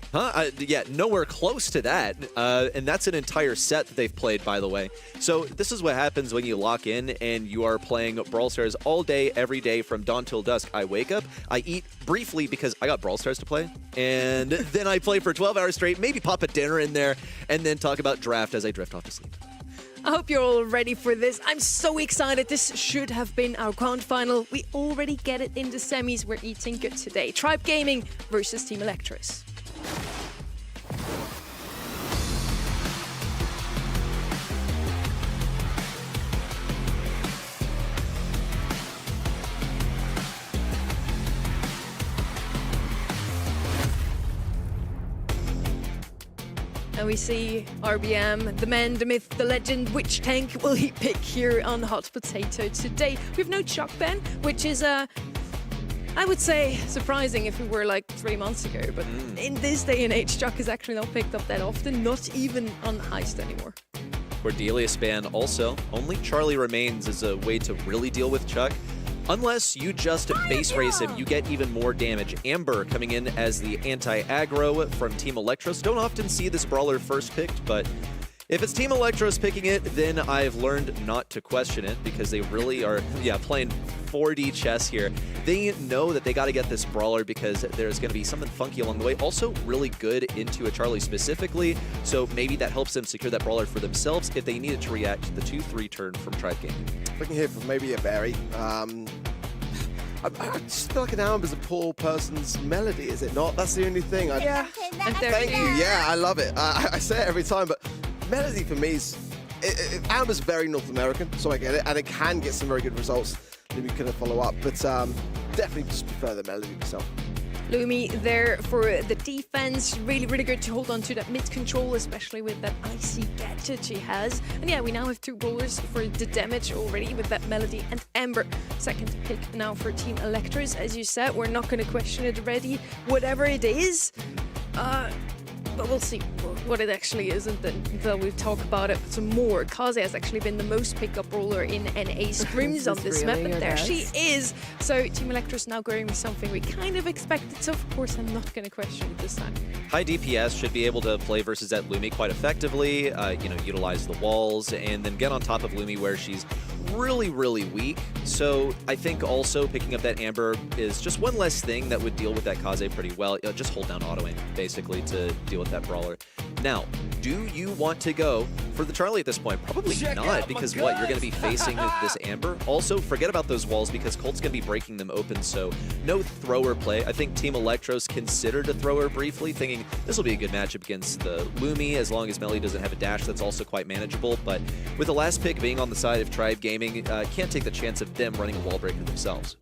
Yeah, nowhere close to that. And that's an entire set that they've played, by the way. So this is what happens when you lock in and you are playing Brawl Stars all day, every day from dawn till dusk. I wake up, I eat briefly because I got Brawl Stars to play, and then I play for 12 hours straight, maybe pop a dinner in there, and then talk about draft as I drift off to sleep. I hope you're all ready for this. I'm so excited. This should have been our grand final. We already get it in the semis. We're eating good today. Tribe Gaming versus Team Electros. And we see RBM, the man, the myth, the legend. Which tank will he pick here on Hot Potato today? We have no Chuck ban, which is, I would say, surprising if we were like 3 months ago. But in this day and age, Chuck is actually not picked up that often, not even on Heist anymore. Cordelius ban also. Only Charlie remains as a way to really deal with Chuck. Unless you just base race him, you get even more damage. Amber coming in as the anti-aggro from Team Electros. Don't often see this brawler first picked, but if it's Team Electros picking it, then I've learned not to question it because they really are, playing 4D chess here. They know that they got to get this brawler because there's going to be something funky along the way. Also really good into a Charlie specifically, so maybe that helps them secure that brawler for themselves if they needed to react to the 2-3 turn from Tribe Gaming. Looking here for maybe a berry. I just feel like an album is a poor person's melody, is it not? That's the only thing. Yeah. And Thank you. Yeah, I love it. I say it every time, but melody for me is... Amber's very North American, so I get it, and it can get some very good results. Maybe we could follow up, but definitely just prefer the melody myself. Lumi there for the defense. Really, really good to hold on to that mid control, especially with that icy gadget she has. And yeah, we now have 2 brawlers for the damage already with that Melody and Amber. Second pick now for Team Electros. As you said, we're not going to question it already. Whatever it is, but we'll see what it actually is, and then we'll talk about it some more. Kaze has actually been the most pick-up brawler in NA scrims on this map, and there she is. So Team Electros now going with something we kind of expected, so of course I'm not going to question it this time. High DPS should be able to play versus that Lumi quite effectively, utilize the walls, and then get on top of Lumi where she's really, really weak. So I think also picking up that Amber is just one less thing that would deal with that Kaze pretty well. Just hold down auto aim, basically, to deal with that brawler. Now, do you want to go for the Charlie at this point? Probably not, because what, you're going to be facing this Amber? Also, forget about those walls, because Colt's going to be breaking them open, so no thrower play. I think Team Electros considered a thrower briefly, thinking this will be a good matchup against the Lumi, as long as Melly doesn't have a dash that's also quite manageable, but with the last pick being on the side of Tribe Gaming, can't take the chance of them running a wall breaker themselves.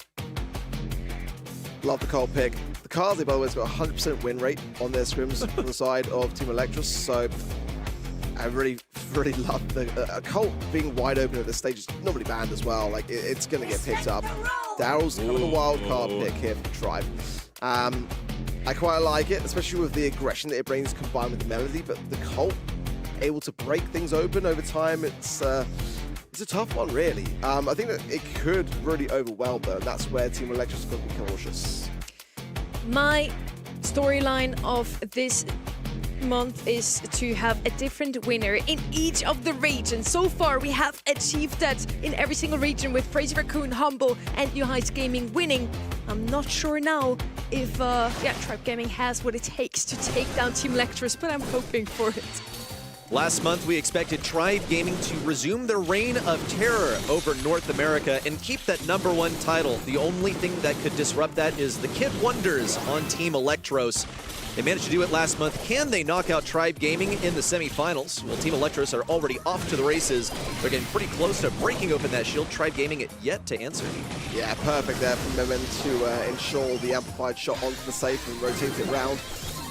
Love the Colt pick. The Kaze, by the way, has got a 100% win rate on their scrims on the side of Team Electros, so I really really love the Colt being wide open at this stage is normally banned as well. Like, it's going to get picked up. Daryl's kind of a wild card pick here for Tribe. I quite like it, especially with the aggression that it brings combined with the melody, but the Colt able to break things open over time, it's a tough one, really. I think that it could really overwhelm though, and that's where Team Electro's got to be cautious. My storyline of this month is to have a different winner in each of the regions. So far, we have achieved that in every single region with Fraser Raccoon, Humble, and New Heights Gaming winning. I'm not sure now if Tribe Gaming has what it takes to take down Team Electros, but I'm hoping for it. Last month, we expected Tribe Gaming to resume their reign of terror over North America and keep that #1 title. The only thing that could disrupt that is the Kid Wonders on Team Electros. They managed to do it last month. Can they knock out Tribe Gaming in the semifinals? Well, Team Electros are already off to the races. They're getting pretty close to breaking open that shield. Tribe Gaming yet to answer. Yeah, perfect there from Memen to ensure the amplified shot onto the safe and rotate it around.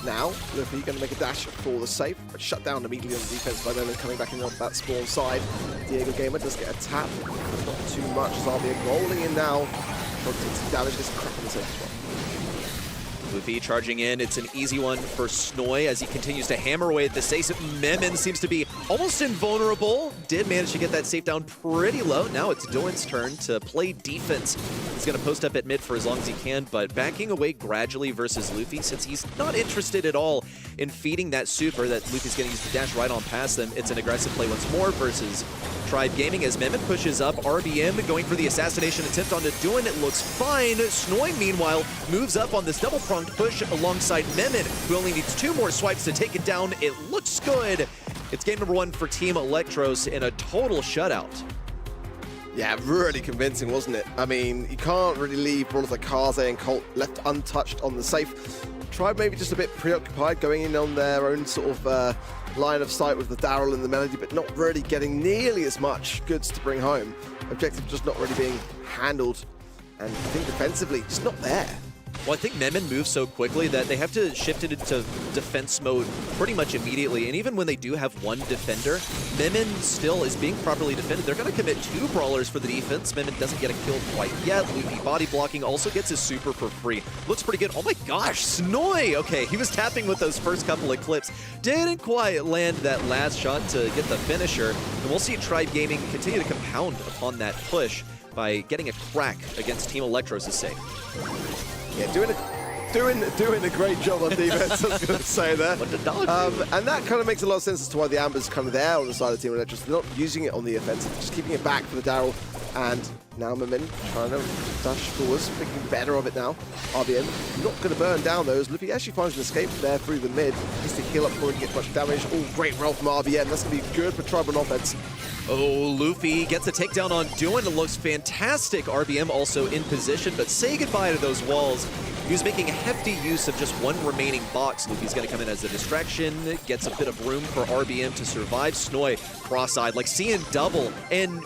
Now, Luffy going to make a dash for the safe, but shut down immediately on the defense by Memen coming back in on that spawn side. Diego Gamer does get a tap, not too much as RBM rolling in now. Some damage, gets a crack on the safe as well. Luffy charging in. It's an easy one for Snoy as he continues to hammer away at the safe. Memen seems to be almost invulnerable. Did manage to get that safe down pretty low. Now it's Doan's turn to play defense. He's going to post up at mid for as long as he can, but backing away gradually versus Luffy since he's not interested at all in feeding that super that Luffy's going to use to dash right on past them. It's an aggressive play once more versus Tribe Gaming as Memen pushes up. RBM going for the assassination attempt onto Doan. It looks fine. Snoy, meanwhile, moves up on this double-pronged push alongside Memen, who only needs 2 more swipes to take it down. It looks good. It's game #1 for Team Electros in a total shutout. Yeah, really convincing, wasn't it? I mean, you can't really leave brawlers like Kaze and Colt left untouched on the safe. Tribe maybe just a bit preoccupied going in on their own sort of line of sight with the Daryl and the Melody, but not really getting nearly as much goods to bring home. Objective just not really being handled, and I think defensively, just not there. Well, I think Memen moves so quickly that they have to shift it into defense mode pretty much immediately. And even when they do have 1 defender, Memen still is being properly defended. They're going to commit 2 brawlers for the defense. Memen doesn't get a kill quite yet. Luffy body blocking also gets his super for free. Looks pretty good. Oh my gosh, Snoy! Okay, he was tapping with those first couple of clips. Didn't quite land that last shot to get the finisher. And we'll see Tribe Gaming continue to compound upon that push by getting a crack against Team Electros' sake. Yeah, doing a great job on defense, I was going to say there. And that kind of makes a lot of sense as to why the Amber's kind of there on the side of Team Electros. They're not using it on the offensive, just keeping it back for the Daryl. And now Memen trying to dash forwards, thinking better of it now. RBM not going to burn down those. Luffy actually finds an escape there through the mid. Needs to heal up before he gets much damage. Oh, great roll from RBM. That's going to be good for Tribe on offense. Oh, Luffy gets a takedown on Doan. It looks fantastic. RBM also in position, but say goodbye to those walls. He was making a hefty use of just 1 remaining box. Luffy's going to come in as a distraction, gets a bit of room for RBM to survive. Snoy cross-eyed, like seeing double, and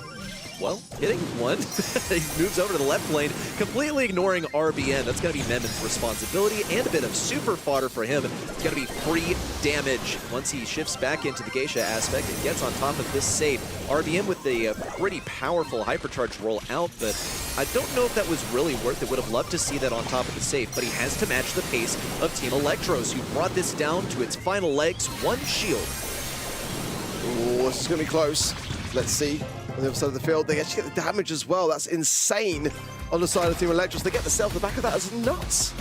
well, hitting 1. He moves over to the left lane, completely ignoring RBM. That's going to be Memen's responsibility and a bit of super fodder for him. It's going to be free damage once he shifts back into the Geisha aspect and gets on top of this save. RBM with a pretty powerful hypercharge roll out, but I don't know if that was really worth it. Would have loved to see that on top of the safe, but he has to match the pace of Team Electros, who brought this down to its final legs. 1 shield. Oh, this is going to be close. Let's see. On the other side of the field, they actually get the damage as well. That's insane on the side of Team Electros. They get the stealth. The back of that is nuts.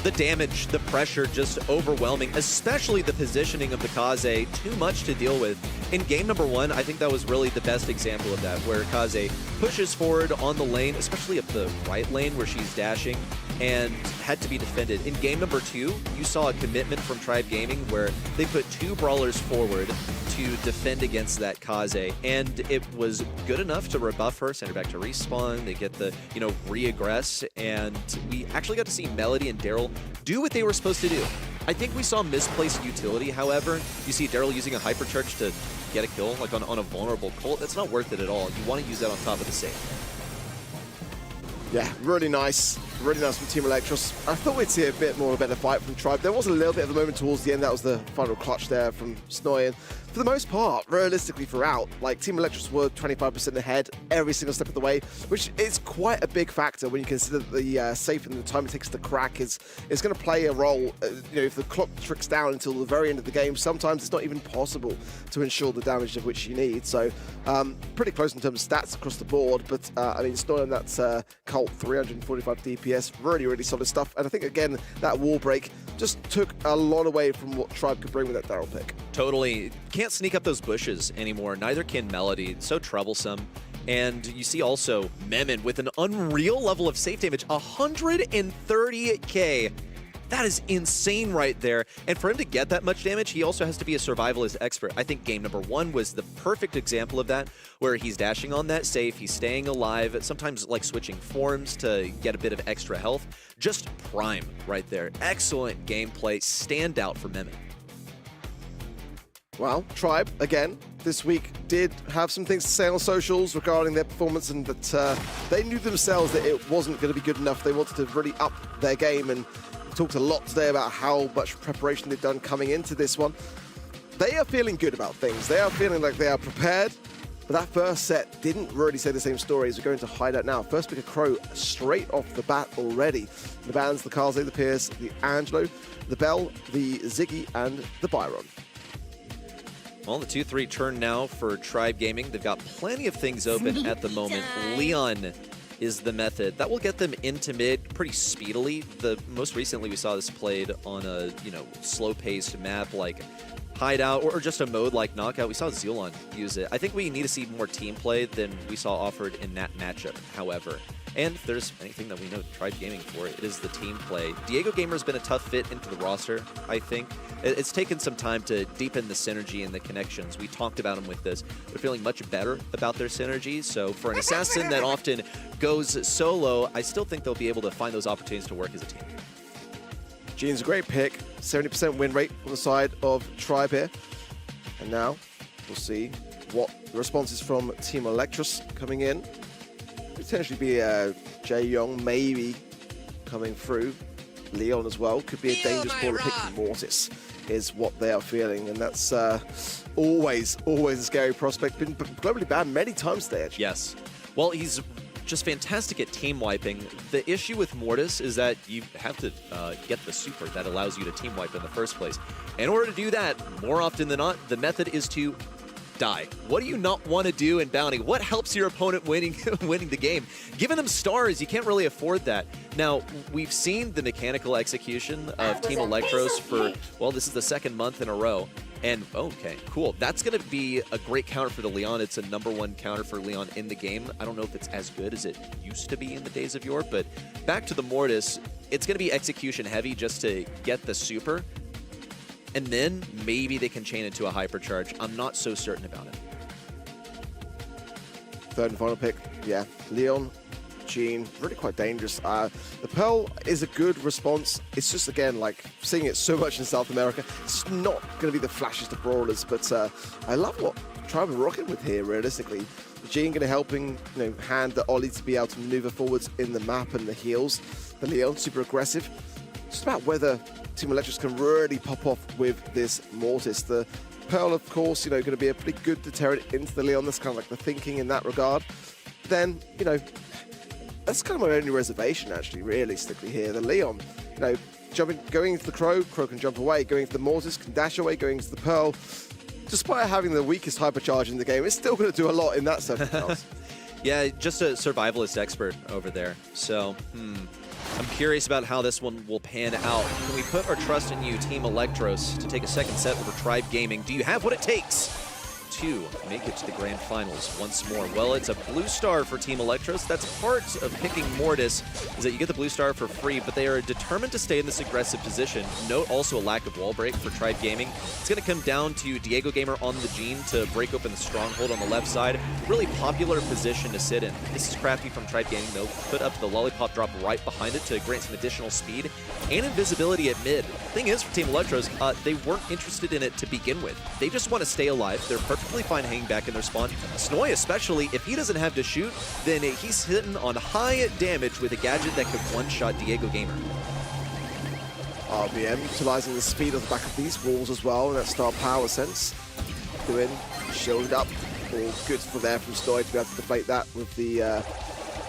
The damage, the pressure, just overwhelming, especially the positioning of the Kaze. Too much to deal with. In game #1, I think that was really the best example of that, where Kaze pushes forward on the lane, especially up the right lane where she's dashing, and had to be defended. In game #2, you saw a commitment from Tribe Gaming where they put 2 brawlers forward to defend against that Kaze, and it was good enough to rebuff her, send her back to respawn. They get the, re-aggress, and we actually got to see Melody and Daryl do what they were supposed to do. I think we saw misplaced utility, however. You see Daryl using a hypercharge to get a kill, like on a vulnerable Colt. That's not worth it at all. You want to use that on top of the safe. Yeah, really nice. Really nice from Team Electros. I thought we'd see a bit more of a better fight from Tribe. There was a little bit of a moment towards the end. That was the final clutch there from Snoy. For the most part, realistically throughout, like Team Electros were 25% ahead every single step of the way, which is quite a big factor when you consider that the safe and the time it takes to crack is going to play a role. You know, if the clock tricks down until the very end of the game, sometimes it's not even possible to ensure the damage of which you need. So pretty close in terms of stats across the board, but I mean, Snoy and that's Cult 345 DPS, really, really solid stuff. And I think again that wall break just took a lot away from what Tribe could bring with that Daryl pick. Totally. Can't sneak up those bushes anymore. Neither can Melody. It's so troublesome. And you see also Memon with an unreal level of safe damage, 130k. That is insane right there. And for him to get that much damage, he also has to be a survivalist expert. I think game number 1 was the perfect example of that, where he's dashing on that safe, he's staying alive, sometimes like switching forms to get a bit of extra health. Just prime right there. Excellent gameplay, standout for Memon. Well, Tribe, again, this week did have some things to say on socials regarding their performance, and that they knew themselves that it wasn't going to be good enough. They wanted to really up their game, and we talked a lot today about how much preparation they've done coming into this one. They are feeling good about things. They are feeling like they are prepared, but that first set didn't really say the same story as we're going to Hideout now. First pick a Crow straight off the bat already. The bans, the Kaze, the Pierce, the Angelo, the Bell, the Ziggy, and the Byron. Well, the 2-3 turn now for Tribe Gaming. They've got plenty of things open at the moment. Leon is the method. That will get them into mid pretty speedily. Most recently we saw this played on a, slow-paced map like Hideout or just a mode like Knockout. We saw Zulon use it. I think we need to see more team play than we saw offered in that matchup, however. And if there's anything that we know Tribe Gaming for, it is the team play. Diego Gamer's been a tough fit into the roster, I think. It's taken some time to deepen the synergy and the connections. We talked about them with this. They're feeling much better about their synergy. So for an assassin that often goes solo, I still think they'll be able to find those opportunities to work as a team. Gene's a great pick. 70% win rate on the side of Tribe here. And now we'll see what the response is from Team Electros coming in. Potentially be Jae Young maybe coming through. Leon as well. Could be a dangerous ball to pick from Mortis is what they are feeling. And that's always a scary prospect. Been globally banned many times today, actually. Yes. Well, he's just fantastic at team wiping. The issue with Mortis is that you have to get the super that allows you to team wipe in the first place. In order to do that, more often than not, the method is to die. What do you not want to do in Bounty? What helps your opponent winning the game? Giving them stars, you can't really afford that. Now, we've seen the mechanical execution of Team Electros for, well, this is the second month in a row. And, okay, cool. That's going to be a great counter for the Leon. It's a #1 counter for Leon in the game. I don't know if it's as good as it used to be in the days of yore, but back to the Mortis, it's going to be execution heavy just to get the super. And then maybe they can chain into a hypercharge. I'm not so certain about it. Third and final pick, yeah. Leon, Gene, really quite dangerous. The Pearl is a good response. It's just, again, like seeing it so much in South America. It's not going to be the flashiest of brawlers, but I love what Tribe are rocking with here, realistically. Gene going to helping hand the Ollie to be able to maneuver forwards in the map and the heals. The Leon, super aggressive. Just about whether Team Electros can really pop off with this Mortis. The Pearl, of course, going to be a pretty good deterrent into the Leon. That's kind of like the thinking in that regard. Then, that's kind of my only reservation, actually, realistically here. The Leon, going into the Crow can jump away. Going into the Mortis, can dash away. Going into the Pearl, despite having the weakest hypercharge in the game, it's still going to do a lot in that circumstance. Yeah, just a survivalist expert over there. So, I'm curious about how this one will pan out. Can we put our trust in you, Team Electros, to take a second set over Tribe Gaming? Do you have what it takes to make it to the grand finals once more? Well, it's a blue star for Team Electros. That's part of picking Mortis, is that you get the blue star for free, but they are determined to stay in this aggressive position. Note also a lack of wall break for Tribe Gaming. It's going to come down to Diego Gamer on the Gene to break open the stronghold on the left side. Really popular position to sit in. This is crafty from Tribe Gaming, though. Put up the lollipop drop right behind it to grant some additional speed and invisibility at mid. Thing is, for Team Electros, they weren't interested in it to begin with. They just want to stay alive. They're perfectly perfectly fine hanging back in their spawn. Snoy especially, if he doesn't have to shoot, then he's sitting on high damage with a gadget that could one-shot Diego Gamer. RBM utilizing the speed of the back of these walls as well, and that star power sense. Doing, shielded up, all good for there from Snoy to be able to deflate that with the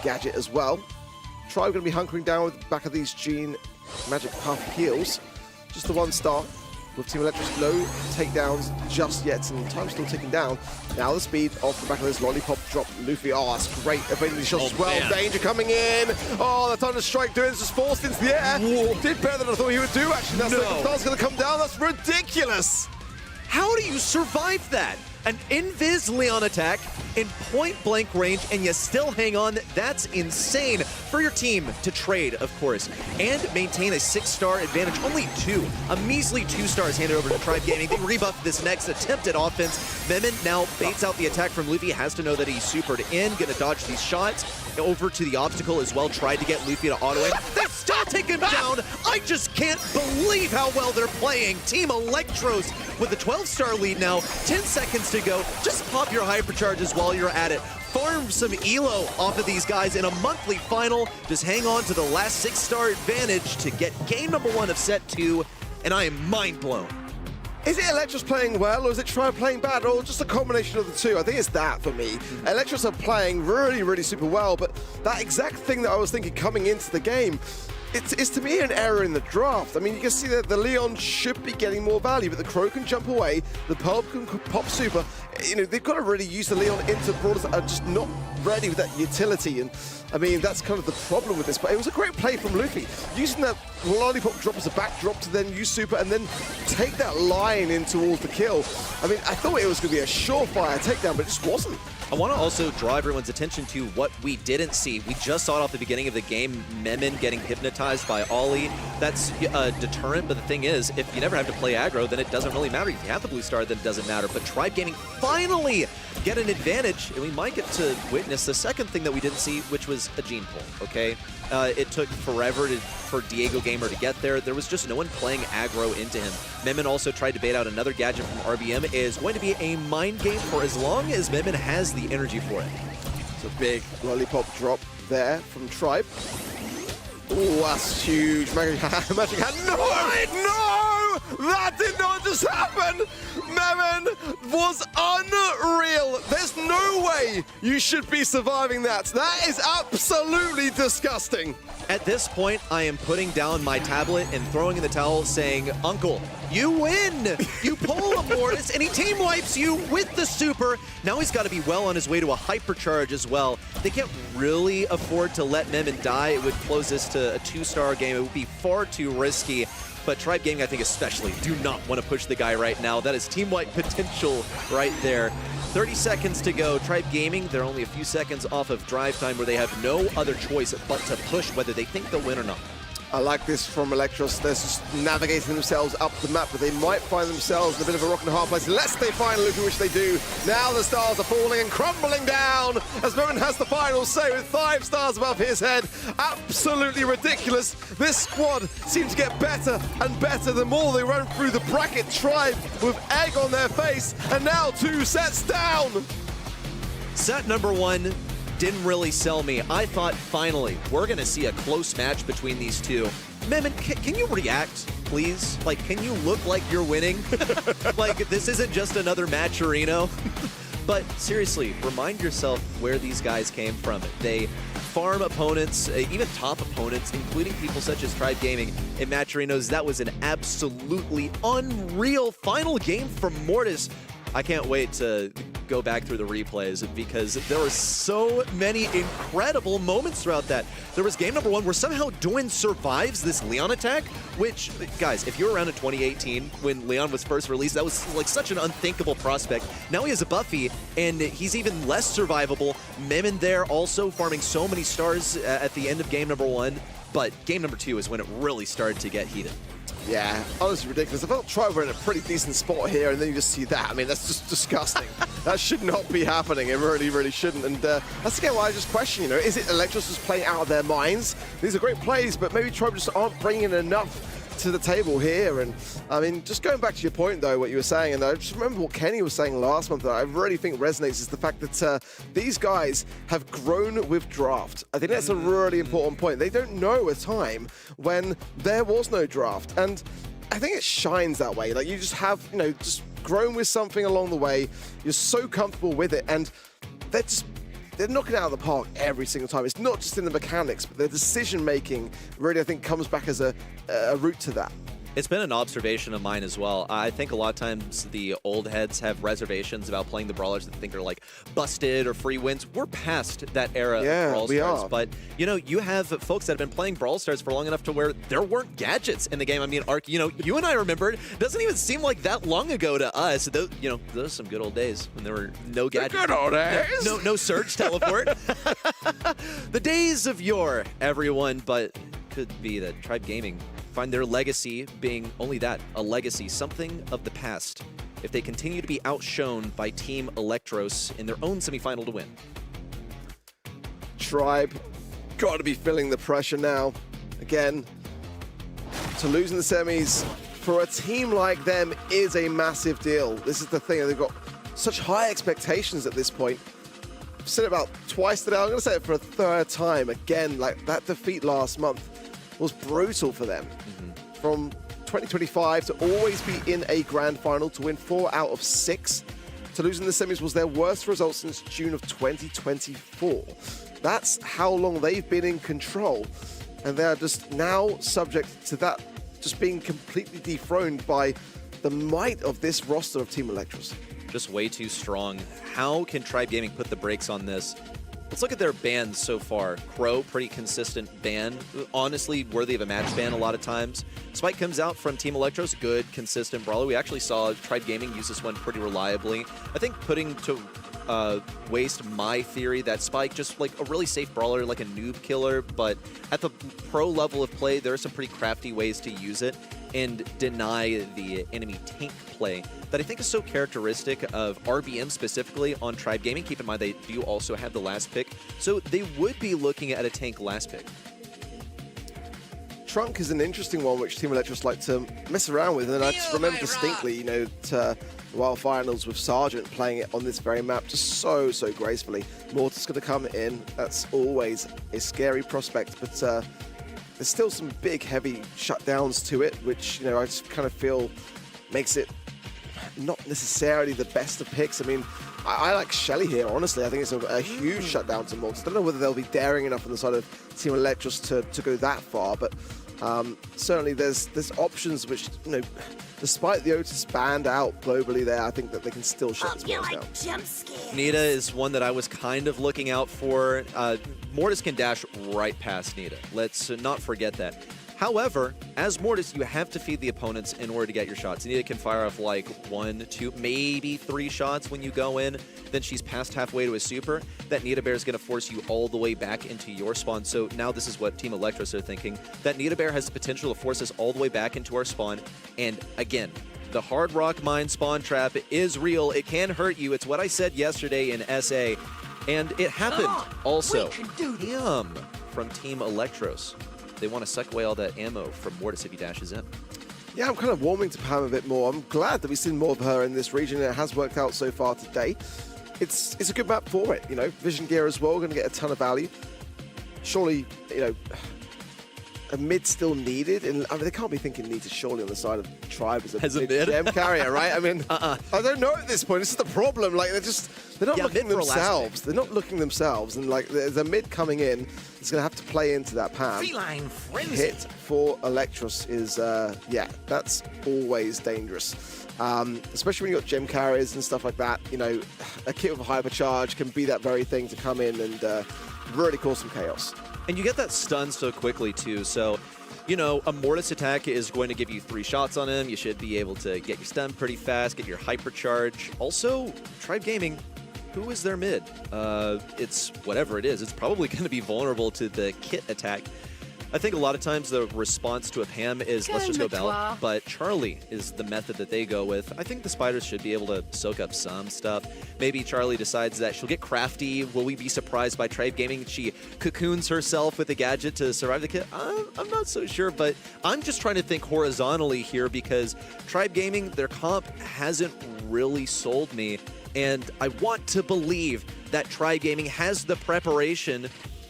gadget as well. Tribe going to be hunkering down with the back of these Gene Magic Puff heals. Just the 1 star with Team Electro's no takedowns just yet, and time still ticking down. Now the speed off the back of this lollipop drop. Luffy, oh, that's great. Evading the shots as well. Man. Danger coming in. Oh, the Thunder Strike doing this, just forced into the air. Whoa. Did better than I thought he would do, actually. That second star's going to come down. That's ridiculous. How do you survive that? An invis Leon attack in point-blank range, and you still hang on. That's insane for your team to trade, of course, and maintain a 6-star advantage. Only 2. A measly 2 stars handed over to Tribe Gaming. They rebuff this next attempt at offense. Memon now baits out the attack from Luffy. Has to know that he's supered in, gonna dodge these shots. Over to the obstacle as well. Tried to get Luffy to auto-aim. They still take him down. I just can't believe how well they're playing. Team Electros with a 12-star lead now. 10 seconds to go. Just pop your hypercharges while you're at it. Farm some elo off of these guys in a monthly final. Just hang on to the last 6-star advantage to get game number 1 of set 2, and I am mind blown. Is it Electros playing well, or is it Tribe playing bad, or just a combination of the two? I think it's that for me. Electros are playing really, really super well, but that exact thing that I was thinking coming into the game, it's to me an error in the draft. I mean, you can see that the Leon should be getting more value, but the Crow can jump away, the Pearl can pop super. You know, they've got to really use the Leon into brawlers that are just not ready with that utility, and I mean, that's kind of the problem with this, but it was a great play from Luffy, using that lollipop drop as a backdrop to then use super and then take that line in towards the kill. I mean, I thought it was going to be a surefire takedown, but it just wasn't. I want to also draw everyone's attention to what we didn't see. We just saw it off the beginning of the game, Memon getting hypnotized by Ollie. That's a deterrent, but the thing is, if you never have to play aggro, then it doesn't really matter. If you have the blue star, then it doesn't matter. But Tribe Gaming finally get an advantage, and we might get to witness the second thing that we didn't see, which was a gene pull, okay? It took forever for Diego Gamer to get there. There was just no one playing aggro into him. Memon also tried to bait out another gadget from RBM. It is going to be a mind game for as long as Memon has the energy for it. It's a big lollipop drop there from Tribe. Oh, that's huge. Magic hand. No! No! That did not just happen! Memon was unreal. There's no way you should be surviving that. That is absolutely disgusting. At this point, I am putting down my tablet and throwing in the towel saying, Uncle, you win! You pull a Mortis and he team wipes you with the super. Now he's got to be well on his way to a hypercharge as well. They can't really afford to let Memon die. It would close this to a 2-star game. It would be far too risky. But Tribe Gaming, I think especially, do not want to push the guy right now. That is team wipe potential right there. 30 seconds to go. Tribe Gaming, they're only a few seconds off of drive time where they have no other choice but to push whether they think they'll win or not. I like this from Electros. They're just navigating themselves up the map, but they might find themselves in a bit of a rock and a hard place unless they find Luffy, which they do. Now the stars are falling and crumbling down as Memon has the final say with 5 stars above his head. Absolutely ridiculous. This squad seems to get better and better the more they run through the bracket. Tribe with egg on their face, and now 2 sets down. Set number 1 didn't really sell me. I thought, finally, we're going to see a close match between these two. Memon, can you react, please? Like, can you look like you're winning? Like, this isn't just another matcherino. But seriously, remind yourself where these guys came from. They farm opponents, even top opponents, including people such as Tribe Gaming in matcherinos. That was an absolutely unreal final game from Mortis. I can't wait to go back through the replays because there were so many incredible moments throughout that. There was game number 1 where somehow Duin survives this Leon attack, which, guys, if you were around in 2018 when Leon was first released, that was like such an unthinkable prospect. Now he has a Buffy, and he's even less survivable. Memon there also farming so many stars at the end of game number 1, but game number 2 is when it really started to get heated. Yeah, honestly ridiculous. I felt Tribe were in a pretty decent spot here, and then you just see that. I mean, that's just disgusting. That should not be happening. It really, really shouldn't. And that's again why I just question, you know, is it Electros just playing out of their minds? These are great plays, but maybe Tribe just aren't bringing enough to the table here. And I mean, just going back to your point though, what you were saying, and I just remember what Kenny was saying last month that I really think resonates, is the fact that these guys have grown with draft. I think that's a really important point. They don't know a time when there was no draft, and I think it shines that way. Like, you just have, you know, just grown with something along the way. You're so comfortable with it, and they're knocking it out of the park every single time. It's not just in the mechanics, but the decision making really, I think, comes back as a route to that. It's been an observation of mine as well. I think a lot of times the old heads have reservations about playing the brawlers that think are like busted or free wins. We're past that era of Brawl Stars. But, you know, you have folks that have been playing Brawl Stars for long enough to where there weren't gadgets in the game. I mean, Ark, you know, you and I remember it. Doesn't even seem like that long ago to us. Those, you know, those are some good old days when there were no gadgets. The good old days. No surge teleport. The days of yore, everyone. But could be that Tribe Gaming find their legacy being only that, a legacy, something of the past, if they continue to be outshone by Team Electros in their own semifinal to win. Tribe got to be feeling the pressure now. Again, to lose in the semis for a team like them is a massive deal. This is the thing, they've got such high expectations at this point. I've said it about twice today, I'm going to say it for a third time. Again, like, that defeat last month was brutal for them. From 2025 to always be in a grand final, to win 4 out of 6, to lose in the semis was their worst result since June of 2024. That's how long they've been in control, and they're just now subject to that just being completely dethroned by the might of this roster of Team Electros. Just way too strong. How can Tribe Gaming put the brakes on this? Let's look at their bans so far. Crow, pretty consistent ban. Honestly, worthy of a match ban a lot of times. Spike comes out from Team Electros, good, consistent brawler. We actually saw Tribe Gaming use this one pretty reliably. I think putting to waste my theory that Spike, just like a really safe brawler, like a noob killer, but at the pro level of play, there are some pretty crafty ways to use it and deny the enemy tank play that I think is so characteristic of RBM specifically on Tribe Gaming. Keep in mind they do also have the last pick, so they would be looking at a tank last pick. Trunk is an interesting one which Team Electros like to mess around with, and I just remember distinctly, you know, the Wild Finals with Sergeant playing it on this very map just so gracefully. Mortis going to come in, that's always a scary prospect, but there's still some big heavy shutdowns to it, which, you know, I just kind of feel makes it not necessarily the best of picks. I mean, I like Shelly here, honestly. I think it's a huge shutdown to Mortis. I don't know whether they'll be daring enough on the side of Team Electros to go that far, but certainly there's options which, you know, despite the Otis banned out globally there, I think that they can still shut this Mortis down. Nita is one that I was kind of looking out for. Mortis can dash right past Nita. Let's not forget that. However, as Mortis, you have to feed the opponents in order to get your shots. Nita can fire off like 1, 2, maybe 3 shots when you go in. Then she's past halfway to a super. That Nita Bear is going to force you all the way back into your spawn. So now this is what Team Electros are thinking. That Nita Bear has the potential to force us all the way back into our spawn. And again, the Hard Rock Mine spawn trap is real. It can hurt you. It's what I said yesterday in SA. And it happened also. Damn, from Team Electros. They want to suck away all that ammo from Mortis if he dashes in. Yeah, I'm kind of warming to Pam a bit more. I'm glad that we've seen more of her in this region, and it has worked out so far today. It's a good map for it, you know. Vision gear as well, going to get a ton of value. Surely, you know, a mid still needed, and I mean, they can't be thinking Nita surely on the side of Tribe as a mid gem carrier, right? I mean, I don't know at this point. This is the problem. Like, they're not looking themselves. They're not looking themselves, and like there's a mid coming in. It's going to have to play into that Pam. Feline frenzy. Hit for Electros is, yeah, that's always dangerous. Especially when you've got gem carriers and stuff like that. You know, a kit with a hypercharge can be that very thing to come in and really cause some chaos. And you get that stun so quickly, too. So, you know, a Mortis attack is going to give you 3 shots on him. You should be able to get your stun pretty fast, get your hypercharge. Also, Tribe Gaming, who is their mid? It's whatever it is. It's probably going to be vulnerable to the kit attack. I think a lot of times the response to a Pam is let's just go Bell, but Charlie is the method that they go with. I think the Spiders should be able to soak up some stuff. Maybe Charlie decides that she'll get crafty. Will we be surprised by Tribe Gaming? She cocoons herself with a gadget to survive the kit. I'm not so sure, but I'm just trying to think horizontally here because Tribe Gaming, their comp hasn't really sold me, and I want to believe that Tribe Gaming has the preparation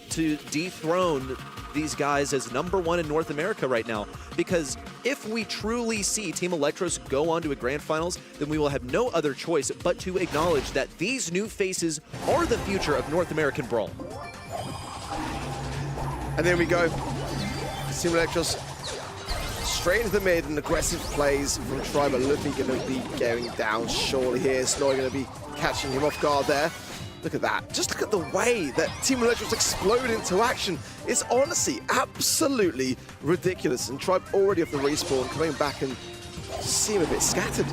to dethrone these guys as #1 in North America right now. Because if we truly see Team Electros go on to a grand finals, then we will have no other choice but to acknowledge that these new faces are the future of North American Brawl. And there we go. Team Electros straight into the mid and aggressive plays from Tribe. Luffy going to be going down surely here. Snowy going to be catching him off guard there. Look at that. Just look at the way that Team Electros explode into action. It's honestly absolutely ridiculous. And Tribe already off the respawn, coming back and seem a bit scattered.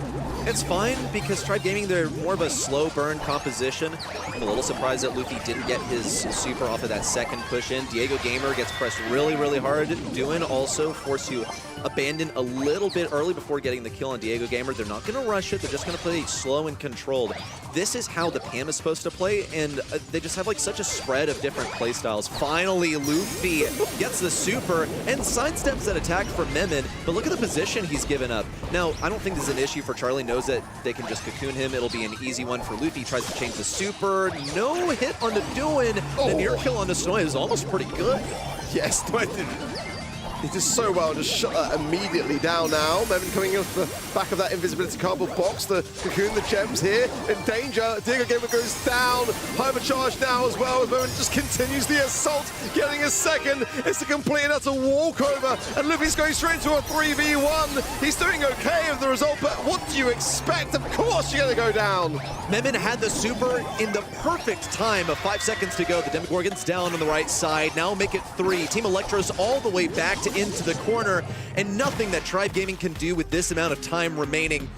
It's fine because Tribe Gaming, they're more of a slow burn composition. I'm a little surprised that Luffy didn't get his super off of that second push in. Diego Gamer gets pressed really, really hard. Duin also forced to abandon a little bit early before getting the kill on Diego Gamer. They're not going to rush it. They're just going to play slow and controlled. This is how the Pam is supposed to play, and they just have like such a spread of different play styles. Finally, Luffy gets the super and sidesteps that attack from Memon, but look at the position he's given up. Now, I don't think this is an issue for Charlie. Knows that they can just cocoon him. It'll be an easy one for Luffy. Tries to change the super. No hit on the Duin. The near kill on the Snowy is almost pretty good. Yes, he does so well, just shut that immediately down now. Memon coming off the back of that invisibility cardboard box. The cocoon, the gems here in danger. Diego Gamer goes down. Hypercharge now as well. Memon just continues the assault, getting a second. It's a complete and utter walkover. And Luffy's going straight into a 3v1. He's doing okay with the result, but what do you expect? Of course you're going to go down. Memon had the super in the perfect time of 5 seconds to go. The Demogorgon's down on the right side. Now make it 3. Team Electros all the way back to into the corner, and nothing that Tribe Gaming can do with this amount of time remaining.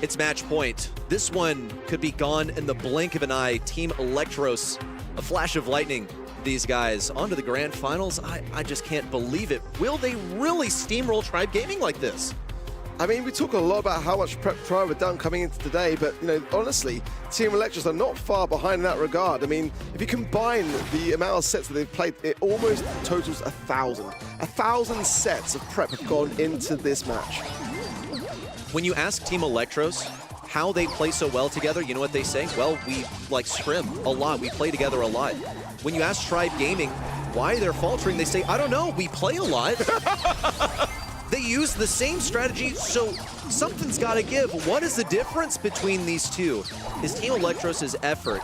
It's match point. This one could be gone in the blink of an eye. Team Electros, a flash of lightning. These guys onto the grand finals. I just can't believe it. Will they really steamroll Tribe Gaming like this? I mean, we talk a lot about how much prep Tribe have done coming into today, but, you know, honestly, Team Electros are not far behind in that regard. I mean, if you combine the amount of sets that they've played, it almost totals 1,000. 1,000 sets of prep have gone into this match. When you ask Team Electros how they play so well together, you know what they say? Well, we like scrim a lot. We play together a lot. When you ask Tribe Gaming why they're faltering, they say, I don't know, we play a lot. They use the same strategy, so something's got to give. What is the difference between these two? Is Team Electros' effort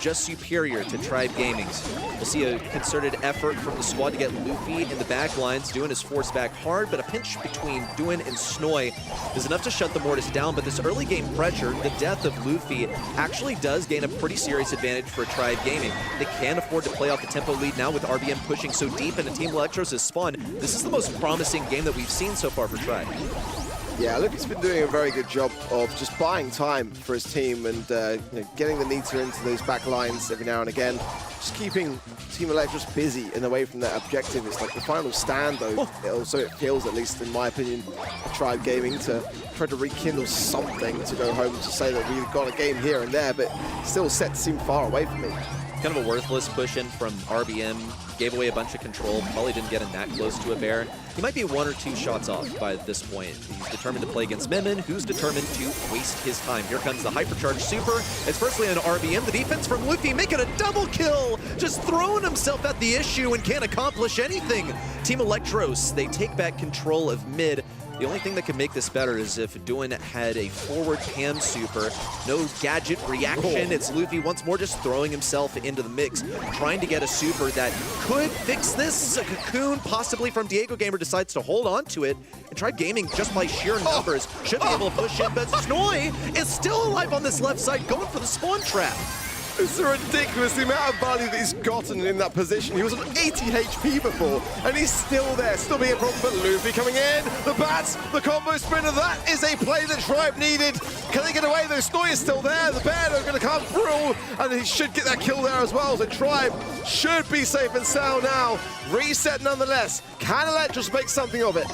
just superior to Tribe Gaming's? We'll see a concerted effort from the squad to get Luffy in the back lines. Duin is forced back hard, but a pinch between Duin and Snowy is enough to shut the Mortis down. But this early game pressure, the death of Luffy, actually does gain a pretty serious advantage for Tribe Gaming. They can't afford to play off the tempo lead now with RBM pushing so deep into Team Electros' spawn. This is the most promising game that we've seen so far for Tribe. Yeah, Luffy's been doing a very good job of just buying time for his team and you know, getting the Nita into those back lines every now and again. Just keeping Team Electros busy and away from their objective. It's like the final stand, though, so it feels, at least in my opinion, for Tribe Gaming to try to rekindle something to go home to say that we've got a game here and there, but still sets seem far away from me. Kind of a worthless push in from RBM. Gave away a bunch of control. Probably didn't get in that close to a bear. He might be 1 or 2 shots off by this point. He's determined to play against Memon, who's determined to waste his time. Here comes the hypercharged super. It's firstly on RBM. The defense from Luffy making a double kill. Just throwing himself at the issue and can't accomplish anything. Team Electros, they take back control of mid. The only thing that could make this better is if Duin had a forward Pam super, no gadget reaction. It's Luffy once more just throwing himself into the mix, trying to get a super that could fix this. A cocoon possibly from Diego Gamer decides to hold on to it, and Tribe Gaming just by sheer numbers should be able to push in, but Snowy is still alive on this left side going for the spawn trap. It's ridiculous, the amount of value that he's gotten in that position. He was on 80 HP before, and he's still there, still being a problem. But Luffy coming in, the bats, the combo spinner, that is a play that Tribe needed. Can they get away? The Snoy is still there, the Bear are going to come through, and he should get that kill there as well. So Tribe should be safe and sound now. Reset nonetheless. Can Electros make something of it?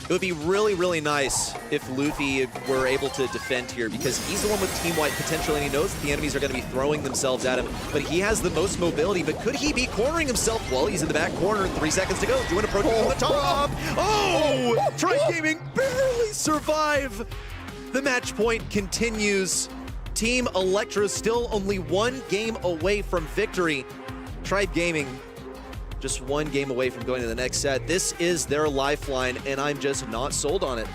It would be really, really nice if Luffy were able to defend here, because he's the one with team wipe potential, and he knows that the enemies are going to be throwing themselves at him, but he has the most mobility. But could he be cornering himself? Well, he's in the back corner, 3 seconds to go, doing approach from the top. Oh! Tribe Gaming barely survive. The match point continues. Team Electros still only 1 game away from victory. Tribe Gaming just 1 game away from going to the next set. This is their lifeline, and I'm just not sold on it.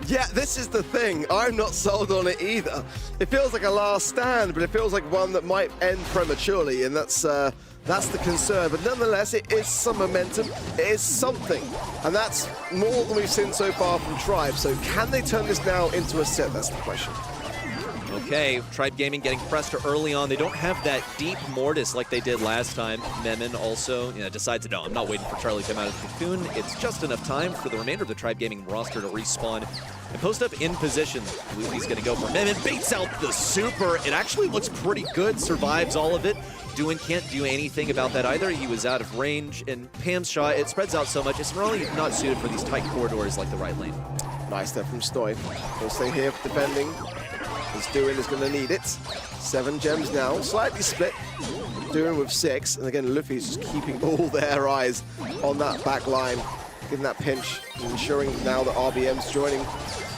Yeah, this is the thing. I'm not sold on it either. It feels like a last stand, but it feels like one that might end prematurely, and that's the concern. But nonetheless, it is some momentum. It is something, and that's more than we've seen so far from Tribe. So can they turn this now into a set? That's the question. Okay, Tribe Gaming getting pressed early on. They don't have that deep Mortis like they did last time. Memon also decides, no, I'm not waiting for Charlie to come out of the cocoon. It's just enough time for the remainder of the Tribe Gaming roster to respawn and post up in position. Luffy's going to go for Memon, baits out the super. It actually looks pretty good, survives all of it. Duin can't do anything about that either. He was out of range, and Pam's shot, it spreads out so much. It's really not suited for these tight corridors like the right lane. Nice there from Stoy. He'll stay here defending. As Duin is going to need it. 7 gems now, slightly split. Duin with 6, and again, Luffy's just keeping all their eyes on that back line, giving that pinch, and ensuring now that RBM's joining.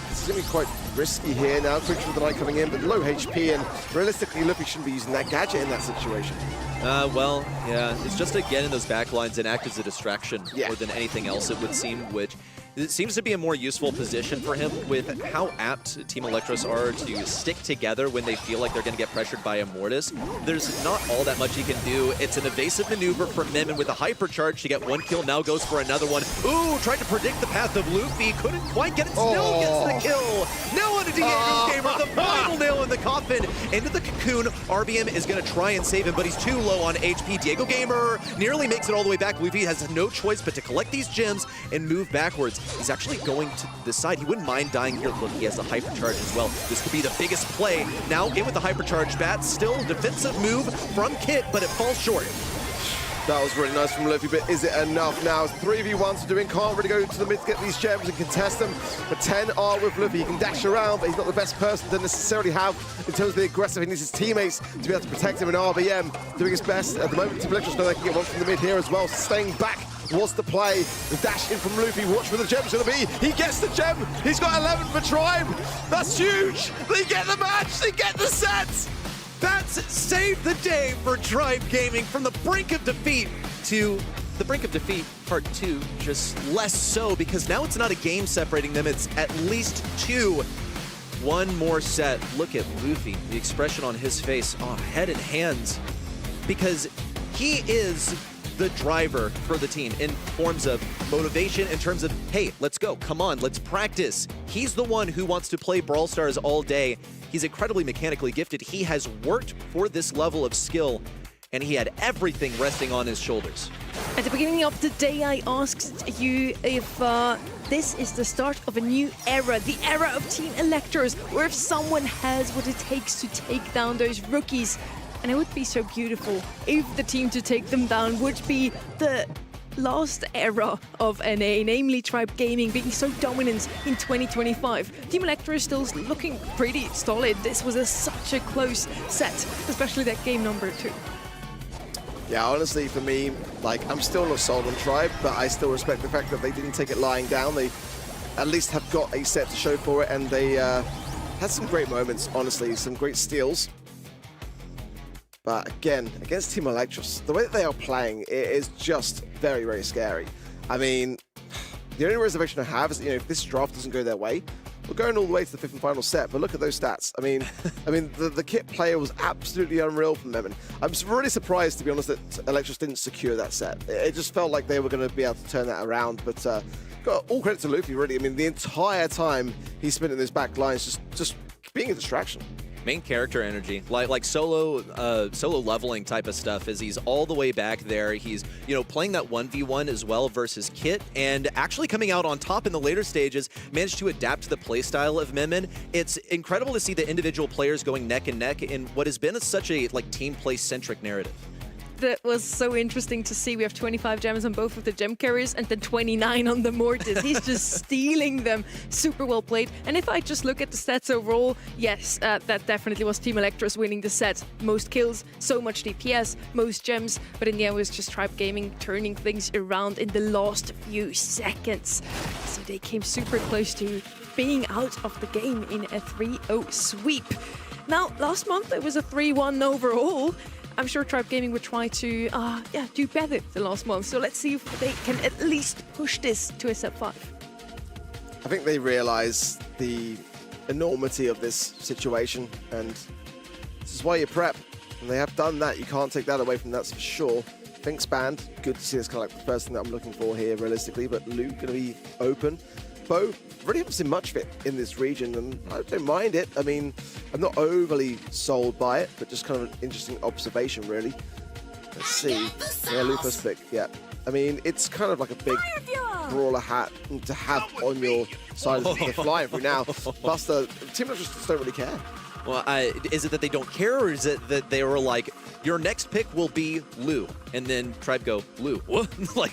This is going to be quite risky here now. Quick with the Knight coming in, but low HP, and realistically, Luffy shouldn't be using that gadget in that situation. Well, yeah, it's just to get in those back lines and act as a distraction more than anything else, it would seem, which it seems to be a more useful position for him with how apt Team Electros are to stick together when they feel like they're going to get pressured by a Mortis. There's not all that much he can do. It's an evasive maneuver from Memon with a hypercharge to get 1 kill, now goes for another one. Ooh, tried to predict the path of Luffy, couldn't quite get it, still gets the kill. Now on to Diego Gamer, the final nail in the coffin. Into the cocoon, RBM is going to try and save him, but he's too low on HP. Diego Gamer nearly makes it all the way back. Luffy has no choice but to collect these gems and move backwards. He's actually going to the side. He wouldn't mind dying here. Look, he has the hypercharge as well. This could be the biggest play. Now in with the hypercharge bat. Still defensive move from Kit, but it falls short. That was really nice from Luffy, but is it enough now? It's 3v1, so Duin can't really go to the mid to get these gems and contest them. But 10 are with Luffy. He can dash around, but he's not the best person to necessarily have in terms of the aggressive. He needs his teammates to be able to protect him, and RBM doing his best. At the moment, Team Electros know they can get one from the mid here as well. Staying back was the play. The dash in from Luffy. Watch where the gem's going to be. He gets the gem. He's got 11 for Tribe. That's huge. They get the match. They get the set. That's saved the day for Tribe Gaming from the brink of defeat to the brink of defeat part 2, just less so, because now it's not a game separating them, it's at least 2. 1 more set. Look at Luffy, the expression on his face, head and hands, because he is the driver for the team in forms of motivation, in terms of, hey, let's go, come on, let's practice. He's the one who wants to play Brawl Stars all day. He's incredibly mechanically gifted. He has worked for this level of skill, and he had everything resting on his shoulders. At the beginning of the day, I asked you if this is the start of a new era, the era of Team Electros, or if someone has what it takes to take down those rookies. And it would be so beautiful if the team to take them down would be the last era of NA, namely Tribe Gaming being so dominant in 2025. Team Electro is still looking pretty solid. This was such a close set, especially that game number 2. Yeah, honestly, for me, I'm still not sold on Tribe, but I still respect the fact that they didn't take it lying down. They at least have got a set to show for it, and they had some great moments, honestly, some great steals. But again, against Team Electros, the way that they are playing, it is just very, very scary. I mean, the only reservation I have is, if this draft doesn't go their way, we're going all the way to the 5th and final set. But look at those stats. I mean, the Kit player was absolutely unreal from Memon. I'm really surprised, to be honest, that Electros didn't secure that set. It just felt like they were going to be able to turn that around. But got all credit to Luffy, really. I mean, the entire time he spent in those back lines, just being a distraction. Main character energy, like solo leveling type of stuff, as he's all the way back there. He's, you know, playing that 1v1 as well versus Kit, and actually coming out on top in the later stages, managed to adapt to the playstyle of Min. It's incredible to see the individual players going neck and neck in what has been such a team play centric narrative. That was so interesting to see. We have 25 gems on both of the gem carriers and then 29 on the Mortis. He's just stealing them. Super well played. And if I just look at the stats overall, yes, that definitely was Team Electros winning the set. Most kills, so much DPS, most gems, but in the end it was just Tribe Gaming turning things around in the last few seconds. So they came super close to being out of the game in a 3-0 sweep. Now, last month it was a 3-1 overall. I'm sure Tribe Gaming would try to do better than last month. So let's see if they can at least push this to a set 5. I think they realize the enormity of this situation, and this is why you prep. And they have done that. You can't take that away from that for sure. Finks banned. Good to see. It's kind of like the first thing that I'm looking for here, realistically. But Lu going to be open. Bo really haven't seen much of it in this region, and I don't mind it. I mean, I'm not overly sold by it, but just kind of an interesting observation, really. Let's see. Yeah, Lu first pick. Yeah. I mean, it's kind of like a big brawler hat to have on your side of the flying through. Now, Buster, Team Electros just don't really care. Well, is it that they don't care, or is it that they were like, your next pick will be Lu, and then Tribe go, Lu? What? Like...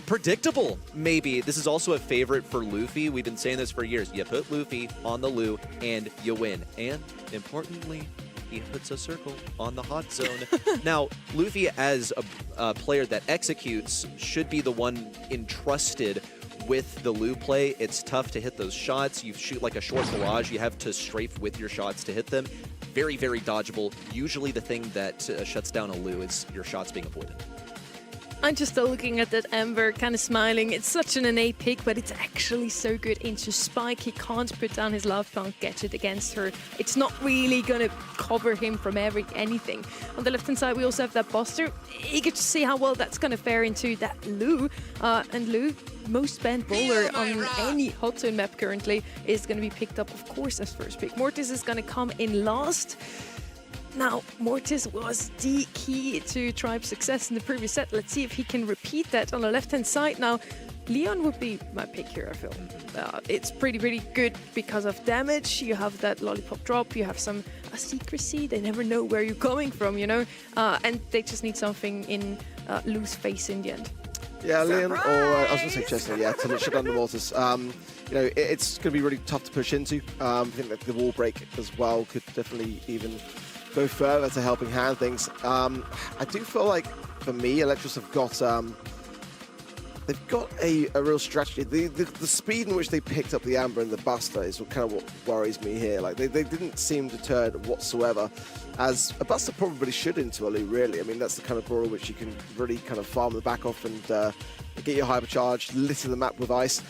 predictable, maybe. This is also a favorite for Luffy. We've been saying this for years. You put Luffy on the Lu and you win. And importantly, he puts a circle on the hot zone. Now, Luffy as a player that executes should be the one entrusted with the Lu play. It's tough to hit those shots. You shoot like a short barrage. You have to strafe with your shots to hit them. Very, very dodgeable. Usually the thing that shuts down a Lu is your shots being avoided. I'm just still looking at that Ember, kind of smiling. It's such an innate pick, but it's actually so good into Spike. He can't put down his love punk, get it against her. It's not really going to cover him from anything. On the left-hand side, we also have that Buster. Eager to see how well that's going to fare into that Lu. And Lu, most banned brawler on any hot zone map currently, is going to be picked up, of course, as first pick. Mortis is going to come in last. Now, Mortis was the key to Tribe's success in the previous set. Let's see if he can repeat that on the left-hand side. Now, Leon would be my pick here, I feel. It's pretty good because of damage. You have that lollipop drop. You have some secrecy. They never know where you're coming from, you know? And they just need something in Lu's face in the end. Yeah, Leon, or I was going to say Chestnut, yeah, to shut down the Mortis. You know, it's going to be really tough to push into. I think that the wall break as well could definitely even go further to helping hand things. I do feel like, for me, Electros have got they've got a real strategy. The speed in which they picked up the Amber and the Buster is kind of what worries me here. Like they didn't seem deterred whatsoever, as a Buster probably should into a Lu, really. I mean, that's the kind of brawler which you can really kind of farm the back off and get your hypercharge, litter the map with ice.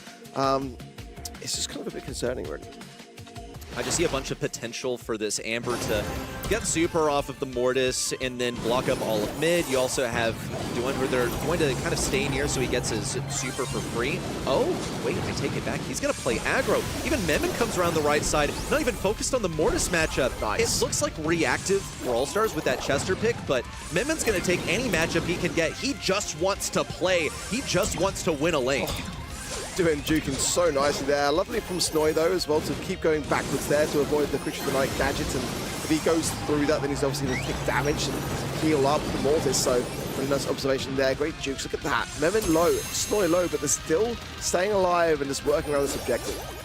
It's just kind of a bit concerning, really. I just see a bunch of potential for this Amber to get super off of the Mortis and then block up all of mid. You also have Duan, where they're going to kind of stay near so he gets his super for free. Oh, wait, I take it back. He's going to play aggro. Even Memon comes around the right side, not even focused on the Mortis matchup. Nice. It looks like reactive Brawl Stars with that Chester pick, but Memon's going to take any matchup he can get. He just wants to play. He just wants to win a lane. Doing juking so nicely there. Lovely from Snoy, though, as well, to keep going backwards there to avoid the Creature of the Night gadgets. And if he goes through that, then he's obviously going to take damage and heal up the Mortis. So, really nice observation there. Great jukes. Look at that. Memon low, Snoy low, but they're still staying alive and just working around this objective.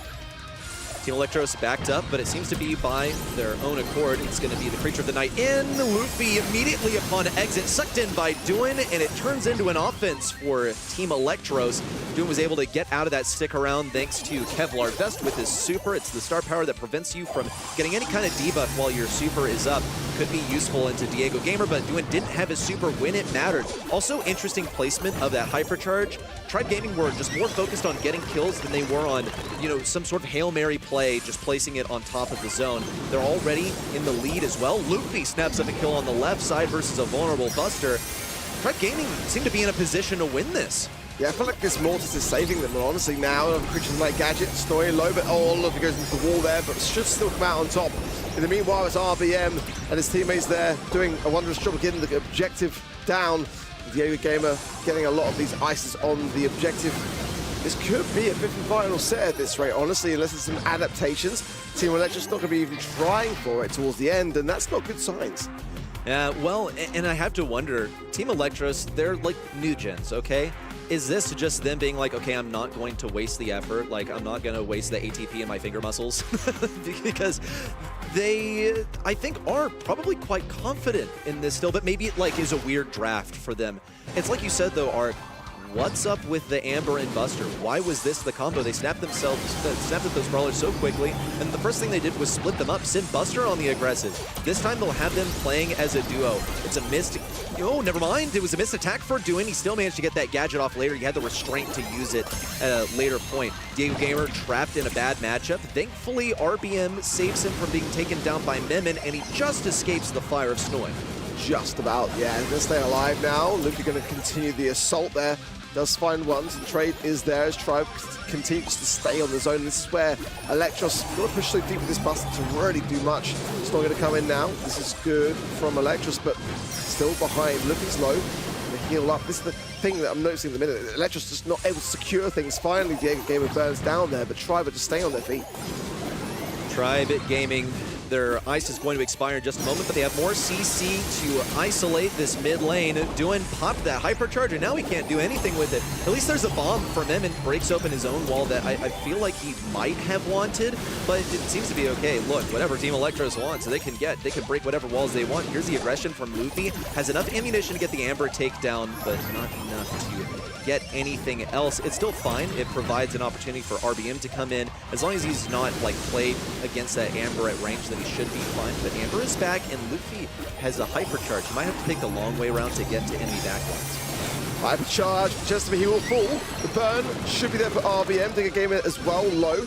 Team Electros backed up, but it seems to be by their own accord. It's going to be the Creature of the Night in. Luffy immediately upon exit, sucked in by Duan, and it turns into an offense for Team Electros. Duan was able to get out of that stick around thanks to Kevlar Vest with his super. It's the star power that prevents you from getting any kind of debuff while your super is up. Could be useful into Diego Gamer, but Duan didn't have his super when it mattered. Also, interesting placement of that hypercharge. Tribe Gaming were just more focused on getting kills than they were on, you know, some sort of Hail Mary play, just placing it on top of the zone. They're already in the lead as well. Luffy snaps up a kill on the left side versus a vulnerable Buster. Tribe Gaming seem to be in a position to win this. Yeah, I feel like this Mortis is saving them, honestly, now. Creatures like Gadget, Snowy low, but look, he goes into the wall there, but should still come out on top. In the meanwhile, it's RBM and his teammates there doing a wondrous job of getting the objective down. Diego Gamer getting a lot of these ices on the objective. This could be a fifth and final set at this rate, honestly, unless there's some adaptations. Team Electra's not going to be even trying for it towards the end, and that's not good signs. Yeah, well, and I have to wonder, Team Electros, they're like new gens, okay? Is this just them being like, okay, I'm not going to waste the effort, like I'm not going to waste the ATP in my finger muscles? Because they, I think, are probably quite confident in this still, but maybe it like is a weird draft for them. It's like you said though, Ark, what's up with the Amber and Buster? Why was this the combo? They snapped at those brawlers so quickly, and the first thing they did was split them up, send Buster on the aggressive. This time they'll have them playing as a duo. It's a missed, oh, never mind. It was a missed attack for Duin. He still managed to get that gadget off later. He had the restraint to use it at a later point. Diego Gamer trapped in a bad matchup. Thankfully, RBM saves him from being taken down by Memon, and he just escapes the fire of Snoy. Just about, yeah. He's going to stay alive now. Luffy going to continue the assault there. Does find ones, and trade is there as Tribe continues to stay on the zone. This is where Electros got to push so deep with this Buster to really do much. It's not going to come in now. This is good from Electros, but still behind. Luffy's low. Going to heal up. This is the thing that I'm noticing in the minute. Electros just not able to secure things. Finally, Diego Gamer burns down there, but Tribe are just staying on their feet. Tribe Gaming, their ice is going to expire in just a moment, but they have more CC to isolate this mid lane. Duin popped that hypercharge, and now he can't do anything with it. At least there's a bomb from him and breaks open his own wall that I feel like he might have wanted, but it seems to be okay. Look, whatever Team Electros wants, they can break whatever walls they want. Here's the aggression from Luffy. Has enough ammunition to get the Amber takedown, but not enough to get anything else. It's still fine. It provides an opportunity for RBM to come in. As long as he's not like played against that Amber at range, then he should be fine. But Amber is back, and Luffy has a hypercharge. He might have to take the long way around to get to enemy backlines. Hypercharge, just he will fall. The burn should be there for RBM. Diego Gamer as well, low.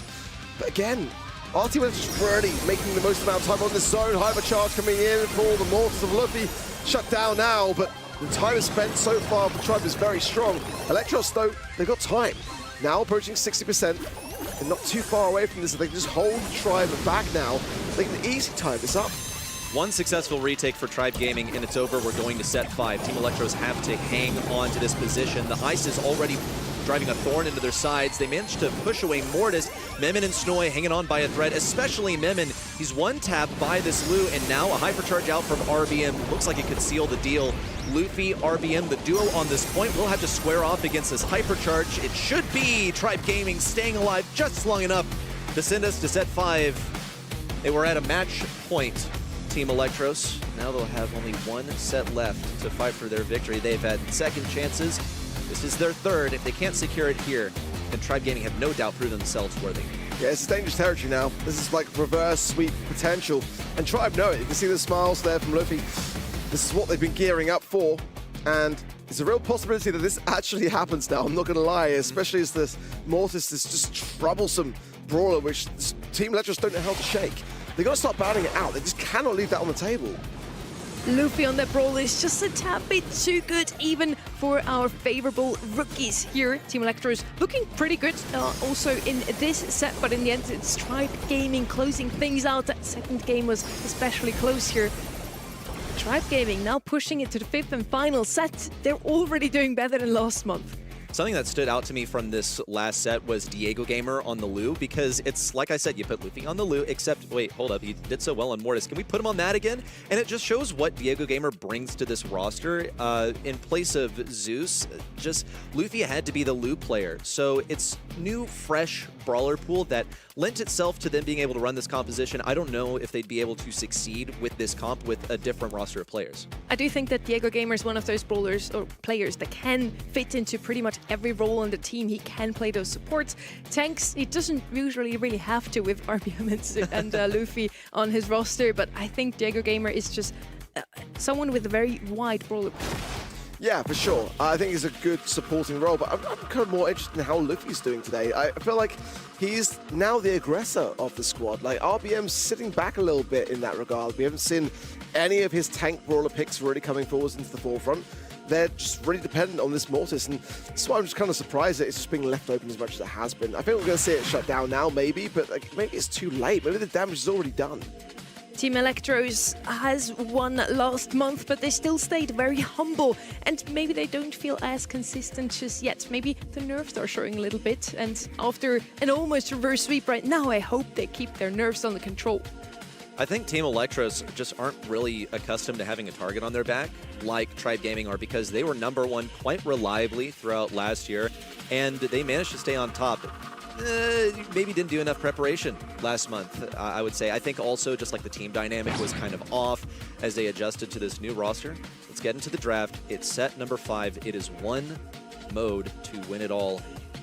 But again, our team is just really making the most amount of time on this zone. Hypercharge coming in for the Mortals of Luffy. Shut down now, but the time spent so far for Tribe is very strong. Electros, though, they've got time. Now approaching 60%. They're not too far away from this. If they can just hold Tribe back now, they can easily tie this up. One successful retake for Tribe Gaming, and it's over. We're going to set 5. Team Electros have to hang on to this position. The ice is already driving a thorn into their sides. They managed to push away Mortis. Memon and Snoy hanging on by a thread, especially Memon. He's one tap by this Lu, and now a hypercharge out from RBM. Looks like it could seal the deal. Luffy, RBM, the duo on this point will have to square off against this hypercharge. It should be Tribe Gaming staying alive just long enough to send us to set 5. They were at a match point, Team Electros. Now they'll have only one set left to fight for their victory. They've had second chances. This is their third. If they can't secure it here, then Tribe Gaming have no doubt proven themselves worthy. Yeah, it's dangerous territory now. This is like reverse sweep potential. And Tribe know it. You can see the smiles there from Luffy. This is what they've been gearing up for. And it's a real possibility that this actually happens now. I'm not going to lie, especially as this Mortis is just troublesome brawler, which Team Electros don't know how to shake. They've got to start batting it out. They just cannot leave that on the table. Luffy on that brawl is just a tad bit too good, even for our favorable rookies here. Team Electros looking pretty good also in this set, but in the end it's Tribe Gaming closing things out. That second game was especially close here. Tribe Gaming now pushing it to the 5th and final set. They're already doing better than last month. Something that stood out to me from this last set was Diego Gamer on the Lu, because it's, like I said, you put Luffy on the Lu, except, wait, hold up, he did so well on Mortis. Can we put him on that again? And it just shows what Diego Gamer brings to this roster. In place of Zeus, just Luffy had to be the Lu player. So it's new, fresh brawler pool that lent itself to them being able to run this composition. I don't know if they'd be able to succeed with this comp with a different roster of players. I do think that Diego Gamer is one of those brawlers or players that can fit into pretty much every role on the team. He can play those supports. Tanks, he doesn't usually really have to with RBM and Luffy on his roster, but I think Diego Gamer is just someone with a very wide brawler pool. Yeah, for sure. I think he's a good supporting role, but I'm kind of more interested in how Luffy's doing today. I feel like he's now the aggressor of the squad. Like, RBM's sitting back a little bit in that regard. We haven't seen any of his tank brawler picks really coming forwards into the forefront. they're just really dependent on this Mortis, and that's why I'm just kind of surprised that it's just being left open as much as it has been. I think we're going to see it shut down now, maybe, but like, maybe it's too late. Maybe the damage is already done. Team Electros has won last month, but they still stayed very humble, and maybe they don't feel as consistent just yet. Maybe the nerves are showing a little bit, and after an almost reverse sweep right now, I hope they keep their nerves under control. I think Team Electros just aren't really accustomed to having a target on their back like Tribe Gaming are, because they were #1 quite reliably throughout last year, and they managed to stay on top. Maybe didn't do enough preparation last month, I would say. I think also just like the team dynamic was kind of off as they adjusted to this new roster. Let's get into the draft. It's set number 5. It is one mode to win it all,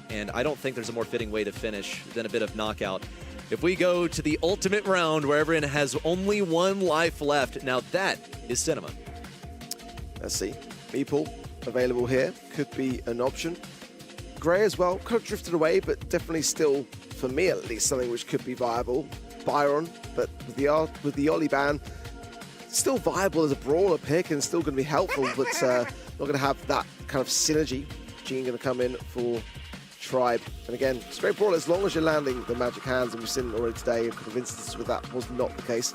and I don't think there's a more fitting way to finish than a bit of knockout. If we go to the ultimate round where everyone has only one life left, now that is cinema. Let's see. Meeple available here. Could be an option. Gray as well. Could have drifted away, but definitely still, for me at least, something which could be viable. Byron, but with the Ollie ban, still viable as a brawler pick and still going to be helpful, but not going to have that kind of synergy. Gene going to come in for Tribe. And again, straight brawler, as long as you're landing the magic hands, and we've seen already today a couple of instances where that was not the case.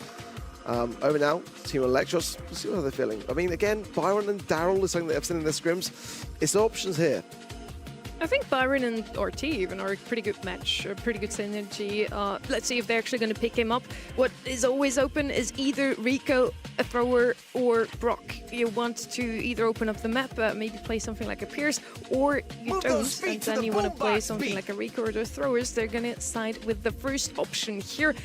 Over now, Team Electros, we'll see how they're feeling. I mean, again, Byron and Daryl is something that I've seen in their scrims. It's options here. I think Byron and RT even are a pretty good match, a pretty good synergy. Let's see if they're actually going to pick him up. What is always open is either Rico, a thrower, or Brock. You want to either open up the map, maybe play something like a Pierce, or you don't, and then you want to play something like a Rico or the throwers. They're going to side with the first option here.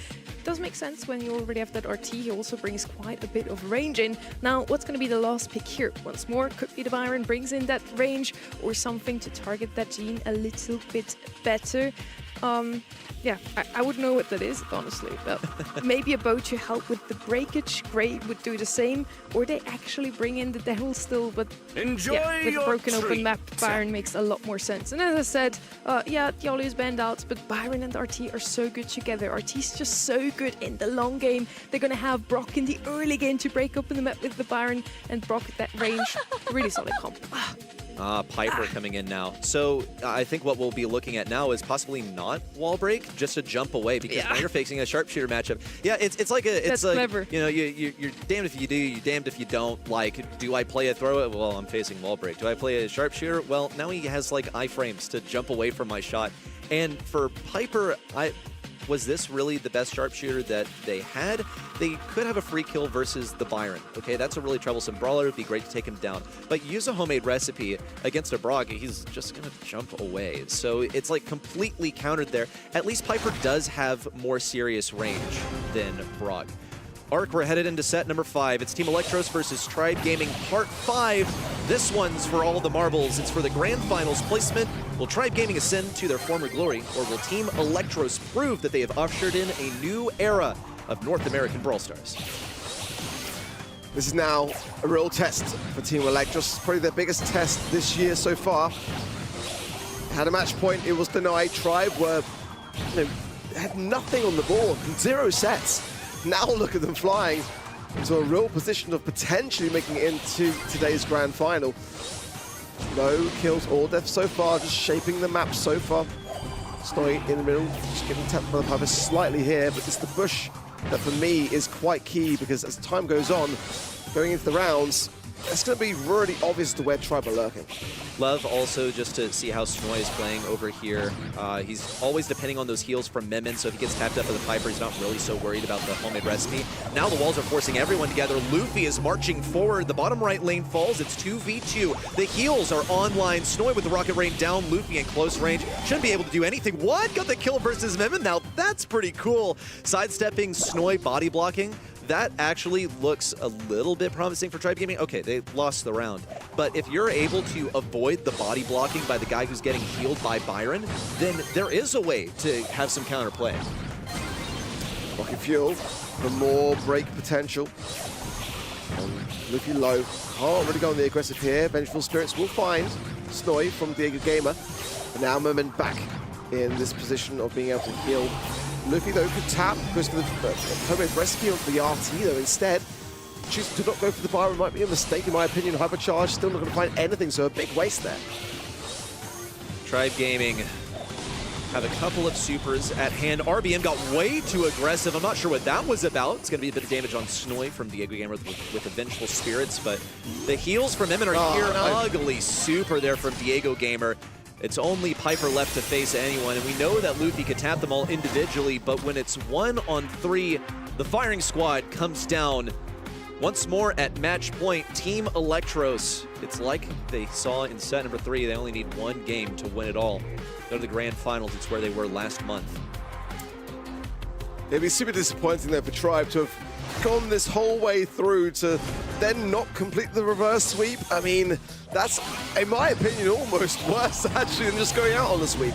Does make sense when you already have that RT. He also brings quite a bit of range in. Now, what's going to be the last pick here? Once more, could be the Byron brings in that range or something to target that Gene a little bit better. Yeah, I wouldn't know what that is, honestly. But maybe a bow to help with the breakage. Gray would do the same. Or they actually bring in the Devil still. But yeah, with a broken open map, Byron makes a lot more sense. And as I said, yeah, Yoli is banned out, but Byron and RT are so good together. RT's just so good in the long game. They're going to have Brock in the early game to break open the map with the Byron, and Brock at that range. Really solid comp. Piper coming in now. So I think what we'll be looking at now is possibly not wall break, just to jump away, because now you're facing a sharpshooter matchup. Yeah, it's like That's like clever. You know, you're damned if you do, you're damned if you don't. Like, do I play a throw? Well, I'm facing wall break. Do I play a sharpshooter? Well, now he has like iframes to jump away from my shot. And for Piper, was this really the best sharpshooter that they had? They could have a free kill versus the Byron. Okay, that's a really troublesome brawler. It'd be great to take him down. But use a homemade recipe against a Brock, he's just going to jump away. So it's like completely countered there. At least Piper does have more serious range than Brock. Arc, we're headed into set number 5. It's Team Electros versus Tribe Gaming Part 5. This one's for all the marbles. It's for the Grand Finals placement. Will Tribe Gaming ascend to their former glory, or will Team Electros prove that they have ushered in a new era of North American Brawl Stars? This is now a real test for Team Electros. Probably their biggest test this year so far. Had a match point, it was denied. Tribe were, had nothing on the board, 0 sets. Now look at them flying into a real position of potentially making it into today's grand final. No kills or deaths so far, just shaping the map so far. Snowy in the middle, just getting tapped by the Piper slightly here, but it's the bush that for me is quite key, because as time goes on, going into the rounds, it's going to be really obvious to where Tribe are lurking. Love also just to see how Snoy is playing over here. He's always depending on those heals from Memon, so if he gets tapped up with the Piper, he's not really so worried about the homemade recipe. Now the walls are forcing everyone together. Luffy is marching forward. The bottom right lane falls. It's 2v2. The heals are online. Snoy with the rocket rain down. Luffy in close range. Shouldn't be able to do anything. What? Got the kill versus Memon? Now that's pretty cool. Sidestepping, Snoy body blocking. That actually looks a little bit promising for Tribe Gaming. Okay, they lost the round. But if you're able to avoid the body blocking by the guy who's getting healed by Byron, then there is a way to have some counterplay. Rocket Fuel for more break potential. Luffy low. Can't really go on the aggressive here. Vengeful Spirits will find Snoy from Diego Gamer. But now Merman back in this position of being able to heal. Luffy, though, could tap, goes for the homemade recipe onto the RT, though, instead. choosing to not go for the Byron might be a mistake in my opinion. Hypercharge, still not going to find anything, so a big waste there. Tribe Gaming have a couple of supers at hand. RBM got way too aggressive. I'm not sure what that was about. It's going to be a bit of damage on Snoy from Diego Gamer with the Vengeful Spirits, but the heals from Emin are here. Ugly super there from Diego Gamer. It's only Piper left to face anyone, and we know that Luffy could tap them all individually, but when it's 1-on-3, the firing squad comes down. Once more at match point, Team Electros. It's like they saw in set number 3, they only need one game to win it all. Go to the grand finals, it's where they were last month. It'd be super disappointing there for Tribe to have gone this whole way through to then not complete the reverse sweep. I mean, that's, in my opinion, almost worse actually than just going out on the sweep.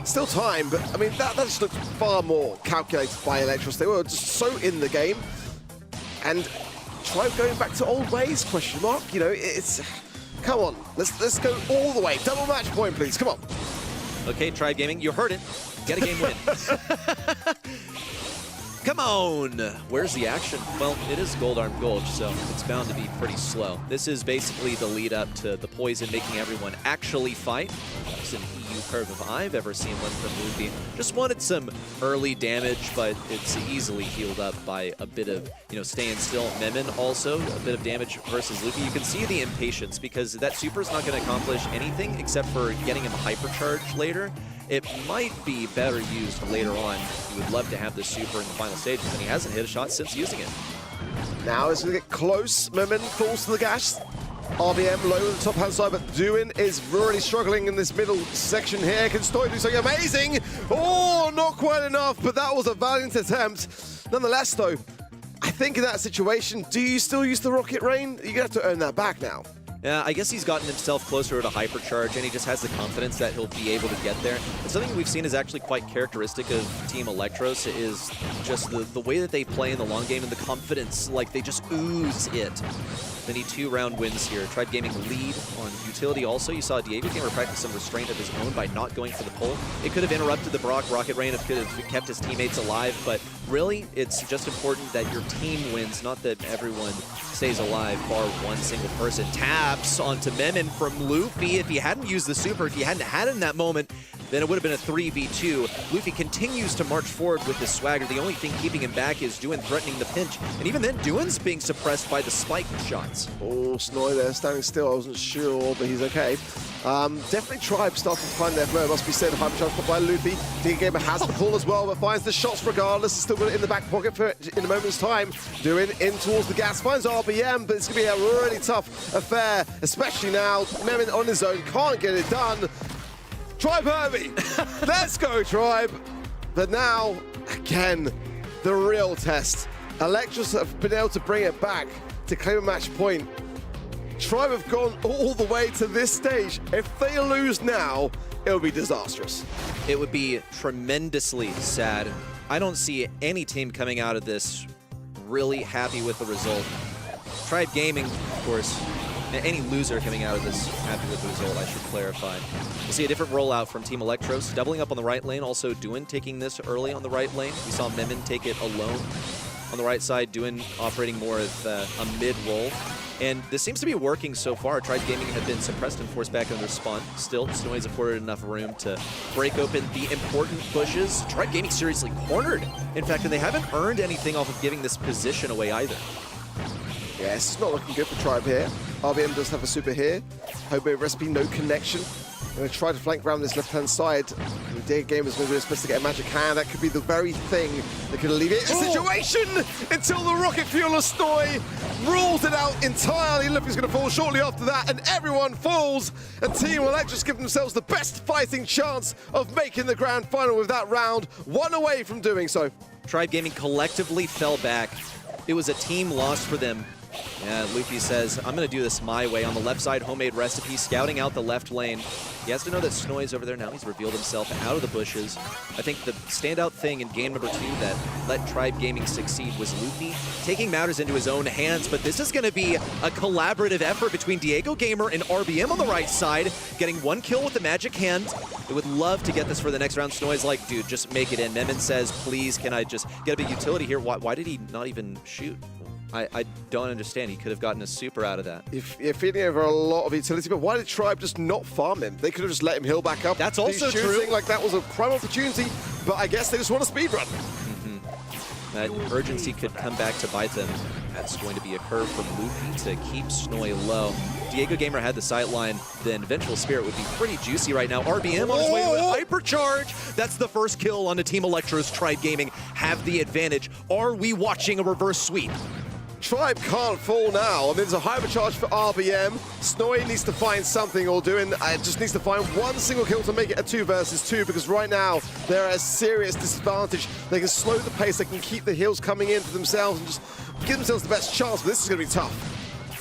Still time, but I mean, that just looks far more calculated by Electros. They were just so in the game. And Tribe going back to old ways, question mark. You know, it's, come on, let's go all the way. Double match point, please, come on. Okay, Tribe Gaming, you heard it. Get a game win. Come on! Where's the action? Well, it is Gold Arm Gulch, so it's bound to be pretty slow. This is basically the lead up to the poison making everyone actually fight. It's an EU curve if I've ever seen one from Luffy. Just wanted some early damage, but it's easily healed up by a bit of, you know, staying still. Memon also, a bit of damage versus Luffy. You can see the impatience because that super is not going to accomplish anything except for getting him hypercharge later. It might be better used later on. You would love to have this super in the final stages, and he hasn't hit a shot since using it. Now it's going to get close. Memon falls to the gas. RBM low on the top hand side, but Duin is really struggling in this middle section here. Can Stoy do something amazing? Oh, not quite enough, but that was a valiant attempt. Nonetheless, though, I think in that situation, do you still use the Rocket Rain? You're going to have to earn that back now. Yeah, I guess he's gotten himself closer to hypercharge, and he just has the confidence that he'll be able to get there. And something we've seen is actually quite characteristic of Team Electros is just the way that they play in the long game and the confidence, like they just ooze it. They need 2 round wins here. Tribe Gaming lead on utility also. You saw Diego Gamer practice some restraint of his own by not going for the pull. It could have interrupted the Brock Rocket Rain. It could have kept his teammates alive, but really, it's just important that your team wins, not that everyone stays alive, bar one single person. Taps onto Memon from Luffy. If he hadn't used the super, if he hadn't had it in that moment, then it would have been a 3v2. Luffy continues to march forward with his swagger. The only thing keeping him back is Duin threatening the pinch. And even then, Duin's being suppressed by the spike shots. Oh, Snoy there, standing still. I wasn't sure, but he's okay. Definitely Tribe starting to find their flow. It must be said, hypercharge put by Luffy. Diego Gamer has the pull as well, but finds the shots regardless. Still got it in the back pocket for in a moment's time. Duin in towards the gas, finds RBM, but it's going to be a really tough affair, especially now. Memon on his own, can't get it done. Tribe Herbie, let's go Tribe. But now, again, the real test. Electros have been able to bring it back to claim a match point. Tribe have gone all the way to this stage. If they lose now, it'll be disastrous. It would be tremendously sad. I don't see any team coming out of this really happy with the result. Tribe Gaming, of course, any loser coming out of this happy with the result, I should clarify. We'll see a different rollout from Team Electros, doubling up on the right lane, also Duin taking this early on the right lane. We saw Memon take it alone on the right side, Duin operating more of a mid-roll. And this seems to be working so far. Tribe Gaming have been suppressed and forced back under spawn. Still, Snoy's afforded enough room to break open the important bushes. Tribe Gaming seriously cornered, in fact, and they haven't earned anything off of giving this position away either. Yes, it's not looking good for Tribe here. RBM does have a super here. Hobo Recipe, no connection. Going to try to flank around this left-hand side. Diego Gamer's going to do his best to get a magic hand. That could be the very thing that could alleviate the situation until the rocket fuel of Snoy rules it out entirely. Luffy's going to fall shortly after that, and everyone falls. And Team Electros give themselves the best fighting chance of making the grand final with that round. One away from doing so. Tribe Gaming collectively fell back. It was a team loss for them. Yeah, Luffy says, I'm going to do this my way. On the left side, Homemade Recipe, scouting out the left lane. He has to know that Snoy's over there now. He's revealed himself out of the bushes. I think the standout thing in game number 2 that let Tribe Gaming succeed was Luffy taking matters into his own hands, but this is going to be a collaborative effort between Diego Gamer and RBM on the right side, getting 1 kill with the magic hand. They would love to get this for the next round. Snoy's like, dude, just make it in. Memon says, please, can I just get a bit utility here? Why did he not even shoot? I don't understand. He could have gotten a super out of that. You're feeding over a lot of utility, but why did Tribe just not farm him? They could have just let him heal back up. That's also He's true. shooting like that was a prime opportunity, but I guess they just want a speedrun. That urgency could come back to bite them. That's going to be a curve from Luffy to keep Snoy low. Diego Gamer had the sight line, then Vengeful Spirit would be pretty juicy right now. RBM on his way to a hypercharge. That's the first kill on the Team Electro's Tribe Gaming. Have the advantage. Are we watching a reverse sweep? Tribe can't fall now. I mean, there's a hypercharge for RBM. Snoy needs to find something or just needs to find one single kill to make it a 2 versus 2, because right now they're at a serious disadvantage. They can slow the pace, they can keep the heals coming in for themselves and just give themselves the best chance, but this is going to be tough.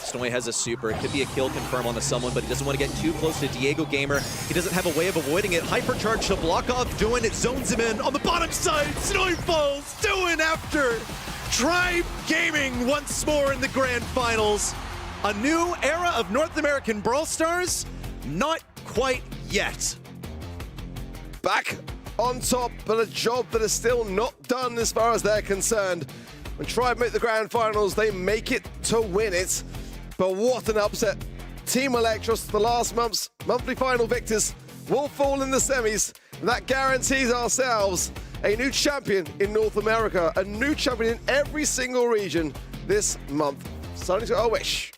Snoy has a super. It could be a kill confirm onto someone, but he doesn't want to get too close to Diego Gamer. He doesn't have a way of avoiding it. Hypercharge to block off Doin. It zones him in on the bottom side. Snoy falls. Doin after. Tribe Gaming once more in the grand finals. A new era of North American Brawl Stars? Not quite yet. Back on top, but a job that is still not done as far as they're concerned. When Tribe make the grand finals, they make it to win it. But what an upset. Team Electros, the last month's monthly final victors, will fall in the semis. And that guarantees ourselves a new champion in North America, a new champion in every single region this month. Starting to our wish.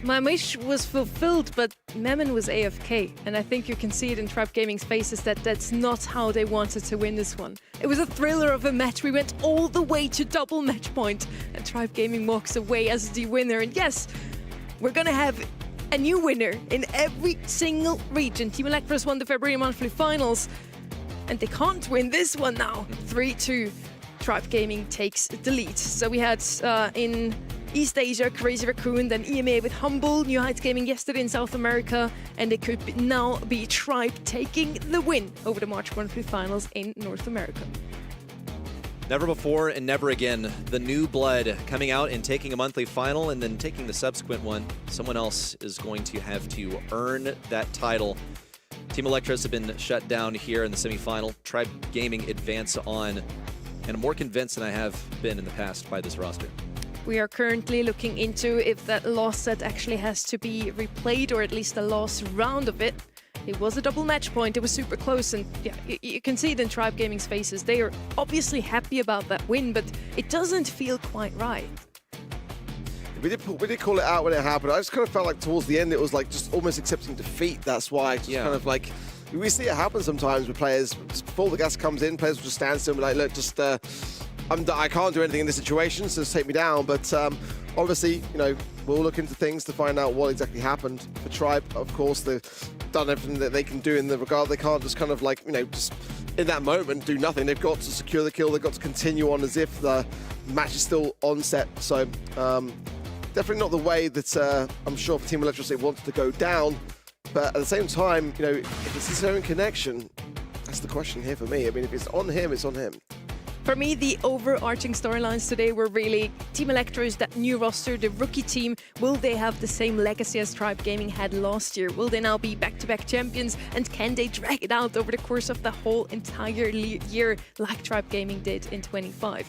My wish was fulfilled, but Memon was AFK, and I think you can see it in Tribe Gaming's faces that that's not how they wanted to win this one. It was a thriller of a match. We went all the way to double match point, and Tribe Gaming walks away as the winner. And yes, we're gonna have a new winner in every single region. Team Electros won the February monthly finals, and they can't win this one now. 3-2, Tribe Gaming takes the lead. So we had in East Asia, Crazy Raccoon, then EMA with Humble, New Heights Gaming yesterday in South America, and it could now be Tribe taking the win over the March monthly finals in North America. Never before and never again. The new blood coming out and taking a monthly final and then taking the subsequent one. Someone else is going to have to earn that title. Team Electros have been shut down here in the semifinal. Tribe Gaming advance on, and I'm more convinced than I have been in the past by this roster. We are currently looking into if that loss set actually has to be replayed, or at least the last round of it. It was a double match point, it was super close, and yeah, you can see it in Tribe Gaming's faces. They are obviously happy about that win, but it doesn't feel quite right. We did call it out when it happened. I just kind of felt like towards the end it was like just almost accepting defeat. That's why just kind of like, we see it happen sometimes with players. Just before the gas comes in, players will just stand still and be like, look, just I can't do anything in this situation, so just take me down. But obviously, you know, we'll look into things to find out what exactly happened. For Tribe, of course, they've done everything that they can do in the regard. They can't just kind of like, you know, just in that moment do nothing. They've got to secure the kill. They've got to continue on as if the match is still on set. So definitely not the way that I'm sure for Team Electros they wanted to go down. But at the same time, you know, if it's his own connection, that's the question here for me. I mean, if it's on him, it's on him. For me, the overarching storylines today were really Team Electros, that new roster, the rookie team. Will they have the same legacy as Tribe Gaming had last year? Will they now be back-to-back champions? And can they drag it out over the course of the whole entire year like Tribe Gaming did in 25?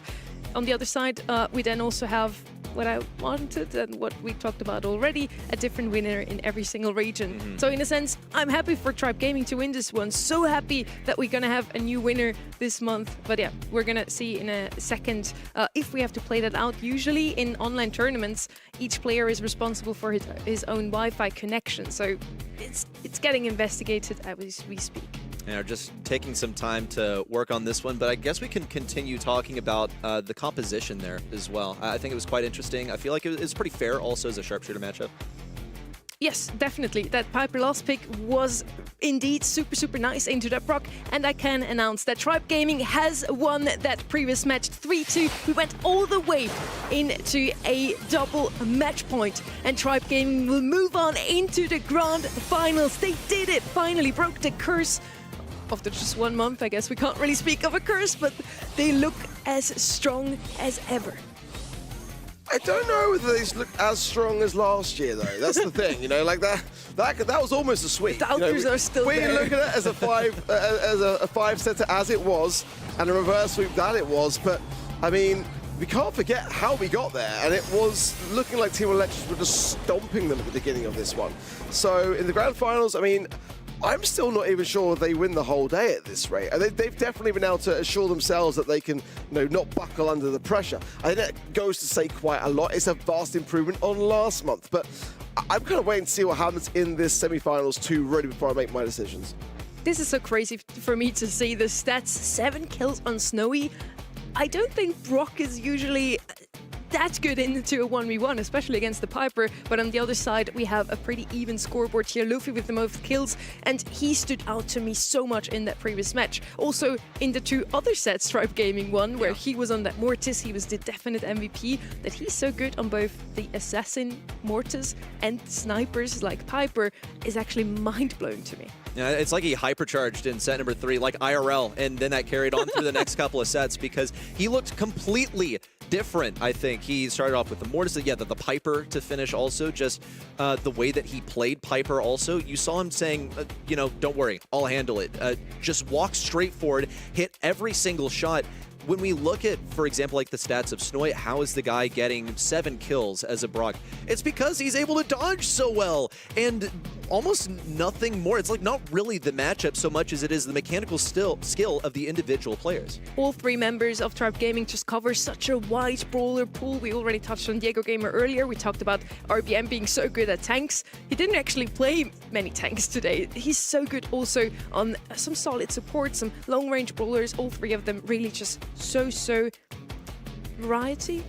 On the other side, we then also have what I wanted and what we talked about already, a different winner in every single region. So in a sense, I'm happy for Tribe Gaming to win this one. So happy that we're gonna have a new winner this month. But yeah, we're gonna see in a second if we have to play that out. Usually in online tournaments, each player is responsible for his own Wi-Fi connection. So it's getting investigated as we speak. And are just taking some time to work on this one, but I guess we can continue talking about the composition there as well. I think it was quite interesting. I feel like it was pretty fair also as a sharpshooter matchup. Yes, definitely. That Piper last pick was indeed super, super nice into that proc. And I can announce that Tribe Gaming has won that previous match 3-2. We went all the way into a double match point. And Tribe Gaming will move on into the grand finals. They did it, finally broke the curse. After just 1 month, I guess we can't really speak of a curse, but they look as strong as ever. I don't know whether these look as strong as last year, though. That's the thing, you know, like that was almost a sweep. The doubters are still there. We look at it as a five setter as it was, and a reverse sweep that it was. But I mean, we can't forget how we got there, and it was looking like Team Electrus were just stomping them at the beginning of this one. So in the grand finals, I mean, I'm still not even sure they win the whole day at this rate. And they've definitely been able to assure themselves that they can, you know, not buckle under the pressure. I think that goes to say quite a lot. It's a vast improvement on last month, but I'm kind of waiting to see what happens in this semi-finals too, really, before I make my decisions. This is so crazy for me to see the stats. 7 kills on Snowy. I don't think Brock is usually that good into a 1v1, especially against the Piper, but on the other side we have a pretty even scoreboard here. Luffy with the most kills, and he stood out to me so much in that previous match. Also in the 2 other sets Stripe Gaming won, where he was on that Mortis, he was the definite MVP. That he's so good on both the Assassin Mortis and snipers like Piper is actually mind-blowing to me. Yeah, it's like he hypercharged in set number 3, like IRL, and then that carried on through the next couple of sets because he looked completely different, I think. He started off with the Mortis, the Piper to finish also, just the way that he played Piper also. You saw him saying, you know, don't worry, I'll handle it. Just walk straight forward, hit every single shot. When we look at, for example, like the stats of Snowy, how is the guy getting 7 kills as a Brock? It's because he's able to dodge so well and almost nothing more. It's like not really the matchup so much as it is the mechanical skill of the individual players. All 3 members of Tribe Gaming just cover such a wide brawler pool. We already touched on Diego Gamer earlier. We talked about RBM being so good at tanks. He didn't actually play many tanks today. He's so good also on some solid support, some long-range brawlers. All 3 of them really just so variety.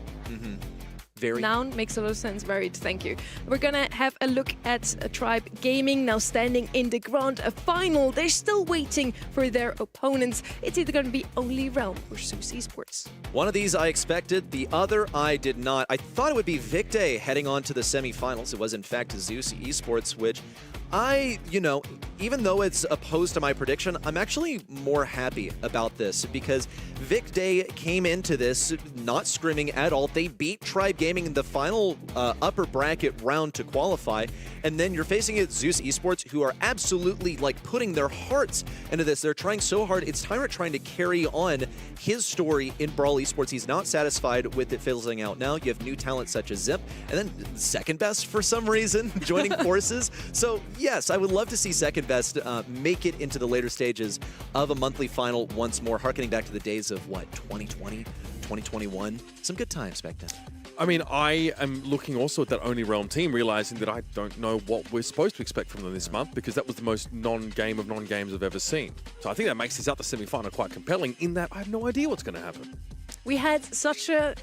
Very. Noun makes a lot of sense. Varied, thank you. We're gonna have a look at Tribe Gaming now standing in the grand final. They're still waiting for their opponents. It's either gonna be Only Realm or Zeus Esports. One of these I expected, the other I did not. I thought it would be Vicday heading on to the semifinals. It was in fact Zeus Esports, which even though it's opposed to my prediction, I'm actually more happy about this because Vicday came into this not scrimming at all. They beat Tribe Gaming in the final upper bracket round to qualify, and then you're facing it Zeus Esports, who are absolutely like putting their hearts into this. They're trying so hard. It's Tyrant trying to carry on his story in Brawl Esports. He's not satisfied with it fizzling out now. You have new talent such as Zip, and then Second Best for some reason joining forces. So yes, I would love to see Second Best make it into the later stages of a monthly final once more, harkening back to the days of, 2020, 2021? Some good times back then. I mean, I am looking also at that Only Realm team, realizing that I don't know what we're supposed to expect from them this month because that was the most non-game of non-games I've ever seen. So I think that makes this out the semi-final quite compelling in that I have no idea what's going to happen. We had such a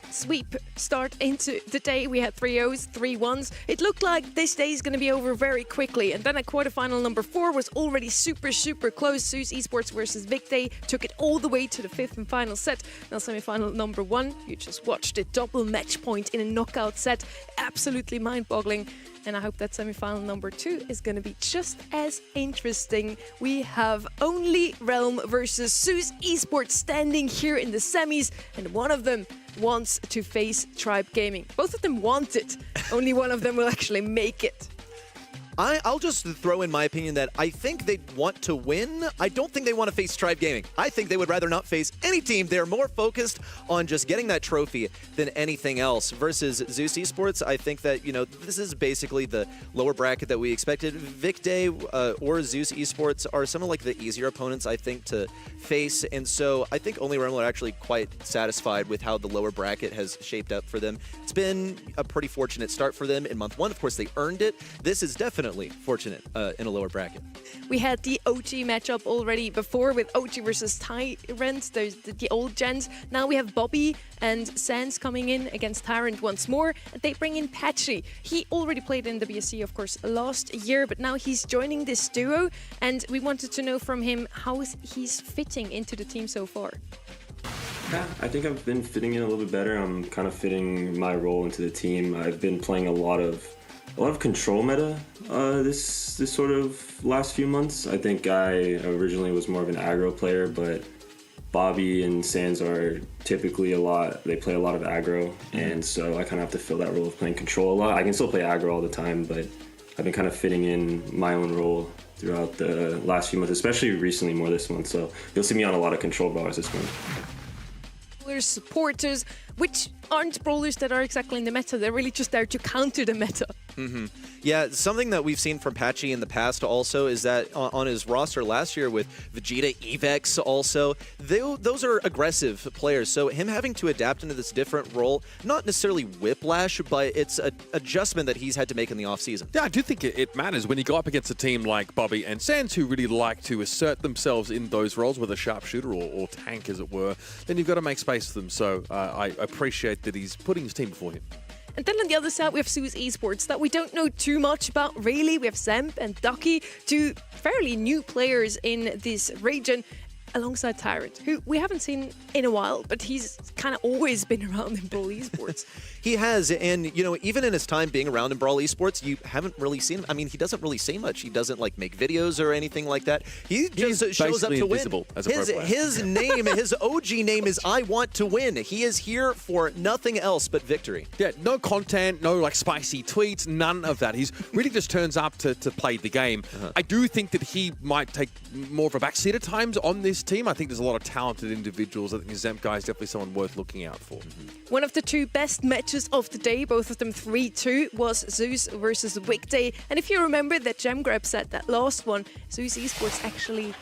sweep start into the day. We had 3-0s, 3-1s. It looked like this day is going to be over very quickly. And then at quarterfinal number 4 was already super close. Zeus Esports versus Vicday took it all the way to the 5th and final set. Now semifinal number 1, you just watched it. Double match point in a knockout set. Absolutely mind-boggling. And I hope that semi-final number 2 is going to be just as interesting. We have Only Realm versus Zeus Esports standing here in the semis, and one of them wants to face Tribe Gaming. Both of them want it. Only one of them will actually make it. I'll just throw in my opinion that I think they want to win. I don't think they want to face Tribe Gaming. I think they would rather not face any team. They're more focused on just getting that trophy than anything else. Versus Zeus Esports, I think that, this is basically the lower bracket that we expected. Vicday or Zeus Esports are some of like the easier opponents, I think, to face. And so I think Only Realm are actually quite satisfied with how the lower bracket has shaped up for them. It's been a pretty fortunate start for them in month 1. Of course, they earned it. This is definitely fortunate in a lower bracket. We had the OG matchup already before with OG versus Tyrant, there's the old gens. Now we have Bobby and Sans coming in against Tyrant once more. They bring in Patchy. He already played in the BSC, of course, last year, but now he's joining this duo, and we wanted to know from him how he's fitting into the team so far. Yeah, I think I've been fitting in a little bit better. I'm kind of fitting my role into the team. I've been playing a lot of control meta this sort of last few months. I think I originally was more of an aggro player, but Bobby and Sans are typically they play a lot of aggro, and so I kind of have to fill that role of playing control a lot. I can still play aggro all the time, but I've been kind of fitting in my own role throughout the last few months, especially recently more this month, so you'll see me on a lot of control brawlers this month. healers, supporters, which aren't brawlers that are exactly in the meta. They're really just there to counter the meta. Yeah, something that we've seen from Patchy in the past also is that on his roster last year with Vegeta, Evex also, those are aggressive players. So him having to adapt into this different role, not necessarily whiplash, but it's an adjustment that he's had to make in the offseason. Yeah, I do think it matters when you go up against a team like Bobby and Sans who really like to assert themselves in those roles, whether sharpshooter or tank, as it were, then you've got to make space for them. So I appreciate that he's putting his team before him. And then on the other side, we have Zeus Esports that we don't know too much about, really. We have Zemp and Ducky, two fairly new players in this region, alongside Tyrant, who we haven't seen in a while, but he's kind of always been around in Brawl Esports. He has, and you know, even in his time being around in Brawl Esports, you haven't really seen him. I mean, he doesn't really say much. He doesn't like make videos or anything like that. He just shows up to win. As a pro player. His name, his OG name is I Want to Win. He is here for nothing else but victory. Yeah, no content, no like spicy tweets, none of that. He's really just turns up to play the game. I do think that he might take more of a backseat at times on this team. I think there's a lot of talented individuals. I think the Zemp guy is definitely someone worth looking out for. One of the two best matches of the day, both of them 3-2, was Zeus versus Weekday. And if you remember that Gem Grab said that last one, Zeus Esports actually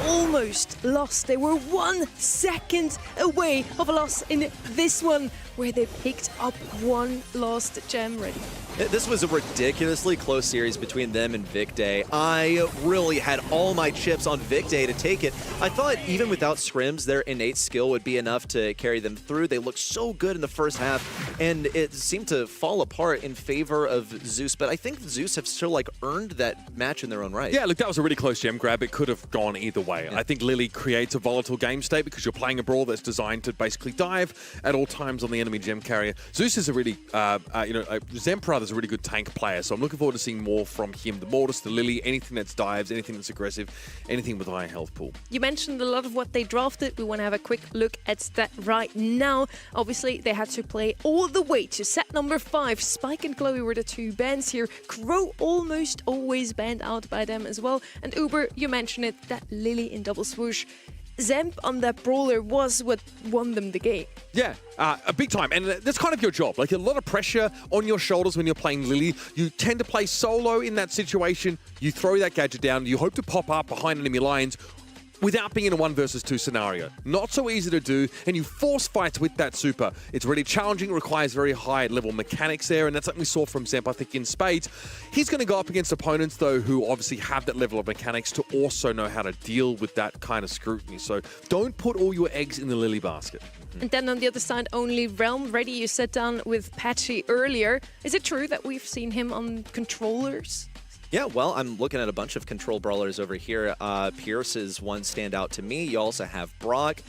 almost lost. They were 1 second away of a loss in this one, where they picked up one lost gem ready. This was a ridiculously close series between them and Vicday. I really had all my chips on Vicday to take it. I thought even without scrims, their innate skill would be enough to carry them through. They looked so good in the first half, and it seemed to fall apart in favor of Zeus. But I think Zeus have still like earned that match in their own right. Yeah, look, that was a really close gem grab. It could have gone either way. Yeah. I think Lily creates a volatile game state because you're playing a brawl that's designed to basically dive at all times on the enemy gem carrier. Zeus is a really, Zemp is a really good tank player, so I'm looking forward to seeing more from him. The Mortis, the Lily, anything that's dives, anything that's aggressive, anything with high health pool. You mentioned a lot of what they drafted. We want to have a quick look at that right now. Obviously, they had to play all the way to set number 5. Spike and Chloe were the two bans here. Crow almost always banned out by them as well. And Uber, you mentioned it, that Lily in double swoosh. Zemp on that brawler was what won them the game. Yeah, a big time. And that's kind of your job. Like a lot of pressure on your shoulders when you're playing Lily. You tend to play solo in that situation. You throw that gadget down. You hope to pop up behind enemy lines without being in a 1 versus 2 scenario. Not so easy to do, and you force fights with that super. It's really challenging, requires very high level mechanics there, and that's something we saw from Zemp, I think, in spades. He's going to go up against opponents, though, who obviously have that level of mechanics to also know how to deal with that kind of scrutiny. So don't put all your eggs in the Lily basket. And then on the other side, only Realm ready. You sat down with Patchy earlier. Is it true that we've seen him on controllers? Yeah, well, I'm looking at a bunch of control brawlers over here. Pierce is one standout to me. You also have Brock.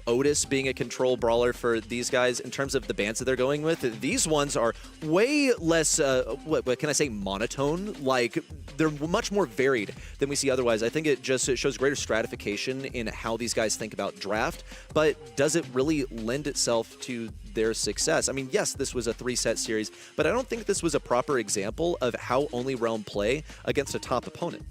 Otis being a control brawler for these guys. In terms of the bands that they're going with, these ones are way less, what can I say, monotone. Like, they're much more varied than we see otherwise. I think it shows greater stratification in how these guys think about draft, but does it really lend itself to their success? I mean, yes, this was a 3-set series, but I don't think this was a proper example of how Only Realm play against a top opponent.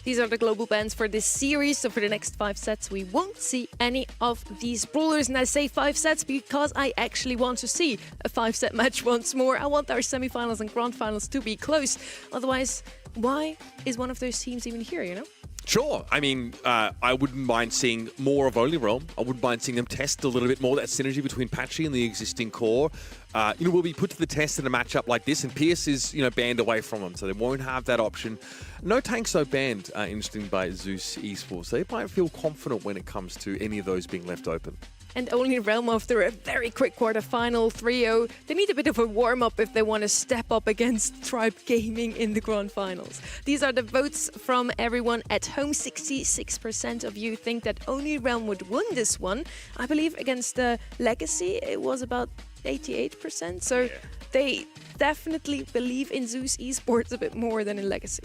These are the global bans for this series, so for the next 5 sets we won't see any of these brawlers. And I say 5 sets because I actually want to see a 5-set match once more. I want our semifinals and grand finals to be close. Otherwise, why is one of those teams even here, you know? Sure. I mean, I wouldn't mind seeing more of Only Realm. I wouldn't mind seeing them test a little bit more that synergy between Patchy and the existing core. Will be put to the test in a matchup like this, and Pierce is, banned away from them, so they won't have that option. No tanks though banned, interesting, by Zeus Esports. They might feel confident when it comes to any of those being left open. And Only Realm, after a very quick quarterfinal 3-0, they need a bit of a warm-up if they want to step up against Tribe Gaming in the grand finals. These are the votes from everyone at home. 66% of you think that Only Realm would win this one. I believe against the Legacy, it was about 88%. So they definitely believe in Zeus Esports a bit more than in Legacy.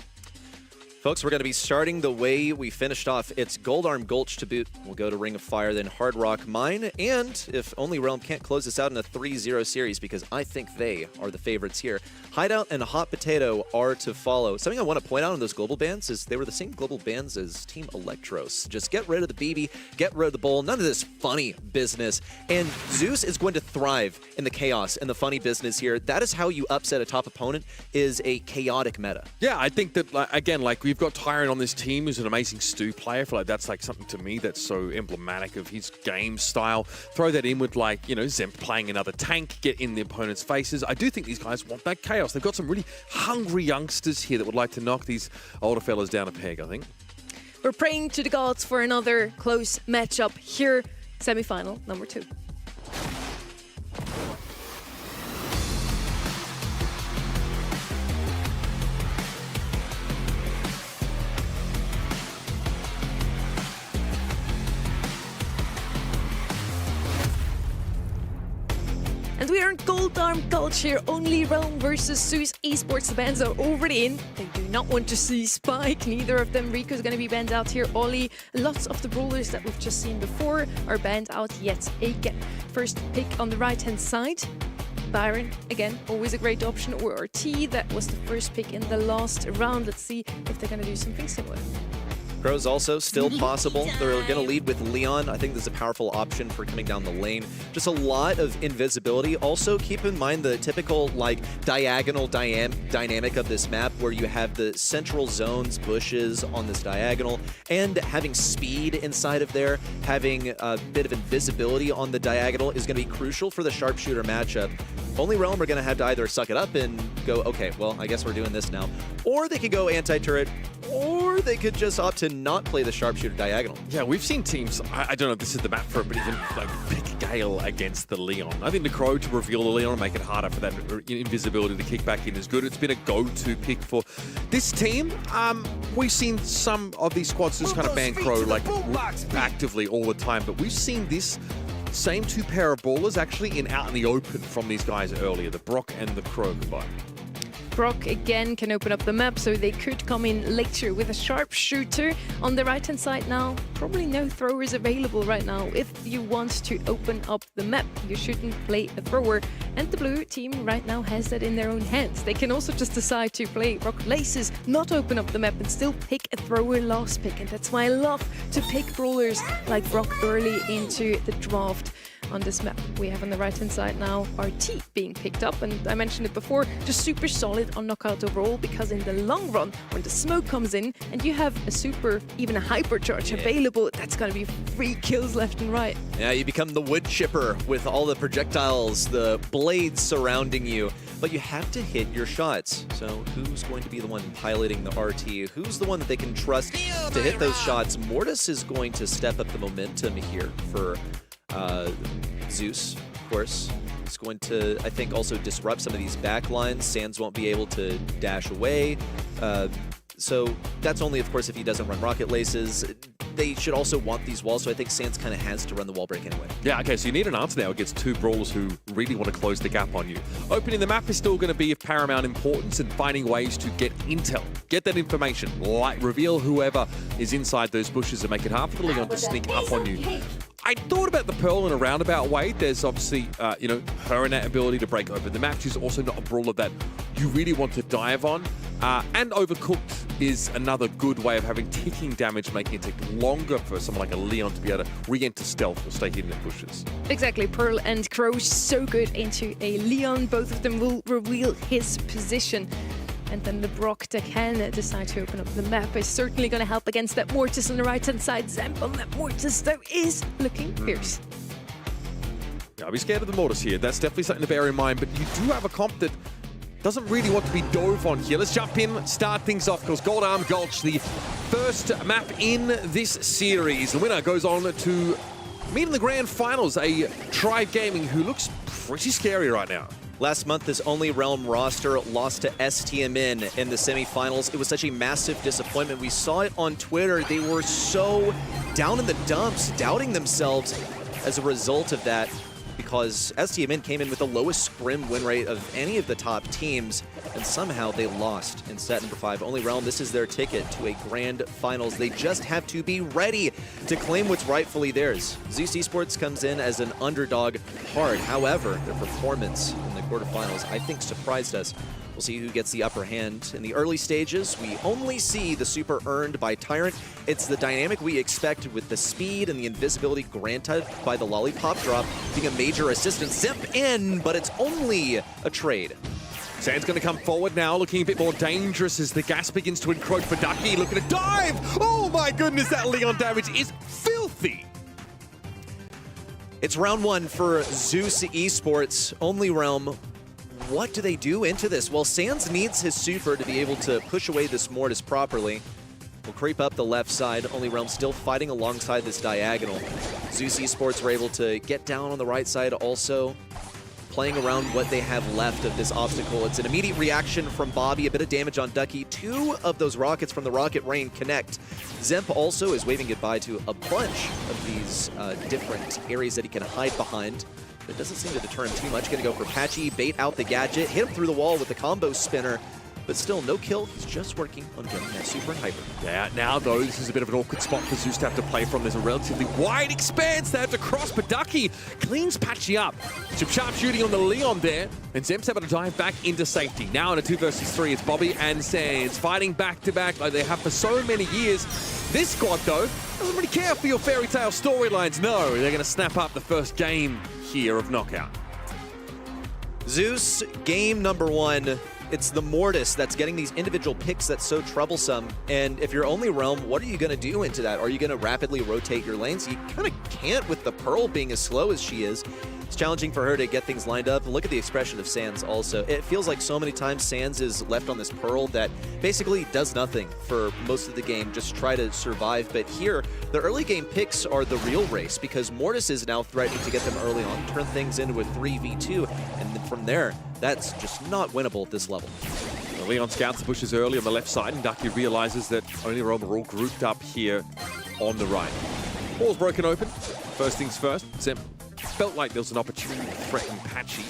Folks, we're going to be starting the way we finished off. It's Gold Arm Gulch to boot. We'll go to Ring of Fire, then Hard Rock Mine. And if only Realm can't close this out in a 3-0 series, because I think they are the favorites here, Hideout and Hot Potato are to follow. Something I want to point out on those global bans is they were the same global bans as Team Electros. Just get rid of the BB, get rid of the Bull, none of this funny business. And Zeus is going to thrive in the chaos and the funny business here. That is how you upset a top opponent, is a chaotic meta. Yeah, I think that, again, like we've got Tyrant on this team who's an amazing stew player. I feel like that's like something to me that's so emblematic of his game style. Throw that in with like, you know, Zemp playing another tank, get in the opponent's faces. I do think these guys want that chaos. They've got some really hungry youngsters here that would like to knock these older fellas down a peg, I think. We're praying to the gods for another close matchup here, semi-final number 2. And we are in Gold Arm Gulch here, only Realm versus Zeus Esports. The bans are already in. They do not want to see Spike. Neither of them. Rico's going to be banned out here. Ollie, lots of the brawlers that we've just seen before are banned out yet again. First pick on the right-hand side. Byron, again, always a great option. Or RT, that was the first pick in the last round. Let's see if they're going to do something similar. Crow's also still possible. They're going to lead with Leon. I think this is a powerful option for coming down the lane. Just a lot of invisibility. Also, keep in mind the typical like diagonal dynamic of this map where you have the central zones, bushes on this diagonal, and having speed inside of there, having a bit of invisibility on the diagonal is going to be crucial for the sharpshooter matchup. Only Realm are going to have to either suck it up and go, okay, well, I guess we're doing this now. Or they could go anti-turret, or they could just opt to not play the sharpshooter diagonal. Yeah, we've seen teams, I don't know if this is the map for it, but even like pick Gale against the Leon. I think the Crow to reveal the Leon and make it harder for that invisibility to kick back in is good. It's been a go-to pick for this team. We've seen some of these squads just kind of ban Crow like actively all the time, but we've seen this same two pair of ballers actually out in the open from these guys earlier, the Brock and the Crow combined. Brock again can open up the map, so they could come in later with a sharpshooter. On the right-hand side now, probably no throwers available right now. If you want to open up the map, you shouldn't play a thrower. And the blue team right now has that in their own hands. They can also just decide to play Rock Laces, not open up the map, and still pick a thrower last pick. And that's why I love to pick brawlers like Brock early into the draft. On this map, we have on the right-hand side now RT being picked up, and I mentioned it before, just super solid on knockout overall, because in the long run, when the smoke comes in and you have a super, even a hypercharge available, that's going to be free kills left and right. Yeah, you become the wood chipper with all the projectiles, the blades surrounding you, but you have to hit your shots. So who's going to be the one piloting the RT? Who's the one that they can trust to hit those shots? Mortis is going to step up the momentum here for Zeus, of course. It's going to, I think, also disrupt some of these back lines. Sands won't be able to dash away. So that's only, of course, if he doesn't run rocket laces. They should also want these walls, so I think Sands kind of has to run the wall break anyway. Yeah, okay, so you need an answer now against two brawlers who really want to close the gap on you. Opening the map is still going to be of paramount importance, and finding ways to get intel. Get that information, like reveal whoever is inside those bushes and make it hard for the Leon to sneak up on you. I thought about the Pearl in a roundabout way. There's obviously, you know, her innate ability to break open the map. She's also not a brawler that you really want to dive on. And Overcooked is another good way of having ticking damage, making it take longer for someone like a Leon to be able to re-enter stealth or stay hidden in bushes. Exactly, Pearl and Crow so good into a Leon. Both of them will reveal his position. And then the Brock that can decide to open up the map is certainly going to help against that Mortis on the right-hand side. Zemp on that Mortis, though, is looking fierce. Yeah, I'll be scared of the Mortis here. That's definitely something to bear in mind. But you do have a comp that doesn't really want to be dove on here. Let's jump in, start things off, because Gold Arm Gulch, the first map in this series. The winner goes on to meet in the grand finals, a Tribe Gaming who looks pretty scary right now. Last month, this Only Realm roster lost to STMN in the semifinals. It was such a massive disappointment. We saw it on Twitter. They were so down in the dumps, doubting themselves as a result of that. because STMN came in with the lowest scrim win rate of any of the top teams, and somehow they lost in set number 5. Only Realm, this is their ticket to a grand finals. They just have to be ready to claim what's rightfully theirs. Zeus Esports comes in as an underdog hard. However, their performance in the quarterfinals, I think, surprised us. We'll see who gets the upper hand. In the early stages, we only see the super earned by Tyrant. It's the dynamic we expected with the speed and the invisibility granted by the Lollipop drop being a major assistance. Zip in, but it's only a trade. Sand's going to come forward now, looking a bit more dangerous as the gas begins to encroach for Ducky. Looking to dive! Oh my goodness, that Leon damage is filthy! It's round 1 for Zeus Esports. Only Realm. What do they do into this? Well, Sands needs his super to be able to push away this Mortis properly. We'll creep up the left side. Only Realm still fighting alongside this diagonal. Zeus Esports were able to get down on the right side also, playing around what they have left of this obstacle. It's an immediate reaction from Bobby, a bit of damage on Ducky. 2 of those rockets from the Rocket Rain connect. Zemp also is waving goodbye to a bunch of these different areas that he can hide behind. It doesn't seem to deter him too much. Gonna go for Patchy, bait out the gadget, hit him through the wall with the combo spinner, but still no kill. He's just working on getting that super and hyper. Yeah, now though, this is a bit of an awkward spot for Zeus to have to play from. There's a relatively wide expanse they have to cross, but Ducky cleans Patchy up. Some sharp shooting on the Leon there, and Zemp's able to dive back into safety. Now in a 2 versus 3, it's Bobby and Sands fighting back to back like they have for so many years. This squad though, doesn't really care for your fairy tale storylines. No, they're gonna snap up the first game here of Knockout. Zeus, game number 1. It's the Mortis that's getting these individual picks that's so troublesome. And if you're only Realm, what are you going to do into that? Are you going to rapidly rotate your lanes? You kind of can't with the Pearl being as slow as she is. It's challenging for her to get things lined up. And look at the expression of Sands also. It feels like so many times Sands is left on this Pearl that basically does nothing for most of the game, just try to survive. But here, the early game picks are the real race because Mortis is now threatening to get them early on, turn things into a 3v2, and then from there, that's just not winnable at this level. Leon scouts the bushes early on the left side, and Ducky realizes that only Realm are all grouped up here on the right. Ball's broken open. First things first, Zem felt like there was an opportunity to threaten Patchy.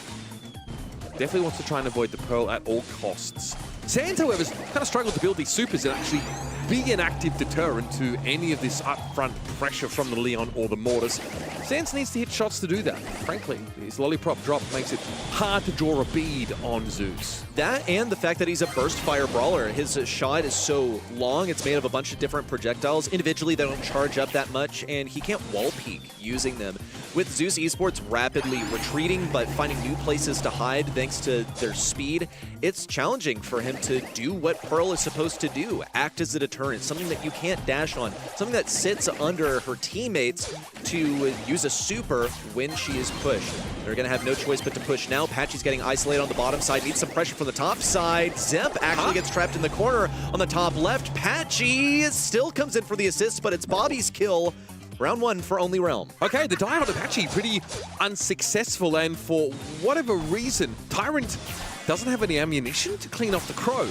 Definitely wants to try and avoid the Pearl at all costs. Sands, however, has kind of struggled to build these supers and actually be an active deterrent to any of this upfront pressure from the Leon or the Mortis. Sands needs to hit shots to do that. Frankly, his Lollipop drop makes it hard to draw a bead on Zeus. That and the fact that he's a burst fire brawler. His shot is so long, it's made of a bunch of different projectiles. Individually, they don't charge up that much, and he can't wall peek using them. With Zeus Esports rapidly retreating, but finding new places to hide thanks to their speed, it's challenging for him to do what Pearl is supposed to do, act as a deterrent, something that you can't dash on, something that sits under her teammates to use a super when she is pushed. They're going to have no choice but to push now. Patchy's getting isolated on the bottom side, needs some pressure from the top side. Zemp actually gets trapped in the corner on the top left. Patchy still comes in for the assist, but it's Bobby's kill. Round 1 for Only Realm. Okay, the dive on Patchy pretty unsuccessful, and for whatever reason, Tyrant doesn't have any ammunition to clean off the Crow.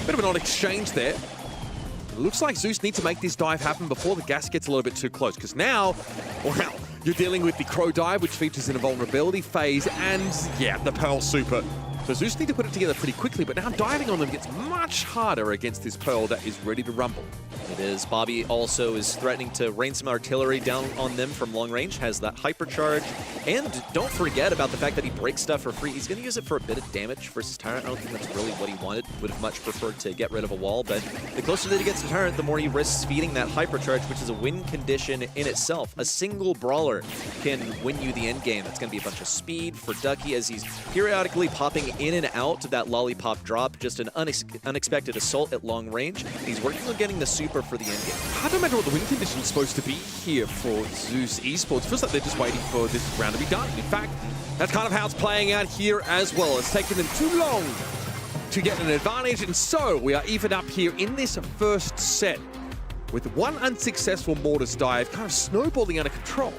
Bit of an odd exchange there. It looks like Zeus needs to make this dive happen before the gas gets a little bit too close, because now, well, you're dealing with the Crow dive, which features in a vulnerability phase, and yeah, the Pearl super. So Zeus need to put it together pretty quickly, but now diving on them gets much harder against this Pearl that is ready to rumble. It is. Bobby also is threatening to rain some artillery down on them from long range, has that hypercharge. And don't forget about the fact that he breaks stuff for free. He's going to use it for a bit of damage versus Tyrant. I don't think that's really what he wanted. Would have much preferred to get rid of a wall, but the closer that he gets to Tyrant, the more he risks feeding that hypercharge, which is a win condition in itself. A single brawler can win you the end game. It's going to be a bunch of speed for Ducky as he's periodically popping in and out of that Lollipop drop. Just an unexpected assault at long range. He's working on getting the super for the end game. Hard to imagine what the win condition is supposed to be here for Zeus Esports. Feels like they're just waiting for this round to be done. In fact, that's kind of how it's playing out here as well. It's taken them too long to get an advantage, and so we are even up here in this first set with one unsuccessful Mortis dive kind of snowballing out of control.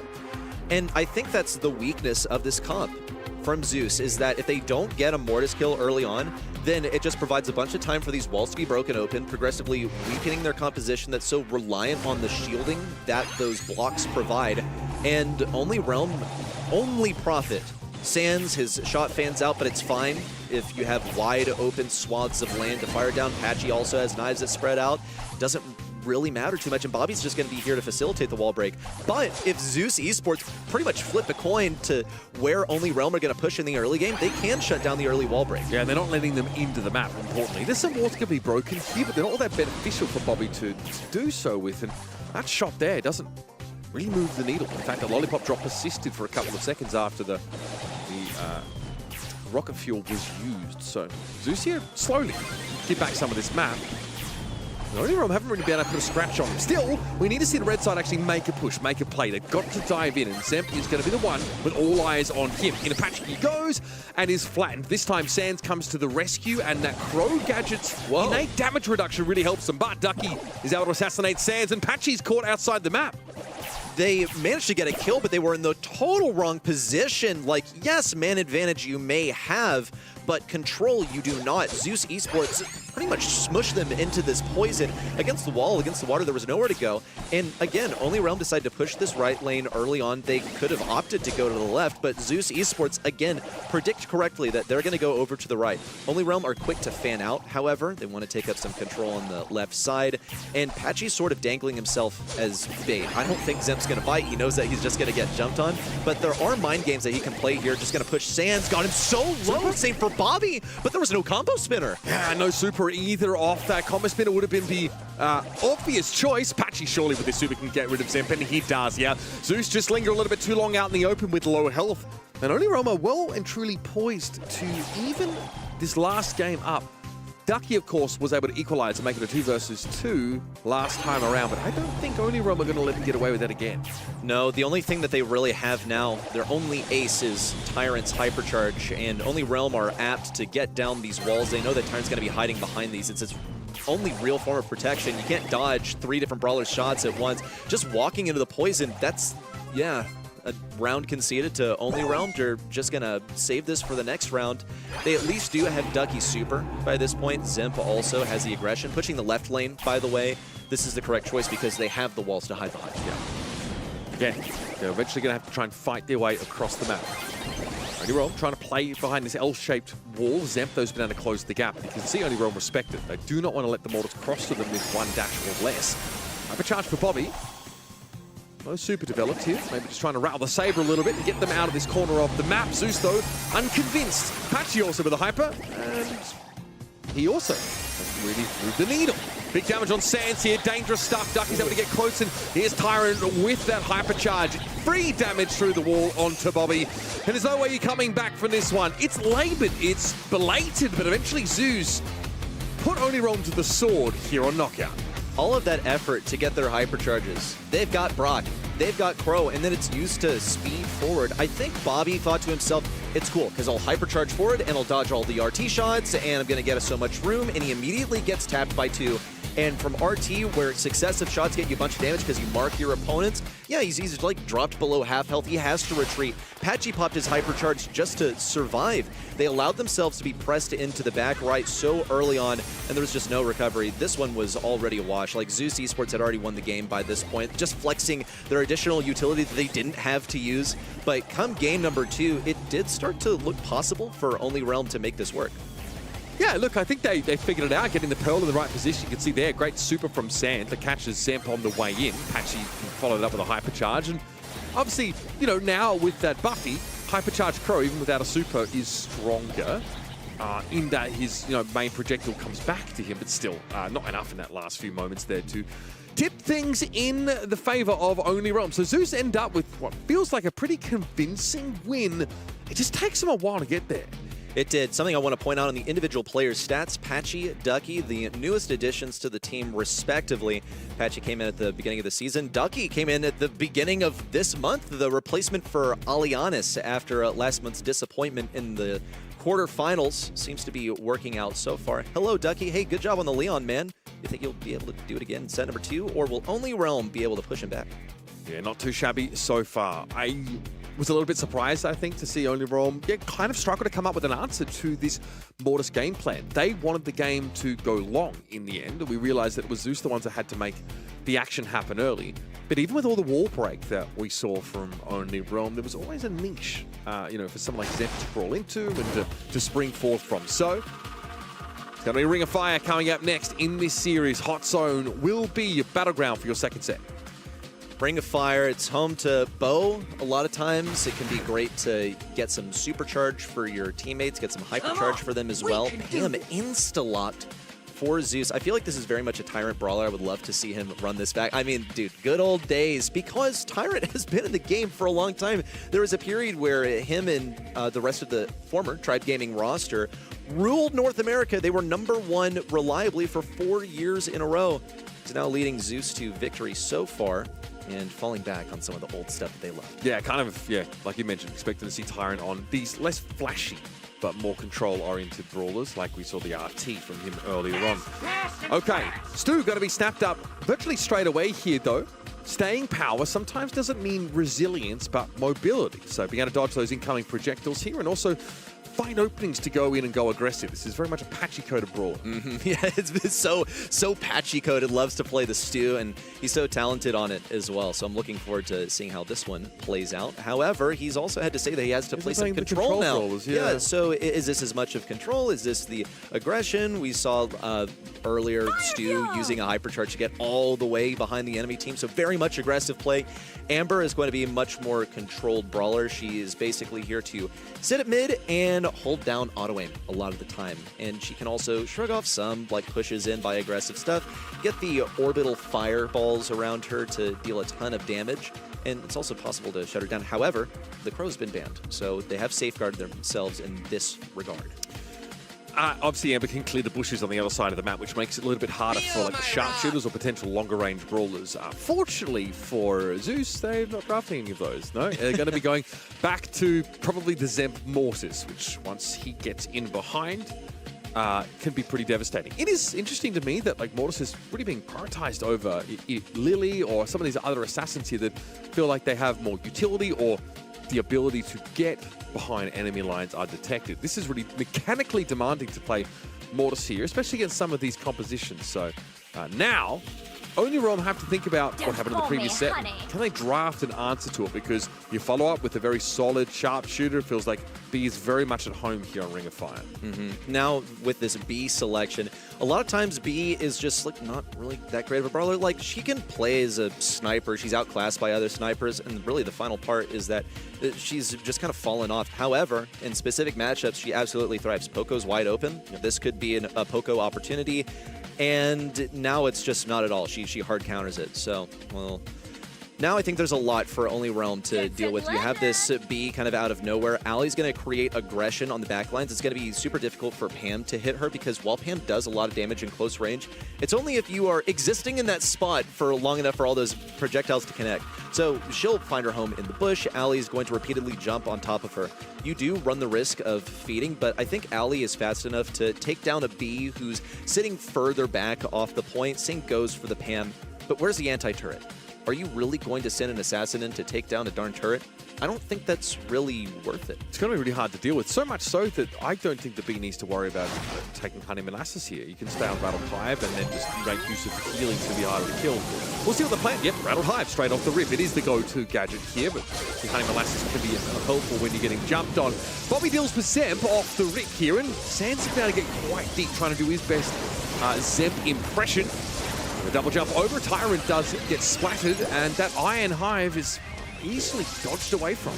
And I think that's the weakness of this comp from Zeus, is that if they don't get a Mortis kill early on, then it just provides a bunch of time for these walls to be broken open, progressively weakening their composition that's so reliant on the shielding that those blocks provide. and only Realm, only Prophet. Sands, his shot fans out, but it's fine if you have wide open swaths of land to fire down. Patchy also has knives that spread out. Doesn't really matter too much, and Bobby's just going to be here to facilitate the wall break. But if Zeus Esports pretty much flip a coin to where only Realm are going to push in the early game, they can shut down the early wall break. Yeah, they're not letting them into the map, importantly. There's some walls that can be broken here, but they're not all that beneficial for Bobby to do so with. And that shot there doesn't really move the needle. In fact, the lollipop drop persisted for a couple of seconds after the rocket fuel was used. So Zeus here slowly get back some of this map. The only Realm haven't really been able to put a scratch on him. Still, we need to see the red side actually make a push, make a play. They've got to dive in, and Zemp is going to be the one with all eyes on him. In Apache he goes and is flattened. This time Sands comes to the rescue, and that Crow Gadget's innate damage reduction really helps them. But Ducky is able to assassinate Sands, and Patchy's caught outside the map. They managed to get a kill, but they were in the total wrong position. Like, yes, man advantage you may have, but control you do not. Zeus Esports pretty much smushed them into this poison against the wall, against the water. There was nowhere to go. And again, only Realm decided to push this right lane early on. They could have opted to go to the left, but Zeus Esports, again, predict correctly that they're going to go over to the right. Only Realm are quick to fan out, however. They want to take up some control on the left side. And Patchy's sort of dangling himself as bait. I don't think Zemp's going to bite. He knows that he's just going to get jumped on. But there are mind games that he can play here. Just going to push Sands. Got him so low. Same for Bobby, but there was no combo spinner. Yeah, no super either off that. Combo spinner would have been the obvious choice. Patchy surely with this super can get rid of Zemp, and he does, yeah. Zeus just linger a little bit too long out in the open with low health. And only Roma well and truly poised to even this last game up. Ducky, of course, was able to equalize and make it a 2 versus 2 last time around, but I don't think only Rome are going to let him get away with that again. No, the only thing that they really have now, their only ace is Tyrant's Hypercharge, and only Realm are apt to get down these walls. They know that Tyrant's going to be hiding behind these. It's its only real form of protection. You can't dodge 3 different Brawler's shots at once. Just walking into the poison, that's, yeah, a round conceded to only Realm. They're just gonna save this for the next round. They at least do have Ducky super by this point. Zemp also has the aggression. Pushing the left lane, by the way, this is the correct choice because they have the walls to hide behind. Yeah. Again, they're eventually gonna have to try and fight their way across the map. Only Realm trying to play behind this L-shaped wall. Zemp, those been able to close the gap. You can see only Realm respect it. They do not want to let the Mortals cross to them with 1 dash or less. Hypercharge for Bobby. No super developed here. Maybe just trying to rattle the Saber a little bit and get them out of this corner of the map. Zeus, though, unconvinced. Patchy also with a hyper, and he also doesn't really move the needle. Big damage on Sands here. Dangerous stuff. Ducky's able to get close, and here's Tyrant with that hypercharge. Free damage through the wall onto Bobby. And there's no way you're coming back from this one. It's labored, it's belated, but eventually Zeus put only Realm to the sword here on Knockout. All of that effort to get their hypercharges. They've got Brock, they've got Crow, and then it's used to speed forward. I think Bobby thought to himself, it's cool, because I'll hypercharge forward and I'll dodge all the RT shots, and I'm going to get us so much room, and he immediately gets tapped by 2. And from RT, where successive shots get you a bunch of damage because you mark your opponents, yeah, he's like dropped below half health. He has to retreat. Patchy popped his hypercharge just to survive. They allowed themselves to be pressed into the back right so early on, and there was just no recovery. This one was already a wash. Like, Zeus Esports had already won the game by this point, just flexing their additional utility that they didn't have to use. But come game number 2, it did start to look possible for only Realm to make this work. Yeah, look, I think they figured it out, getting the Pearl in the right position. You can see there, great super from Sand that catches Zemp on the way in. Patchy followed it up with a hypercharge. And obviously, you know, now with that Buffy, hypercharge Crow, even without a super, is stronger in that his main projectile comes back to him, but still not enough in that last few moments there to tip things in the favor of only Realm. So Zeus end up with what feels like a pretty convincing win. It just takes him a while to get there. It did. Something I want to point out on the individual players' stats. Patchy, Ducky, the newest additions to the team respectively. Patchy came in at the beginning of the season. Ducky came in at the beginning of this month, the replacement for Alianis after last month's disappointment in the quarterfinals. Seems to be working out so far. Hello, Ducky. Hey, good job on the Leon, man. You think you'll be able to do it again in set number 2, or will only Realm be able to push him back? Yeah, not too shabby so far. I was a little bit surprised, I think, to see only Realm kind of struggle to come up with an answer to this Mortis game plan. They wanted the game to go long in the end, and we realized that it was Zeus the ones that had to make the action happen early. But even with all the wall break that we saw from Only Realm, there was always a niche, for someone like Zep to crawl into and to spring forth from. So, it's going to be Ring of Fire coming up next in this series. Hot Zone will be your battleground for your second set. Ring of Fire, it's home to Bo. A lot of times it can be great to get some supercharge for your teammates, get some hypercharge for them as well. Pam insta-locked for Zeus. I feel like this is very much a Tyrant brawler. I would love to see him run this back. I mean, dude, good old days. Because Tyrant has been in the game for a long time. There was a period where him and the rest of the former Tribe Gaming roster ruled North America. They were #1 reliably for 4 years in a row. He's now leading Zeus to victory so far and falling back on some of the old stuff that they love. Yeah, like you mentioned, expecting to see Tyrant on these less flashy but more control-oriented brawlers, like we saw the RT from him earlier on. Okay, Stu going to be snapped up virtually straight away here, though. Staying power sometimes doesn't mean resilience, but mobility. So being able to dodge those incoming projectiles here and also find openings to go in and go aggressive. This is very much a patchy-coded brawler. Yeah, it's so patchy-coded. Loves to play the Stu, and he's so talented on it as well. So I'm looking forward to seeing how this one plays out. However, he's also had to say that he has to play some control now. Brawlers, yeah. So is this as much of control? Is this the aggression? We saw earlier Stu using a hypercharge to get all the way behind the enemy team. So very much aggressive play. Amber is going to be a much more controlled brawler. She is basically here to sit at mid and hold down auto aim a lot of the time, and she can also shrug off some like pushes in by aggressive stuff, get the orbital fireballs around her to deal a ton of damage, and it's also possible to shut her down. However, the Crow's been banned, so they have safeguarded themselves in this regard. Obviously, Amber can clear the bushes on the other side of the map, which makes it a little bit harder for like the sharpshooters or potential longer-range brawlers. Fortunately for Zeus, they're not drafting any of those. No, they're going to be going back to probably the Zemp Mortis, which once he gets in behind, can be pretty devastating. It is interesting to me that like Mortis is really being prioritized over Lily or some of these other assassins here that feel like they have more utility or the ability to get behind enemy lines are detected. This is really mechanically demanding to play Mortis here, especially against some of these compositions. So now, Only Realm have to think about what happened in the previous set. Can they draft an answer to it? Because you follow up with a very solid sharpshooter. It feels like B is very much at home here on Ring of Fire. Now, with this B selection, a lot of times B is just like not really that great of a brawler. Like, she can play as a sniper. She's outclassed by other snipers. And really the final part is that she's just kind of fallen off. However, in specific matchups, she absolutely thrives. Poco's wide open. This could be a Poco opportunity. And now it's just not at all. She hard counters it. So, well, now I think there's a lot for Only Realm to deal with. You have this B kind of out of nowhere. Allie's going to create aggression on the backlines. It's going to be super difficult for Pam to hit her because while Pam does a lot of damage in close range, it's only if you are existing in that spot for long enough for all those projectiles to connect. So she'll find her home in the bush. Allie's going to repeatedly jump on top of her. You do run the risk of feeding, but I think Allie is fast enough to take down a B who's sitting further back off the point. Same goes for the Pam, but where's the anti-turret? Are you really going to send an assassin in to take down a darn turret? I don't think that's really worth it. It's going to be really hard to deal with. So much so that I don't think the B needs to worry about taking Honey Molasses here. You can stay on Rattled Hive and then just make use of healing to be harder to kill. We'll see what the plan. Yep, Rattled Hive straight off the rip. It is the go-to gadget here, but Honey Molasses can be helpful when you're getting jumped on. Bobby deals with Zemp off the rip here, and Sans is going to get quite deep trying to do his best Zemp impression. The double jump over, Tyrant does get splattered, and that Iron Hive is easily dodged away from.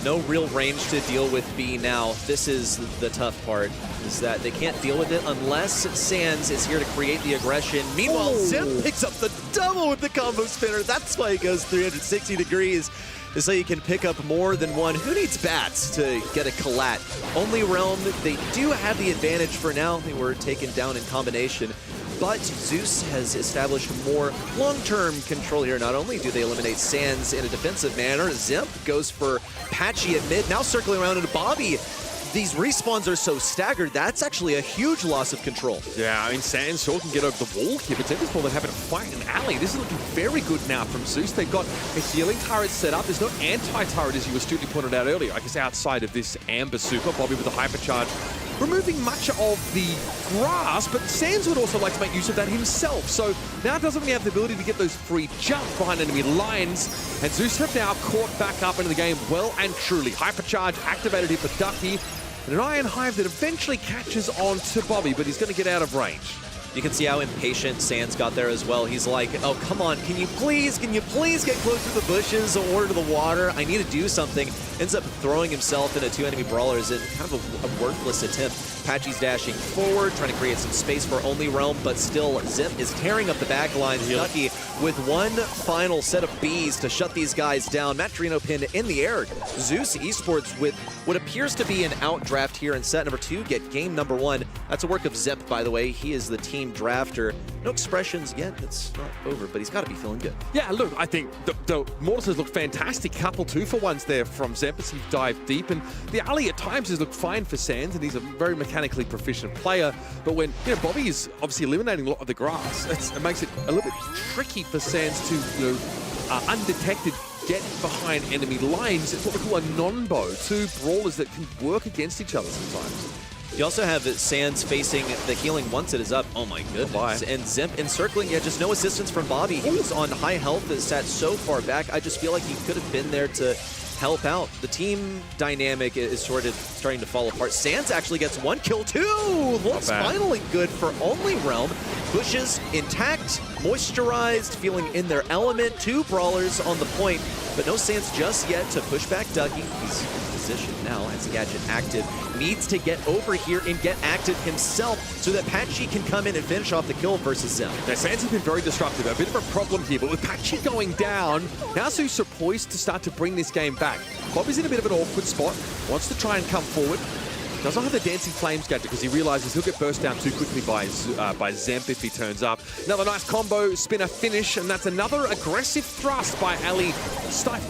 No real range to deal with B now. This is the tough part, is that they can't deal with it unless Sans is here to create the aggression. Meanwhile, Zim picks up the double with the combo spinner. That's why he goes 360 degrees, is so you can pick up more than one. Who needs bats to get a collat? Only Realm, they do have the advantage for now. They were taken down in combination. But Zeus has established more long-term control here. Not only do they eliminate Sans in a defensive manner, Zemp goes for Patchy at mid, now circling around into Bobby. These respawns are so staggered, that's actually a huge loss of control. Yeah, I mean, Sans sure can get over the wall here, but Zemp is more than happy to fight an alley. This is looking very good now from Zeus. They've got a healing turret set up. There's no anti-turret, as you astutely pointed out earlier. I guess outside of this Amber Super, Bobby with a hypercharge removing much of the grass, but Sands would also like to make use of that himself. So now doesn't really have the ability to get those free jumps behind enemy lines. And Zeus have now caught back up into the game well and truly. Hypercharge activated here for Ducky. And an Iron Hive that eventually catches on to Bobby, but he's going to get out of range. You can see how impatient Sands got there as well. He's like, oh, come on, can you please get close to the bushes or to the water? I need to do something. Ends up throwing himself into 2 enemy brawlers in kind of a worthless attempt. Patchy's dashing forward, trying to create some space for Only Realm, but still Zimp is tearing up the back lines. Ducky with one final set of Bs to shut these guys down. Matt Trino pinned in the air. Zeus Esports with what appears to be an outdraft here in set number 2, get game number 1. That's a work of Zimp, by the way. He is the team drafter. No expressions yet. It's not over, but he's got to be feeling good. Yeah, look, I think the Mortises look fantastic. Couple 2-for-1s there from Zimp as he dived deep. And the alley at times has looked fine for Sands, and he's a very mechanically proficient player. But when Bobby is obviously eliminating a lot of the grass, it makes it a little bit tricky for Sands to, undetected get behind enemy lines. It's what we call a non-bow. 2 brawlers that can work against each other sometimes. You also have Sands facing the healing once it is up. Oh my goodness. And Zimp encircling, just no assistance from Bobby. He was on high health, is sat so far back. I just feel like he could have been there to help out. The team dynamic is sort of starting to fall apart. Sands actually gets 1 kill, 2. Looks finally good for Only Realm. Bushes intact, moisturized, feeling in their element. 2 brawlers on the point, but no Sands just yet to push back Ducky. He's in position now, has Gadget active. Needs to get over here and get active himself so that Patchy can come in and finish off the kill versus Zimp. Now, Sands has been very disruptive. A bit of a problem here, but with Patchy going down, now Zeus are poised to start to bring this game back. Bobby's in a bit of an awkward spot, wants to try and come forward. Does not have the Dancing Flames gadget because he realizes he'll get burst down too quickly by Zimp if he turns up. Another nice combo spinner finish, and that's another aggressive thrust by Ali Stifle.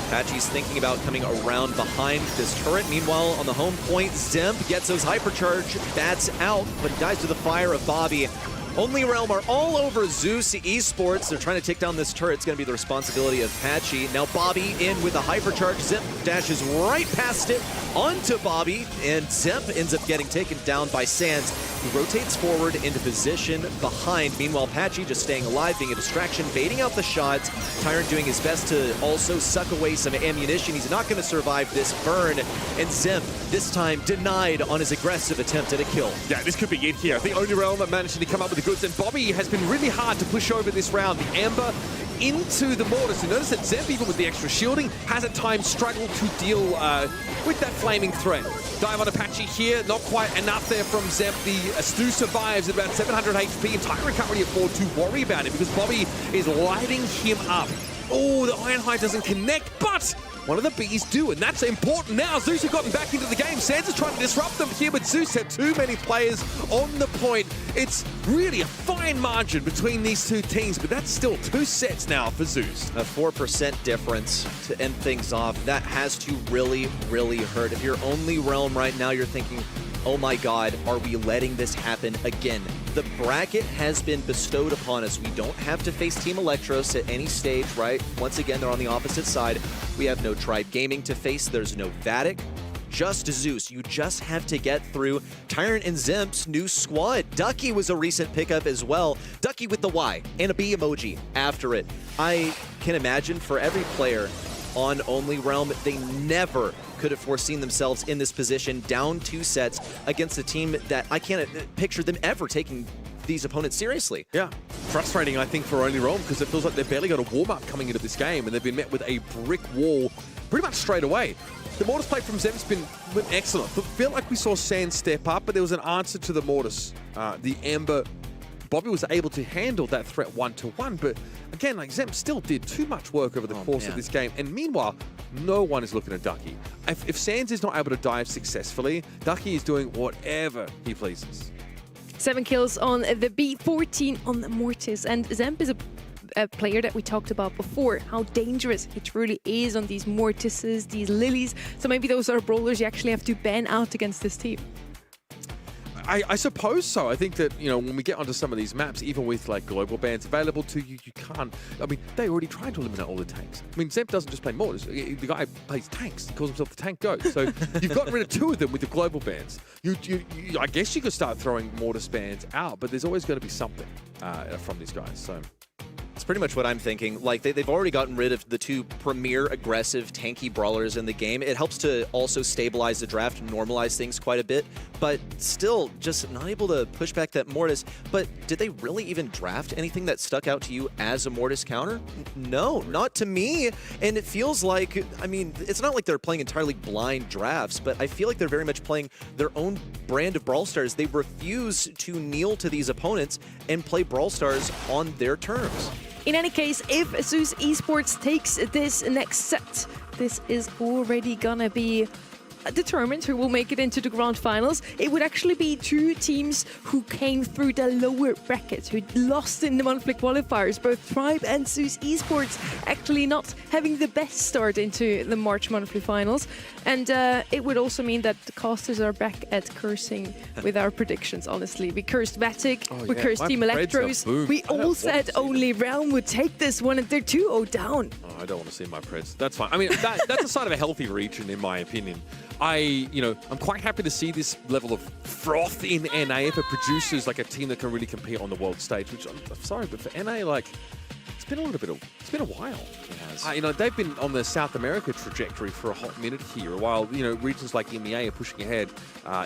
Patchy's thinking about coming around behind this turret. Meanwhile, on the home point, Zimp gets those hypercharge bats out, but dies to the fire of Bobby. Only Realm are all over Zeus Esports. They're trying to take down this turret. It's going to be the responsibility of Patchy. Now Bobby in with a hypercharge. Zimp dashes right past it onto Bobby, and Zimp ends up getting taken down by Sands, who rotates forward into position behind. Meanwhile, Patchy just staying alive, being a distraction, baiting out the shots. Tyrant doing his best to also suck away some ammunition. He's not going to survive this burn, and Zimp this time denied on his aggressive attempt at a kill. Yeah, this could be it here. I think Only Realm managing to come up with the goods, and Bobby has been really hard to push over this round. The Amber into the Mortis. You notice that Zimp, even with the extra shielding, has at times struggled to deal with that flaming threat. Dive on Apache here, not quite enough there from Zimp. The Stu survives at about 700 HP, and Tyrant can't really afford to worry about it because Bobby is lighting him up. Oh, the Iron Hive doesn't connect, but one of the Bs do, and that's important now. Zeus have gotten back into the game. Sands is trying to disrupt them here, but Zeus had too many players on the point. It's really a fine margin between these 2 teams, but that's still 2 sets now for Zeus. A 4% difference to end things off. That has to really, really hurt. If you're Only Realm right now, you're thinking, oh my God, are we letting this happen again? The bracket has been bestowed upon us. We don't have to face Team Electros at any stage, right? Once again, they're on the opposite side. We have no Tribe Gaming to face. There's no Vatic. Just Zeus. You just have to get through Tyrant and Zimp's new squad. Ducky was a recent pickup as well. Ducky with the Y and a B emoji after it. I can imagine for every player on Only Realm, they never could have foreseen themselves in this position, down 2 sets against a team that I can't picture them ever taking these opponents seriously. Yeah, frustrating, I think, for Only Realm because it feels like they've barely got a warm-up coming into this game, and they've been met with a brick wall pretty much straight away. The Mortis play from Zemp's been excellent. It felt like we saw Sands step up, but there was an answer to the Mortis. The Amber, Bobby was able to handle that threat 1-to-1, but again, like Zemp still did too much work over the course of this game. And meanwhile, no one is looking at Ducky. If Sands is not able to dive successfully, Ducky is doing whatever he pleases. 7 kills on the B, 14 on the Mortis, and Zemp is a player that we talked about before, how dangerous he truly is on these Mortises, these Lilies. So maybe those are brawlers you actually have to ban out against this team. I suppose so. I think that, you know, when we get onto some of these maps, even with like global bans available to you, you can't. I mean, they already tried to eliminate all the tanks. I mean, Zemp doesn't just play mortars. The guy plays tanks. He calls himself the tank goat. So you've gotten rid of 2 of them with the global bans. I guess you could start throwing mortar bans out, but there's always going to be something from these guys. So. It's pretty much what I'm thinking. Like, they've already gotten rid of the 2 premier aggressive tanky brawlers in the game. It helps to also stabilize the draft, normalize things quite a bit, but still just not able to push back that Mortis. But did they really even draft anything that stuck out to you as a Mortis counter? No, not to me. And it feels like, I mean, it's not like they're playing entirely blind drafts, but I feel like they're very much playing their own brand of Brawl Stars. They refuse to kneel to these opponents and play Brawl Stars on their terms. In any case, if Zeus Esports takes this next set, this is already gonna be determined who will make it into the grand finals. It would actually be 2 teams who came through the lower bracket, who lost in the monthly qualifiers, both Tribe and Zeus Esports actually not having the best start into the March monthly finals. And it would also mean that the casters are back at cursing with our predictions, honestly. We cursed Vatic, we cursed Team Electros. We all said only Realm would take this one, and they're 2-0 down. Oh, I don't want to see my Preds. That's fine. I mean, that's a sign of a healthy region, in my opinion. I'm quite happy to see this level of froth in NA if it produces like a team that can really compete on the world stage, which I'm sorry, but for NA, like, it's been a while. It has. They've been on the South America trajectory for a hot minute here. While, regions like EMEA are pushing ahead,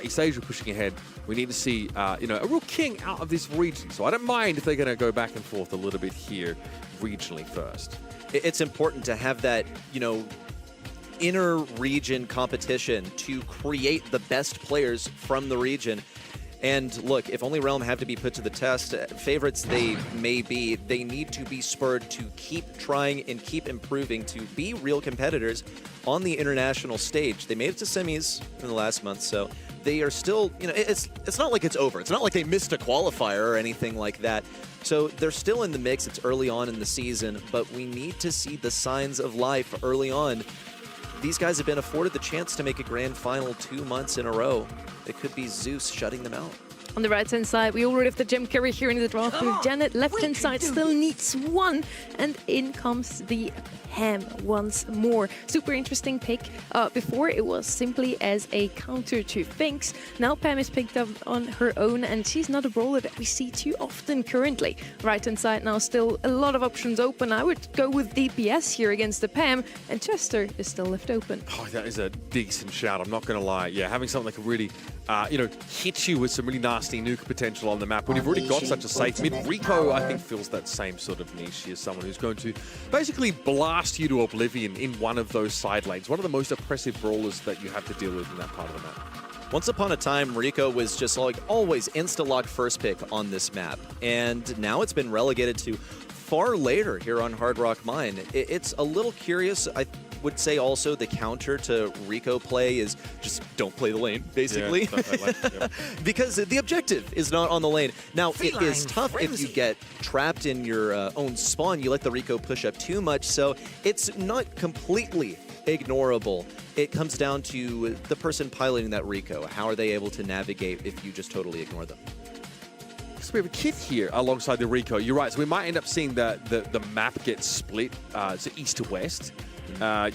East Asia are pushing ahead, we need to see, a real king out of this region. So I don't mind if they're going to go back and forth a little bit here regionally first. It's important to have that, inner region competition to create the best players from the region. And look, if only Realm have to be put to the test, favorites they may be, they need to be spurred to keep trying and keep improving to be real competitors on the international stage. They made it to semis in the last month, so they are still, it's not like it's over. It's not like they missed a qualifier or anything like that. So they're still in the mix. It's early on in the season, but we need to see the signs of life early on. These guys have been afforded the chance to make a grand final 2 months in a row. It could be Zeus shutting them out. On the right-hand side, we already have the gem carry here in the draft booth. Janet, left-hand side, still needs 1. And in comes the Pam once more. Super interesting pick. Before, it was simply as a counter to Finks. Now Pam is picked up on her own, and she's not a brawler that we see too often currently. Right-hand side now, still a lot of options open. I would go with DPS here against the Pam, and Chester is still left open. Oh, that is a decent shout. I'm not going to lie. Yeah, having something that can really, hit you with some really nasty nuke potential on the map when you've already got such a safe mid. Rico, I think, fills that same sort of niche. He is someone who's going to basically blast you to oblivion in one of those side lanes. One of the most oppressive brawlers that you have to deal with in that part of the map. Once upon a time, Rico was just like always insta-lock first pick on this map. And now it's been relegated to far later here on Hard Rock Mine. It's a little curious. I would say also the counter to Rico play is just don't play the lane, basically. Yeah, because the objective is not on the lane. Now, it is tough if you get trapped in your own spawn. You let the Rico push up too much, so it's not completely ignorable. It comes down to the person piloting that Rico. How are they able to navigate if you just totally ignore them? So we have a kit here alongside the Rico. You're right, so we might end up seeing the map get split, so east to west.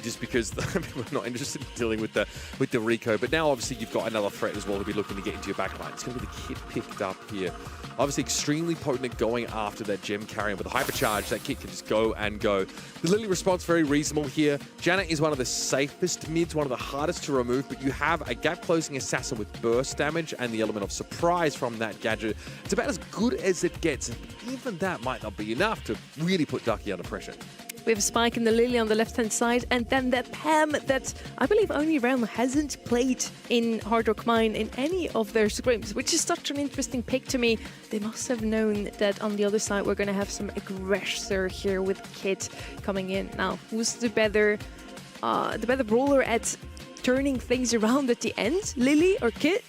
Just because we're not interested in dealing with the Rico. But now, obviously, you've got another threat as well to be looking to get into your backline. It's going to be the kit picked up here. Obviously, extremely potent at going after that gem carrier. With the hypercharge, that kit can just go and go. The Lily response, very reasonable here. Janet is one of the safest mids, one of the hardest to remove, but you have a gap-closing assassin with burst damage and the element of surprise from that gadget. It's about as good as it gets. Even that might not be enough to really put Ducky under pressure. We have Spike and the Lily on the left-hand side, and then that Pam that I believe only Realm hasn't played in Hard Rock Mine in any of their scrims, which is such an interesting pick to me. They must have known that on the other side we're going to have some aggressor here with Kit coming in. Now, who's the better brawler at turning things around at the end? Lily or Kit?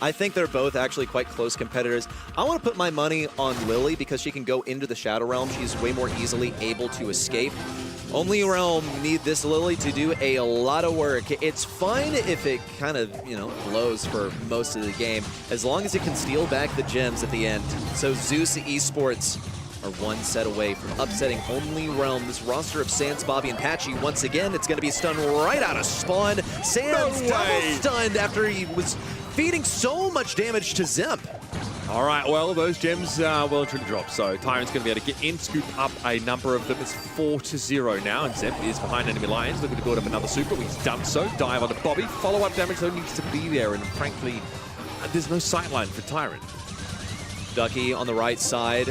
I think they're both actually quite close competitors. I want to put my money on Lily because she can go into the Shadow Realm. She's way more easily able to escape. Only Realm need this Lily to do a lot of work. It's fine if it kind of, you know, blows for most of the game, as long as it can steal back the gems at the end. So Zeus Esports are one set away from upsetting Only Realm. This roster of Sans, Bobby, and Patchy, once again, it's going to be stunned right out of spawn. Sans double stunned after he was feeding so much damage to Zimp. All right, well, those gems will and truly drop, so Tyrant's going to be able to get in, scoop up a number of them. It's 4-0 now, and Zep is behind enemy lines, looking to build up another super. He's done so. Dive onto Bobby. Follow-up damage, though, needs to be there, and frankly, there's no sightline for Tyrant. Ducky on the right side.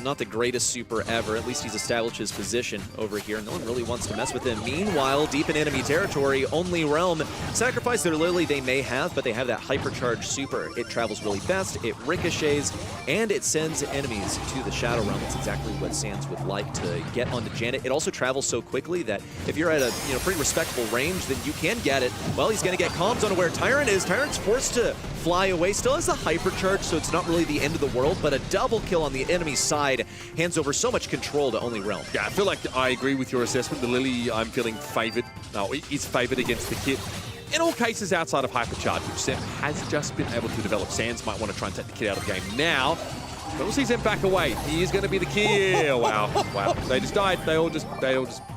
Not the greatest super ever. At least he's established his position over here. No one really wants to mess with him. Meanwhile, deep in enemy territory, Only Realm sacrifice their Lily they may have, but they have that hypercharged super. It travels really fast, it ricochets, and it sends enemies to the Shadow Realm. That's exactly what Sans would like to get onto Janet. It also travels so quickly that if you're at a pretty respectable range, then you can get it. Well, he's going to get comms on where Tyrant is. Tyrant's forced to fly away. Still has the hypercharge, so it's not really the end of the world, but a double kill on the enemy side hands over so much control to Only Realm. Yeah, I feel like I agree with your assessment. The Lily, I'm feeling favored. No, is favored against the Kit. In all cases outside of hypercharge, which Zep has just been able to develop. Sans might want to try and take the Kit out of the game now. But we'll see Zep back away. He is going to be the kill. Wow. Wow. They just died. They all just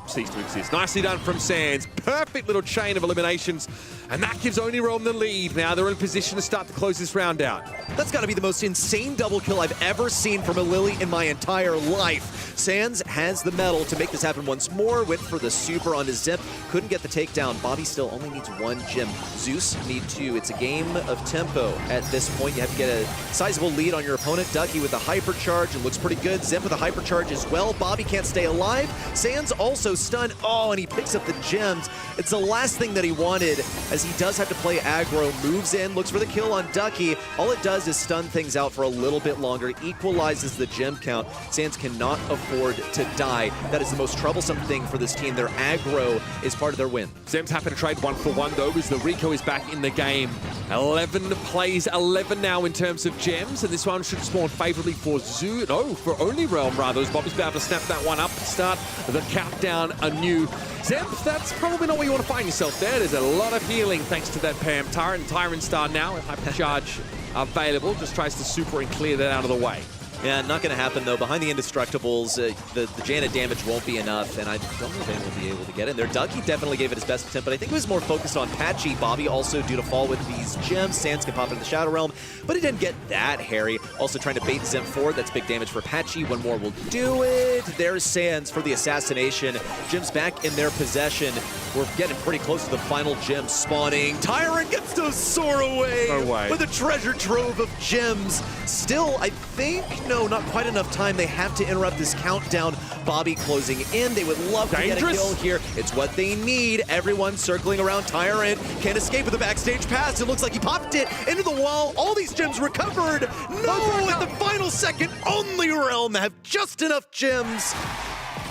ceased to exist. Nicely done from Sans. Perfect little chain of eliminations. And that gives Only Realm the lead. Now they're in position to start to close this round out. That's got to be the most insane double kill I've ever seen from a Lily in my entire life. Sans has the metal to make this happen once more. Went for the super onto Zip. Couldn't get the takedown. Bobby still only needs one gem. Zeus need two. It's a game of tempo. At this point, you have to get a sizable lead on your opponent. Ducky with a hypercharge. It looks pretty good. Zip with a hypercharge as well. Bobby can't stay alive. Sans also stunned. Oh, and he picks up the gems. It's the last thing that he wanted, as he does have to play aggro. Moves in, looks for the kill on Ducky. All it does is stun things out for a little bit longer. Equalizes the gem count. Sans cannot afford to die. That is the most troublesome thing for this team. Their aggro is part of their win. Zem's happy to trade 1-for-1 though, as the Rico is back in the game. 11 plays 11 now in terms of gems, and this one should spawn favorably for for Only Realm rather, as Bobby's about to snap that one up to start the countdown anew. Zem, that's probably not where you want to find yourself there. There's a lot of healing thanks to that Pam. Tyrant Star now with hypercharge available, just tries to super and clear that out of the way. Yeah, not going to happen, though. Behind the Indestructibles, the Janet damage won't be enough, and I don't know if anyone will be able to get in there. Ducky definitely gave it his best attempt, but I think it was more focused on Patchy. Bobby also due to fall with these gems. Sans can pop into the Shadow Realm, but he didn't get that hairy. Also trying to bait Zem forward. That's big damage for Patchy. One more will do it. There's Sans for the assassination. Gems back in their possession. We're getting pretty close to the final gem spawning. Tyrant gets to soar away with a treasure trove of gems. Still, I think, no, not quite enough time. They have to interrupt this countdown. Bobby closing in. They would love to get a kill here. It's what they need. Everyone circling around Tyrant. Can't escape with a backstage pass. It looks like he popped it into the wall. All these gems recovered. No, at the final second, Only Realm have just enough gems.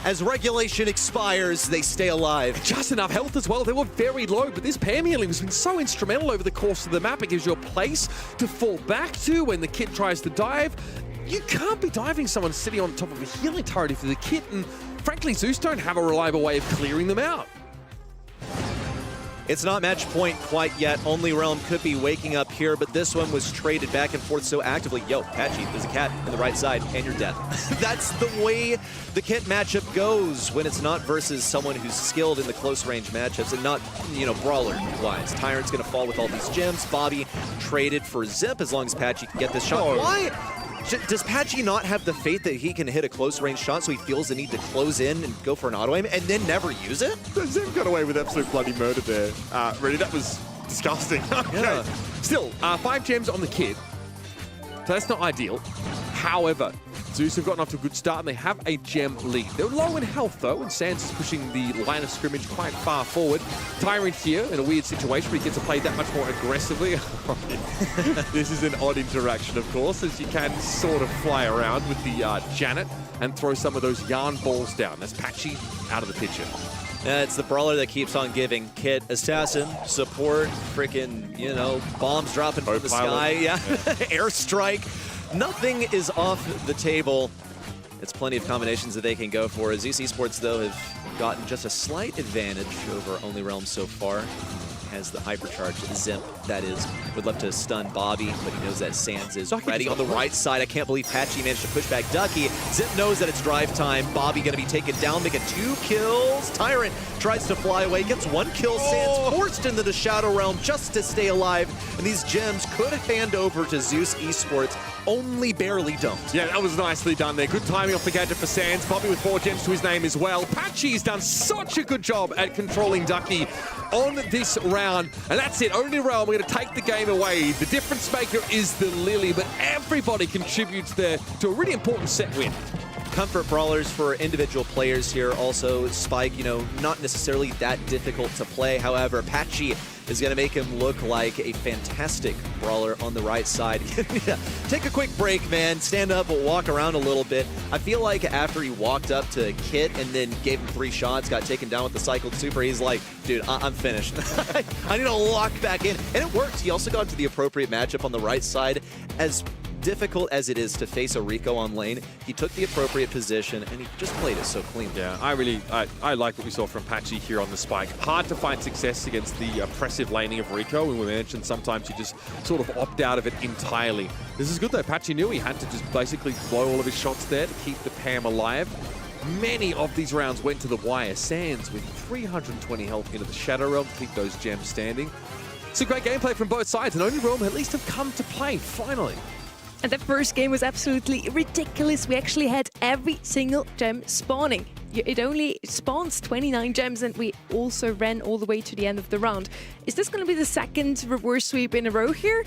As regulation expires, they stay alive. Just enough health as well. They were very low, but this Pam healing has been so instrumental over the course of the map. It gives you a place to fall back to when the Kit tries to dive. You can't be diving someone sitting on top of a healing turret if you're the Kit, and frankly, Zeus don't have a reliable way of clearing them out. It's not match point quite yet. Only Realm could be waking up here, but this one was traded back and forth so actively. Yo, Patchy, there's a cat on the right side, and you're dead. That's the way the Kit matchup goes when it's not versus someone who's skilled in the close range matchups and not, brawler-wise. Tyrant's going to fall with all these gems. Bobby traded for Zip as long as Patchy can get this shot. Why? Does Patchy not have the faith that he can hit a close-range shot, so he feels the need to close in and go for an auto-aim and then never use it? Zem got away with absolute bloody murder there. Really, that was disgusting. Okay. Yeah. Still, 5 gems on the Kid. So that's not ideal. However, Zeus have gotten off to a good start, and they have a gem lead. They're low in health, though, and Sans is pushing the line of scrimmage quite far forward. Tyrant here in a weird situation where he gets to play that much more aggressively. This is an odd interaction, of course, as you can sort of fly around with the Janet and throw some of those yarn balls down. That's Patchy out of the picture. It's the brawler that keeps on giving. Kit, assassin, support, freaking, you know, bombs dropping from the sky. Yeah, airstrike. Nothing is off the table. It's plenty of combinations that they can go for. Zeus Esports, though, have gotten just a slight advantage over Only Realm so far. Has the hypercharge Zimp, that is. Would love to stun Bobby, but he knows that Sands is ready on the right side. I can't believe Patchy managed to push back Ducky. Zimp knows that it's drive time. Bobby gonna be taken down, making 2 kills. Tyrant tries to fly away, gets 1 kill. Sands forced into the Shadow Realm just to stay alive. And these gems could hand over to Zeus Esports, only barely don't. Yeah, that was nicely done there. Good timing off the gadget for Sands. Bobby with 4 gems to his name as well. Patchy's done such a good job at controlling Ducky on this round. And that's it. Only Realm, we're going to take the game away. The difference maker is the Lily, but everybody contributes there to a really important set win. Comfort brawlers for individual players here. Also, Spike, you know, not necessarily that difficult to play. However, Patchy is going to make him look like a fantastic brawler on the right side. Yeah. Take a quick break, man. Stand up, walk around a little bit. I feel like after he walked up to Kit and then gave him 3 shots, got taken down with the cycled super, he's like, dude, I'm finished. I need to lock back in. And it worked. He also got to the appropriate matchup on the right side. As difficult as it is to face a Rico on lane, he took the appropriate position and he just played it so clean. Yeah, I like what we saw from Patchy here on the Spike. Hard to find success against the oppressive laning of Rico, and we mentioned sometimes you just sort of opt out of it entirely. This is good though. Patchy knew he had to just basically blow all of his shots there to keep the Pam alive. Many of these rounds went to the wire. Sands with 320 health into the Shadow Realm to keep those gems standing. It's a great gameplay from both sides, and Only Realm at least have come to play, finally. And the first game was absolutely ridiculous. We actually had every single gem spawning. It only spawns 29 gems, and we also ran all the way to the end of the round. Is this going to be the second reverse sweep in a row here?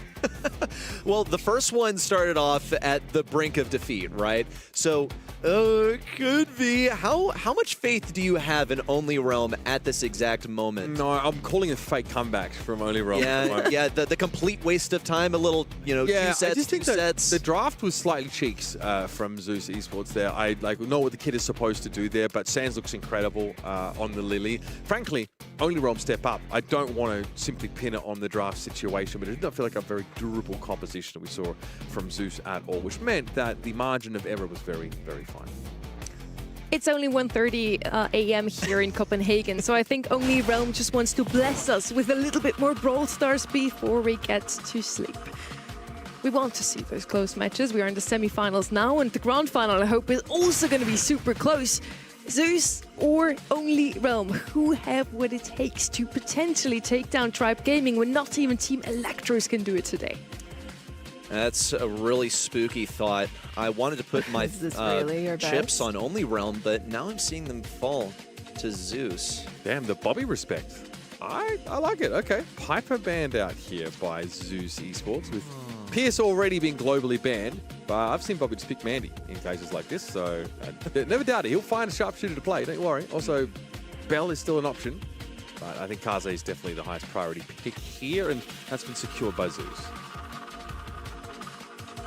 Well, the first one started off at the brink of defeat, right? So, could be. How much faith do you have in Only Realm at this exact moment? No, I'm calling it fake comebacks from Only Realm. Yeah, the complete waste of time, a little, you know, 2 sets, I just think 2 sets. The draft was slightly cheeks from Zeus Esports there. I know what the kid is supposed to do there, but Sands looks incredible on the Lily. Frankly, Only Realm step up. I don't want to simply pin it on the draft situation, but it did not feel like a very durable composition that we saw from Zeus at all, which meant that the margin of error was very, very fine. It's only 1:30 a.m. here in Copenhagen, so I think Only Realm just wants to bless us with a little bit more Brawl Stars before we get to sleep. We want to see those close matches. We are in the semi-finals now, and the grand final, I hope, is also going to be super close. Zeus or Only Realm, who have what it takes to potentially take down Tribe Gaming when not even Team Electros can do it today? That's a really spooky thought. I wanted to put my really chips on Only Realm, but now I'm seeing them fall to Zeus. Damn, the Bobby respect. I like it. Okay. Piper banned out here by Zeus Esports with Pierce already being globally banned, but I've seen Bobby just pick Mandy in cases like this, so never doubt it. He'll find a sharpshooter to play, don't worry. Also, Bell is still an option, but I think Kaze is definitely the highest priority pick here, and that's been secured by Zeus.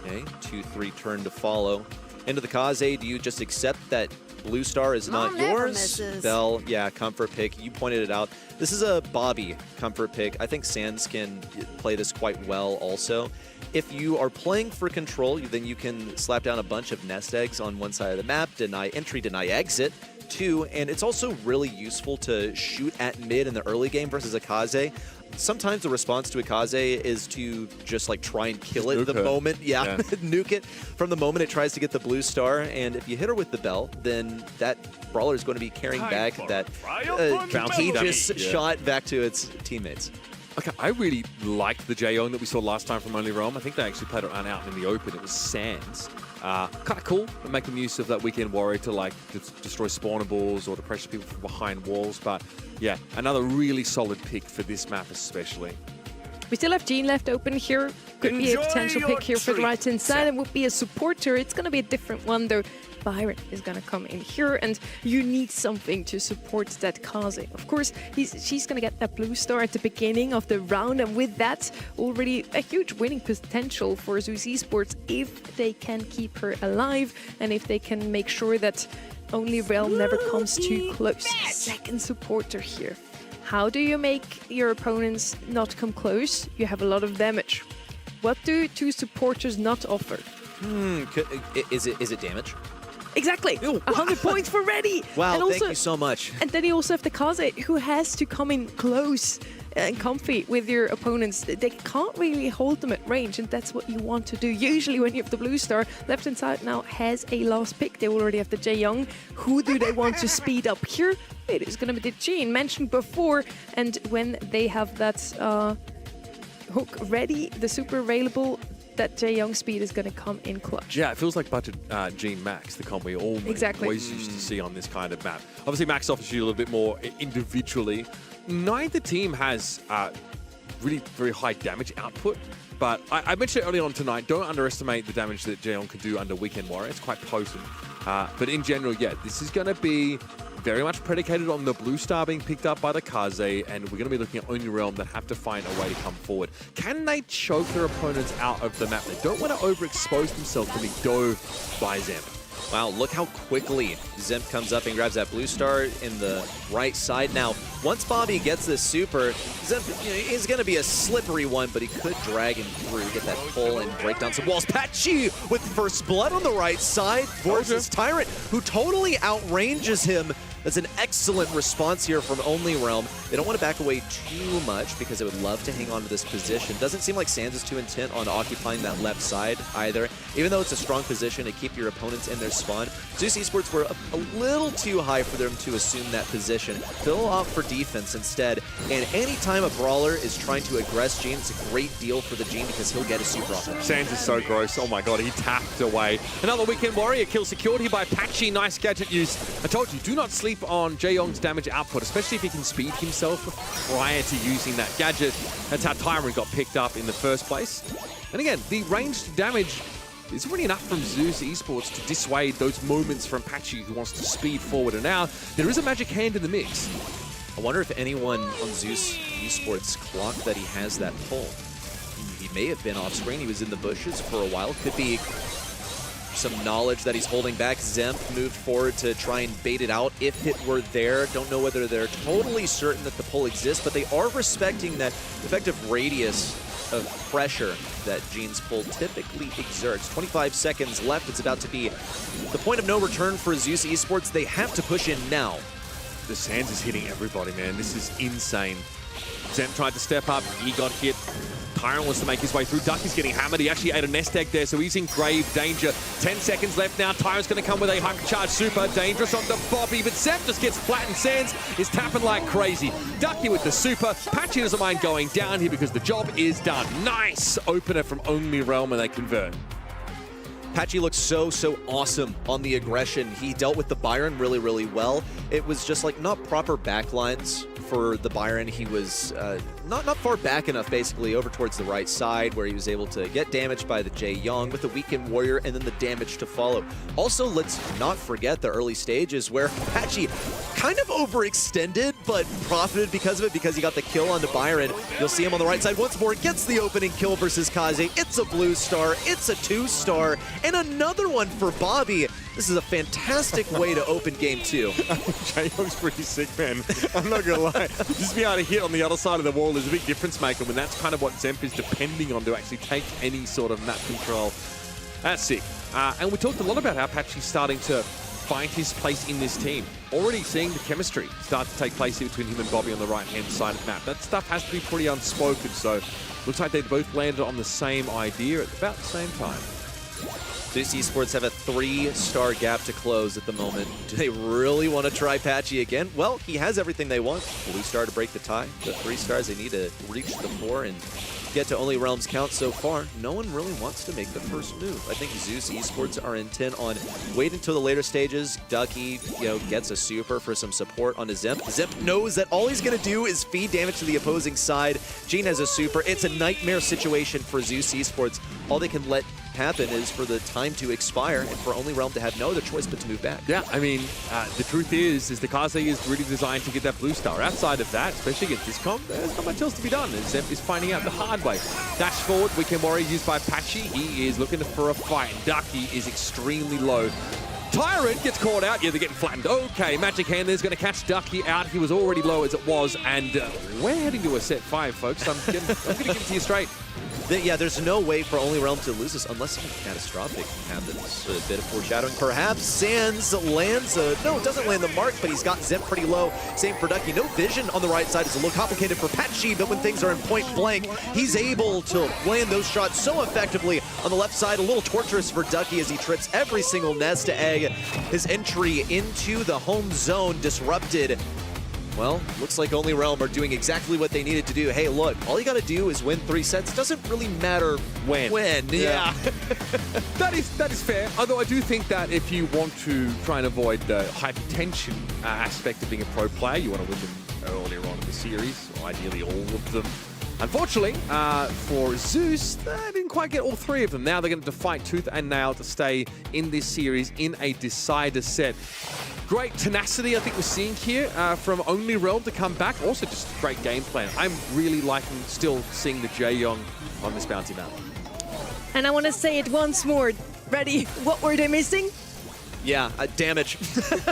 Okay, 2-3 turn to follow. Into the Kaze, do you just accept that Blue Star is not yours? Bell, yeah, comfort pick. You pointed it out. This is a Bobby comfort pick. I think Sands can play this quite well also. If you are playing for control, then you can slap down a bunch of nest eggs on one side of the map, deny entry, deny exit, too. And it's also really useful to shoot at mid in the early game versus a Kaze. Sometimes the response to a Kaze is to just like try and kill it the moment, nuke it from the moment it tries to get the blue star. And if you hit her with the bell, then that brawler is going to be carrying back that contagious shot back to its teammates. Okay, I really liked the Jaeyoung that we saw last time from Only Realm. I think they actually played it out in the open. It was Sands. Kind of cool, making use of that weekend warrior to like destroy spawner balls or to pressure people from behind walls. But yeah, another really solid pick for this map especially. We still have Jean left open here. Could be a potential pick here for the right-hand side and would be a supporter. It's going to be a different one though. Byron is going to come in here, and you need something to support that Kaze. Of course, she's going to get that blue star at the beginning of the round, and with that, already a huge winning potential for Zeus Esports if they can keep her alive and if they can make sure that Only Realm never comes too close. Second supporter here. How do you make your opponents not come close? You have a lot of damage. What do two supporters not offer? Is it damage? Exactly. 100 points for Reddy. Wow, and also, thank you so much. And then you also have the Kaze, who has to come in close and comfy with your opponents. They can't really hold them at range, and that's what you want to do. Usually when you have the blue star, left hand side now has a last pick. They already have the Jae-Young. Who do they want to speed up here? It is going to be the Jean, mentioned before. And when they have that hook ready, the super available, that Jae-Young speed is going to come in clutch. Yeah, it feels like budget Jean Max, the comp we always used to see on this kind of map. Obviously, Max offers you a little bit more individually. Neither team has really very high damage output, but I mentioned earlier on tonight, don't underestimate the damage that Jae-Young can do under Weekend Warrior. It's quite potent. But in general, yeah, this is going to be very much predicated on the blue star being picked up by the Kaze, and we're going to be looking at Only Realm that have to find a way to come forward. Can they choke their opponents out of the map? They don't want to overexpose themselves to be dove by Zemp. Wow, look how quickly Zemp comes up and grabs that blue star in the right side. Now, once Bobby gets this super, Zemp is going to be a slippery one, but he could drag him through, get that pull and break down some walls. Patchy with first blood on the right side versus Tyrant, who totally outranges him. That's an excellent response here from Only Realm. They don't want to back away too much because they would love to hang on to this position. Doesn't seem like Sands is too intent on occupying that left side either. Even though it's a strong position to keep your opponents in their spawn, Zeus Esports were a little too high for them to assume that position. They'll opt for defense instead. And anytime a brawler is trying to aggress Jean, it's a great deal for the Jean because he'll get a super off him. Sands is so gross. Oh my god, he tapped away. Another Weekend Warrior kill secured here by Patchy. Nice gadget use. I told you, do not sleep on Jae-Young's damage output, especially if he can speed himself prior to using that gadget. That's how Tyrant got picked up in the first place. And again, the ranged damage is really enough from Zeus Esports to dissuade those moments from Patchy, who wants to speed forward. And now, there is a magic hand in the mix. I wonder if anyone on Zeus Esports clocked that he has that pull. He may have been off screen. He was in the bushes for a while. Could be some knowledge that he's holding back. Zemp moved forward to try and bait it out if it were there. Don't know whether they're totally certain that the pull exists, but they are respecting that effective radius of pressure that Jean's pull typically exerts. 25 seconds left. It's about to be the point of no return for Zeus Esports. They have to push in now. The Sands is hitting everybody, man. This is insane. Zemp tried to step up. He got hit. Tyrant wants to make his way through. Ducky's getting hammered. He actually ate a nest egg there, so he's in grave danger. 10 seconds left now. Tyrant's going to come with a hypercharged super. Dangerous on the Bobby, but Zemp just gets flattened. Sands is tapping like crazy. Ducky with the super. Patchy doesn't mind going down here because the job is done. Nice opener from Only Realm, and they convert. Patchy looks so awesome on the aggression. He dealt with the Byron really well. It was just like not proper backlines for the Byron. He was not far back enough, basically, over towards the right side where he was able to get damaged by the Jae-Young with the Weekend Warrior and then the damage to follow. Also, let's not forget the early stages where Patchy kind of overextended but profited because of it, because he got the kill onto Byron. You'll see him on the right side once more, gets the opening kill versus Kaze. It's a blue star, it's a 2-star, and another one for Bobby. This is a fantastic way to open game 2. Jae-Young's pretty sick, man. I'm not gonna lie. Just being able to hit on the other side of the wall is a big difference maker, when that's kind of what Zemp is depending on to actually take any sort of map control. That's sick. And we talked a lot about how Patchy's starting to find his place in this team. Already seeing the chemistry start to take place here between him and Bobby on the right-hand side of the map. That stuff has to be pretty unspoken, so looks like they both landed on the same idea at about the same time. Zeus Esports have a 3-star gap to close at the moment. Do they really want to try Patchy again? Well, he has everything they want. Blue star to break the tie. The 3 stars they need to reach the 4 and get to Only Realm's count so far. No one really wants to make the first move. I think Zeus Esports are intent on waiting until the later stages. Ducky, gets a super for some support on his Zemp. Zemp knows that all he's going to do is feed damage to the opposing side. Jean has a super. It's a nightmare situation for Zeus Esports. All they can let happen is for the time to expire and for Only Realm to have no other choice but to move back. Yeah, I mean, the truth is the Kaze is really designed to get that blue star. Outside of that, especially against this comp, there's not much else to be done. Zemp is finding out the hard way. Dash forward, Weekend Warrior used by Patchy. He is looking for a fight. Ducky is extremely low. Tyrant gets caught out. Yeah, they're getting flattened. Okay, Magic Hand is going to catch Ducky out. He was already low as it was, and we're heading to a set 5, folks. I'm going to give it to you straight. Yeah, there's no way for Only Realm to lose this unless something catastrophic happens. A bit of foreshadowing, perhaps. Sands lands no, doesn't land the mark, but he's got Zem pretty low. Same for Ducky. No vision on the right side. It's a little complicated for Patchy, but when things are in point blank, he's able to land those shots so effectively on the left side. A little torturous for Ducky as he trips every single nest egg. His entry into the home zone disrupted. Well, looks like Only Realm are doing exactly what they needed to do. Hey, look, all you got to do is win 3 sets. It doesn't really matter when. Yeah. That is fair. Although I do think that if you want to try and avoid the hypertension aspect of being a pro player, you want to win them earlier on in the series, or ideally all of them. Unfortunately, for Zeus, they didn't quite get all 3 of them. Now they're going to fight tooth and nail to stay in this series in a decider set. Great tenacity, I think we're seeing here from Only Realm to come back. Also, just great game plan. I'm really liking still seeing the Jae-Young on this bounty map. And I want to say it once more. Ready? What were they missing? Yeah, damage.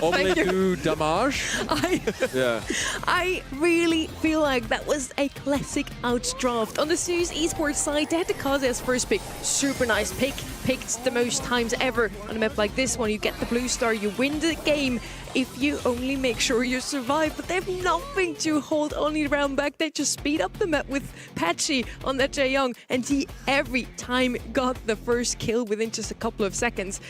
Only do damage. I really feel like that was a classic outdraft. On the Zeus esports side, they had the Kaze as first pick. Super nice pick. Picked the most times ever on a map like this one. You get the blue star, you win the game if you only make sure you survive. But they have nothing to hold Only Realm back. They just speed up the map with Patchy on that Jae-Young, and he every time got the first kill within just a couple of seconds.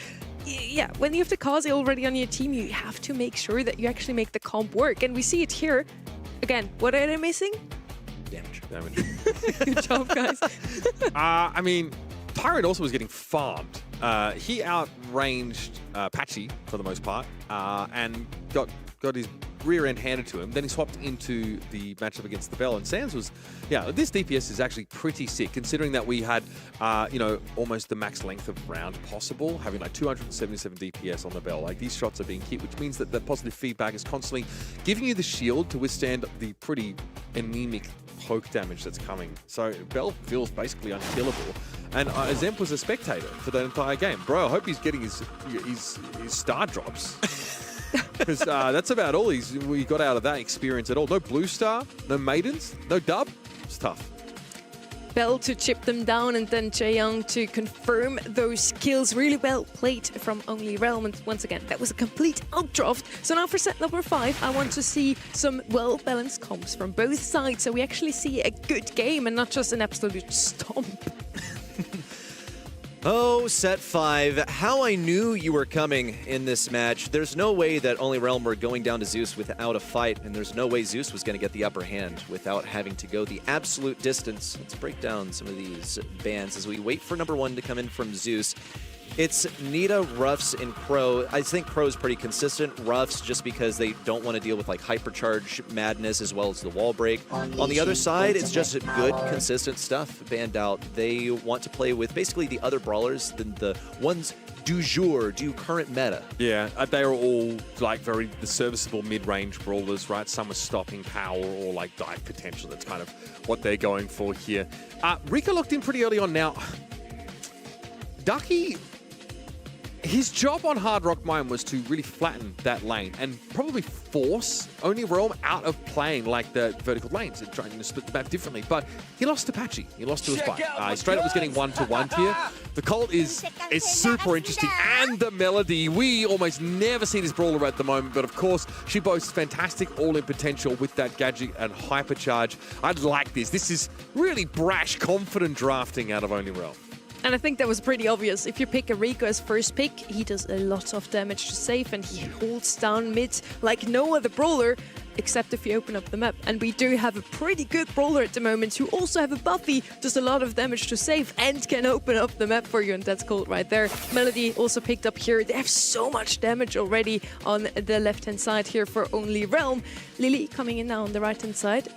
Yeah, when you have the Kaze already on your team, you have to make sure that you actually make the comp work. And we see it here. Again, what are they missing? Damage. Good job, guys. I mean, Tyrant also was getting farmed. He outranged Patchy for the most part and got his rear end handed to him. Then he swapped into the matchup against the Bell. And Sands was, yeah, this DPS is actually pretty sick considering that we had, you know, almost the max length of round possible, having like 277 DPS on the Bell. Like these shots are being hit, which means that the positive feedback is constantly giving you the shield to withstand the pretty anemic poke damage that's coming. So Bell feels basically unkillable. And Zemp was a spectator for the entire game. Bro, I hope he's getting his star drops. Because that's about all we got out of that experience at all. No blue star, no maidens, no dub. It's tough. Bell to chip them down, and then Jae-Young to confirm those kills. Really well played from Only Realm. And once again, that was a complete outdraft. So now for set number 5, I want to see some well-balanced comps from both sides. So we actually see a good game and not just an absolute stomp. Oh, set 5. How I knew you were coming in this match. There's no way that Only Realm were going down to Zeus without a fight, and there's no way Zeus was going to get the upper hand without having to go the absolute distance. Let's break down some of these bans as we wait for number 1 to come in from Zeus. It's Nita, Ruffs, and Crow. I think Crow's pretty consistent. Ruffs just because they don't want to deal with like hypercharge madness as well as the wall break. On the other side, it's just good, consistent stuff banned out. They want to play with basically the other brawlers than the ones du jour, du current meta. Yeah, they are all like the serviceable mid-range brawlers, right? Some are stopping power or like dive potential. That's kind of what they're going for here. Rika locked in pretty early on now. Ducky, his job on Hard Rock Mine was to really flatten that lane and probably force Only Realm out of playing like the vertical lanes and trying to split the map differently. But he lost to Patchy. He lost to his fight. He straight up was getting 1-to-1 here. The Colt is super interesting. And the Melody. We almost never see this brawler at the moment. But of course, she boasts fantastic all-in potential with that gadget and hypercharge. I'd like this. This is really brash, confident drafting out of Only Realm. And I think that was pretty obvious. If you pick a Rico as first pick, he does a lot of damage to safe and he holds down mid like no other brawler, except if you open up the map. And we do have a pretty good brawler at the moment who also have a Buffy, does a lot of damage to safe and can open up the map for you, and that's Colt right there. Melody also picked up here. They have so much damage already on the left-hand side here for Only Realm. Lily coming in now on the right-hand side.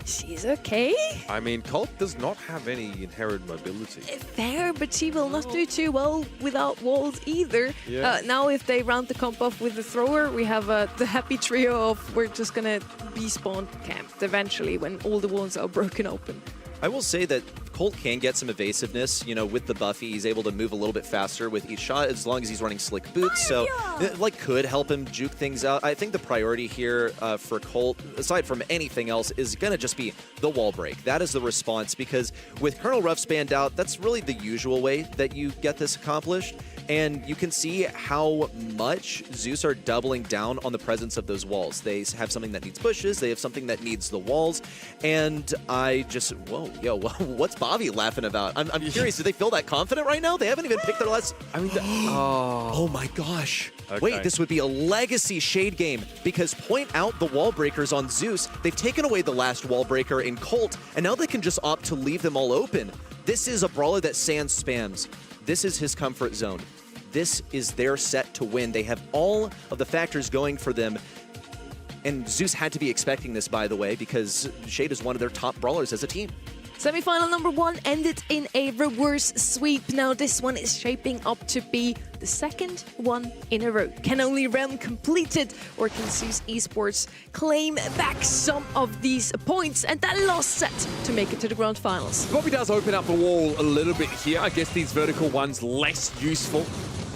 She's okay. I mean, Colt does not have any inherent mobility. Fair, but she will not do too well without walls either. Yeah. Now if they round the comp off with the thrower, we have the happy trio of we're just going to be spawned camped eventually when all the walls are broken open. I will say that Colt can get some evasiveness, you know, with the Buffy. He's able to move a little bit faster with each shot as long as he's running slick boots. So it, like, could help him juke things out. I think the priority here for Colt, aside from anything else, is going to just be the wall break. That is the response, because with Colonel Ruff spanned out, that's really the usual way that you get this accomplished. And you can see how much Zeus are doubling down on the presence of those walls. They have something that needs bushes, they have something that needs the walls, and I just, whoa, yo, what's Bobby laughing about? I'm curious, do they feel that confident right now? They haven't even picked their last... I mean, oh my gosh. Okay. Wait, this would be a legacy Shade game, because point out the wall breakers on Zeus. They've taken away the last wall breaker in Colt, and now they can just opt to leave them all open. This is a brawler that Sans spams. This is his comfort zone. This is their set to win. They have all of the factors going for them. And Zeus had to be expecting this, by the way, because Shade is one of their top brawlers as a team. Semi-final number 1 ended in a reverse sweep. Now this one is shaping up to be the second one in a row. Can only Realm complete it, or can Zeus Esports claim back some of these points and that last set to make it to the grand finals? Bobby does open up the wall a little bit here. I guess these vertical ones less useful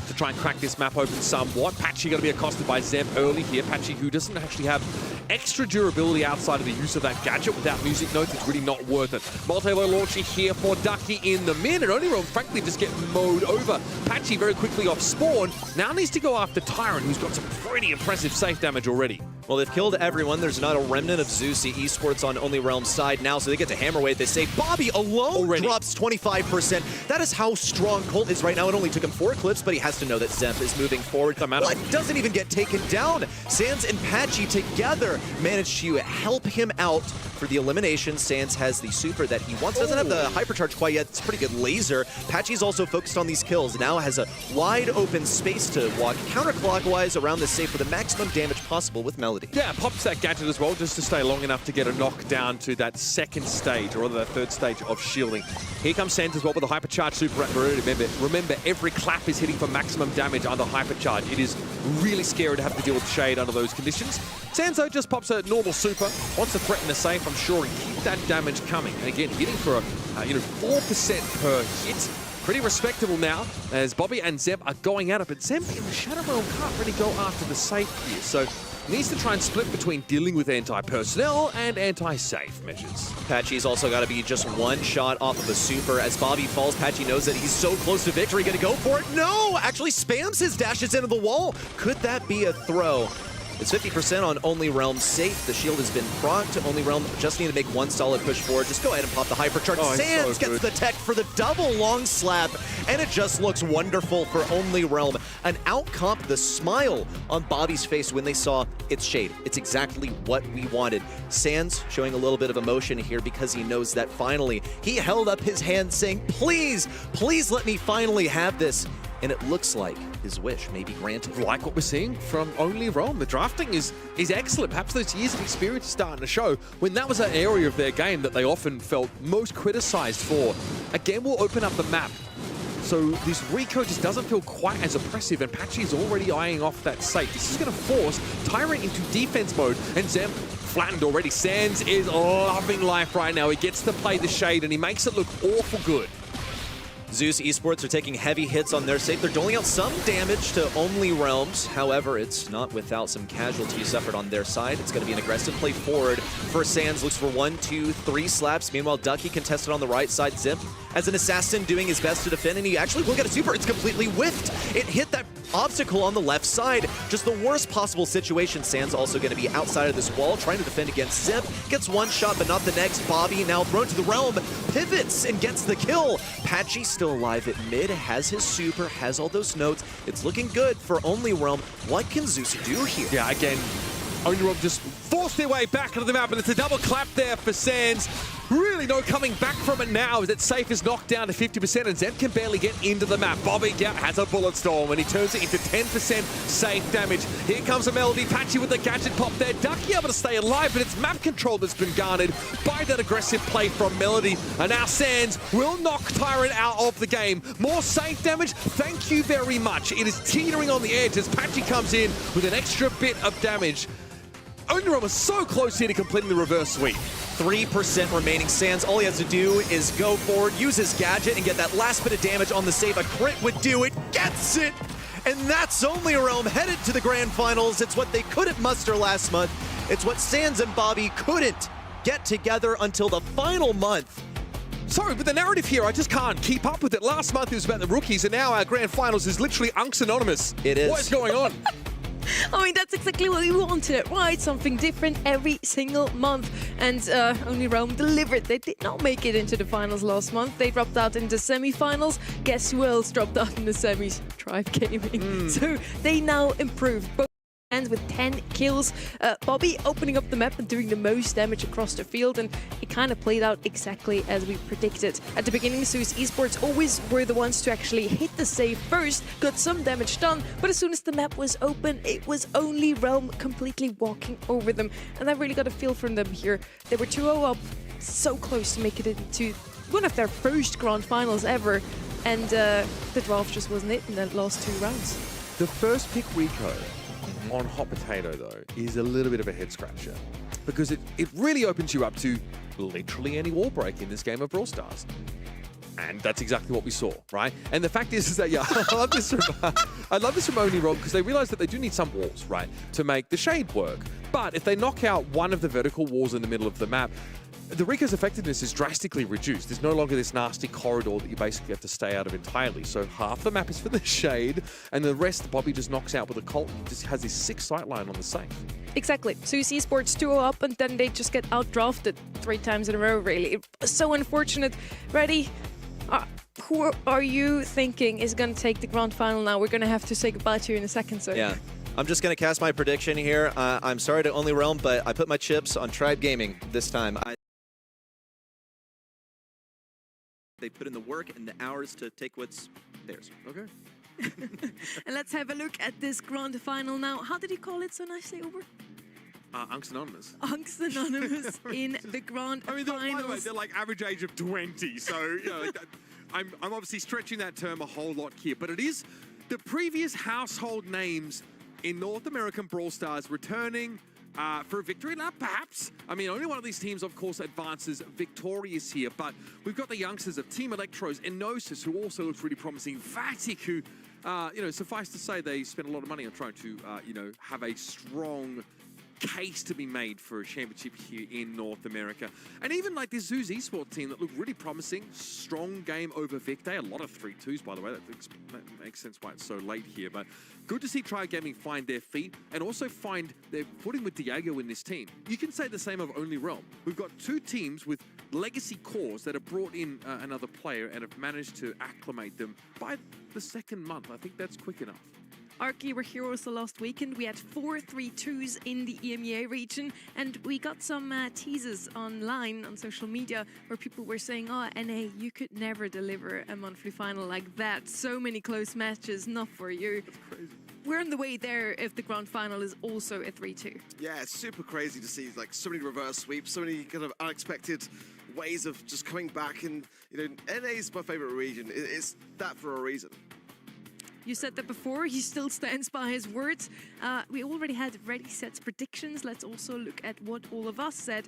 to try and crack this map open somewhat. Patchy going to be accosted by Zeb early here. Patchy, who doesn't actually have extra durability outside of the use of that gadget. Without music notes, it's really not worth it. Multi-low launcher here for Ducky in the mid, and only Realm, frankly, just get mowed over. Patchy very quickly off spawn. Now needs to go after Tyrant, who's got some pretty impressive safe damage already. Well, they've killed everyone. There's not a remnant of Zeus Esports on Only Realm's side now, so they get to hammer away. They say Bobby alone drops 25%. That is how strong Colt is right now. It only took him 4 clips, but he has to know that Zemp is moving forward. What? Doesn't even get taken down. Sans and Patchy together managed to help him out for the elimination. Sans has the super that he wants. Doesn't have the hypercharge quite yet. It's a pretty good laser. Patchy's also focused on these kills. Now has a wide open space to walk counterclockwise around the safe for the maximum damage possible with Melody. Yeah, pops that gadget as well, just to stay long enough to get a knock down to that second stage, or rather that third stage of shielding. Here comes Sans as well with a hypercharge super. Remember, every clap is hitting for maximum damage under hypercharge. It is really scary to have to deal with Shade under those conditions. Sanzo just pops a normal super, wants to threaten the safe, I'm sure, and keep that damage coming. And again, hitting for a 4% per hit. Pretty respectable now, as Bobby and Zeb are going at it, but Zeb in the Shadow Realm can't really go after the safe here, so needs to try and split between dealing with anti-personnel and anti-safe measures. Patchy's also got to be just one shot off of a super. As Bobby falls, Patchy knows that he's so close to victory. Gonna go for it? No! Actually spams his dashes into the wall. Could that be a throw? It's 50% on Only Realm safe. The shield has been procced. Only Realm just need to make one solid push forward. Just go ahead and pop the hypercharge. Sans gets the tech for the double long slap, and it just looks wonderful for Only Realm. An outcomp, the smile on Bobby's face when they saw it's Shade. It's exactly what we wanted. Sans showing a little bit of emotion here because he knows that finally he held up his hand saying, please, please let me finally have this. And it looks like his wish may be granted. Like what we're seeing from Only Realm. The drafting is excellent. Perhaps those years of experience are starting to show when that was an area of their game that they often felt most criticized for. Again, we'll open up the map. So this Rico just doesn't feel quite as oppressive, and Patchy is already eyeing off that safe. This is going to force Tyrant into defense mode, and Zemp flattened already. Sans is loving life right now. He gets to play the Shade, and he makes it look awful good. Zeus Esports are taking heavy hits on their safe. They're doling out some damage to Only Realms. However, it's not without some casualties suffered on their side. It's going to be an aggressive play forward for Sans. Looks for 1, 2, 3 slaps. Meanwhile, Ducky contested on the right side. Zimp as an assassin doing his best to defend, and he actually will get a super. It's completely whiffed. It hit that obstacle on the left side. Just the worst possible situation. Sans also going to be outside of this wall, trying to defend against Zimp. Gets one shot, but not the next. Bobby now thrown to the realm, pivots and gets the kill. Patchy still alive at mid, has his super, has all those notes. It's looking good for Only Realm. What can Zeus do here? Yeah, again, Only Realm just forced their way back into the map, and it's a double clap there for Sans. Really no coming back from it now, as that safe is knocked down to 50%, and Zeb can barely get into the map. Bobby has a bullet storm, and he turns it into 10% safe damage. Here comes a Melody. Patchy with the gadget pop there. Ducky able to stay alive, but it's map control that's been garnered by that aggressive play from Melody. And now Sans will knock Tyrant out of the game. More safe damage? Thank you very much. It is teetering on the edge as Patchy comes in with an extra bit of damage. Only Realm is so close here to completing the reverse sweep. 3% remaining. Sands, all he has to do is go forward, use his gadget, and get that last bit of damage on the save. A crit would do it. Gets it! And that's Only Realm headed to the grand finals. It's what they couldn't muster last month. It's what Sands and Bobby couldn't get together until the final month. Sorry, but the narrative here, I just can't keep up with it. Last month it was about the rookies, and now our grand finals is literally Unks Anonymous. It is. What is going on? I mean, that's exactly what we wanted, right? Something different every single month. And Only Realm delivered. They did not make it into the finals last month. They dropped out in the semi-finals. Guess who else dropped out in the semis? Tribe Gaming. So they now improved. Both ends with 10 kills. Bobby opening up the map and doing the most damage across the field, and it kind of played out exactly as we predicted. At the beginning, Zeus Esports always were the ones to actually hit the save first, got some damage done, but as soon as the map was open, it was Only Realm completely walking over them, and I really got a feel from them here. They were 2-0 up, so close to make it into one of their first grand finals ever, and the draft just wasn't it in the last 2 rounds. The first pick Rico on Hot Potato, though, is a little bit of a head scratcher because it really opens you up to literally any wall break in this game of Brawl Stars. And that's exactly what we saw, right? And the fact is that, yeah, I love this from Only Realm because they realize that they do need some walls, right, to make the shade work. But if they knock out one of the vertical walls in the middle of the map, the Rico's effectiveness is drastically reduced. There's no longer this nasty corridor that you basically have to stay out of entirely. So half the map is for the shade, and the rest Bobby just knocks out with a Colt and just has this sick sightline on the safe. Exactly. Zeus Esports 2-0 up, and then they just get outdrafted 3 times in a row, really. So unfortunate. Ready? Who are you thinking is going to take the grand final now? We're going to have to say goodbye to you in a second, so... Yeah. I'm just going to cast my prediction here. I'm sorry to Only Realm, but I put my chips on Tribe Gaming this time. They put in the work and the hours to take what's theirs. Okay. And let's have a look at this grand final now. How did you call it so nicely, Uber? Unks Anonymous. Unks Anonymous in the grand By the way, finals. they're like average age of 20, so you know, like I'm obviously stretching that term a whole lot here, but it is the previous household names in North American Brawl Stars returning for a victory lap, perhaps. I mean, only one of these teams, of course, advances victorious here, but we've got the youngsters of Team Electros, Enosis, who also looks really promising, Vatic, who, you know, suffice to say, they spent a lot of money on trying to, you know, have a strong case to be made for a championship here in North America. And even like this Zeus Esports team that looked really promising, strong game over Victor, a lot of 3-2s, by the way, that makes sense why it's so late here, but good to see Tribe Gaming find their feet and also find their footing with Diego in this team. You can say the same of Only Realm. We've got 2 teams with legacy cores that have brought in another player and have managed to acclimate them by the 2nd month. I think that's quick enough. Arky were heroes the last weekend. We had 4 3-2s in the EMEA region, and we got some teases online on social media where people were saying, oh, NA, you could never deliver a monthly final like that. So many close matches, not for you. That's crazy. We're on the way there if the grand final is also a 3-2. Yeah, it's super crazy to see like so many reverse sweeps, so many kind of unexpected ways of just coming back. And you know, NA is my favorite region. It's that for a reason. You said that before, he still stands by his words. We already had ready sets predictions. Let's also look at what all of us said.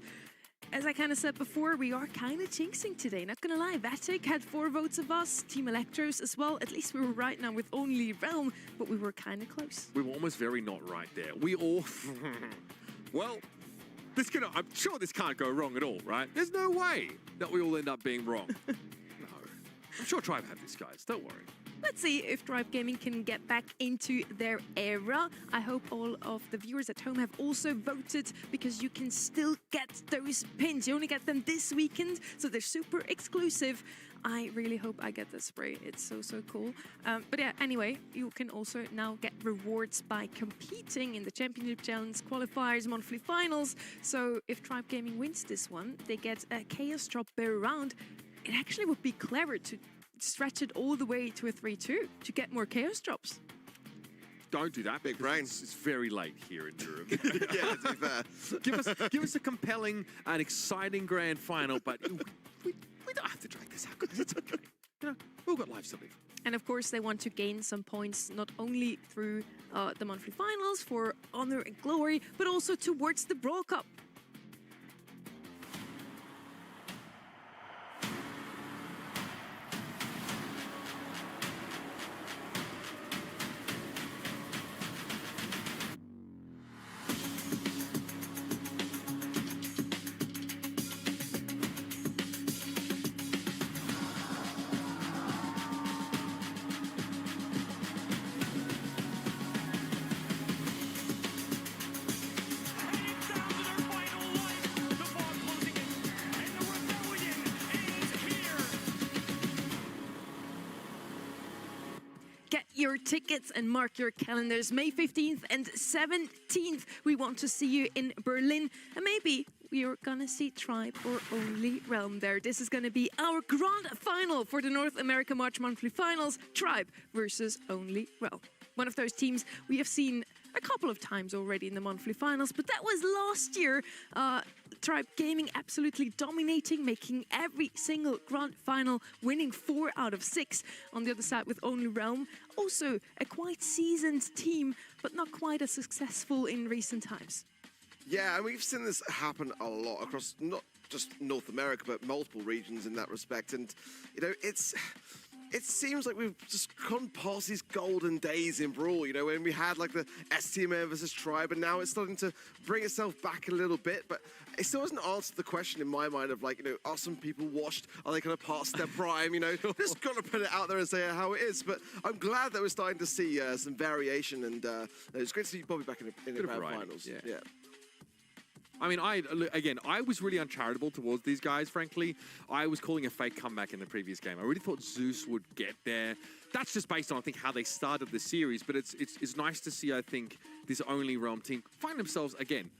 As I kind of said before, we are kind of jinxing today, not gonna lie. Vatic had 4 votes of us, Team Electros as well. At least we were right now with Only Realm, but we were kind of close. We were almost very not right there. We all... well, I'm sure this can't go wrong at all, right? There's no way that we all end up being wrong. No. I'm sure Tribe have this, guys. Don't worry. Let's see if Tribe Gaming can get back into their era. I hope all of the viewers at home have also voted, because you can still get those pins. You only get them this weekend, so they're super exclusive. I really hope I get this spray. It's so, so cool. But yeah, anyway, you can also now get rewards by competing in the Championship Challenge, qualifiers, monthly finals. So if Tribe Gaming wins this one, they get a Chaos Drop per round. It actually would be clever to stretch it all the way to a 3-2 to get more Chaos Drops. Don't do that. Big brain. It's very late here in Europe. Yeah, to be fair. give us a compelling and exciting grand final, but we don't have to drag this out, guys. It's okay. You know, we've got lives to live. And of course, they want to gain some points, not only through the monthly finals for honor and glory, but also towards the Brawl Cup. Get your tickets and mark your calendars. May 15th and 17th, we want to see you in Berlin. And maybe we're gonna see Tribe or Only Realm there. This is gonna be our grand final for the North America March Monthly Finals, Tribe versus Only Realm. One of those teams we have seen a couple of times already in the monthly finals, but that was last year. Tribe Gaming absolutely dominating, making every single grand final, winning 4 out of 6. On the other side with Only Realm, also a quite seasoned team, but not quite as successful in recent times. Yeah, and we've seen this happen a lot across not just North America, but multiple regions in that respect. And, you know, it seems like we've just gone past these golden days in Brawl, you know, when we had like the STMN versus Tribe, and now it's starting to bring itself back a little bit, but it still hasn't answered the question in my mind of like, you know, are some people washed? Are they kind of past their prime? You know, just got to put it out there and say how it is. But I'm glad that we're starting to see some variation, and it's great to see Bobby back in the grand finals. Yeah. I mean, I was really uncharitable towards these guys, frankly. I was calling a fake comeback in the previous game. I really thought Zeus would get there. That's just based on, I think, how they started the series. But it's nice to see, I think, this Only Realm team find themselves, again,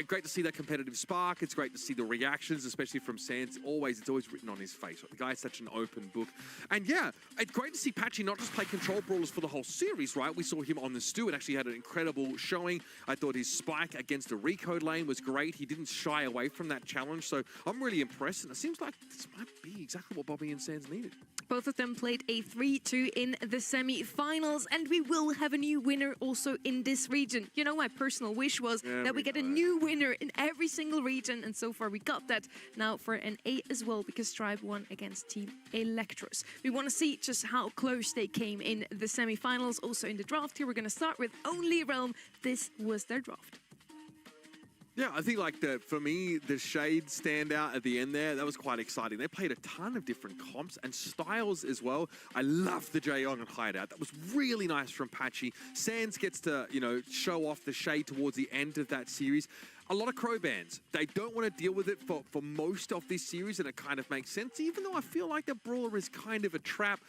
great to see that competitive spark. It's great to see the reactions, especially from Sans. It's always written on his face. Right? The guy's such an open book. And yeah, it's great to see Patchy not just play control brawlers for the whole series, right? We saw him on the Stew. It actually had an incredible showing. I thought his spike against the Recode lane was great. He didn't shy away from that challenge. So I'm really impressed. And it seems like this might be exactly what Bobby and Sans needed. Both of them played a 3-2 in the semi-finals, and we will have a new winner also in this region. You know, my personal wish was that we get a new winner in every single region, and so far we got that. Now for an A as well, because Tribe won against Team Electros. We want to see just how close they came in the semi-finals. Also in the draft here, we're going to start with Only Realm. This was their draft. Yeah, I think like for me, the Shade standout at the end there, that was quite exciting. They played a ton of different comps and styles as well. I love the Jaeyoung and Hideout. That was really nice from Patchy. Sans gets to, you know, show off the Shade towards the end of that series. A lot of Crow bans. They don't want to deal with it for most of this series, and it kind of makes sense, even though I feel like the Brawler is kind of a trap.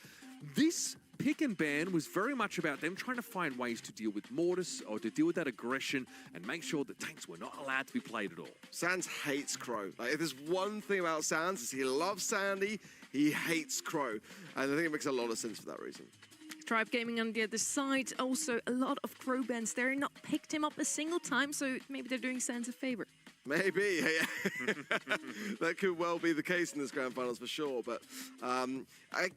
This pick and ban was very much about them trying to find ways to deal with Mortis or to deal with that aggression and make sure that tanks were not allowed to be played at all. Sans hates Crow. Like, if there's one thing about Sans, is he loves Sandy, he hates Crow. And I think it makes a lot of sense for that reason. Tribe Gaming on the other side, also a lot of Crow bans there. Not picked him up a single time, so maybe they're doing Sans a favor. Maybe, yeah. That could well be the case in this grand finals for sure. But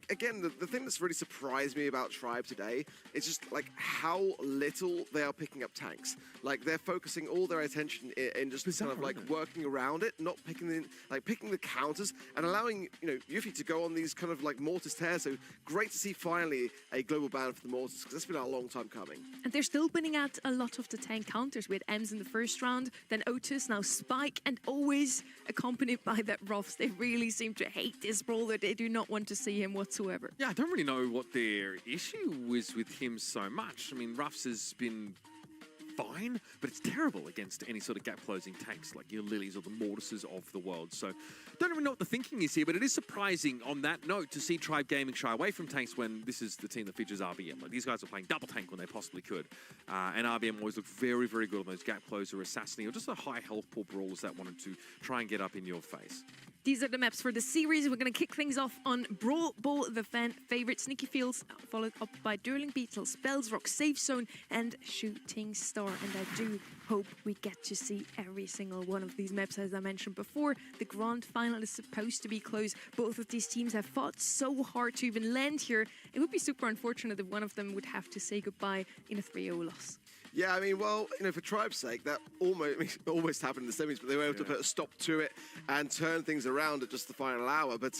again, the thing that's really surprised me about Tribe today is just like how little they are picking up tanks. Like they're focusing all their attention in just kind of like working around it, not picking the counters and allowing, you know, Yuffie to go on these kind of like Mortis tears. So great to see finally a global ban for the Mortis, because that's been a long time coming. And they're still winning out a lot of the tank counters with Ems in the first round, then Otis, now Spike, and always accompanied by that Ruffs. They really seem to hate this brawler. They do not want to see him whatsoever. Yeah, I don't really know what their issue was with him so much. I mean, Ruffs has been fine, but it's terrible against any sort of gap-closing tanks like your Lilies or the Mortises of the world. So don't really know what the thinking is here, but it is surprising on that note to see Tribe Gaming shy away from tanks when this is the team that features RBM. Like, these guys are playing double tank when they possibly could. And RBM always looked very, very good on those gap closer, assassinating, or just the high health pool brawlers that wanted to try and get up in your face. These are the maps for the series. We're going to kick things off on Brawl Ball, the fan favorite. Sneaky Fields, followed up by Durling Beetle, Spells Rock, Safe Zone, and Shooting Star. And I do hope we get to see every single one of these maps. As I mentioned before, the grand final is supposed to be close. Both of these teams have fought so hard to even land here. It would be super unfortunate if one of them would have to say goodbye in a 3-0 loss. Yeah, I mean, well, for Tribe's sake, that almost happened in the semis, but they were able to put a stop to it and turn things around at just the final hour. But,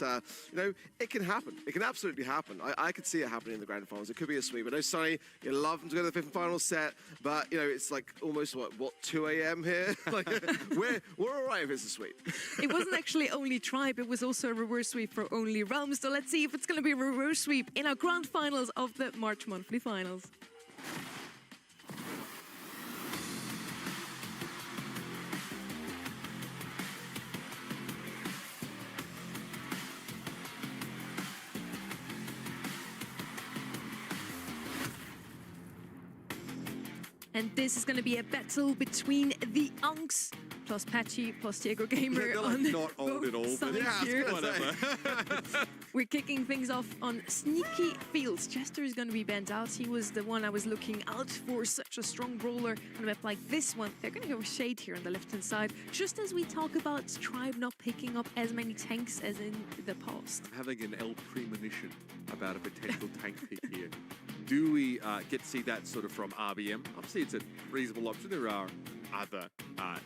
it can happen. It can absolutely happen. I could see it happening in the grand finals. It could be a sweep. I know, Sonny, you love them to go to the 5th and final set, but, it's like almost, 2 a.m. here? We're all right if it's a sweep. It wasn't actually only Tribe, it was also a reverse sweep for only Realm. So let's see if it's going to be a reverse sweep in our grand finals of the March monthly finals. And this is going to be a battle between the Unks plus Patchy plus Diego Gamer on not old at all, but whatever. We're kicking things off on Sneaky Fields. Chester is going to be bent out. He was the one I was looking out for, such a strong brawler on a map like this one. They're going to go with Shade here on the left-hand side, just as we talk about Tribe not picking up as many tanks as in the past. I'm having an L premonition about a potential tank pick here. Do we get to see that sort of from RBM? Obviously, it's a reasonable option. There are other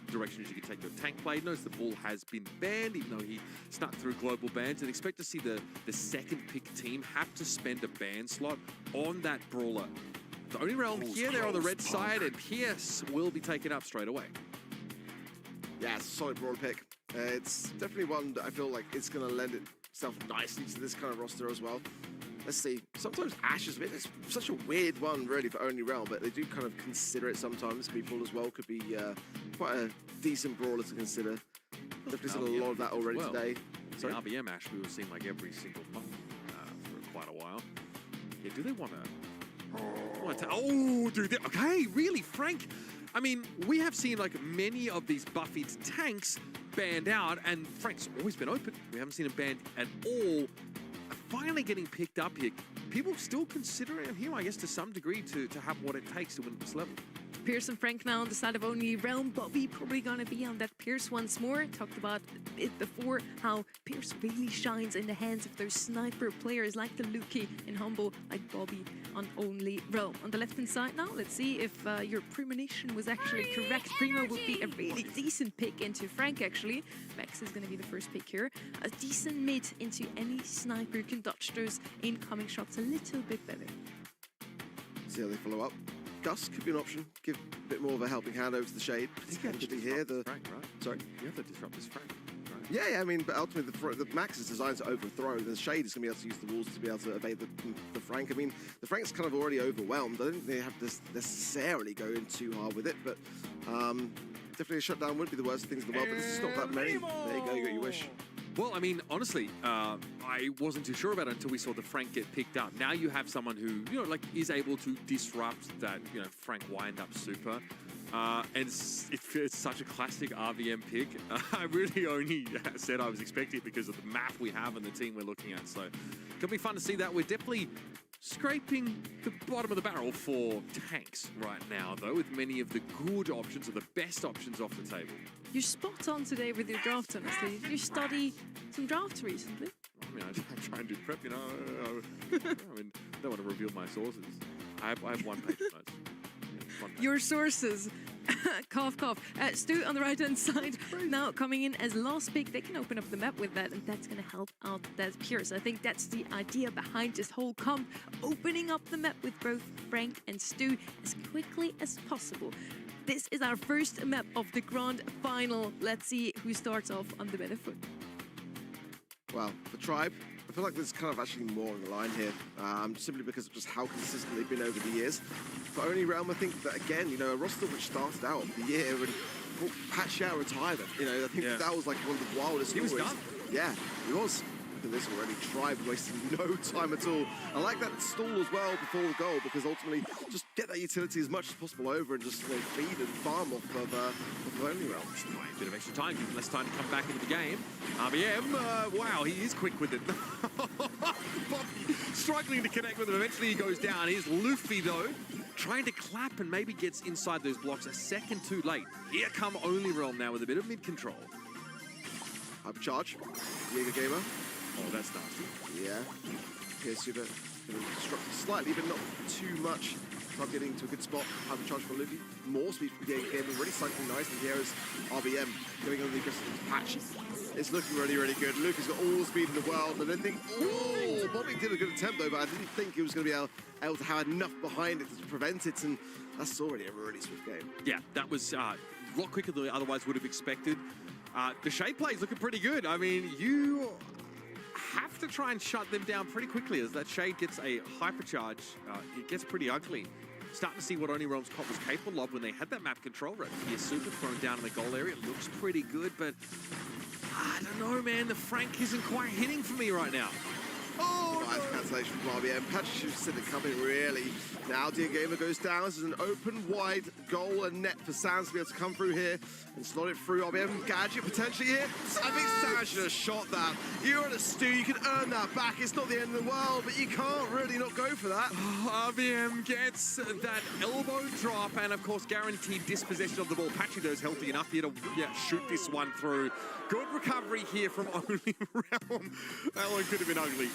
directions you can take your tank play. Notice the Bull has been banned, even though he snuck through global bans, and expect to see the second pick team have to spend a ban slot on that brawler. The only realm here, they're on the red side, and Pierce will be taken up straight away. Yeah, it's a solid brawler pick. It's definitely one that I feel like it's going to lend itself nicely to this kind of roster as well. Let's see. Sometimes Ashe is it's such a weird one, really, for Only Realm, but they do kind of consider it sometimes. People as well could be quite a decent brawler to consider. Definitely seen a lot of that already today. So RBM Ashe, we were seeing like every single month for quite a while. Yeah, do they want to? Oh, dude. Okay, really, Frank. I mean, we have seen like many of these buffied tanks banned out, and Frank's always been open. We haven't seen him banned at all. Finally getting picked up here. People still considering him, I guess, to some degree to have what it takes to win at this level. Pierce and Frank now on the side of Only Realm. Bobby probably going to be on that Pierce once more. Talked about it before, how Pierce really shines in the hands of those sniper players like the Luki and Humble, like Bobby on Only Realm. On the left-hand side now, let's see if your premonition was actually correct. Primo would be a really decent pick into Frank, actually. Vex is going to be the first pick here. A decent mid into any sniper who can dodge those incoming shots a little bit better. See how they follow up. Gus could be an option. Give a bit more of a helping hand over to the Shade. Potentially here. Frank, right? Sorry? You have to disrupt this Frank. Right? Yeah, I mean, but ultimately the Max is designed to overthrow. The Shade is going to be able to use the walls to be able to evade the Frank. I mean, the Frank's kind of already overwhelmed. I don't think they have to necessarily go in too hard with it, but definitely a shutdown would be the worst things in the world, but this is not that many. There you go, you got your wish. Well, I mean, honestly, I wasn't too sure about it until we saw the Frank get picked up. Now you have someone who, is able to disrupt that, Frank wind-up super. And it's such a classic RVM pick. I really only said I was expecting it because of the map we have and the team we're looking at. So it's gonna be fun to see that. We're definitely scraping the bottom of the barrel for tanks right now, though, with many of the good options or the best options off the table. You're spot on today with your draft, honestly. Did you study some drafts recently? I mean, I try and do prep, I mean, I don't want to reveal my sources. I have one page of notes. Your sources. Cough, cough. Stu on the right-hand side now coming in as last pick. They can open up the map with that, and that's going to help out that Pierce. I think that's the idea behind this whole comp, opening up the map with both Frank and Stu as quickly as possible. This is our first map of the grand final. Let's see who starts off on the better foot. Well, the Tribe, I feel like there's kind of actually more on the line here, simply because of just how consistent they've been over the years. For Only Realm, I think that, again, a roster which started out the year and patched out retirement. I think that was like one of the wildest stories. He was done. Yeah, he was. look at this already. Tribe wasting no time at all. I like that stall as well before the goal, because ultimately just get that utility as much as possible over and just feed and farm off of Only Realm. A bit of extra time, give him less time to come back into the game. RBM, wow, he is quick with it. Bobby struggling to connect with him. Eventually he goes down. Here's Luffy, though, trying to clap and maybe gets inside those blocks a second too late. Here come Only Realm now with a bit of mid-control. Hypercharge. Jaeger Gamer. Oh, that's nasty. Yeah. Here's Super. Disrupted slightly, but not too much. Not getting to a good spot. Hypercharge for Luffy. More speed from Jaeger Gamer. Really cycling nicely here is RBM going on the aggressive patch. It's looking really, really good. Luffy's got all the speed in the world. I didn't think... Oh, Bobby did a good attempt, though, but I didn't think he was going to be able to have enough behind it to prevent it, and that's already a really swift game. Yeah, that was a lot quicker than I otherwise would have expected. The Shade play is looking pretty good. I mean, you have to try and shut them down pretty quickly as that Shade gets a hypercharge. It gets pretty ugly. Starting to see what Only Realm's was capable of when they had that map control. Right, yeah, Super thrown down in the goal area. It looks pretty good, but I don't know, man. The Frank isn't quite hitting for me right now. Oh, nice cancellation from RBM. Patch should have seen it coming, really. Now Gamer goes down. This is an open, wide goal and net for Sans to be able to come through here and slot it through. RBM Gadget potentially here. I think Sans should have shot that. You're on a stew. You can earn that back. It's not the end of the world, but you can't really not go for that. RBM gets that elbow drop and, of course, guaranteed dispossession of the ball. Patchy, though, is healthy enough here to shoot this one through. Good recovery here from Only Realm. That one could have been ugly.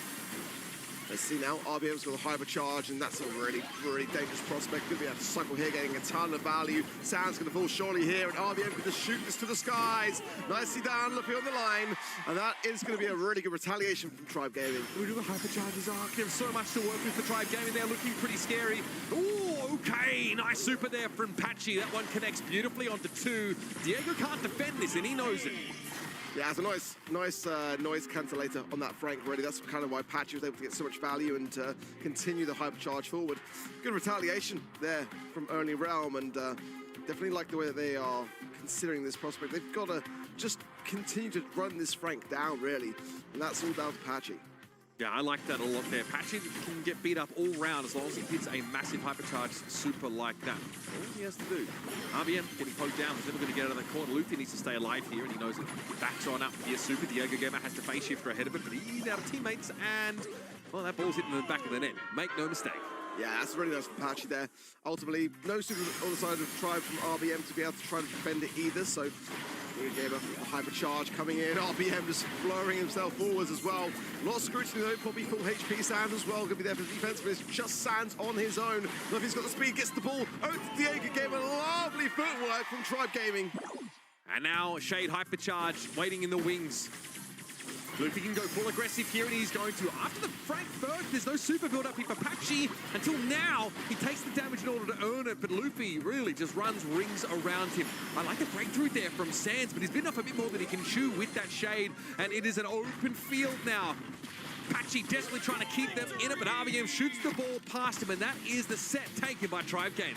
Let's see now, RBM's got a hypercharge, and that's a really, really dangerous prospect. Going to be able to cycle here, getting a ton of value. Sound's going to fall shortly here, and RBM can just shoot this to the skies. Nicely down, Luffy on the line, and that is going to be a really good retaliation from Tribe Gaming. Look at the hypercharges arc. There's so much to work with for Tribe Gaming. They're looking pretty scary. Ooh, okay, nice super there from Patchy. That one connects beautifully onto two. Diego can't defend this, and he knows it. Yeah, it's a nice noise cancellator on that Frank already. That's kind of why Patchy was able to get so much value and continue the hypercharge forward. Good retaliation there from Only Realm, and definitely like the way that they are considering this prospect. They've got to just continue to run this Frank down, really, and that's all down to Patchy. Yeah, I like that a lot there. Patchy can get beat up all round as long as he hits a massive hypercharged super like that. All he has to do. RBM getting poked down. He's never going to get out of the corner. Luffy needs to stay alive here, and he knows it. Backs on up here. Super Diego Gamer has to face shifter ahead of it, but he's out of teammates, and, well, that ball's hitting the back of the net. Make no mistake. Yeah, that's really nice from Patchy there. Ultimately, no super on the side of Tribe from RBM to be able to try to defend it either, so Gamer, a hypercharge coming in. RBM just lowering himself forwards as well. A lot of scrutiny though. Probably full HP Sands as well. Going to be there for the defense, but it's just Sands on his own. Luffy's got the speed, gets the ball. Oh, Diego Gamer, lovely footwork from Tribe Gaming. And now Shade hypercharge waiting in the wings. Luffy can go full aggressive here, and he's going to. After the Frank first, there's no super build up here for Patchy. Until now, he takes the damage in order to earn it, but Luffy really just runs rings around him. I like the breakthrough there from Sands, but he's bitten off a bit more than he can chew with that Shade, and it is an open field now. Patchy desperately trying to keep them in it, but RBM shoots the ball past him, and that is the set taken by Tribe Gaming.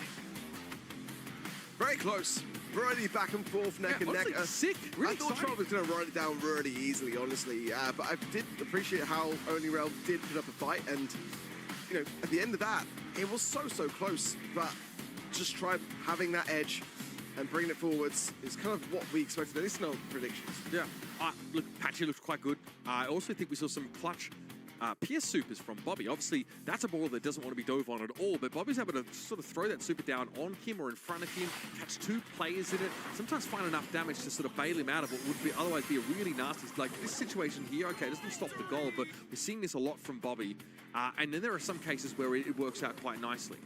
Very close. Really back and forth, neck and neck. Sick. Really I thought Tribe was going to run it down really easily, honestly. But I did appreciate how Only Realm did put up a fight, and you know, at the end of that, it was so close. But just Tribe having that edge and bringing it forwards is kind of what we expected. At least no predictions. Yeah. Look, Patchy looks quite good. I also think we saw some clutch Pierce supers from Bobby. Obviously, that's a ball that doesn't want to be dove on at all, but Bobby's able to sort of throw that super down on him or in front of him, catch two players in it, sometimes find enough damage to sort of bail him out of what would be otherwise be a really nasty, like this situation here. Okay, it doesn't stop the goal, but we're seeing this a lot from Bobby, and then there are some cases where it works out quite nicely.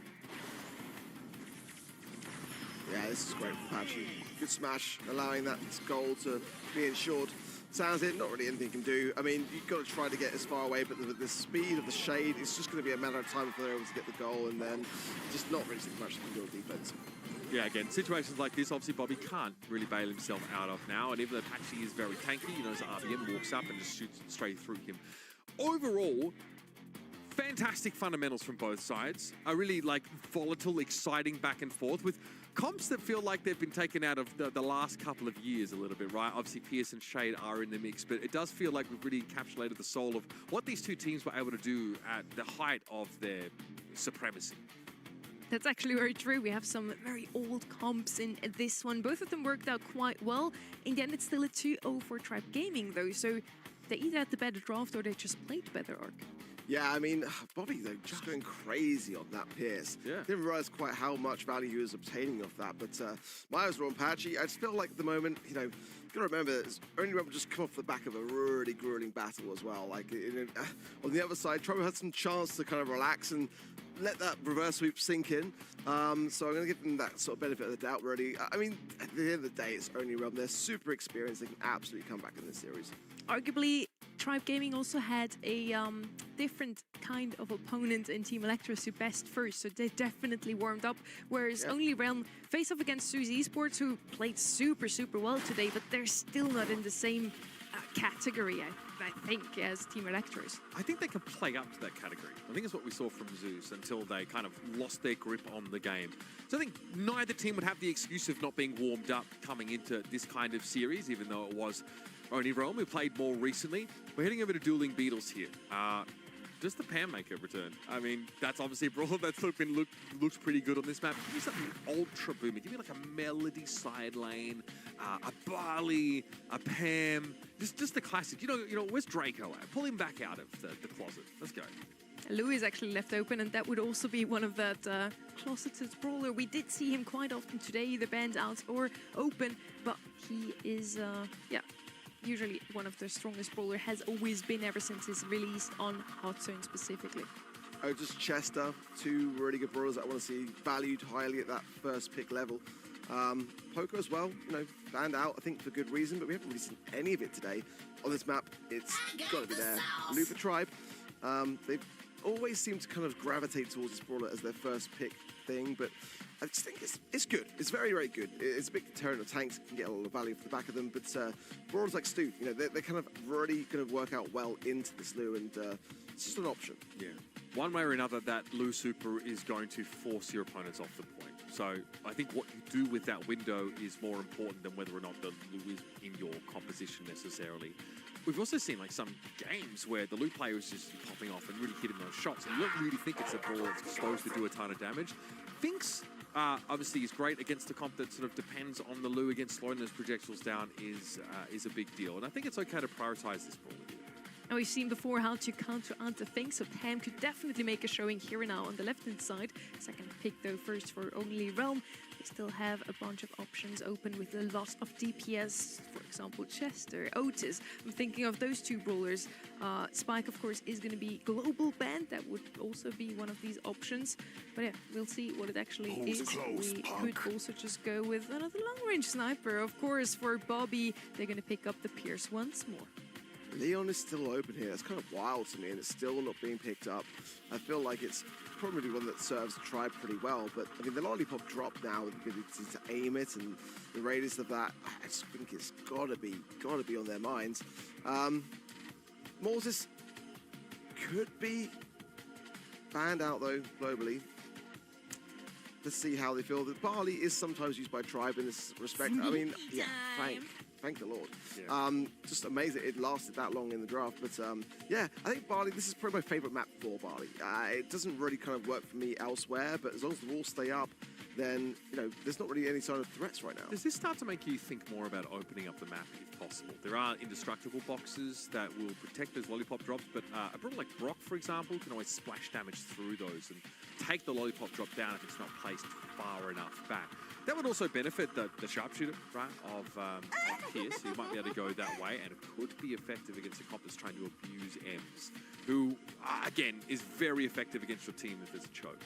Yeah, this is great from Patchy. Good smash, allowing that goal to be ensured. Sounds it, not really anything you can do. I mean, you've got to try to get as far away, but the speed of the Shade, it's just going to be a matter of time before they're able to get the goal, and then just not really much you can do on defense. Yeah, again, situations like this, obviously Bobby can't really bail himself out of now, and even though Patchy is very tanky, you know, as RBM walks up and just shoots straight through him. Overall, fantastic fundamentals from both sides. I really like volatile, exciting back and forth with comps that feel like they've been taken out of the last couple of years a little bit, right? Obviously, Pierce and Shade are in the mix, but it does feel like we've really encapsulated the soul of what these two teams were able to do at the height of their supremacy. That's actually very true. We have some very old comps in this one. Both of them worked out quite well. In the end, it's still a 2-0 for Tribe Gaming, though, so they either had the better draft or they just played better, Arc. Yeah, I mean, Bobby, though, just going crazy on that Pierce. Yeah. Didn't realize quite how much value he was obtaining off that, but my eyes were on Patchy. I just feel like at the moment, you know, you've got to remember, it's only Rebel just come off the back of a really grueling battle as well. Like, on the other side, Trovo had some chance to kind of relax and let that reverse sweep sink in. So I'm going to give them that sort of benefit of the doubt, really. I mean, at the end of the day, it's only Realm. They're super experienced. They can absolutely come back in this series. Arguably, Tribe Gaming also had a different kind of opponent in Team Electros who best first, so they definitely warmed up. Whereas Only Realm face off against Suze Esports, who played super, super well today, but they're still not in the same category, I think, as Team Electros. I think they can play up to that category. I think it's what we saw from Zeus until they kind of lost their grip on the game. So I think neither team would have the excuse of not being warmed up coming into this kind of series, even though it was Only Realm who played more recently. We're heading over to Dueling Beetles here. Does the Pan Maker return? I mean, that's obviously a brawler that's looks pretty good on this map. Give me something ultra booming. Give me like a Melody side lane, a Barley, a Pam. Just the classic. You know, where's Draco at? Pull him back out of the closet. Let's go. Lou is actually left open, and that would also be one of that closeted brawler. We did see him quite often today, either banned out or open, but he is, usually one of the strongest brawler, has always been ever since his release on Hot Zone specifically. Oh, just Chester, two really good brawlers that I want to see valued highly at that first pick level. Poco as well, you know, banned out, I think for good reason, but we haven't really seen any of it today. On this map, it's got to be there. Lou for Tribe, they've always seemed to kind of gravitate towards this brawler as their first pick thing, but I just think it's good. It's very, very good. It's a big deterrent of tanks. Can get a lot of value for the back of them, but brawlers like Stu, you know, they're kind of really going to work out well into this Lou, and it's just an option. Yeah. One way or another, that Lou Super is going to force your opponents off the point. So I think what you do with that window is more important than whether or not the Lou is in your composition necessarily. We've also seen like some games where the Lou player is just popping off and really hitting those shots, and you don't really think it's a brawler that's supposed to do a ton of damage. Finks obviously is great against a comp that sort of depends on the Lou. Against slowing those projectiles down is a big deal, and I think it's okay to prioritize this brawler here. And we've seen before how to counter Finks, so Pam could definitely make a showing here and now on the left-hand side. Second pick, though, first for Only Realm. They still have a bunch of options open with a lot of DPS, for example, Chester, Otis. I'm thinking of those two brawlers. Spike, of course, is going to be global banned. That would also be one of these options. But yeah, we'll see what it actually is. We could also just go with another long-range sniper. Of course, for Bobby, they're going to pick up the Pierce once more. Leon is still open here. It's kind of wild to me, and it's still not being picked up. I feel like it's probably one that serves the Tribe pretty well, but I mean, the lollipop drop now with the ability to aim it and the radius of that, I just think it's gotta be on their minds. Moses could be banned out though globally. Let's see how they feel. The Barley is sometimes used by Tribe in this respect. I mean, yeah, thank the Lord. Yeah. Just amazing it lasted that long in the draft. But yeah, I think Barley, this is probably my favorite map for Barley. It doesn't really kind of work for me elsewhere, but as long as the walls stay up, then, you know, there's not really any sort of threats right now. Does this start to make you think more about opening up the map if possible? There are indestructible boxes that will protect those lollipop drops, but a brawler like Brock, for example, can always splash damage through those and take the lollipop drop down if it's not placed far enough back. That would also benefit the sharpshooter, right, of Pierce, who might be able to go that way, and it could be effective against a comp that's trying to abuse Ems, who, again, is very effective against your team if there's a choke.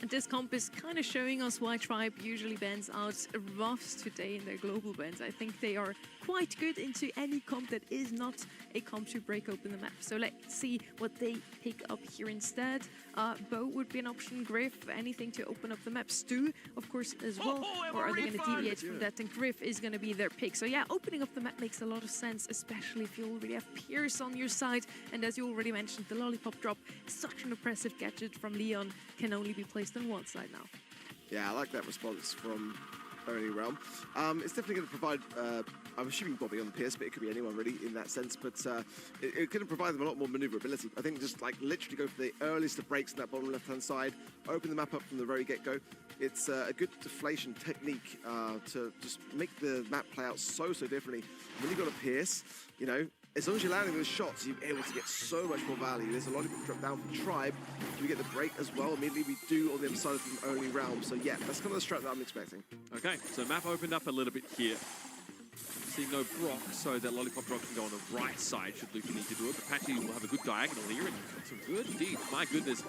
And this comp is kind of showing us why Tribe usually bans out Ruffs today in their global bans. I think they are quite good into any comp that is not a comp to break open the map. So let's see what they pick up here instead. Bo would be an option. Griff, anything to open up the map. Stu, of course, as well. Or are they going to deviate from that? And Griff is going to be their pick. So yeah, opening up the map makes a lot of sense, especially if you already have Pierce on your side. And as you already mentioned, the lollipop drop, such an oppressive gadget from Leon, can only be placed on one side now. Yeah, I like that response from Only Realm. It's definitely going to provide, I'm assuming Bobby on the Pierce, but it could be anyone really in that sense, but it's going to provide them a lot more maneuverability. I think just like literally go for the earliest of breaks in that bottom left-hand side, open the map up from the very get-go. It's a good deflation technique to just make the map play out so differently. When you've got a Pierce, you know, as long as you're landing those shots, you're able to get so much more value. There's a lot of drop down from Tribe. We get the break as well. Immediately we do on the other side from Only Realm. So yeah, that's kind of the strat that I'm expecting. Okay, so map opened up a little bit here. See no Brock, so that Lollipop Drop can go on the right side should Luffy need to do it. But Patchy will have a good diagonal here and some good deeds. My goodness.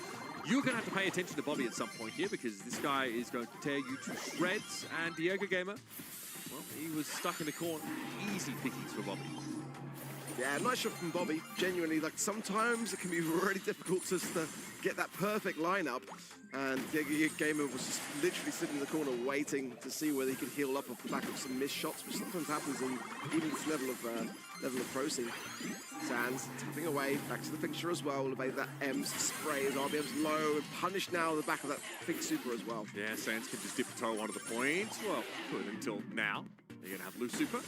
You're going to have to pay attention to Bobby at some point here because this guy is going to tear you to shreds. And Diego Gamer, well, he was stuck in the corner. Easy pickies for Bobby. Yeah, nice shot from Bobby. Genuinely, like sometimes it can be really difficult just to get that perfect lineup. And Diego Gamer was just literally sitting in the corner waiting to see whether he could heal up off the back of some missed shots, which sometimes happens in even this level of pro scene. Sands tapping away, back to the fixture as well. Will evade that M's spray as RBM's low and punished now the back of that big super as well. Yeah, Sands can just dip a toe onto the point. Well, good until now. They're going to have loose super.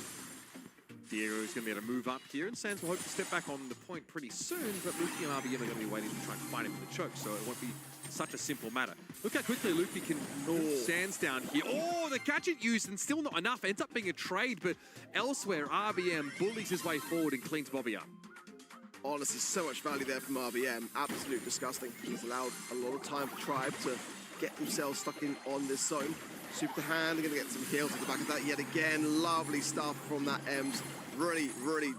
Diego is going to be able to move up here, and Sands will hope to step back on the point pretty soon, but Luffy and RBM are going to be waiting to try and find him in the choke, so it won't be such a simple matter. Look how quickly Luffy can move Sands down here. Oh, the gadget used and still not enough. Ends up being a trade, but elsewhere, RBM bullies his way forward and cleans Bobby up. Honestly, so much value there from RBM. Absolute disgusting. He's allowed a lot of time for Tribe to get themselves stuck in on this zone. Super to hand, they're going to get some heals at the back of that yet again. Lovely stuff from that Ems. Really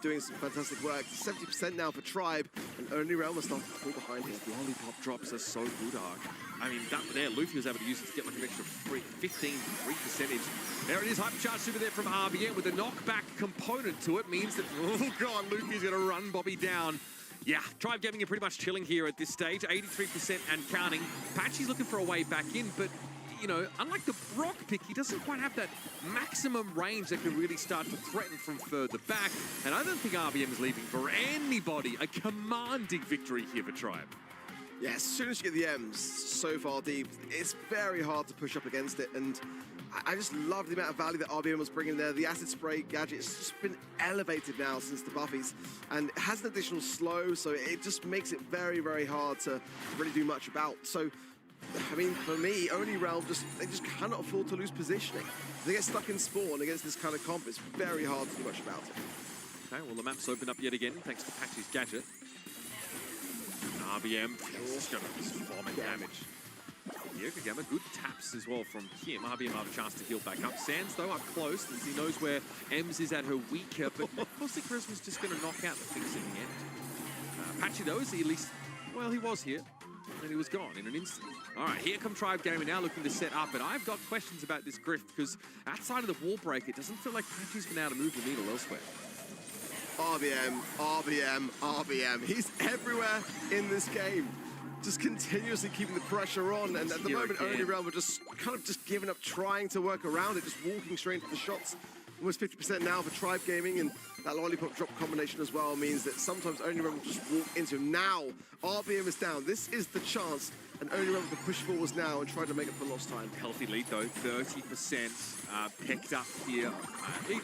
doing some fantastic work. 70% now for Tribe, and Only Realm is starting to fall behind here. Lollipop drops are so good, Ark. I mean, that there, Luffy was able to use it to get like an extra 15 percentage. There it is, hypercharge super there from RBM with a knockback component to it. Means that, oh god, Luffy's going to run Bobby down. Yeah, Tribe Gaming are pretty much chilling here at this stage, 83% and counting. Patchy's looking for a way back in, but you know, unlike the Brock pick, he doesn't quite have that maximum range that can really start to threaten from further back. And I don't think RBM is leaving for anybody. A commanding victory here for Tribe. Yeah, as soon as you get the M's so far deep, it's very hard to push up against it. And I just love the amount of value that RBM was bringing there. The acid spray gadget has just been elevated now since the buffies. And it has an additional slow, so it just makes it very hard to really do much about. So, I mean, for me, Only Realm, they just cannot afford to lose positioning. If they get stuck in spawn against this kind of comp, it's very hard to do much about it. Okay, well, the map's opened up yet again, thanks to Patchy's gadget. And RBM is going to farm damage. Diego Gamer, good taps as well from him. RBM will have a chance to heal back up. Sands, though, up close, as he knows where Ems is at her weaker, but Caustic Charisma's just going to knock out the fix in the end. Patchy, though, is at least, well, he was here. And he was gone in an instant. All right, here come Tribe Gaming now looking to set up, and I've got questions about this Grift because outside of the wall break, it doesn't feel like Patchy's been able to move the needle elsewhere. RBM. He's everywhere in this game. Just continuously keeping the pressure on, and at the moment, Only Realm were just kind of just giving up, trying to work around it, just walking straight into the shots. Almost 50% now for Tribe Gaming, and that Lollipop drop combination as well means that sometimes Only Realm will just walk into him. Now, RBM is down. This is the chance, and Only Realm can push forwards now and try to make up for lost time. Healthy lead, though, 30% picked up here.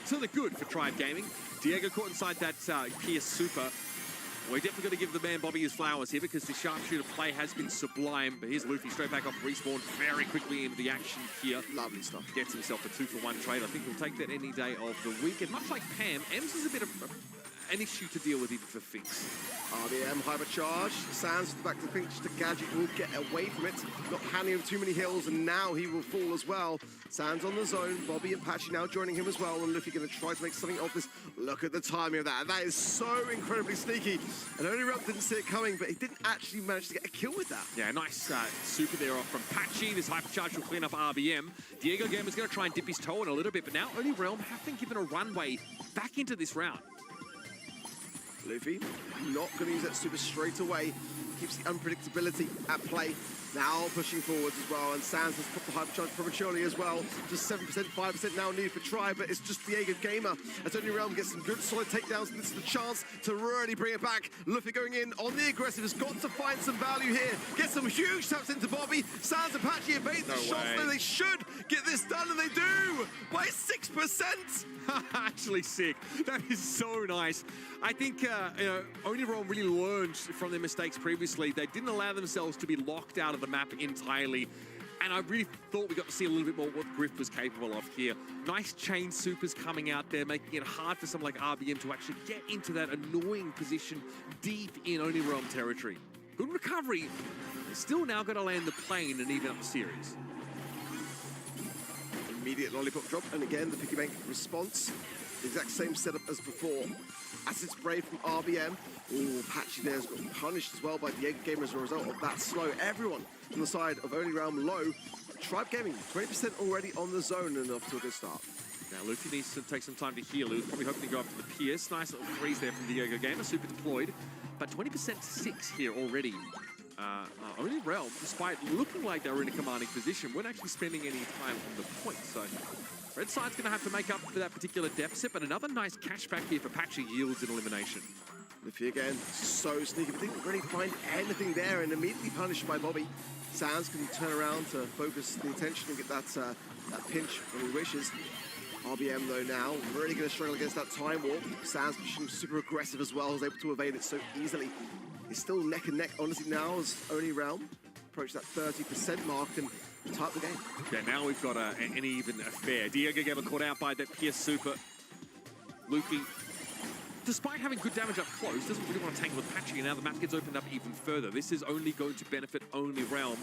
To the good for Tribe Gaming. Diego caught inside that Pierce super. We're definitely going to give the man Bobby his flowers here because the sharpshooter play has been sublime. But here's Luffy straight back off respawn, very quickly into the action here. Lovely stuff. Gets himself a 2-for-1 trade. I think he'll take that any day of the week. And much like Pam, Ems is a bit of an issue to deal with even for Finks. RBM hypercharge. Sands back to Finks. The gadget will get away from it. Not handing him too many hills, and now he will fall as well. Sands on the zone. Bobby and Patchy now joining him as well. And Luffy going to try to make something of this. Look at the timing of that. That is so incredibly sneaky. And Only Realm didn't see it coming, but he didn't actually manage to get a kill with that. Yeah, nice super there off from Patchy. This hypercharge will clean up RBM. Diego Gamer's going to try and dip his toe in a little bit, but now Only Realm have been given a runway back into this round. Luffy not going to use that super straight away. keeps the unpredictability at play. Now pushing forwards as well, and Sands has put the hypercharge prematurely as well. Just 7%, 5% now needed for try, but it's just Diego Gamer. As Only Realm gets some good solid takedowns, this is the chance to really bring it back. Luffy going in on the aggressive, has got to find some value here. Get some huge taps into Bobby. Sands and Patchy evade the shots, though they should get this done, and they do by 6%. Actually sick. That is so nice. I think Only Realm really learned from their mistakes previously. They didn't allow themselves to be locked out of the map entirely. And I really thought we got to see a little bit more what Griff was capable of here. Nice chain supers coming out there, making it hard for someone like RBM to actually get into that annoying position deep in Only Realm territory. Good recovery. They still now got to land the plane and even up the series. Immediate lollipop drop, and again the piggy bank response. The exact same setup as before. Acid spray from RBM. Ooh, Patchy there's got punished as well by Diego Gamer as a result of that slow. Everyone on the side of Only Realm low. Tribe Gaming, 20% already on the zone and off to a good start. Now Luffy needs to take some time to heal. He was probably hoping to go up to the Pierce. Nice little freeze there from Diego Gamer, super deployed. But 20% to 6 here already. Only Realm, despite looking like they were in a commanding position, weren't actually spending any time on the point. So Red side's going to have to make up for that particular deficit, but another nice cashback here for Patchy yields an elimination. Luffy again, so sneaky, but didn't really find anything there, and immediately punished by Bobby. Sands can turn around to focus the attention and get that pinch when he wishes. RBM though now, really going to struggle against that time warp. Sands pushing super aggressive as well, is able to evade it so easily. He's still neck and neck, honestly, now as Only Realm approach that 30% mark and type the game. Yeah, now we've got an even affair. Diego Gamer caught out by that Pierce super. Luffy, despite having good damage up close, doesn't really want to tangle with Patchy, and now the map gets opened up even further. This is only going to benefit Only Realm.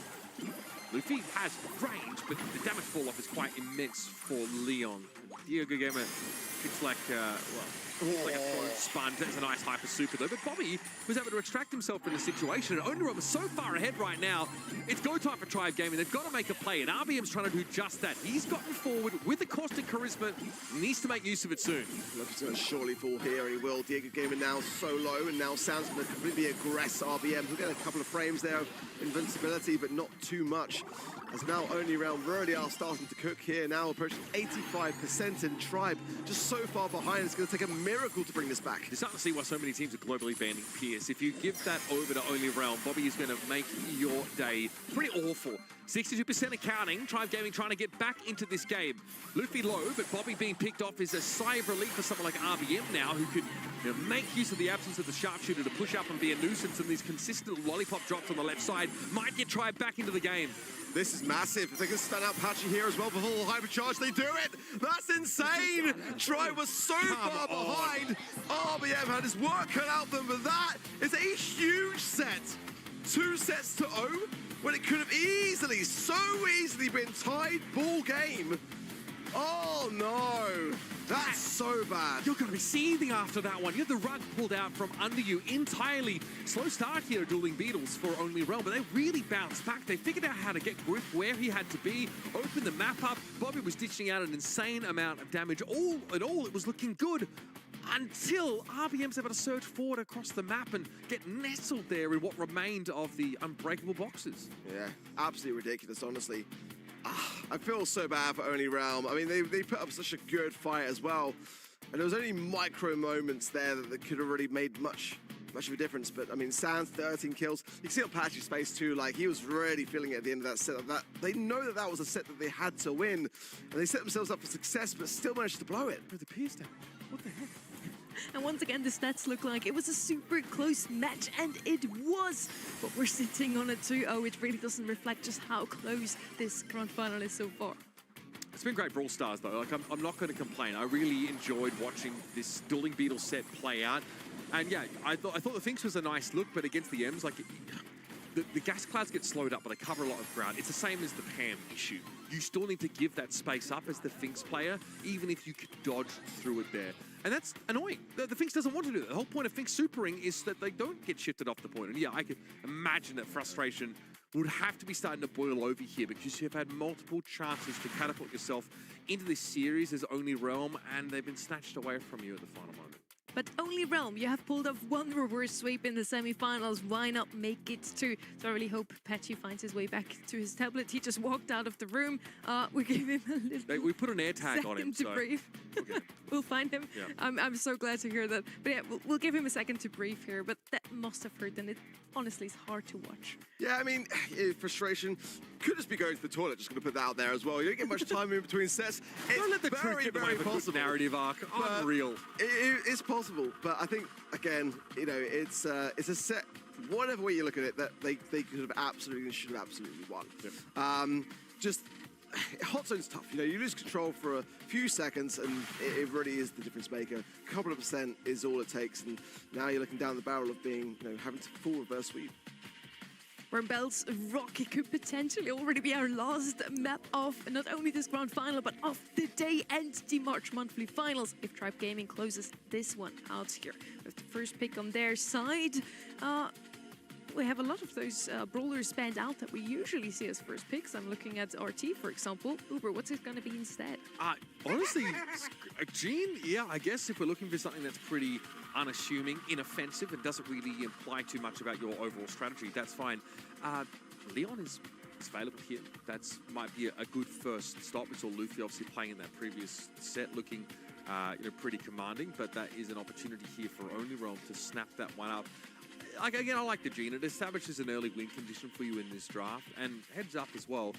Luffy has range, but the damage fall-off is quite immense for Leon. Diego Gamer, it's like, like a phone spun. That's a nice hyper super though. But Bobby was able to extract himself from the situation. And Only Realm is so far ahead right now. It's go time for Tribe Gaming. They've got to make a play. And RBM's trying to do just that. He's gotten forward with the caustic charisma. Needs to make use of it soon. Luffy's going to surely fall here, and he will. Diego Gamer now so low, and now Sounds going to completely aggress RBM. He'll get a couple of frames there of invincibility, but not too much. As now Only Realm really are starting to cook here. Now approaching 85%, and Tribe just so far behind. It's going to take a miracle to bring this back. You're starting to see why so many teams are globally banning Pierce. If you give that over to Only Realm, Bobby is going to make your day pretty awful. 62% accounting. Tribe Gaming trying to get back into this game. Luffy low, but Bobby being picked off is a sigh of relief for someone like RBM now, who could make use of the absence of the sharpshooter to push up and be a nuisance, and these consistent lollipop drops on the left side might get Tribe back into the game. This is massive. If they can stun out Patchy here as well for full hypercharge, they do it! That's insane! Tribe was so far behind. RBM had his work cut out for them, but that is a huge set. 2 sets to 0, when it could have easily, so easily been tied ball game. Oh no! That's so bad. You're going to be seething after that one. You have the rug pulled out from under you entirely. Slow start here at Dueling Beetles for Only Realm, but they really bounced back. They figured out how to get Griff where he had to be, open the map up. Bobby was dishing out an insane amount of damage. All in all, it was looking good until RBM's able to surge forward across the map and get nestled there in what remained of the unbreakable boxes. Yeah, absolutely ridiculous, honestly. I feel so bad for Only Realm. I mean, they put up such a good fight as well. And there was only micro moments there that could have really made much of a difference. But, I mean, Sands, 13 kills. You can see on Patchy's face, too. Like, he was really feeling it at the end of that set. They know that that was a set that they had to win. And they set themselves up for success, but still managed to blow it. With the Pierce down. What the heck? And once again, the stats look like it was a super close match, and it was. But we're sitting on a 2-0. It really doesn't reflect just how close this grand final is so far. It's been great Brawl Stars, though. Like, I'm not going to complain. I really enjoyed watching this Dueling Beetle set play out. And yeah, I thought the Finks was a nice look, but against the M's, like, the gas clouds get slowed up, but they cover a lot of ground. It's the same as the Pam issue. You still need to give that space up as the Finks player, even if you could dodge through it there. And that's annoying. The Finks doesn't want to do that. The whole point of Finks supering is that they don't get shifted off the point. And yeah, I could imagine that frustration would have to be starting to boil over here, because you've had multiple chances to catapult yourself into this series as Only Realm, and they've been snatched away from you at the final moment. But only Realm, you have pulled off one reverse sweep in the semi-finals. Why not make it two? So I really hope Patchy finds his way back to his tablet. He just walked out of the room. We gave him a little We put an air tag on him, to so breathe. We'll find him. Yeah. I'm so glad to hear that. But yeah, we'll give him a second to breathe here. But that must have hurt, and it honestly is hard to watch. Yeah, I mean, frustration. Could just be going to the toilet, just going to put that out there as well. You don't get much time in between sets. Don't let the It's truth very, get in the way very of a good possible. narrative arc. But Unreal. It's possible, but I think, again, you know, it's a set, whatever way you look at it, that they could have absolutely, should have absolutely won. Yep. Just, hot zone's tough. You know, you lose control for a few seconds, and it really is the difference maker. A couple of percent is all it takes, and now you're looking down the barrel of being, you know, having to full reverse sweep. Bell's Rocky could potentially already be our last map of not only this grand final, but of the day and the March monthly finals if Tribe Gaming closes this one out here. With the first pick on their side, we have a lot of those brawlers spanned out that we usually see as first picks. I'm looking at RT, for example. Uber, what's it going to be instead? Honestly, Gene, yeah, I guess if we're looking for something that's pretty unassuming, inoffensive, and doesn't really imply too much about your overall strategy, that's fine. Leon is available here. That might be a good first stop. We saw Luffy obviously playing in that previous set, looking pretty commanding, but that is an opportunity here for Only Realm to snap that one up. Again, I like the Gene. It establishes an early win condition for you in this draft. And heads up as well,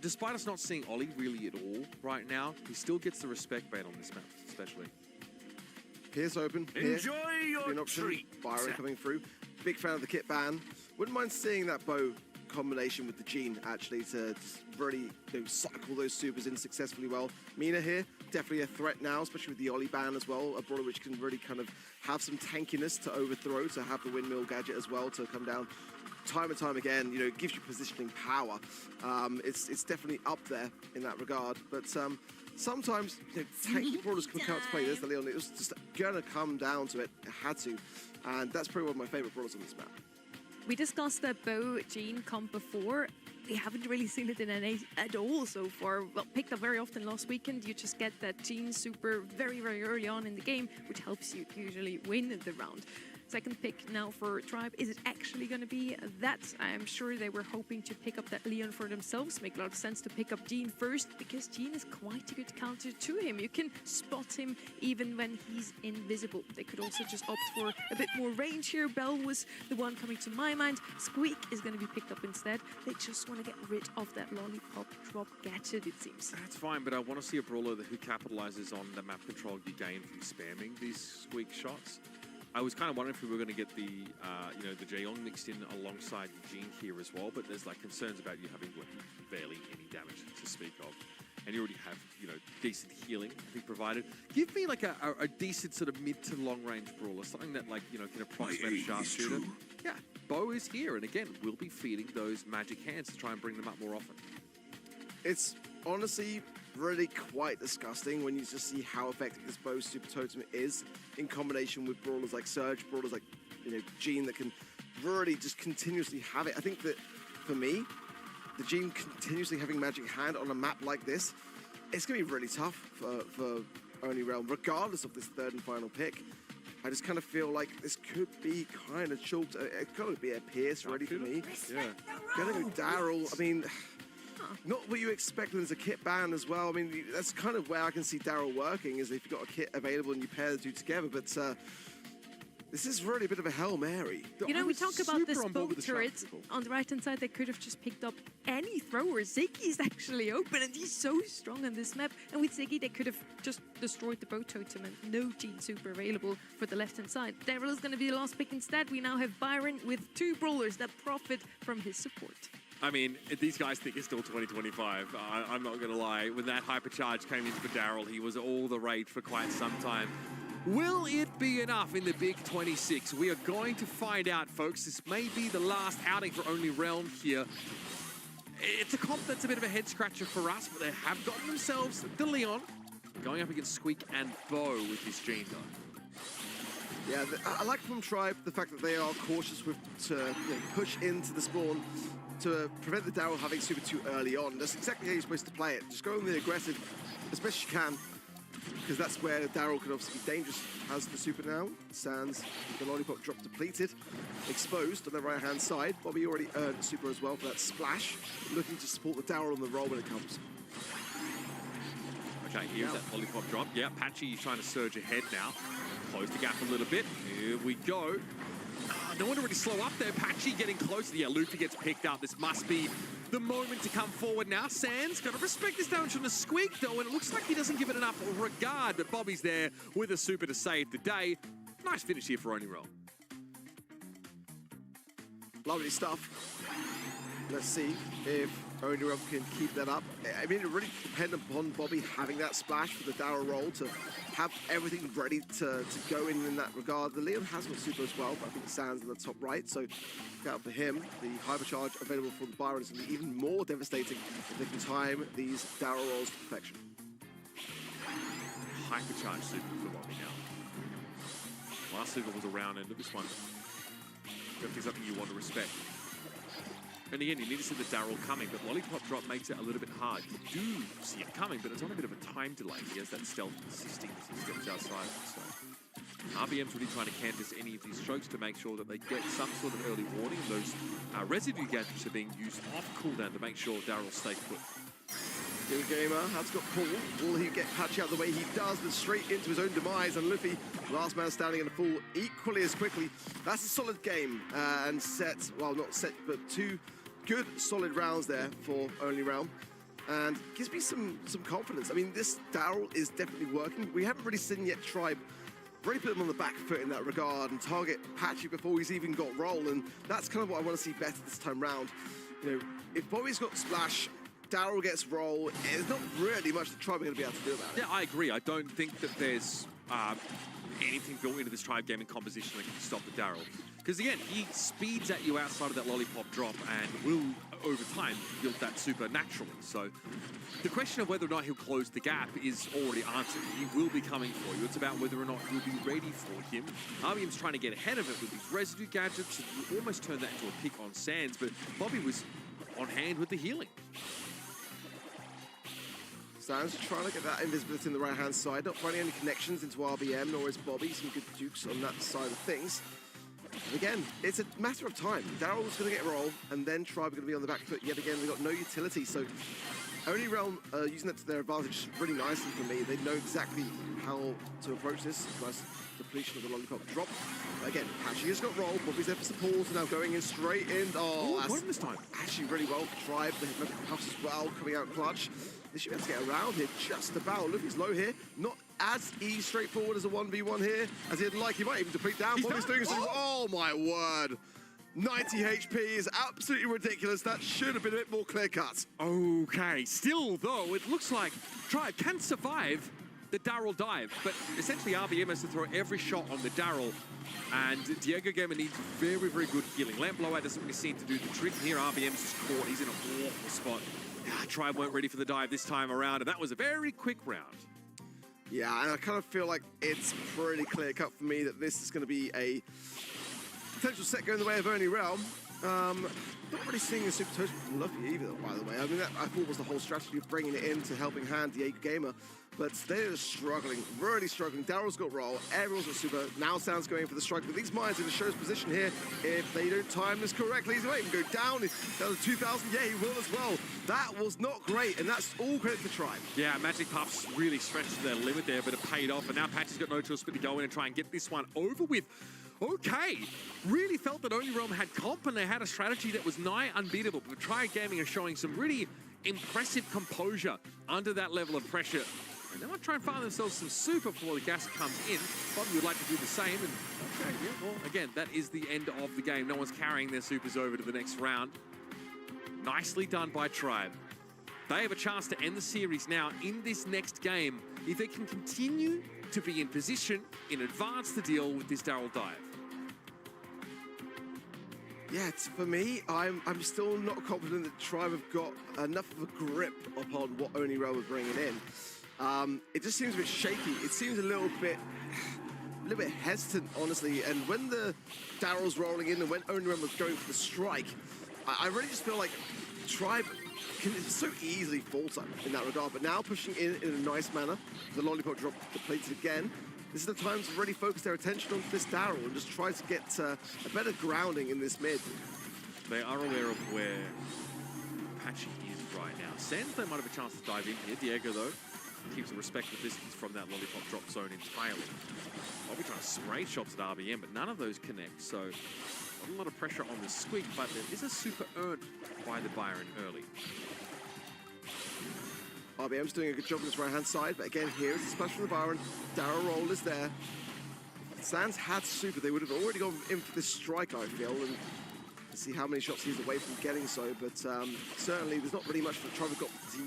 despite us not seeing Ollie really at all right now, he still gets the respect ban on this map, especially. Here's open. Enjoy your an option. treat. Byron coming through. Big fan of the kit ban. Wouldn't mind seeing that bow combination with the Gene, actually, to just really cycle those supers in successfully well. Mina here, definitely a threat now, especially with the Ollie ban as well. A brawler which can really kind of have some tankiness to overthrow, to have the windmill gadget as well to come down time and time again. You know, it gives you positioning power. It's definitely up there in that regard. But sometimes tanky brawlers can come out to play this. The Leon, it was just gonna come down to it. It had to, and that's probably one of my favorite brawlers on this map. We discussed that Bow Gene comp before. We haven't really seen it in NA at all so far. Well, picked up very often last weekend. You just get that Gene super very, very early on in the game, which helps you usually win the round. Second pick now for Tribe. Is it actually going to be that? I'm sure they were hoping to pick up that Leon for themselves. Make a lot of sense to pick up Gene first, because Gene is quite a good counter to him. You can spot him even when he's invisible. They could also just opt for a bit more range here. Bell was the one coming to my mind. Squeak is going to be picked up instead. They just want to get rid of that lollipop drop gadget, it seems. That's fine, but I want to see a brawler who capitalizes on the map control you gain from spamming these Squeak shots. I was kind of wondering if we were going to get the, the Jaeong mixed in alongside Gene here as well, but there's like concerns about you having barely any damage to speak of, and you already have decent healing, I think, provided. Give me like a decent sort of mid to long range brawler, something that can approximate a sharpshooter. Yeah, Bo is here, and again, we'll be feeding those magic hands to try and bring them up more often. It's honestly really quite disgusting when you just see how effective this Bow Super Totem is in combination with brawlers like Surge, brawlers like Gene that can really just continuously have it. I think that for me, the Gene continuously having Magic Hand on a map like this, it's going to be really tough for Only Realm, regardless of this third and final pick. I just kind of feel like this could be kind of chalked. It's got to be a Pierce ready for me. Yeah. Gonna go Daryl. I mean, not what you expect when there's a kit ban as well. I mean, that's kind of where I can see Daryl working, is if you've got a kit available and you pair the two together. But this is really a bit of a Hail Mary. We talk about this boat turret on the right-hand side. They could have just picked up any thrower. Ziggy's actually open, and he's so strong on this map. And with Ziggy, they could have just destroyed the boat totem, and no Gene super available for the left-hand side. Daryl is going to be the last pick instead. We now have Byron with two brawlers that profit from his support. I mean, these guys think it's still 2025. I'm not going to lie. When that hypercharge came in for Daryl, he was all the rage for quite some time. Will it be enough in the Big 26? We are going to find out, folks. This may be the last outing for Only Realm here. It's a comp that's a bit of a head-scratcher for us, but they have gotten themselves the Leon, going up against Squeak and Bo with his Gene, though. Yeah, I like from Tribe the fact that they are cautious to push into the spawn to prevent the Daryl having super too early on. That's exactly how you're supposed to play it. Just go in the aggressive as best you can. because that's where Daryl can obviously be dangerous. Has the super now. Sans, the lollipop drop depleted. Exposed on the right-hand side. Bobby already earned a super as well for that splash. Looking to support the Daryl on the roll when it comes. Okay, here's that lollipop drop. Yeah, Patchy trying to surge ahead now. Close the gap a little bit. Here we go. No one to really slow up there. Patchy getting closer. Yeah, Luffy gets picked up. This must be the moment to come forward now. Sans got to respect this damage from the squeak, though, and it looks like he doesn't give it enough regard, but Bobby's there with a super to save the day. Nice finish here for Only Realm. Lovely stuff. Let's see if Only Realm can keep that up. I mean, it really depends upon Bobby having that splash for the Daryl roll to have everything ready to go in that regard. The Leon has got super as well, but I think Sans in the top right, so look out for him. The hypercharge available for the Byron is going to be even more devastating if they can time these Daryl rolls to perfection. Hypercharge super for Bobby now. Last super was a round end of this one. Definitely something you want to respect. And again, you need to see the Daryl coming, but Lollipop Drop makes it a little bit hard. You do see it coming, but it's on a bit of a time delay. He has that stealth assisting as he steps outside. So RBM's really trying to canvas any of these strokes to make sure that they get some sort of early warning. Those residue gadgets are being used off cooldown to make sure Daryl stays put. Young Gamer has got pulled. Will he get Patchy out the way? He does, but straight into his own demise. And Luffy, last man standing in the fall equally as quickly. That's a solid game and set, well, not set, but two good, solid rounds there for Only Realm. And gives me some confidence. I mean, this Daryl is definitely working. We haven't really seen yet Tribe really put him on the back foot in that regard and target Patchy before he's even got roll. And that's kind of what I want to see better this time round. You know, if Bobby's got splash, Daryl gets roll, there's not really much the Tribe are going to be able to do about it. Yeah, I agree. I don't think that there's anything built into this Tribe gaming composition that can stop the Daryl. Because again, he speeds at you outside of that lollipop drop and will, over time, build that super naturally. So the question of whether or not he'll close the gap is already answered. He will be coming for you. It's about whether or not you'll be ready for him. RBM's trying to get ahead of it with these residue gadgets. You almost turned that into a pick on Sans, but Bobby was on hand with the healing. Sans trying to get that invisibility in the right-hand side, not finding any connections into RBM, nor is Bobby. Some good dukes on that side of things. And again, it's a matter of time. Daryl's going to get a roll, and then Tribe are going to be on the back foot yet again. They've got no utility, so Only Realm using that to their advantage really nicely for me. They know exactly how to approach this. Nice depletion of the lollipop drop. Again, Patchy has got roll. Bobby's there for support, and now going in straight in. Oh, that's this time. actually really well for Tribe. The Hypnotic Puffs as well, coming out clutch. They should be able to get around here just about. Luffy's low here. Not as easy straightforward as a 1v1 here as he'd like. He might even deplete down. Bobby's doing so. Oh my word. 90 HP is absolutely ridiculous. That should have been a bit more clear-cut. Okay, still though, it looks like Tribe can survive the Daryl dive, but essentially RBM has to throw every shot on the Daryl, and Diego Gamer needs very, very good healing. Lamp Blowout doesn't really seem to do the trick. Here RBM's just caught. He's in an awful spot. Tribe weren't ready for the dive this time around, and that was a very quick round. Yeah, and I kind of feel like it's pretty clear-cut for me that this is going to be a potential set going the way of Only Realm. Not really seeing a super touch from Luffy either, by the way. I mean, that I thought was the whole strategy of bringing it in to helping hand Diego Gamer, but they're struggling, really struggling. Daryl's got roll, everyone's got super. Now Sans going for the strike, but these mines in the show's position here, if they don't time this correctly, he's going to go down to 2,000. Yeah, he will as well. That was not great, and that's all credit to Tribe. Yeah, Magic Puffs really stretched to their limit there, but it paid off, and now Patchy's got no choice but to go in and try and get this one over with. Okay, really felt that Only Realm had comp and they had a strategy that was nigh unbeatable, but Tribe Gaming are showing some really impressive composure under that level of pressure. And they might try and find themselves some super before the gas comes in. Bobby would like to do the same, and okay, yeah, well, again, that is the end of the game. No one's carrying their supers over to the next round. Nicely done by Tribe. They have a chance to end the series now in this next game if they can continue to be in position in advance to deal with this Daryl dive. Yeah, for me, I'm still not confident that Tribe have got enough of a grip upon what Only Realm are bringing in. It just seems a bit shaky. It seems a little bit hesitant, honestly. And when the Daryl's rolling in and when Only Realm was going for the strike, I really just feel like Tribe can so easily falter in that regard. But now pushing in a nice manner, the lollipop drop depleted again. This is the time to really focus their attention on this Daryl and just try to get a better grounding in this mid. They are aware of where Patchy is right now. Sans, they might have a chance to dive in here. Diego, though, keeps a respectful distance from that lollipop drop zone entirely. I'll be trying to spray shots at RBM, but none of those connect, so not a lot of pressure on the Squeak, but there is a super earned by the Byron early. RBM's doing a good job on his right-hand side, but again, here is the splash from the Byron. Daryl roll is there. If Sans had super, they would have already gone in for this strike, I feel, and see how many shots he's away from getting so, but certainly there's not really much for Trevor got to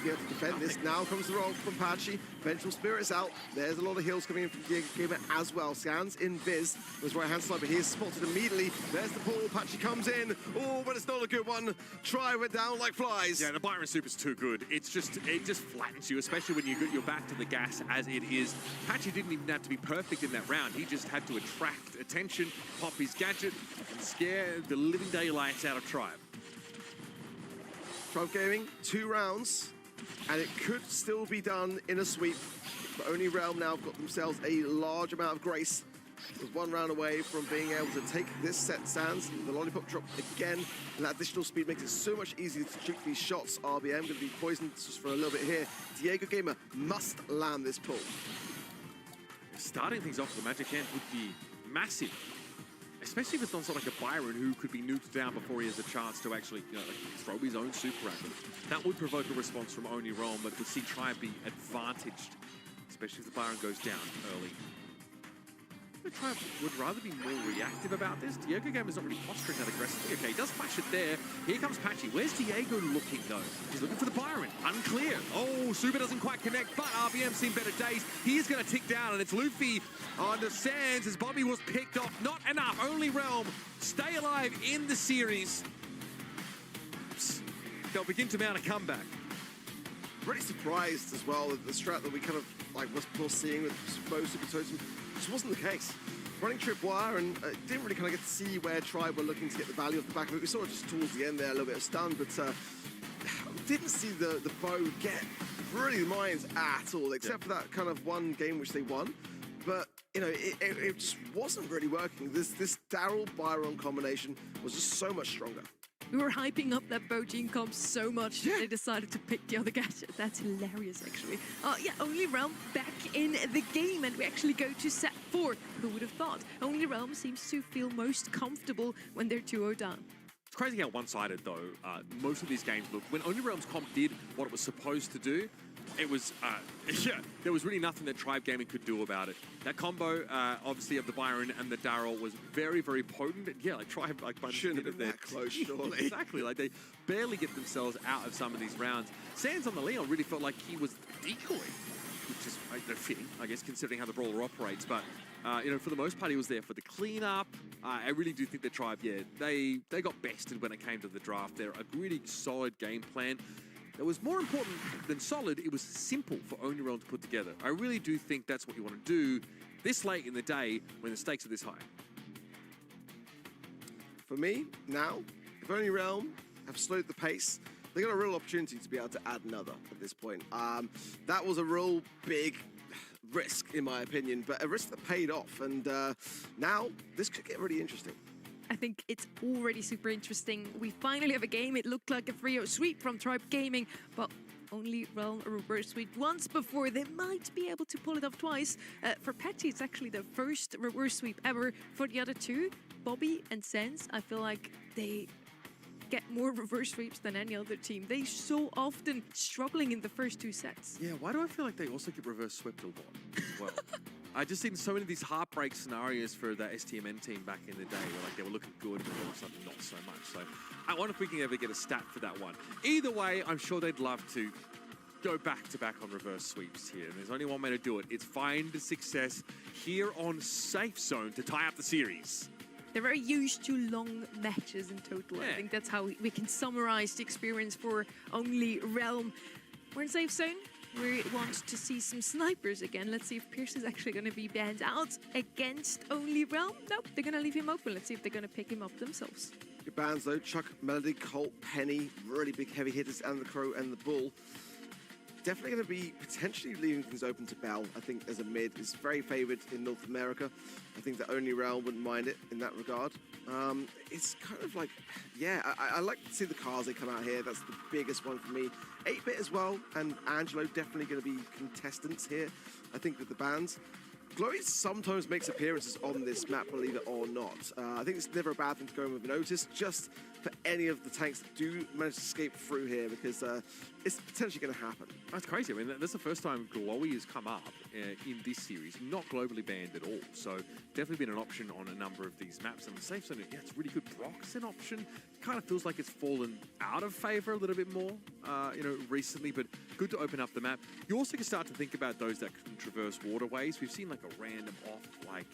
be able to defend this. Now comes the roll from Patchy. Vengeful Spirit's out. There's a lot of heals coming in from Diego Gamer as well. Scans in Viz on his right-hand side, but he is spotted immediately. There's the pull. Patchy comes in. Oh, but it's not a good one. Try went down like flies. Yeah, the Byron Super's too good. It just flattens you, especially when you're back to the gas as it is. Patchy didn't even have to be perfect in that round. He just had to attract attention, pop his gadget, and scare the living daylights out of Tribe. Tribe Gaming, 2 rounds, and it could still be done in a sweep, but only Realm now have got themselves a large amount of grace. With 1 round away from being able to take this set. Sans, the lollipop drop again, and that additional speed makes it so much easier to shoot these shots. RBM going to be poisoned just for a little bit here. Diego Gamer must land this pull. Starting things off with the Magic Hand would be massive. Especially if it's on sort of like a Byron who could be nuked down before he has a chance to actually, you know, like throw his own super at them. That would provoke a response from Oni Realm, but would see Tribe be advantaged, especially if the Byron goes down early. The Tribe would rather be more reactive about this. Diego Gamer's not really posturing that aggressively. Okay, he does flash it there. Here comes Patchy. Where's Diego looking, though? He's looking for the Byron. Unclear. Oh, Super doesn't quite connect, but RBM's seen better days. He is going to tick down, and it's Luffy on the Sans as Bobby was picked off. Not enough. Only Realm stay alive in the series. They'll begin to mount a comeback. Really surprised as well that the strat that we kind of like was foreseeing with both Super Totem just wasn't the case. Running tripwire and didn't really kind of get to see where Tribe were looking to get the value off the back of it. We saw it just towards the end there, a little bit of stun, but didn't see the bow get really the mines at all, except for that kind of one game which they won. But you know, it just wasn't really working. This Daryl Byron combination was just so much stronger. We were hyping up that Bojin comp so much that they decided to pick the other gadget. That's hilarious, actually. Yeah, Only Realm back in the game, and we actually go to set 4. Who would have thought? Only Realm seems to feel most comfortable when they're 2-0 down. It's crazy how one-sided, though, most of these games look. When Only Realm's comp did what it was supposed to do, it was, yeah, there was really nothing that Tribe Gaming could do about it. That combo, obviously, of the Byron and the Daryl was very, very potent. And yeah, like Tribe, like, shouldn't have been that close, surely. Exactly, like they barely get themselves out of some of these rounds. Sans on the Leon really felt like he was decoying, which is fitting, I guess, considering how the brawler operates. But you know, for the most part, he was there for the cleanup. I really do think the Tribe, yeah, they got bested when it came to the draft. They're a really solid game plan. It was more important than solid. It was simple for Only Realm to put together. I really do think that's what you want to do this late in the day when the stakes are this high. For me, now, if Only Realm have slowed the pace, they got a real opportunity to be able to add another at this point. That was a real big risk, in my opinion, but a risk that paid off. And now, this could get really interesting. I think it's already super interesting. We finally have a game. It looked like a 3-0 sweep from Tribe Gaming, but Only Realm a reverse sweep once before. They might be able to pull it off twice. For Patchy, it's actually the first reverse sweep ever. For the other two, Bobby and Sans, I feel like they get more reverse sweeps than any other team. They so often struggling in the first 2 sets. Yeah, why do I feel like they also get reverse swept a lot as well? I just seen so many of these heartbreak scenarios for the STMN team back in the day where like they were looking good and all of a sudden not so much. So I wonder if we can ever get a stat for that one. Either way, I'm sure they'd love to go back-to-back on reverse sweeps here. And there's only one way to do it. It's find success here on Safe Zone to tie up the series. They're very used to long matches in total. Yeah. I think that's how we can summarize the experience for Only Realm. We're in Safe Zone. we want to see some snipers again. Let's see if Pierce is actually going to be banned out against Only Realm. Nope, they're going to leave him open. Let's see if they're going to pick him up themselves. Good bans though. Chuck, Melody, Colt, Penny, really big heavy hitters, and the Crow and the Bull. Definitely going to be potentially leaving things open to Bell. I think as a mid is very favoured in North America. I think that Only Realm wouldn't mind it in that regard. It's kind of like, yeah, I like to see the cars they come out here. That's the biggest one for me. 8-bit as well, and Angelo definitely going to be contestants here, I think, with the bans. Glowy sometimes makes appearances on this map, believe it or not. I think it's never a bad thing to go in with an Otis, just for any of the tanks that do manage to escape through here, because it's potentially going to happen. That's crazy. I mean, that's the first time Glowy has come up in this series, not globally banned at all. So definitely been an option on a number of these maps. And the safe zone, yeah, it's really good. Brock's an option. Kind of feels like it's fallen out of favor a little bit more, recently, but good to open up the map. You also can start to think about those that can traverse waterways. We've seen like a random off, like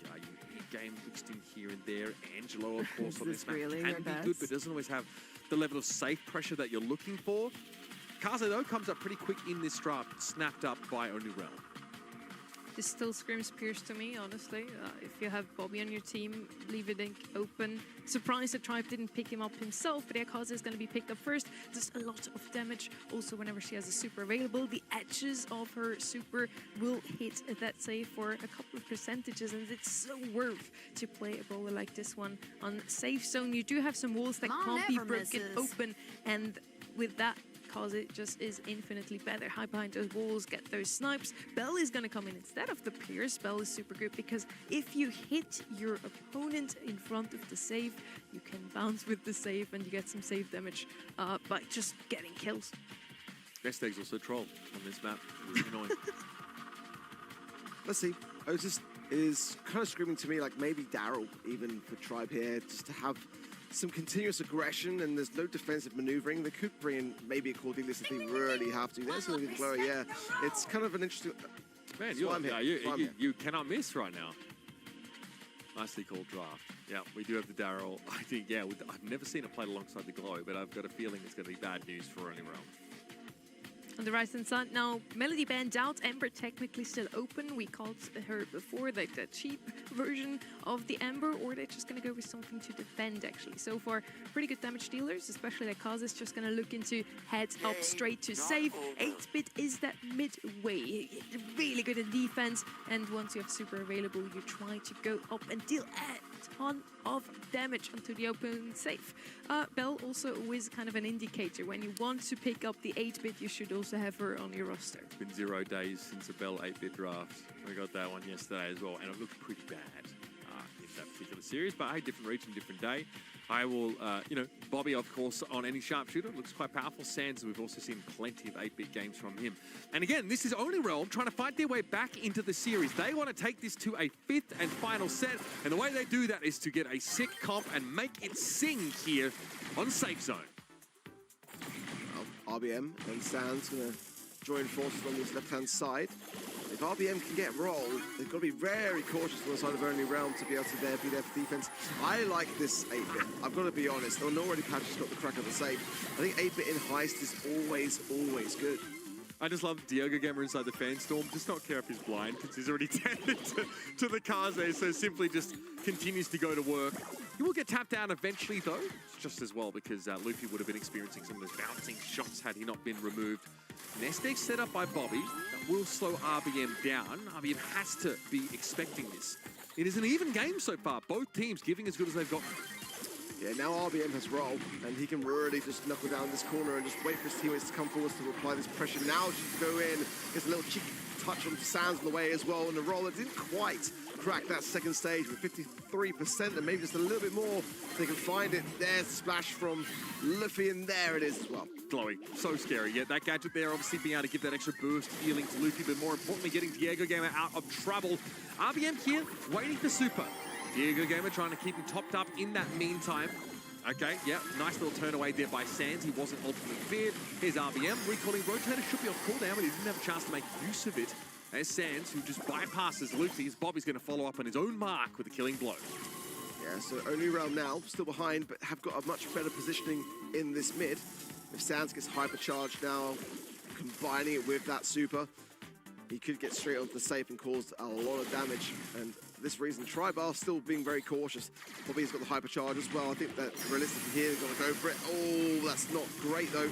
game mixed in here and there. Angelo, of course, on this map really can be good, but doesn't always have the level of safe pressure that you're looking for. Kaze, though, comes up pretty quick in this draft, snapped up by Only Realm. This still screams Pierce to me, honestly. If you have Bobby on your team, leave it open. Surprised that Tribe didn't pick him up himself, but Kaze is going to be picked up first. Does a lot of damage. Also, whenever she has a super available, the edges of her super will hit that save for a couple of percentages, and it's so worth to play a brawler like this one on safe zone. You do have some walls that can't be broken open, and with that, Kaze just is infinitely better. Hide behind those walls, get those snipes. Bell is going to come in instead of the Pierce. Bell is super good because if you hit your opponent in front of the save, you can bounce with the save and you get some save damage by just getting kills. Best Egg's also troll on this map. It's annoying. Let's see. Otis is kind of screaming to me like maybe Daryl even for Tribe here, just to have some continuous aggression, and there's no defensive maneuvering. They could bring in maybe a Cordelis if they really have to. There's going to be Glory, yeah. It's kind of an interesting... Man, you cannot miss right now. Nicely called draft. Yeah, we do have the Daryl. I think, yeah, I've never seen it played alongside the Glow, but I've got a feeling it's going to be bad news for Only Realm. On the right-hand side now, Melody banned out. Ember technically still open. We called her before the cheap version of the Ember, or they're just going to go with something to defend, actually. So far, pretty good damage dealers, especially that Kaze is just going to look into head up straight to save. 8-bit is that midway. Really good in defense, and once you have super available, you try to go up and deal a ton of damage onto the open safe. Bell also is kind of an indicator. When you want to pick up the 8-bit, you should also have her on your roster. It's been 0 days since a Bell 8-bit draft. We got that one yesterday as well, and it looked pretty bad in that particular series, but hey, different region, different day. I will, Bobby, of course, on any sharpshooter, looks quite powerful. Sands, we've also seen plenty of 8-bit games from him. And again, this is Only Realm trying to fight their way back into the series. They want to take this to a 5th and final set, and the way they do that is to get a sick comp and make it sing here on Safe Zone. Well, RBM and Sands going to join forces on this left-hand side. If RBM can get roll, they've got to be very cautious on the side of Only Realm to be able to be there for defense. I like this 8-bit. I've got to be honest. Already Patch has got the crack of the save. I think 8-bit in Heist is always good. I just love Diogo Gamer inside the fan storm. Does not care if he's blind because he's already tended to the Kaze, so simply just continues to go to work. He will get tapped out eventually, though, just as well, because Luffy would have been experiencing some of those bouncing shots had he not been removed. Nest egg set up by Bobby. That will slow RBM down. RBM has to be expecting this. It is an even game so far. Both teams giving as good as they've got. Yeah, now RBM has roll, and he can really just knuckle down this corner and just wait for his teammates to come forward to apply this pressure. Now just go in, gets a little cheeky touch on Sands on the way as well, and the roll that didn't quite crack that second stage with 53%, and maybe just a little bit more if they can find it. There's the splash from Luffy, and there it is as well. Glowy, so scary. Yeah, that gadget there obviously being able to give that extra boost healing to Luffy, but more importantly getting Diego Gamer out of trouble. RBM here waiting for super. Diego Gamer trying to keep him topped up in that meantime. Okay, yeah, nice little turn away there by Sands. He wasn't ultimately feared. Here's RBM recalling Rotator should be off cooldown, but he didn't have a chance to make use of it. There's Sands, who just bypasses Luffy, as Bobby's going to follow up on his own mark with a killing blow. Yeah, so Only Realm now, still behind, but have got a much better positioning in this mid. If Sands gets hypercharged now, combining it with that super, he could get straight onto the safe and cause a lot of damage. And for this reason, Tribe are still being very cautious. Bobby's got the hypercharge as well. I think that realistically here, they're going to go for it. Oh, that's not great though.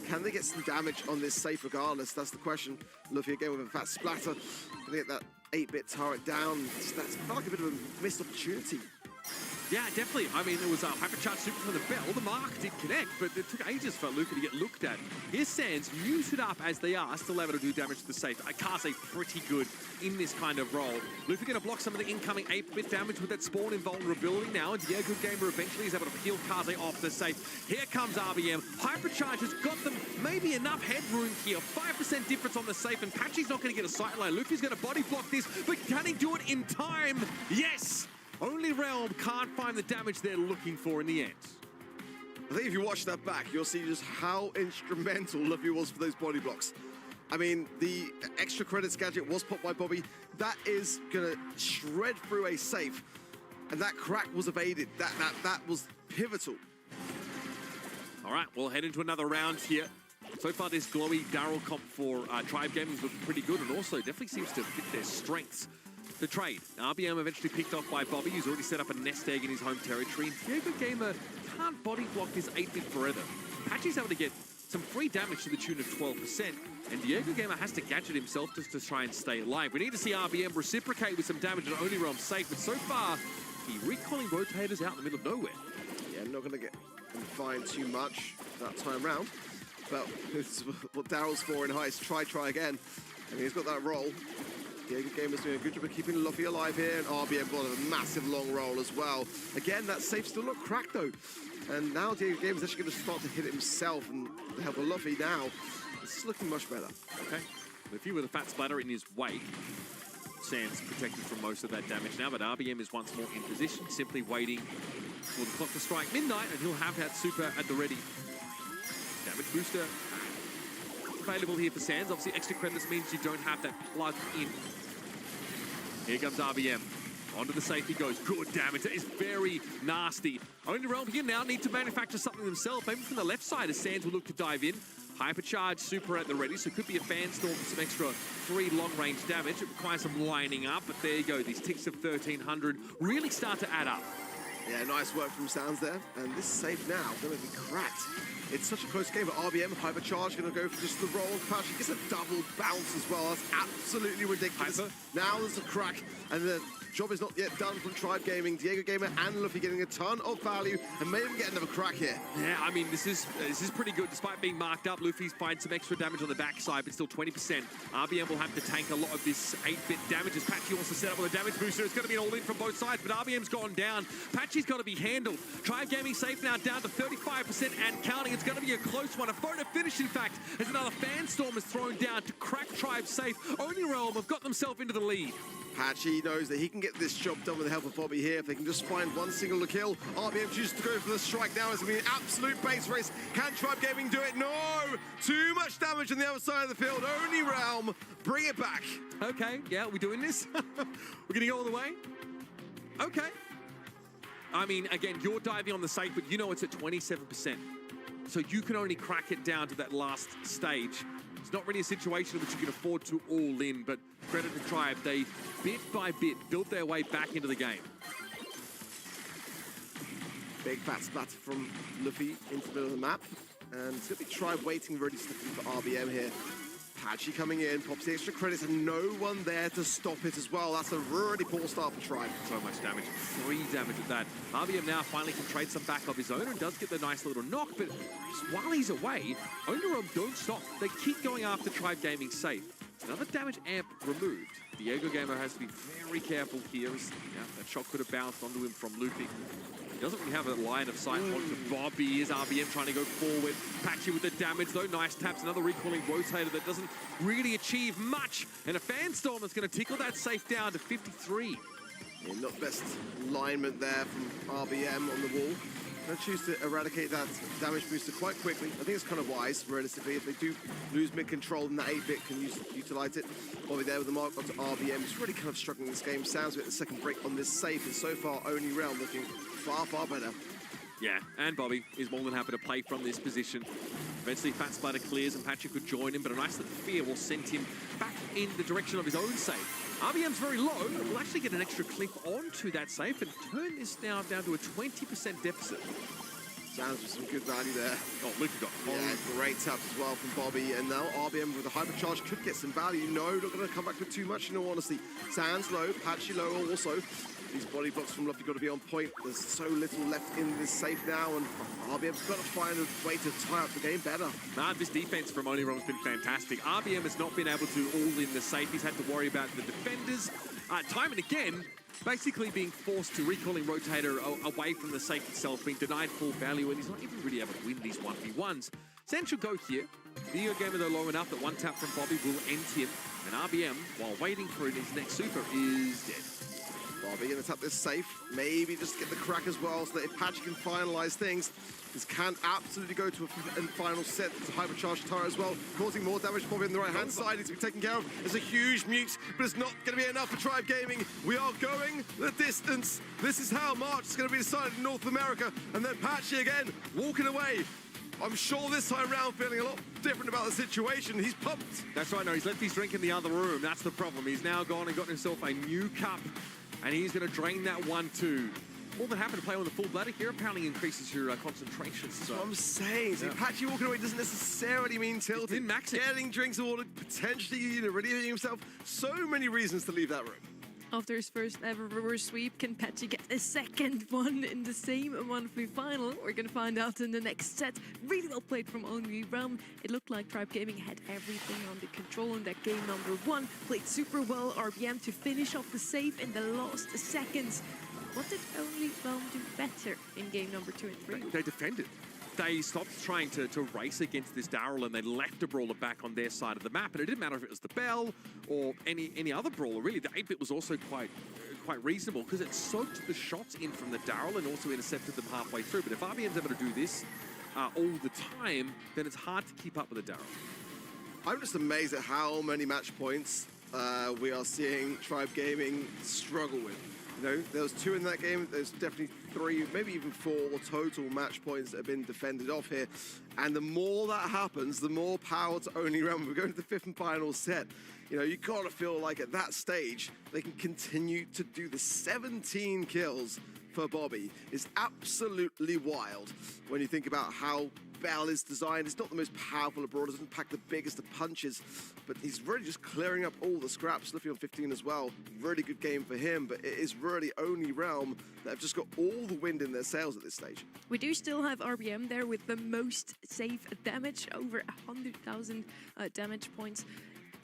Can they get some damage on this safe regardless? That's the question. Luffy again with a fat splatter. Can they get that 8-bit turret down? That's felt like a bit of a missed opportunity. Yeah, definitely. I mean, it was a hypercharge super from the bell. The mark did connect, but it took ages for Luca to get looked at. Here's Sands, muted up as they are, still able to do damage to the safe. Kaze pretty good in this kind of role. Luffy going to block some of the incoming 8-bit damage with that spawn invulnerability now, and Diego Gamer eventually is able to peel Kaze off the safe. Here comes RBM. Hypercharge has got them maybe enough headroom here. 5% difference on the safe, and Patchy's not going to get a sightline. Luffy's going to body block this, but can he do it in time? Yes! Only Realm can't find the damage they're looking for in the end. I think if you watch that back, you'll see just how instrumental Luffy was for those body blocks. I mean, the extra credits gadget was popped by Bobby. That is going to shred through a safe. And that crack was evaded. That was pivotal. All right, we'll head into another round here. So far, this glowy Daryl comp for Tribe Gaming's looked pretty good, and also definitely seems to fit their strengths. The trade. RBM eventually picked off by Bobby, who's already set up a nest egg in his home territory. And Diego Gamer can't body block this 8-bit forever. Patchy's able to get some free damage to the tune of 12%, and Diego Gamer has to gadget himself just to try and stay alive. We need to see RBM reciprocate with some damage on Only Realm safe, but so far, he recalling rotators out in the middle of nowhere. Yeah, not going to get confined too much that time round, but it's what Daryl's for in Heist. Try again, and he's got that roll. Diego Gamer's doing a good job of keeping Luffy alive here, and RBM got a massive long roll as well. Again, that safe still not cracked though. And now Diego Gamer's actually going to start to hit it himself, and with the help of Luffy now, this is looking much better. Okay, Luffy with a fat splatter in his wake. Sands protected from most of that damage now, but RBM is once more in position, simply waiting for the clock to strike midnight, and he'll have that super at the ready. Damage booster available here for Sands. Obviously, extra credits means you don't have that plugged in. Here comes RBM. Onto the safe he goes. Good damage. That is very nasty. Only Realm here now need to manufacture something themselves. Maybe from the left side as Sands will look to dive in. Hypercharge super at the ready, so it could be a fan storm for some extra 3 long-range damage. It requires some lining up, but there you go. These ticks of 1300 really start to add up. Yeah, nice work from Sands there. And this safe now going to be cracked. It's such a close game, but RBM, Hypercharge, going to go for just the roll. Patchy gets a double bounce as well. That's absolutely ridiculous. Hyper. Now there's a crack, and the job is not yet done from Tribe Gaming. Diego Gamer and Luffy getting a ton of value, and maybe we get another crack here. Yeah, I mean, this is pretty good. Despite being marked up, Luffy's finds some extra damage on the backside, but still 20%. RBM will have to tank a lot of this 8-bit damage as Patchy wants to set up with a damage booster. It's going to be an all-in from both sides, but RBM's gone down. Patchy's got to be handled. Tribe Gaming safe now down to 35% and counting. It's going to be a close one. A photo finish, in fact, as another fan storm is thrown down to crack Tribe safe. Only Realm have got themselves into the lead. Patchy knows that he can get this job done with the help of Bobby here. If they can just find one single kill, RBM chooses to go for the strike now. It's going to be an absolute base race. Can Tribe Gaming do it? No! Too much damage on the other side of the field. Only Realm, bring it back. Okay, yeah, we're doing this. We're going to go all the way? Okay. I mean, again, you're diving on the safe, but you know it's at 27%. So you can only crack it down to that last stage. It's not really a situation in which you can afford to all in, but credit to Tribe, they bit by bit built their way back into the game. Big fat splatter from Luffy into the middle of the map. And it's going to be Tribe waiting ready to for RBM here. Patchy coming in, pops the extra credits, and no one there to stop it as well. That's a really poor start for Tribe. So much damage, 3 damage at that. RBM now finally can trade some back of his own and does get the nice little knock, but just while he's away, Only Realm don't stop. They keep going after Tribe Gaming safe. Another damage amp removed. Diego Gamer has to be very careful here as that shot could have bounced onto him from Luffy. He doesn't really have a line of sight onto Bobby. Is RBM trying to go forward. Patchy with the damage, though. Nice taps. Another recalling rotator that doesn't really achieve much. And a fan storm that's going to tickle that safe down to 53. Yeah, not best alignment there from RBM on the wall. They'll choose to eradicate that damage booster quite quickly. I think it's kind of wise, realistically. If they do lose mid-control, then that 8-bit can utilize it. Bobby there with the mark onto RBM. He's really kind of struggling in this game. Sounds like the second break on this safe, and so far, Only Realm looking far, far better. Yeah, and Bobby is more than happy to play from this position. Eventually, Fat Splatter clears and Patrick could join him, but a nice little fear will send him back in the direction of his own safe. RBM's very low. We'll actually get an extra clip onto that safe and turn this now down to a 20% deficit. Sounds with some good value there. Oh, Luca got Yeah, great taps as well from Bobby. And now RBM with the hypercharge could get some value. No, not going to come back with too much in all honesty. Sands low, Patchy low also. These body blocks from Luffy got to be on point. There's so little left in this safe now, and RBM's got to find a way to tie up the game better. Man, this defense from Only Realm has been fantastic. RBM has not been able to all in the safe. He's had to worry about the defenders. Time and again, basically being forced to recalling Rotator away from the safe itself, being denied full value, and he's not even really able to win these 1v1s. Zen should go here. Video gamer though low enough that one tap from Bobby will end him, and RBM, while waiting for his next super, is dead. Bobby going to tap this safe, maybe just get the crack as well, so that if Patchy can finalize things, this can absolutely go to a final set. It's a hypercharged tire as well, causing more damage. Bobby on the right-hand side needs to be taken care of. There's a huge mute, but it's not going to be enough for Tribe Gaming. We are going the distance. This is how March is going to be decided in North America. And then Patchy again, walking away. I'm sure this time round feeling a lot different about the situation. He's pumped. That's right, no, he's left his drink in the other room. That's the problem. He's now gone and got himself a new cup, and he's going to drain that one too. All that happened to play on the full bladder here apparently increases your concentration. That's what I'm saying. So Patchy walking away doesn't necessarily mean tilting. Getting drinks ordered, potentially relieving himself. So many reasons to leave that room. After his first ever reverse sweep, can Patchy get a second one in the same monthly final? We're going to find out in the next set. Really well played from Only Realm. It looked like Tribe Gaming had everything under control in that game number 1. Played super well, RBM to finish off the save in the last seconds. What did Only Realm do better in game number 2 and 3? They defended. They stopped trying to race against this Daryl, and they left a brawler back on their side of the map. And it didn't matter if it was the Bell or any other brawler, really. The 8-bit was also quite reasonable because it soaked the shots in from the Daryl and also intercepted them halfway through. But if RBM's able to do this all the time, then it's hard to keep up with the Daryl. I'm just amazed at how many match points we are seeing Tribe Gaming struggle with. You know, there was 2 in that game. There's definitely 3, maybe even 4 total match points that have been defended off here. And the more that happens, the more power to Only Realm. We're going to the 5th and final set. You know, you gotta feel like at that stage, they can continue to do the 17 kills for Bobby is absolutely wild when you think about how Bell is designed. It's not the most powerful abroad, doesn't pack the biggest of punches, but he's really just clearing up all the scraps. Luffy on 15 as well. Really good game for him, but it is really Only Realm that have just got all the wind in their sails at this stage. We do still have RBM there with the most safe damage, over 100,000 damage points.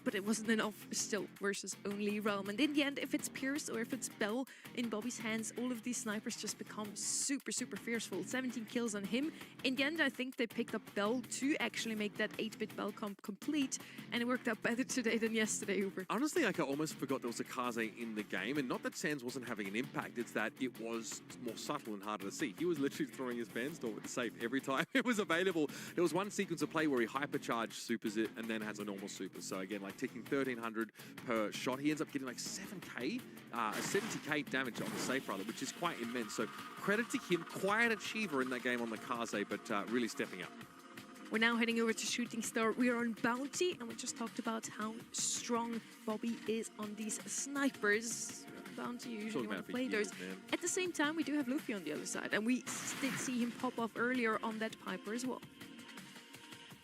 But it wasn't enough still versus Only Realm. And in the end, if it's Pierce or if it's Bell in Bobby's hands, all of these snipers just become super, super fearful. 17 kills on him. In the end, I think they picked up Bell to actually make that 8-bit Bell comp complete. And it worked out better today than yesterday, Uber. Honestly, like I almost forgot there was a Kaze in the game. And not that Sands wasn't having an impact, it's that it was more subtle and harder to see. He was literally throwing his Bandstorm with the safe every time it was available. There was one sequence of play where he hypercharged supers it and then has a normal super. So again, like ticking 1,300 per shot. He ends up getting like 7k, 70k damage on the safe rather, which is quite immense. So credit to him, quiet achiever in that game on the Kaze, but really stepping up. We're now heading over to Shooting Star. We are on Bounty, and we just talked about how strong Bobby is on these snipers. Bounty, you usually want to play those. At the same time, we do have Luffy on the other side, and we did see him pop off earlier on that Piper as well.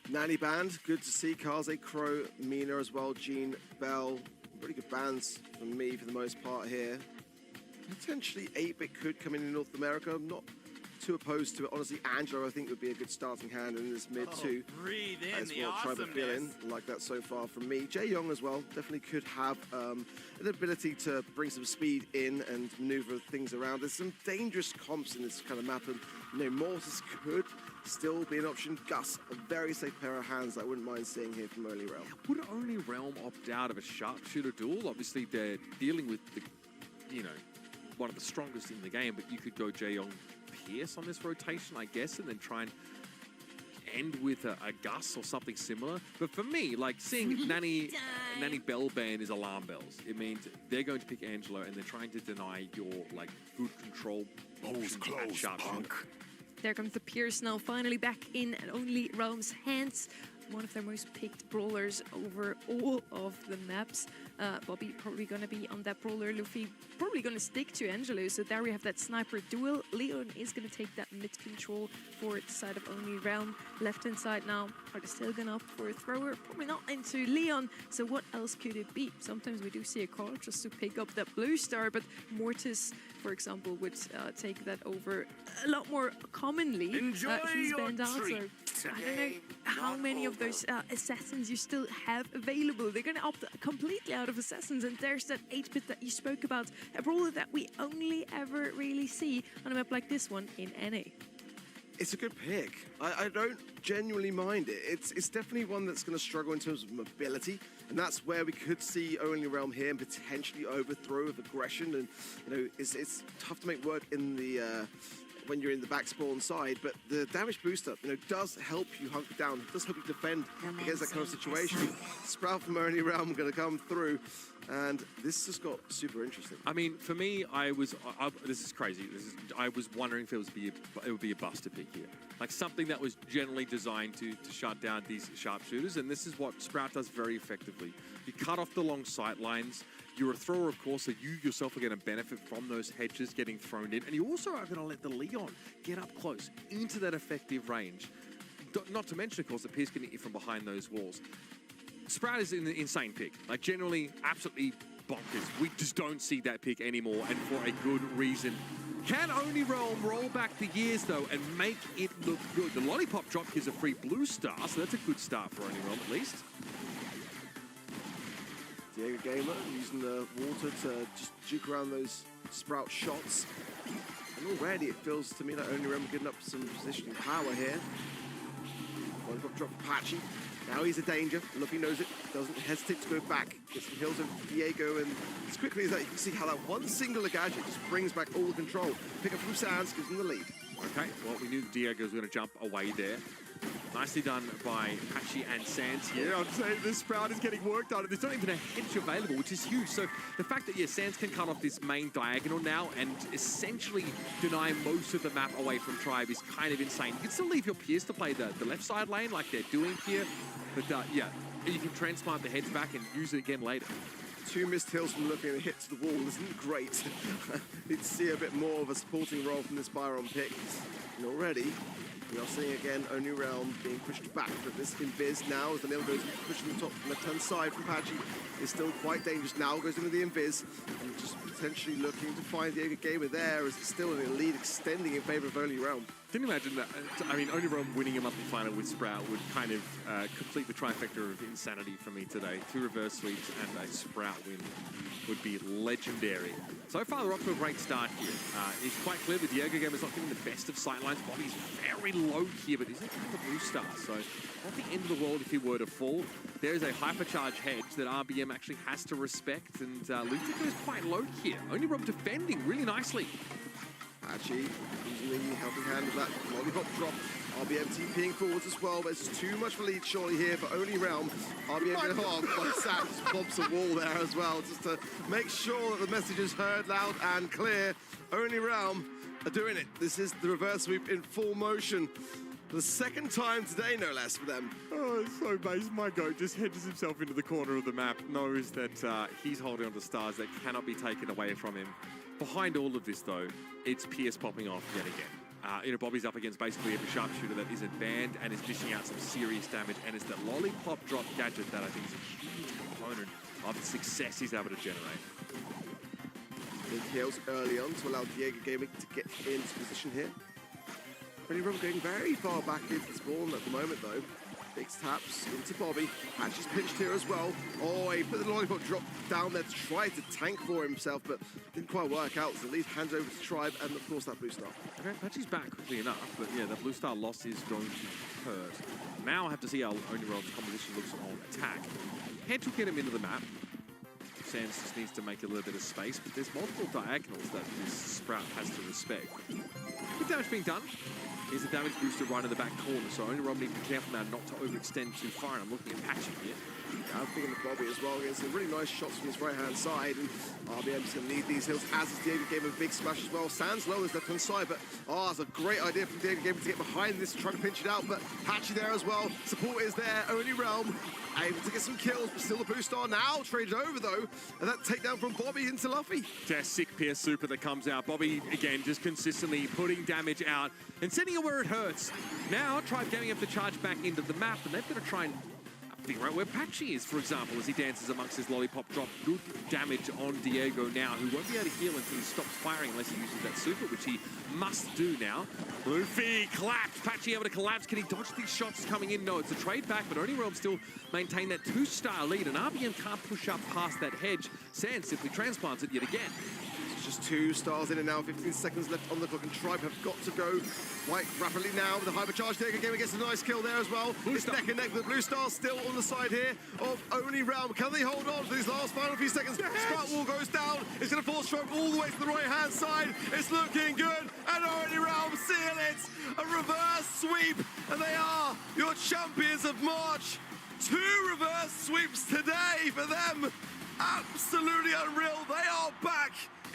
Nanny band, good to see. Kaze, Crow, Mina as well, Jean, Bell. Pretty good bands from me for the most part here. Potentially 8-bit could come in North America. I'm not too opposed to it. Honestly, Angelo, I think, would be a good starting hand in this mid too. Breathe in That's the what Tribe are feeling. Like that so far from me. Jae Young as well definitely could have an ability to bring some speed in and maneuver things around. There's some dangerous comps in this kind of map, and you know, Mortis could still be an option. Gus, a very safe pair of hands I wouldn't mind seeing here from Only Realm. Would Only Realm opt out of a sharpshooter duel? Obviously, they're dealing with the, you know, one of the strongest in the game, but you could go Jae Young Pierce on this rotation, I guess, and then try and end with a Gus or something similar. But for me, like seeing Nanny Bell ban is alarm bells. It means they're going to pick Angelo and they're trying to deny your like good control. Close, punk. There comes the Pierce now, finally back in and Only Realm's hands. One of their most picked brawlers over all of the maps. Bobby probably going to be on that brawler. Luffy probably going to stick to Angelo. So there we have that sniper duel. Leon is going to take that mid control for the side of Only Realm. Left hand side now. Are they still going to opt for a thrower? Probably not into Leon. So what else could it be? Sometimes we do see a call just to pick up that blue star, but Mortis, for example, would take that over a lot more commonly. Enjoy He's banned your out, treat. so I don't know how many of those assassins you still have available. They're going to opt completely out of assassins, and there's that 8-bit that you spoke about, a brawler that we only ever really see on a map like this one in NA. It's a good pick. I don't genuinely mind it. It's definitely one that's going to struggle in terms of mobility, and that's where we could see Only Realm here and potentially overthrow with aggression. And it's tough to make work in the when you're in the back spawn side, but the damage booster, does help you hunker down. It does help you defend against that kind of situation. Sprout from Only Realm going to come through, and this just got super interesting. I mean, for me, this is crazy. I was wondering if it would be a buster pick here, like something that was generally designed to shut down these sharpshooters, and this is what Sprout does very effectively. You cut off the long sight lines. You're a thrower, of course, so you yourself are going to benefit from those hedges getting thrown in, and you also are going to let the Leon get up close into that effective range. Not to mention, of course, that Pierce can hit you from behind those walls. Sprout is an insane pick. Like, generally, absolutely bonkers. We just don't see that pick anymore, and for a good reason. Can Only Realm roll back the years, though, and make it look good? The Lollipop drop gives a free blue star, so that's a good start for Only Realm, at least. Diego Gamer using the water to just juke around those Sprout shots. And already it feels to me that Only Realm are getting up some positioning power here. Lollipop drop for Patchy. Now he's a danger. Luffy knows it. Doesn't hesitate to go back. Gets some heals over Diego, and as quickly as that, you can see how that one single gadget just brings back all the control. Pick up from Sands, gives him the lead. Okay, well, we knew Diego was going to jump away there. Nicely done by Patchy and Sands here. I'm saying this Sprout is getting worked on. There's not even a hedge available, which is huge. So the fact that, Sands can cut off this main diagonal now and essentially deny most of the map away from Tribe is kind of insane. You can still leave your Pierce to play the left side lane like they're doing here. But you can transplant the heads back and use it again later. 2 missed hills from Luffy and a hit to the wall isn't great. Need to see a bit more of a supporting role from this Byron pick. And already, we are seeing again Only Realm being pushed back, but this Invis now, as the nail goes pushing the top left-hand side from Patchy, is still quite dangerous. Now goes into the Invis, and just potentially looking to find Diego Gamer there, as it's still in the lead extending in favor of Only Realm. Can you imagine that? I mean, Only Realm winning a monthly final with Sprout would kind of complete the trifecta of insanity for me today. 2 reverse sweeps and a Sprout win would be legendary. So far, they're off to a great start here. It's quite clear that Diego Gamer's not getting the best of sightlines. Bobby's very low here, but isn't getting the blue star. So not the end of the world if he were to fall. There is a hypercharge hedge that RBM actually has to respect, and Lutica is quite low here. Only Realm defending really nicely. Patchy using the helping hand of that Lollipop drop. RBM TPing forwards as well, but it's just too much for lead surely here for Only Realm. RBM like Sam just bobs a wall there as well, just to make sure that the message is heard loud and clear. Only Realm are doing it. This is the reverse sweep in full motion. For the second time today, no less, for them. Oh, it's so base. My goat just hedges himself into the corner of the map, knows that he's holding on to stars that cannot be taken away from him. Behind all of this, though, it's Pierce popping off yet again. Bobby's up against basically every sharpshooter that isn't banned and is dishing out some serious damage, and it's the Lollipop drop gadget that I think is a huge component of the success he's able to generate. Big heals early on to allow Diego Gaming to get into position here. Only Realm going very far back into the spawn at the moment, though. Big taps into Bobby. Patchy's pinched here as well. Oh, he put the Lollipop drop down there to try to tank for himself, but didn't quite work out. So at least hands over to Tribe, and of course that blue star. Okay, Patchy's back quickly enough, but that blue star loss is going to hurt. Now I have to see how Only Realm's composition looks on attack. Hedge will get him into the map. Sands just needs to make a little bit of space, but there's multiple diagonals that this Sprout has to respect. Good damage being done. Here's a damage booster right in the back corner, so Only Realm need to be careful now not to overextend too far, and I'm looking at Patchy here. I'm thinking of Bobby as well. Getting some really nice shots from his right-hand side, and RBM's going to need these hills, as is Diego Gamer. Big smash as well. Sans low is left-hand side, but it's a great idea from Diego Gamer to get behind this and try to pinch it out, but Patchy there as well. Support is there. Only Realm able to get some kills, but still the boost star now traded over, though, and that takedown from Bobby into Luffy. Just sick Pierce super that comes out. Bobby, again, just consistently putting damage out and sending it where it hurts. Now, Tribe Gaming have to charge back into the map, and they've got to try and figure out where Patchy is, for example, as he dances amongst his lollipop drop. Good damage on Diego now, who won't be able to heal until he stops firing unless he uses that super, which he must do now. Luffy collapsed. Patchy able to collapse. Can he dodge these shots coming in? No, it's a trade back, but Only Realm still maintain that 2-star lead, and RBM can't push up past that hedge. Sans simply transplants it yet again. Just 2 stars in and now, 15 seconds left on the clock, and Tribe have got to go quite rapidly now with the hypercharge. Diego Gamer gets a nice kill there as well. It's neck and neck with the blue star still on the side here of Only Realm. Can they hold on for these last final few seconds? Sprout Wall goes down. It's going to force Tribe all the way to the right-hand side. It's looking good, and Only Realm seal it. A reverse sweep, and they are your champions of March. 2 reverse sweeps today for them. Absolutely unreal. They are back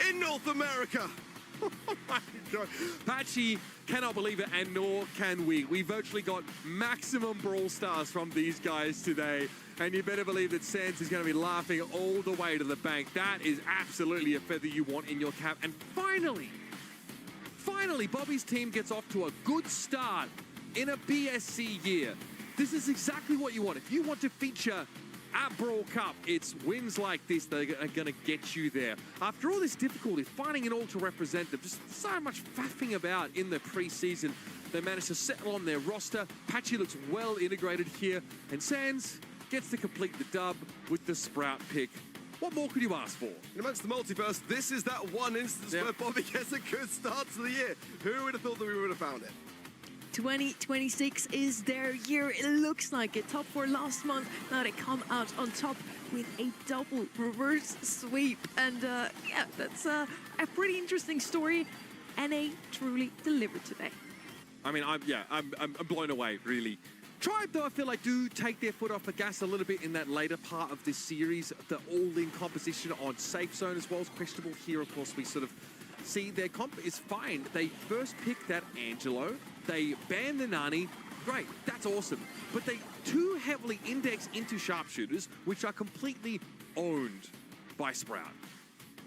in North America. Oh my God. Patchy cannot believe it, and nor can we. We virtually got maximum Brawl Stars from these guys today, and you better believe that Sans is going to be laughing all the way to the bank. That is absolutely a feather you want in your cap. And finally, Bobby's team gets off to a good start in a BSC year. This is exactly what you want. If you want to feature at Brawl Cup, it's wins like this that are going to get you there. After all this difficulty, finding an all to represent them, just so much faffing about in the preseason, they managed to settle on their roster. Patchy looks well integrated here, and Sans gets to complete the dub with the Sprout pick. What more could you ask for? In amongst the multiverse, this is that one instance where Bobby gets a good start to the year. Who would have thought that we would have found it? 2026 is their year. It looks like it. Top 4 last month. Now they come out on top with a double reverse sweep. And yeah, that's a pretty interesting story. NA truly delivered today. I mean, I'm blown away, really. Tribe, though, I feel like do take their foot off the gas a little bit in that later part of this series. The all-in composition on safe zone as well is questionable. Here, of course, we sort of see their comp is fine. They first pick that Angelo. They ban the Nani. Great, that's awesome. But they too heavily index into sharpshooters, which are completely owned by Sprout.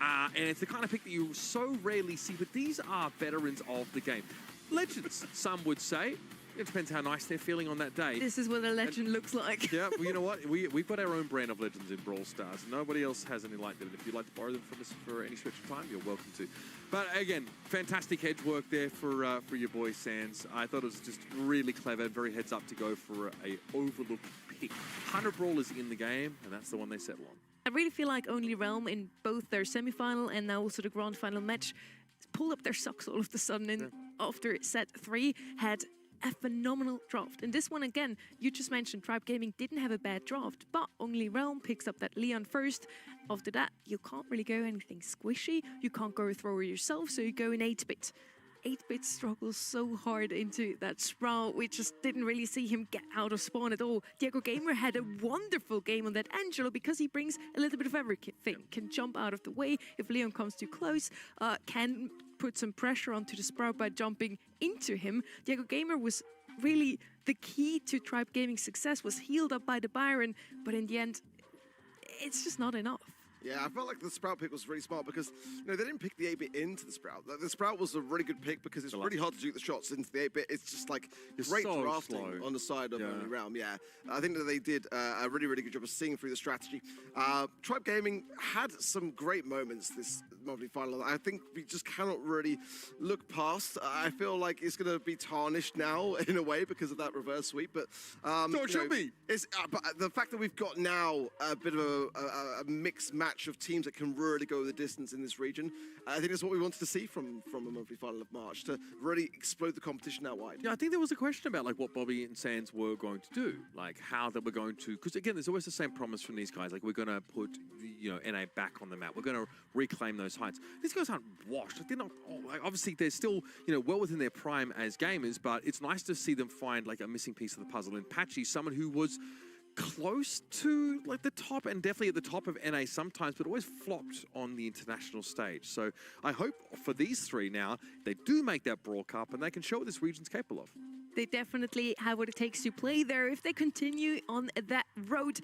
And it's the kind of pick that you so rarely see, but these are veterans of the game. Legends, some would say. It depends how nice they're feeling on that day. This is what a legend looks like. Yeah, well, you know what? We've got our own brand of legends in Brawl Stars. Nobody else has any like that. And if you'd like to borrow them from us for any stretch of time, you're welcome to. But again, fantastic edge work there for your boy Sans. I thought it was just really clever, very heads up to go for a overlooked pick. 100 brawlers in the game, and that's the one they settle on. I really feel like Only Realm in both their semi-final and now also the grand final match pulled up their socks all of a sudden and after set 3 had a phenomenal draft. And this one, again, you just mentioned Tribe Gaming didn't have a bad draft, but Only Realm picks up that Leon first. After that, you can't really go anything squishy. You can't go thrower yourself, so you go in 8-bit. 8-bit struggles so hard into that Sprout. We just didn't really see him get out of spawn at all. Diego Gamer had a wonderful game on that Angelo because he brings a little bit of everything. Can jump out of the way if Leon comes too close, can put some pressure onto the Sprout by jumping into him. Diego Gamer was really the key to Tribe Gaming's success, was healed up by the Byron, but in the end, it's just not enough. Yeah, I felt like the Sprout pick was really smart because, they didn't pick the 8-bit into the Sprout. The Sprout was a really good pick because it's really hard to do the shots into the 8-bit. It's just like great so drafting slow on the side of Only Realm. Yeah, I think that they did a really, really good job of seeing through the strategy. Tribe Gaming had some great moments this monthly final. I think we just cannot really look past. I feel like it's going to be tarnished now in a way because of that reverse sweep. But so it should be. But the fact that we've got now a bit of a mixed match of teams that can really go the distance in this region, I think that's what we wanted to see from a monthly final of March, to really explode the competition out wide. Yeah, I think there was a question about like what Bobby and Sans were going to do, like how they were going to, because again, there's always the same promise from these guys, like we're going to put NA back on the map, we're going to reclaim those heights. These guys aren't washed. Like, they're not. Like, obviously, they're still well within their prime as gamers, but it's nice to see them find like a missing piece of the puzzle in Patchy, someone who was close to like the top and definitely at the top of NA sometimes, but always flopped on the international stage. So I hope for these three now, they do make that Brawl Cup and they can show what this region's capable of. They definitely have what it takes to play there. If they continue on that road,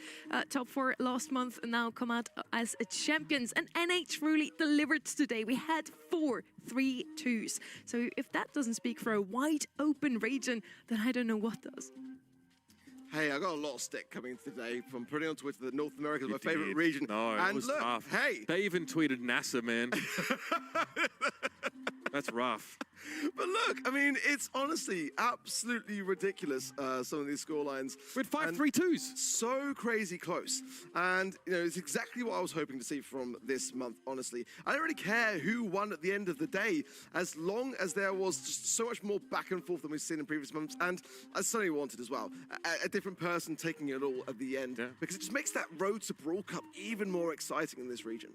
top 4 last month, and now come out as champions. And NH really delivered today. We had 4 3-2s. So if that doesn't speak for a wide open region, then I don't know what does. Hey, I got a lot of stick coming today from putting on Twitter that North America is my You favorite did. region. No, it and was look, tough. hey. They even tweeted NASA, man. That's rough. But look, I mean, it's honestly absolutely ridiculous, some of these scorelines. We had 5 3-2s. So crazy close. And, you know, it's exactly what I was hoping to see from this month, honestly. I don't really care who won at the end of the day, as long as there was just so much more back and forth than we've seen in previous months. And I certainly wanted as well, a different person taking it all at the end, because it just makes that road to Brawl Cup even more exciting in this region.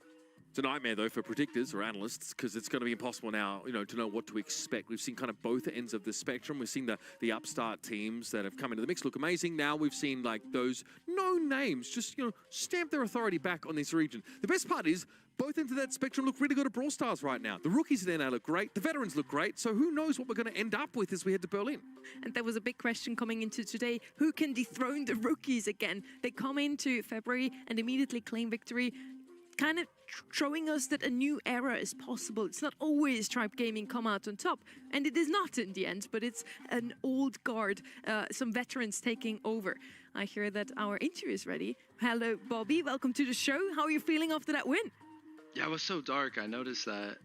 It's a nightmare, though, for predictors or analysts, because it's going to be impossible now, you know, to know what to expect. We've seen kind of both ends of the spectrum. We've seen the upstart teams that have come into the mix look amazing. Now we've seen, like, those known names just, you know, stamp their authority back on this region. The best part is both ends of that spectrum look really good at Brawl Stars right now. The rookies in NA look great. The veterans look great. So who knows what we're going to end up with as we head to Berlin. And that was a big question coming into today. Who can dethrone the rookies again? They come into February and immediately claim victory, kind of showing us that a new era is possible. It's not always Tribe Gaming come out on top, and it is not in the end, but it's an old guard, some veterans taking over. I hear that our interview is ready. Hello, Bobby. Welcome to the show. How are you feeling after that win? Yeah, it was so dark. I noticed that.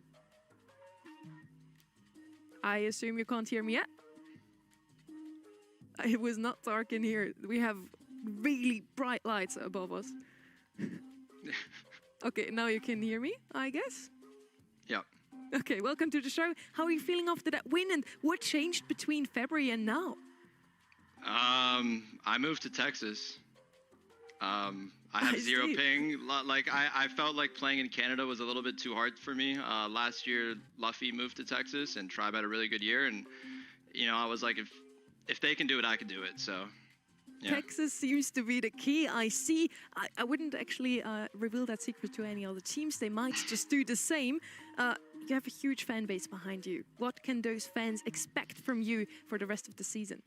I assume you can't hear me yet? It was not dark in here. We have really bright lights above us. Okay, now you can hear me, I guess? Yeah. Okay, welcome to the show. How are you feeling after that win, and what changed between February and now? I moved to Texas. I have zero ping. Like, I felt like playing in Canada was a little bit too hard for me. Last year, Luffy moved to Texas, and Tribe had a really good year. And, you know, I was like, if they can do it, I can do it. So, yeah. Texas seems to be the key. I see. I wouldn't actually reveal that secret to any other teams. They might just do the same. You have a huge fan base behind you. What can those fans expect from you for the rest of the season?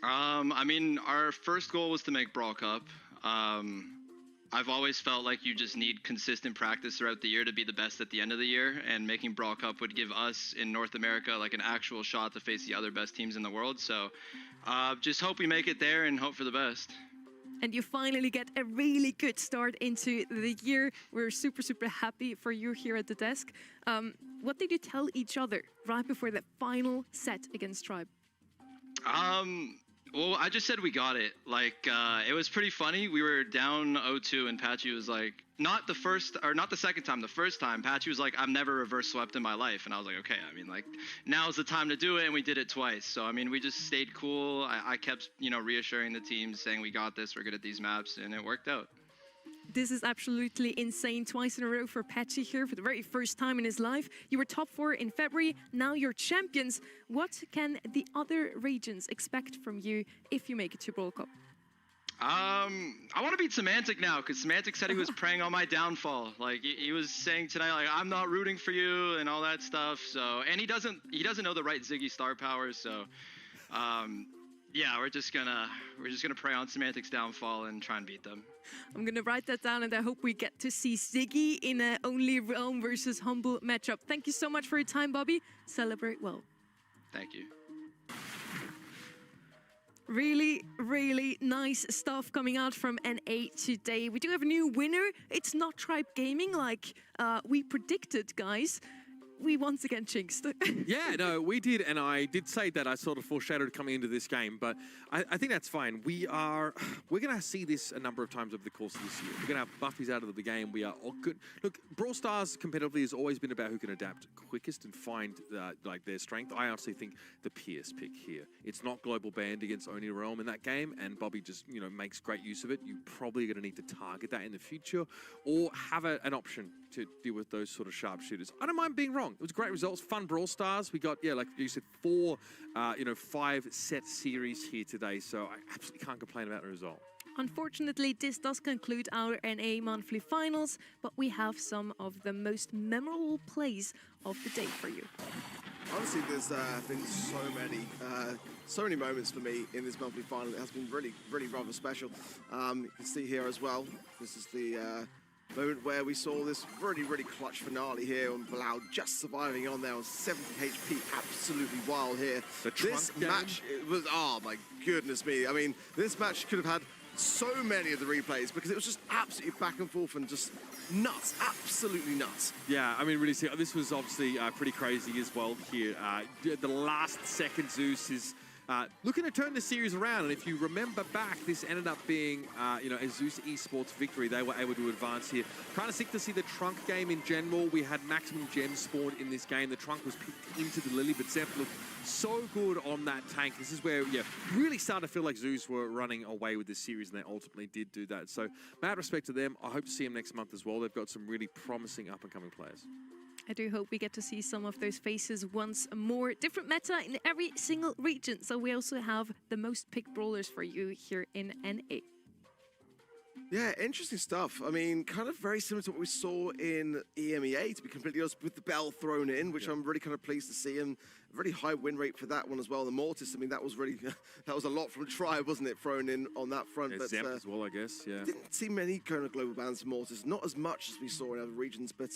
I mean, our first goal was to make Brawl Cup. I've always felt like you just need consistent practice throughout the year to be the best at the end of the year, and making Brawl Cup would give us in North America like an actual shot to face the other best teams in the world. So just hope we make it there and hope for the best. And you finally get a really good start into the year. We're super, super happy for you here at the desk. What did you tell each other right before that final set against Tribe? Well, I just said we got it. Like, it was pretty funny. We were down 0-2, and Patchy was like, not the second time, the first time, Patchy was like, I've never reverse swept in my life. And I was like, okay, I mean, like, now's the time to do it, and we did it twice. So, I mean, we just stayed cool. I kept, you know, reassuring the team, saying we got this, we're good at these maps, and it worked out. This is absolutely insane. Twice in a row for Patchy here for the very first time in his life. You were top 4 in February. Now you're champions. What can the other regions expect from you if you make it to Brawl Cup? I want to beat Semantic now, because Semantic said he was preying on my downfall. Like, he was saying tonight, like, I'm not rooting for you and all that stuff. So, and he doesn't know the right Ziggy star powers. So, yeah, we're just gonna prey on Semantic's downfall and try and beat them. I'm gonna write that down, and I hope we get to see Ziggy in a Only Realm versus Humble matchup. Thank you so much for your time, Bobby. Celebrate well. Thank you. Really, really nice stuff coming out from NA today. We do have a new winner. It's not Tribe Gaming like we predicted, guys. We once again jinxed. Yeah, no, we did, and I did say that I sort of foreshadowed coming into this game, but I think that's fine. We're going to see this a number of times over the course of this year. We're going to have Buffy's out of the game. We are all good. Look, Brawl Stars competitively has always been about who can adapt quickest and find like their strength. I honestly think the Pierce pick here. It's not global banned against Oni Realm in that game, and Bobby just makes great use of it. You're probably going to need to target that in the future, or have an option to deal with those sort of sharpshooters. I don't mind being wrong. It was great results, fun Brawl Stars. We got, like you said, 4, 5 set series here today. So I absolutely can't complain about the result. Unfortunately, this does conclude our NA monthly finals, but we have some of the most memorable plays of the day for you. Honestly, there's been so many moments for me in this monthly final. It has been really, really rather special. You can see here as well, this is the moment where we saw this really, really clutch finale here on Bilal just surviving on there on 70 HP, absolutely wild here. This match, it was, oh my goodness me. I mean, this match could have had so many of the replays because it was just absolutely back and forth and just nuts, absolutely nuts. Yeah, I mean, really, this was obviously pretty crazy as well here. The last second Zeus is looking to turn the series around, and if you remember back, this ended up being, a Zeus Esports victory. They were able to advance here. Kind of sick to see the Trunk game in general. We had maximum gems spawned in this game. The Trunk was picked into the Lily, but Zep looked so good on that tank. This is where, really started to feel like Zeus were running away with this series, and they ultimately did do that. So, mad respect to them. I hope to see them next month as well. They've got some really promising up-and-coming players. I do hope we get to see some of those faces once more. Different meta in every single region. So we also have the most picked brawlers for you here in NA. Yeah, interesting stuff. I mean, kind of very similar to what we saw in EMEA, to be completely honest, with the Bell thrown in, which I'm really kind of pleased to see. And a really high win rate for that one as well. The Mortis, I mean, that was really, that was a lot from Tribe, wasn't it, thrown in on that front. Yeah, but Zamp as well, I guess, yeah. Didn't see many kind of global bans for Mortis, not as much as we saw in other regions, but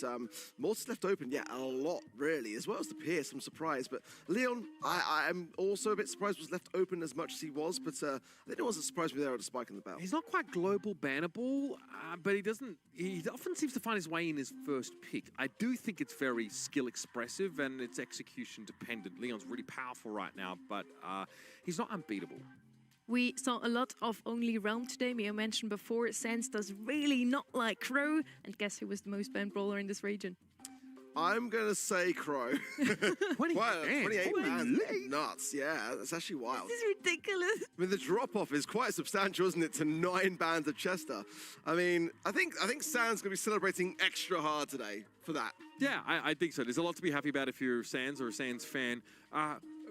Mortis left open, yeah, a lot, really, as well as the Pierce, I'm surprised. But Leon, I'm also a bit surprised was left open as much as he was, but I think it wasn't surprised me there at a spike in the Bell. He's not quite global bannable, but he often seems to find his way in his first pick. I do think it's very skill expressive and it's execution dependent. Leon's really powerful right now, but he's not unbeatable. We saw a lot of Only Realm today. Mio mentioned before, Sans does really not like Crow. And guess who was the most banned brawler in this region? I'm going to say Crow. 28 bans. Nuts, yeah. That's actually wild. This is ridiculous. I mean, the drop-off is quite substantial, isn't it, to 9 bans of Chester. I mean, I think Sans going to be celebrating extra hard today for that. Yeah, I think so. There's a lot to be happy about if you're Sans or a Sans fan.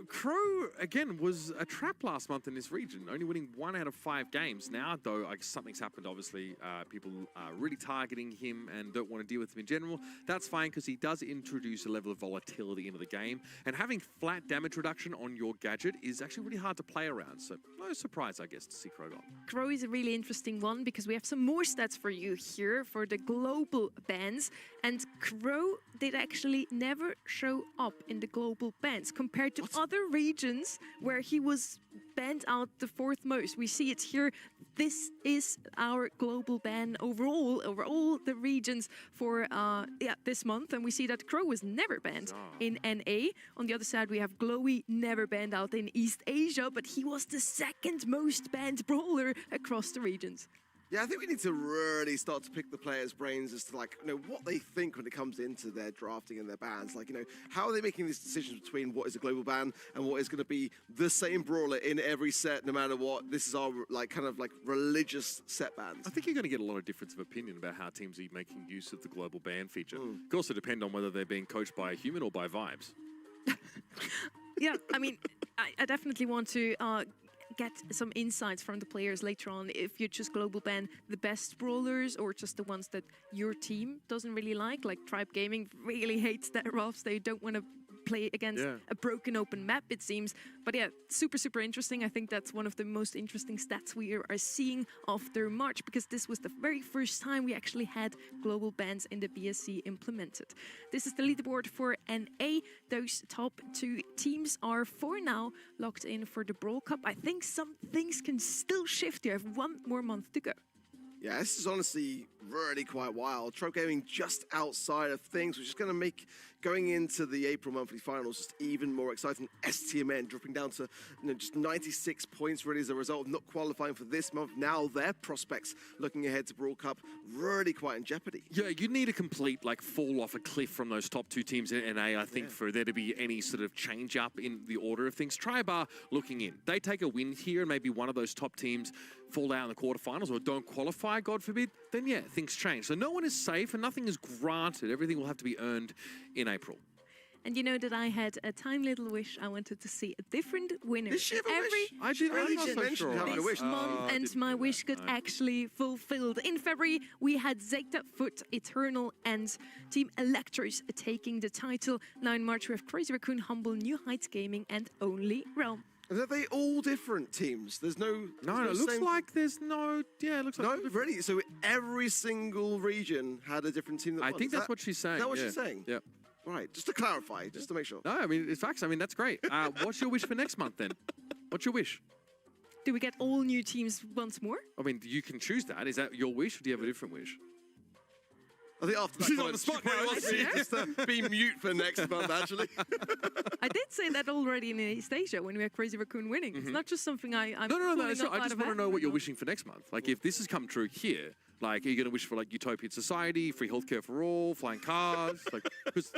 Crow, again, was a trap last month in this region, only winning 1 out of 5 games. Now, though, I guess something's happened, obviously. People are really targeting him and don't want to deal with him in general. That's fine, because he does introduce a level of volatility into the game. And having flat damage reduction on your gadget is actually really hard to play around. So, no surprise, I guess, to see Crow gone. Crow is a really interesting one, because we have some more stats for you here for the global bans. And Crow did actually never show up in the global bans compared to other regions where he was banned out the 4th most. We see it here. This is our global ban overall over all the regions for this month, and we see that Crow was never banned in NA. On the other side, we have Glowy never banned out in East Asia, but he was the 2nd most banned brawler across the regions. Yeah, I think we need to really start to pick the players' brains as to, like, what they think when it comes into their drafting and their bans. Like, how are they making these decisions between what is a global ban and what is going to be the same brawler in every set, no matter what? This is our, kind of religious set bans. I think you're going to get a lot of difference of opinion about how teams are making use of the global ban feature. It could also depend on whether they're being coached by a human or by vibes. Yeah, I mean, I definitely want to get some insights from the players later on if you just global ban the best brawlers or just the ones that your team doesn't really like Tribe Gaming really hates that Rofs. They don't want to play against a broken open map, it seems. But yeah, super interesting. I think that's one of the most interesting stats we are seeing after March, because this was the very first time we actually had global bans in the BSC implemented. This is the leaderboard for NA. Those top 2 teams are for now locked in for the Brawl Cup. I think some things can still shift here. I have 1 more month to go. Yeah, this is honestly really quite wild. Tribe Gaming just outside of things, which is going to make going into the April monthly finals just even more exciting. STMN dropping down to just 96 points really as a result of not qualifying for this month. Now their prospects looking ahead to Brawl Cup really quite in jeopardy. Yeah, you need a complete fall off a cliff from those top 2 teams in NA, I think, for there to be any sort of change up in the order of things. Tribe are looking in. They take a win here and maybe one of those top teams fall out in the quarterfinals or don't qualify, God forbid, then yeah, things change. So no one is safe and nothing is granted. Everything will have to be earned in April. And you know that I had a tiny little wish. I wanted to see a different winner. Did she have a every wish? I did. I'm not so mentioned sure. having a this wish. month, and my wish got actually fulfilled. In February, we had Zeta, Foot, Eternal, and Team Electros taking the title. Now in March, we have Crazy Raccoon, Humble, New Heights Gaming, and Only Realm. Are they all different teams? There's no... No, it looks like there's no... Yeah, it looks like... No, really? So every single region had a different team that I won? think Is that's that- what she's saying. Is that what yeah. she's saying? Yeah. Right, just to clarify, just to make sure. No, I mean, it's facts. I mean, that's great. What's your wish for next month, then? What's your wish? Do we get all new teams once more? I mean, you can choose that. Is that your wish, or do you have a different wish? I think after that She's comment, on the spot she probably now, wants isn't me she? just to be mute for next month, actually. I did say that already in East Asia when we had Crazy Raccoon winning. It's not just something I'm No, pulling that's up right. I out just of want to hat. know what you're wishing for next month. Like, if this has come true here, like, are you going to wish for, like, utopian society, free healthcare for all, flying cars? Like, because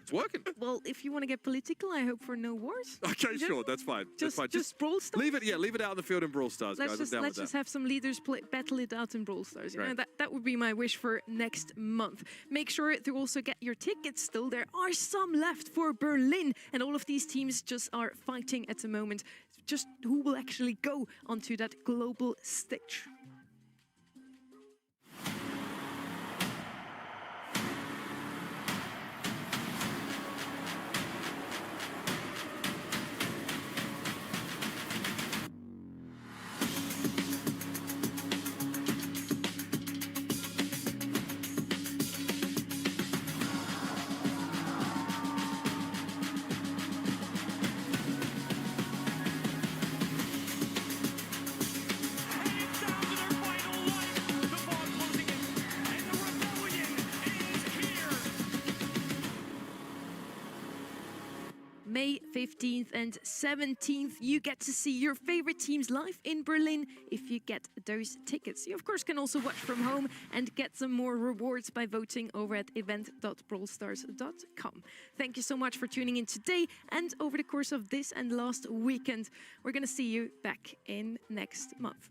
it's working. Well, if you want to get political, I hope for no wars. Okay, sure, that's fine. That's Just, fine. just Brawl Stars. leave it out in the field in Brawl Stars, Let's guys. just I'm down let's with just that. have some leaders battle it out in Brawl Stars. You know, Right. that would be my wish for next month. Make sure to also get your tickets. Still, there are some left for Berlin, and all of these teams just are fighting at the moment. Just who will actually go onto that global stage. May 15th and 17th, you get to see your favorite teams live in Berlin if you get those tickets. You, of course, can also watch from home and get some more rewards by voting over at event.brawlstars.com. Thank you so much for tuning in today and over the course of this and last weekend. We're going to see you back in next month.